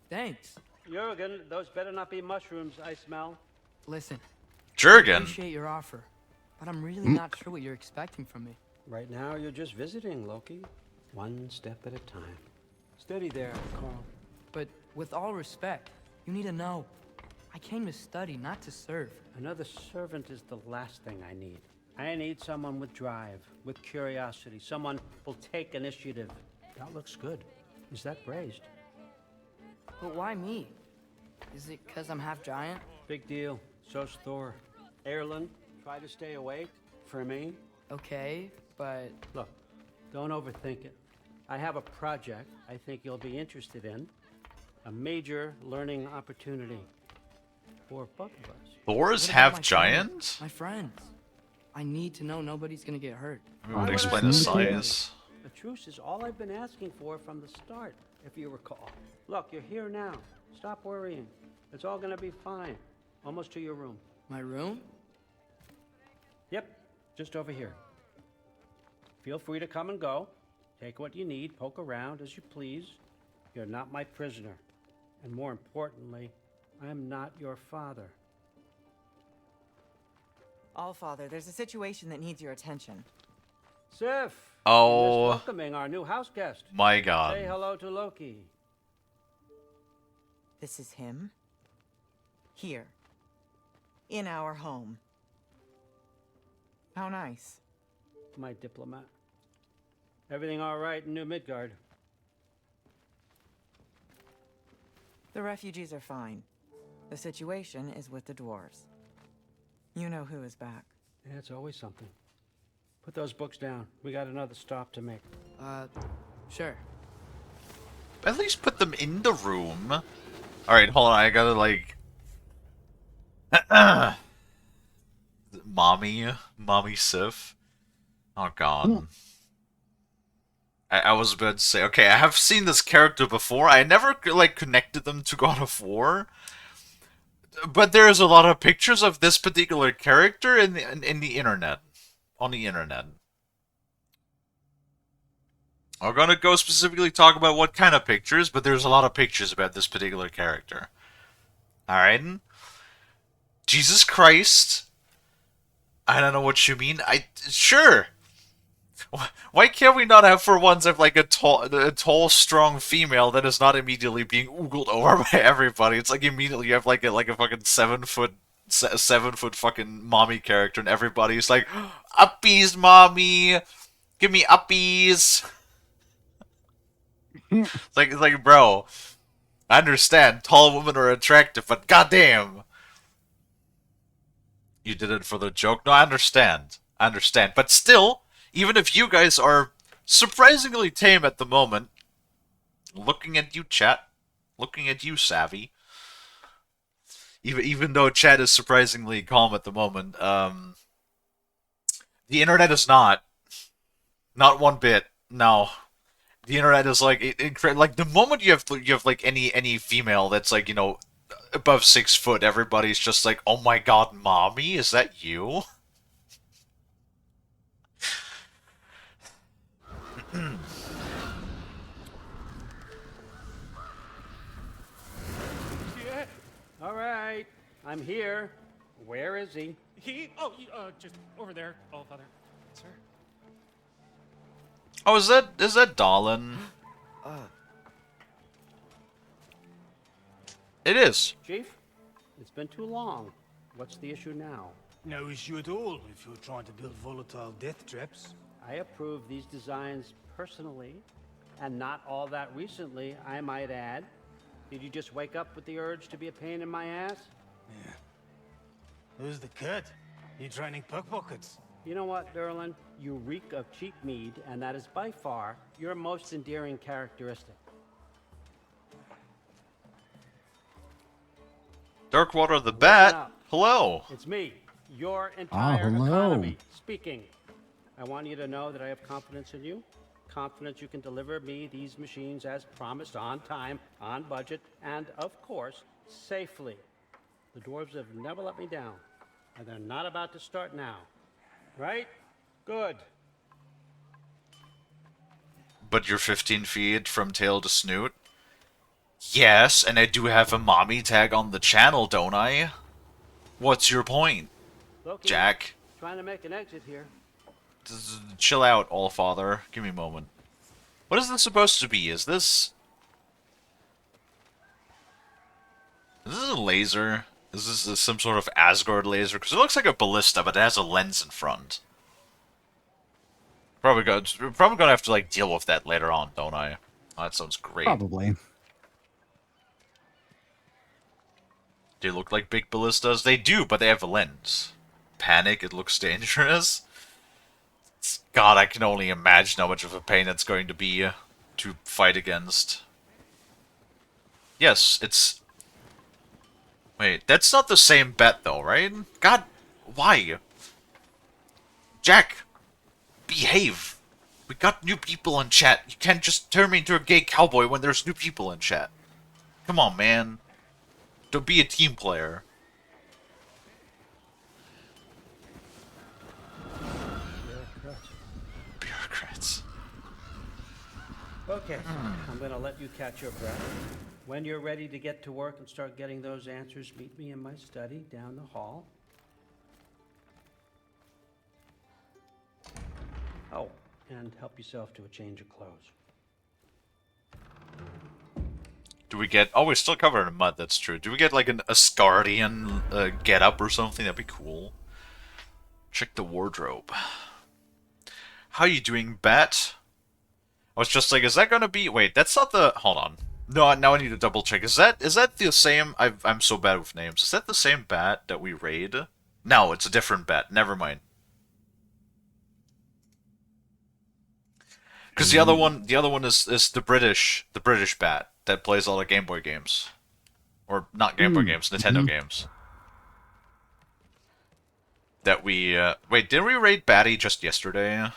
Thanks. Jurgen, those better not be mushrooms I smell. Listen. Jurgen? I appreciate your offer, but I'm really not sure what you're expecting from me. Right now, you're just visiting, Loki. One step at a time. Steady there, Carl. But with all respect, you need to know. I came to study, not to serve. Another servant is the last thing I need. I need someone with drive, with curiosity, someone who'll take initiative. That looks good. Is that braised? But why me? Is it because I'm half giant? Big deal. So's Thor. Erlen, try to stay awake for me. Okay, but... Look, don't overthink it. I have a project I think you'll be interested in. A major learning opportunity. For both of us. Thor is half giant? My friends. I need to know nobody's gonna get hurt. We would explain the size. A truce is all I've been asking for from the start, if you recall. Look, you're here now. Stop worrying. It's all gonna be fine. Almost to your room. My room? Yep, just over here. Feel free to come and go. Take what you need, poke around as you please. You're not my prisoner. And more importantly, I'm not your father. Allfather, there's a situation that needs your attention. Sif! Oh. Welcoming our new house guest. My god. Say hello to Loki. This is him. Here. In our home. How nice. My diplomat. Everything all right in New Midgard? The refugees are fine. The situation is with the dwarves. You know who is back. Yeah, it's always something. Put those books down. We got another stop to make. Sure. At least put them in the room. Alright, hold on, I gotta like... Mommy Sif. Oh god. I was about to say, okay, I have seen this character before. I never like connected them to God of War. But there's a lot of pictures of this particular character in the internet. On the internet. I'm gonna go specifically talk about what kind of pictures, but there's a lot of pictures about this particular character. Alright? Jesus Christ. I don't know what you mean. Sure. Why can't we not have for once have like a tall, strong female that is not immediately being oogled over by everybody? It's like immediately you have like a fucking 7 foot, 7 foot fucking mommy character, and everybody's like, uppies, mommy, give me uppies. It's like, bro, I understand tall women are attractive, but goddamn, you did it for the joke. No, I understand, but still, even if you guys are surprisingly tame at the moment. Looking at you, chat. Looking at you, Savvy. Even though chat is surprisingly calm at the moment, the internet is not. Not one bit. No. The internet is like like the moment you have like any female that's like above 6 foot, everybody's just like, oh my god, mommy, is that you? Yeah. All right, I'm here. Where is he? Just over there, All Father. Sir? Oh, is that Dalin? It is. Chief, it's been too long. What's the issue now? No issue at all if you're trying to build volatile death traps. I approve these designs personally, and not all that recently, I might add. Did you just wake up with the urge to be a pain in my ass? Yeah. Who's the cut? You training pickpockets? You know what, Derlin? You reek of cheap mead, and that is by far your most endearing characteristic. Darkwater the Listen Bat. up. Hello. It's me, your entire hello. economy, speaking. I want you to know that I have confidence in you. Confidence you can deliver me these machines as promised, on time, on budget, and, of course, safely. The dwarves have never let me down, and they're not about to start now. Right? Good. But you're 15 feet from tail to snoot? Yes, and I do have a mommy tag on the channel, don't I? What's your point, Loki, Jack? trying to make an exit here. Chill out, Allfather. Give me a moment. What is this supposed to be? Is this a laser? Is this some sort of Asgard laser? Because it looks like a ballista, but it has a lens in front. Probably gonna have to like deal with that later on, don't I? Oh, that sounds great. Probably. They look like big ballistas? They do, but they have a lens. Panic, it looks dangerous. God, I can only imagine how much of a pain it's going to be to fight against. Yes, it's... Wait, that's not the same bet though, right? God, why? Jack, behave. We got new people in chat. You can't just turn me into a gay cowboy when there's new people in chat. Come on, man. Don't be a team player. Bureaucrats. Okay, I'm gonna let you catch your breath. When you're ready to get to work and start getting those answers, meet me in my study down the hall. Oh, and help yourself to a change of clothes. Do we get... Oh, we're still covered in mud, that's true. Do we get, like, an Asgardian get-up or something? That'd be cool. Check the wardrobe. How you doing, Bat? I was just like, is that gonna be... Wait, that's not the... Hold on. No, now I need to double check. Is that the same... I'm so bad with names. Is that the same Bat that we raid? No, it's a different Bat. Never mind. Because the other one is the British Bat that plays all the Game Boy games, or not Game Boy games, Nintendo games. That we wait, didn't we raid Batty just yesterday,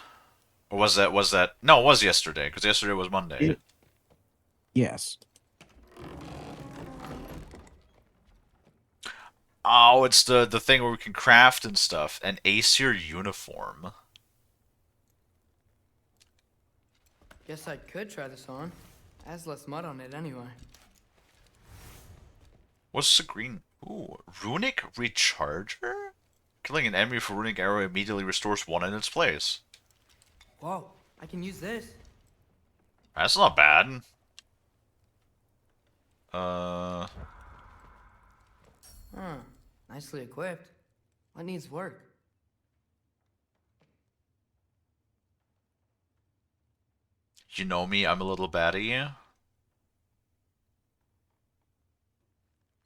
or was that no? It was yesterday because yesterday was Monday. Yes. Oh, it's the thing where we can craft and stuff. An Aesir uniform. Guess I could try this on. Has less mud on it anyway. What's the green? Ooh, runic recharger. Killing an enemy for runic arrow immediately restores one in its place. Whoa, I can use this. That's not bad. Uh... Nicely equipped. What needs work? You know me, I'm a little baddie.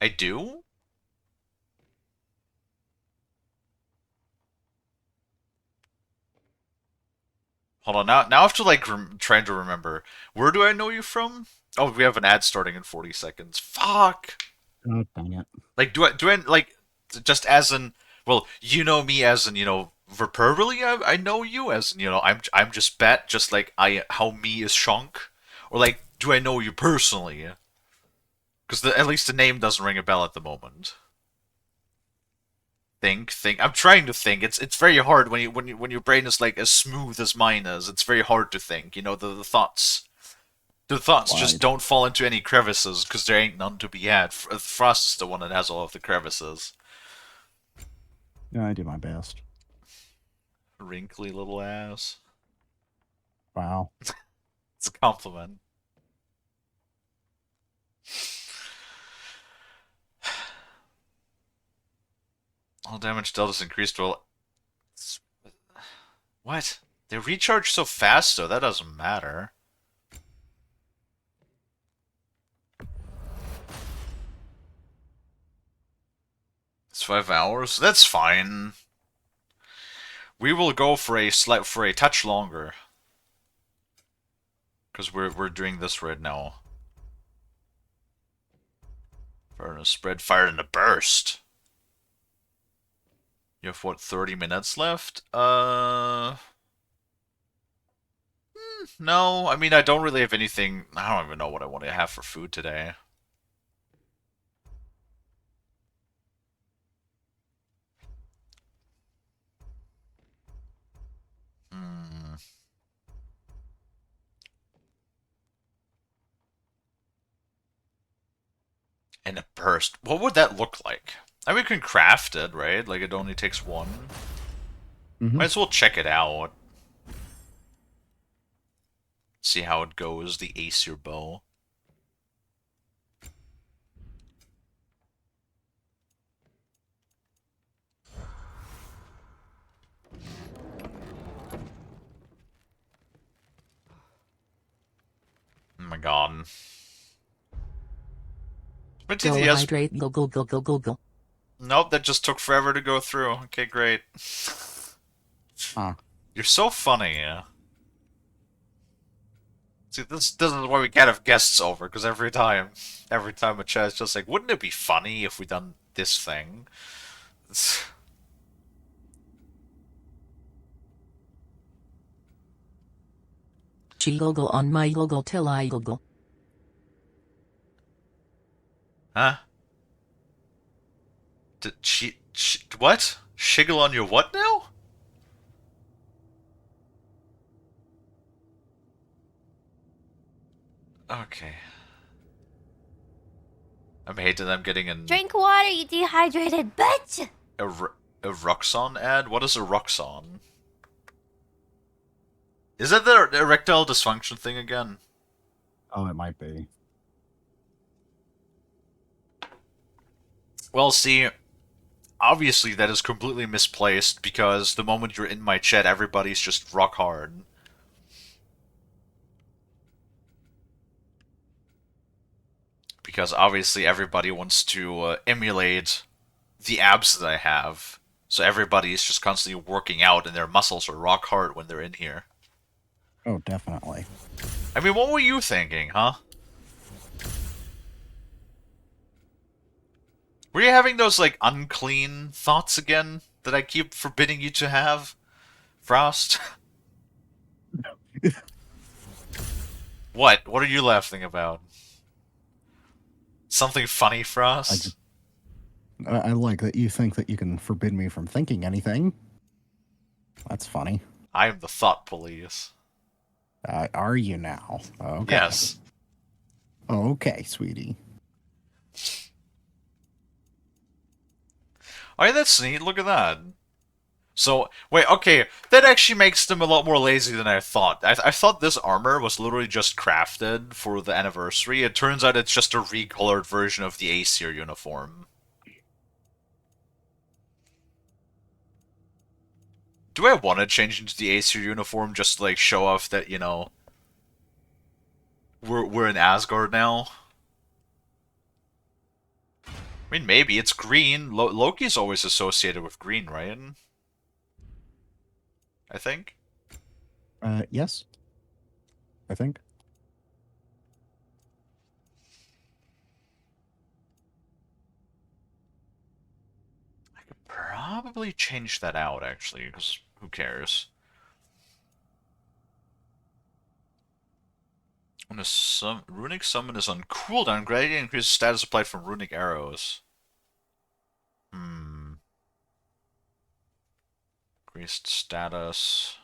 I do? Hold on, now I have to, like, trying to remember. Where do I know you from? Oh, we have an ad starting in 40 seconds. Fuck! Oh, dang it. Like, do I, like, just as in, well, you know me as in, verbally, I know you as in, I'm just Bet, just like how me is Shunk? Or, like, do I know you personally? Because at least the name doesn't ring a bell at the moment. Think. I'm trying to think. It's very hard when your brain is like as smooth as mine is. It's very hard to think. The thoughts. The thoughts just don't fall into any crevices because there ain't none to be had. Frost is the one that has all of the crevices. Yeah, I do my best. Wrinkly little ass. Wow. It's a compliment. All damage dealt is increased. Well, what? They recharge so fast, though. That doesn't matter. It's 5 hours. That's fine. We will go for a touch longer. Because we're doing this right now. Fire in a spread, fire in a burst. You have what, 30 minutes left? No, I mean I don't really have anything. I don't even know what I want to have for food today. In a burst. What would that look like? I mean, we can craft it, right? Like, it only takes one. Might as well check it out. See how it goes, the Acer bow. Oh my god. Go hydrate, go, go, go, go, go, go. Nope, that just took forever to go through. Okay, great. Huh. You're so funny, yeah. See, this is why we can't have guests over, because every time a chat's just like, wouldn't it be funny if we done this thing? She go go on my go go till I go go. Huh? What? Shiggle on your what now? Okay. I'm hating I'm getting an Drink water, you dehydrated bitch! a Roxxon ad? What is a Roxxon? Is that the erectile dysfunction thing again? Oh, it might be. Well, see, obviously that is completely misplaced because the moment you're in my chat, everybody's just rock hard. Because obviously everybody wants to emulate the abs that I have. So everybody is just constantly working out and their muscles are rock hard when they're in here. Oh, definitely. I mean, what were you thinking, huh? Were you having those, like, unclean thoughts again that I keep forbidding you to have, Frost? What? What are you laughing about? Something funny, Frost? I like that you think that you can forbid me from thinking anything. That's funny. I am the thought police. Are you now? Okay. Yes. Okay, sweetie. Oh, yeah, that's neat. Look at that. So, wait, okay, that actually makes them a lot more lazy than I thought. I thought this armor was literally just crafted for the anniversary. It turns out it's just a recolored version of the Aesir uniform. Do I want to change into the Aesir uniform just to, like, show off that, you know, we're in Asgard now? I mean, maybe. It's green. Loki's always associated with green, right? I think. Yes, I think. Probably change that out, actually, because who cares? When a runic summon is on cooldown, gradient increases status applied from runic arrows. Hmm. Increased status.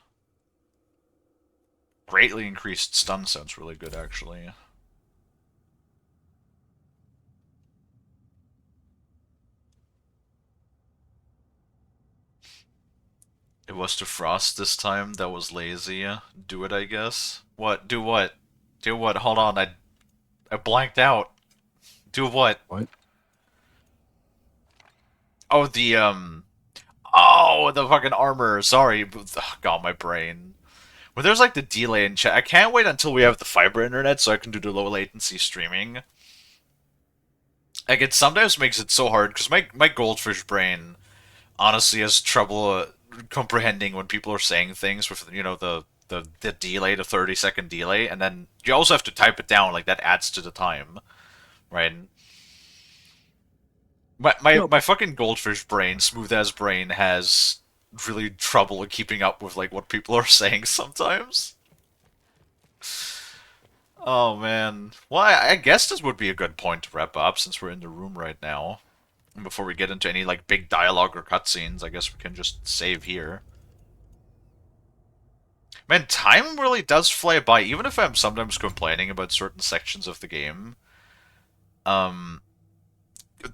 Greatly increased stun sounds really good, actually. It was to Frost this time. That was lazy. Do it, I guess. What? Do what? Do what? Hold on, I blanked out. Do what? What? Oh, Oh, the fucking armor. Sorry. Oh, God, my brain. When there's like the delay in chat, I can't wait until we have the fiber internet so I can do the low latency streaming. Like, it sometimes makes it so hard because my goldfish brain honestly has trouble comprehending when people are saying things with, you know, the delay, the 30-second delay, and then you also have to type it down, like that adds to the time, right? My fucking goldfish brain, smooth as brain, has really trouble keeping up with like what people are saying sometimes. Oh man. Well, I guess this would be a good point to wrap up since we're in the room right now. And before we get into any like big dialogue or cutscenes, I guess we can just save here. Man, time really does fly by, even if I'm sometimes complaining about certain sections of the game. Um,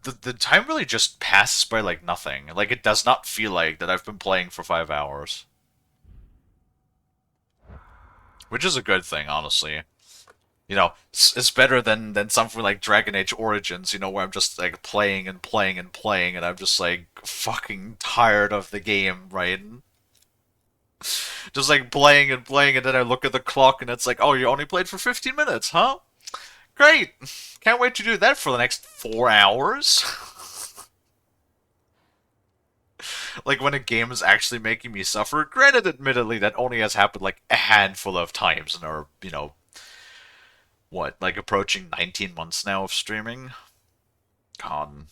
the time really just passes by like nothing. Like, it does not feel like that I've been playing for 5 hours. Which is a good thing, honestly. You know, it's better than something like Dragon Age Origins, you know, where I'm just like playing and playing and playing, and I'm just like fucking tired of the game, right? Just like playing and playing, and then I look at the clock, and it's like, oh, you only played for 15 minutes, huh? Great! Can't wait to do that for the next 4 hours. Like, when a game is actually making me suffer. Granted, admittedly, that only has happened like a handful of times in our, you know, what, like approaching 19 months now of streaming? God.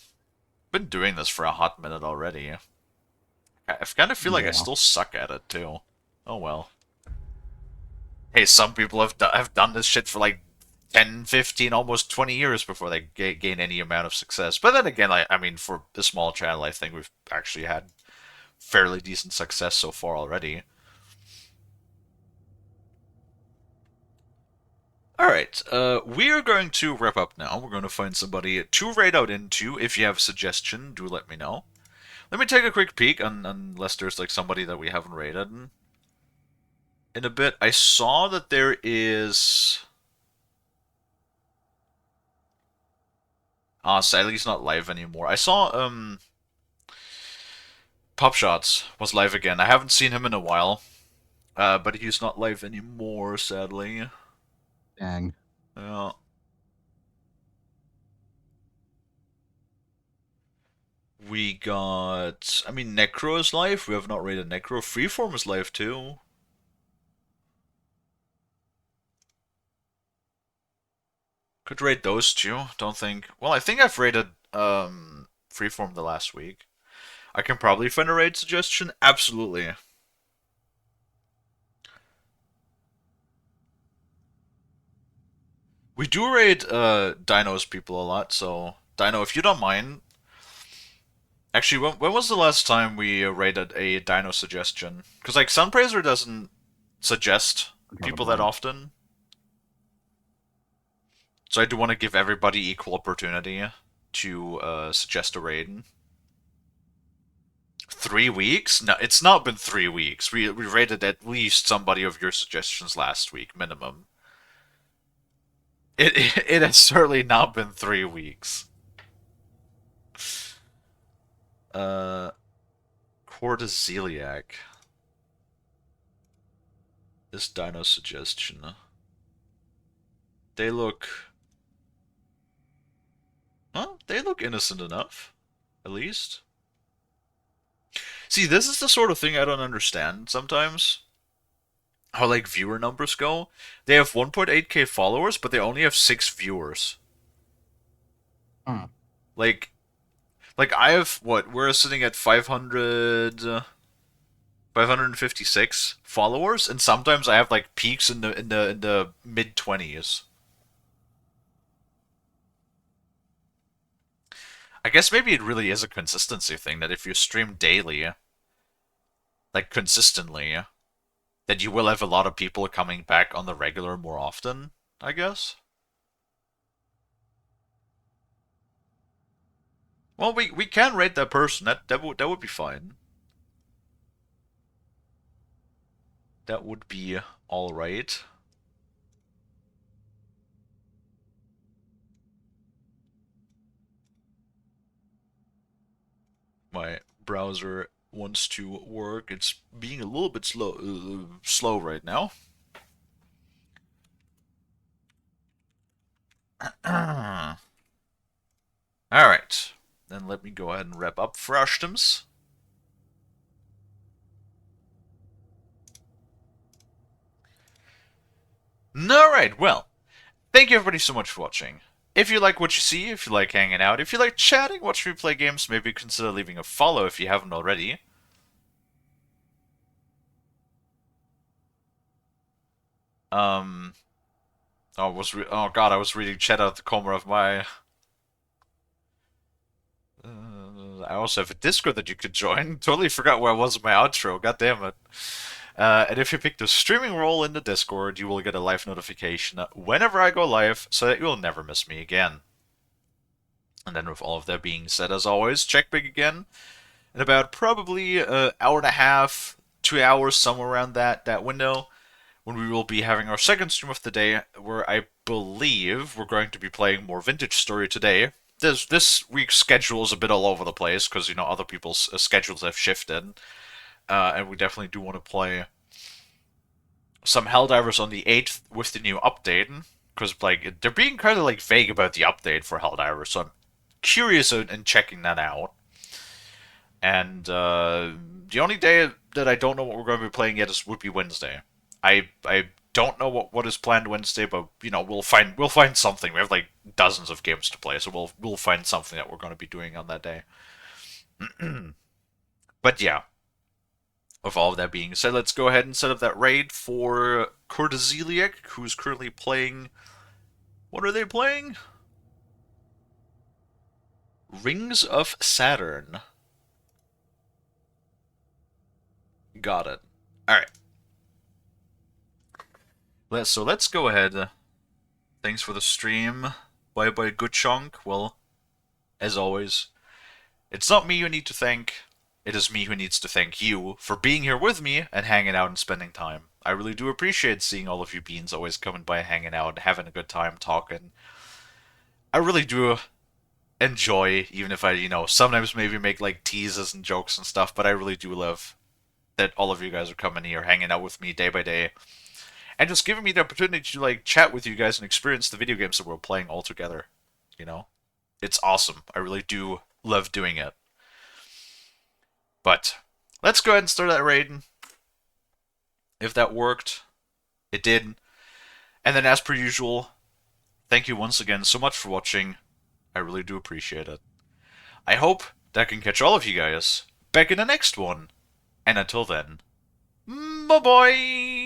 Been doing this for a hot minute already. I kind of feel like I Yeah. still suck at it, too. Oh well. Hey, some people have done this shit for like 10, 15, almost 20 years before they gain any amount of success. But then again, I mean, for a small channel, I think we've actually had fairly decent success so far already. Alright, we are going to wrap up now. We're going to find somebody to raid out into. If you have a suggestion, do let me know. Let me take a quick peek, unless there's like somebody that we haven't raided in a bit. I saw that there is... sadly he's not live anymore. I saw, Pop Shots was live again. I haven't seen him in a while, but he's not live anymore, sadly. Dang. Yeah. We got... I mean, Necro is live. We have not rated Necro. Freeform is live, too. Could rate those two. Don't think... Well, I think I've rated, Freeform the last week. I can probably find a raid suggestion. Absolutely. We do raid Dino's people a lot, so Dino, if you don't mind. Actually, when was the last time we raided a Dino suggestion? Because like Sunpraiser doesn't suggest people that often, so I do want to give everybody equal opportunity to suggest a raid. 3 weeks? No, it's not been 3 weeks. We rated at least somebody of your suggestions last week, minimum. It has certainly not been 3 weeks. Uh, Corteziliac. This dino suggestion. They look... Well, they look innocent enough. At least. See, this is the sort of thing I don't understand sometimes. How, like, viewer numbers go. They have 1.8k followers, but they only have 6 viewers. Like, I have, what, we're sitting at 556 followers, and sometimes I have, like, peaks in the mid-20s. I guess maybe it really is a consistency thing, that if you stream daily, like, consistently, that you will have a lot of people coming back on the regular more often, I guess. Well, we can rate that person. That would be fine. That would be all right. My browser wants to work. It's being a little bit slow right now. All right. Then let me go ahead and wrap up Frashtims. Alright, well, thank you everybody so much for watching. If you like what you see, if you like hanging out, if you like chatting, watch me play games, maybe consider leaving a follow if you haven't already. Oh, oh god, I was reading chat out of the corner of my... I also have a Discord that you could join. Totally forgot where I was in my outro, god damn it. And if you pick the streaming role in the Discord, you will get a live notification whenever I go live, so that you will never miss me again. And then with all of that being said, as always, check back again in about probably an hour and a half, 2 hours, somewhere around that window, when we will be having our second stream of the day, where I believe we're going to be playing more Vintage Story today. This week's schedule is a bit all over the place, because, you know, other people's schedules have shifted. And we definitely do want to play some Helldivers on the 8th with the new update, because, like, they're being kind of, like, vague about the update for Helldivers, so I'm curious in checking that out. And the only day that I don't know what we're going to be playing yet would be Wednesday. I don't know what is planned Wednesday, but you know we'll find something. We have like dozens of games to play, so we'll find something that we're going to be doing on that day. But yeah, with all of that being said, let's go ahead and set up that raid for Corteziliac, who's currently playing. What are they playing? Rings of Saturn. Got it. Alright. So let's go ahead. Thanks for the stream. Bye bye, good chunk. Well, as always, it's not me you need to thank. It is me who needs to thank you for being here with me and hanging out and spending time. I really do appreciate seeing all of you beans always coming by, hanging out, having a good time, talking. I really do enjoy, even if I, you know, sometimes maybe make like teases and jokes and stuff, but I really do love that all of you guys are coming here, hanging out with me day by day, and just giving me the opportunity to like chat with you guys and experience the video games that we're playing all together. You know, it's awesome. I really do love doing it. But let's go ahead and start that raid. If that worked, it did. And then, as per usual, thank you once again so much for watching. I really do appreciate it. I hope that I can catch all of you guys back in the next one. And until then, bye bye!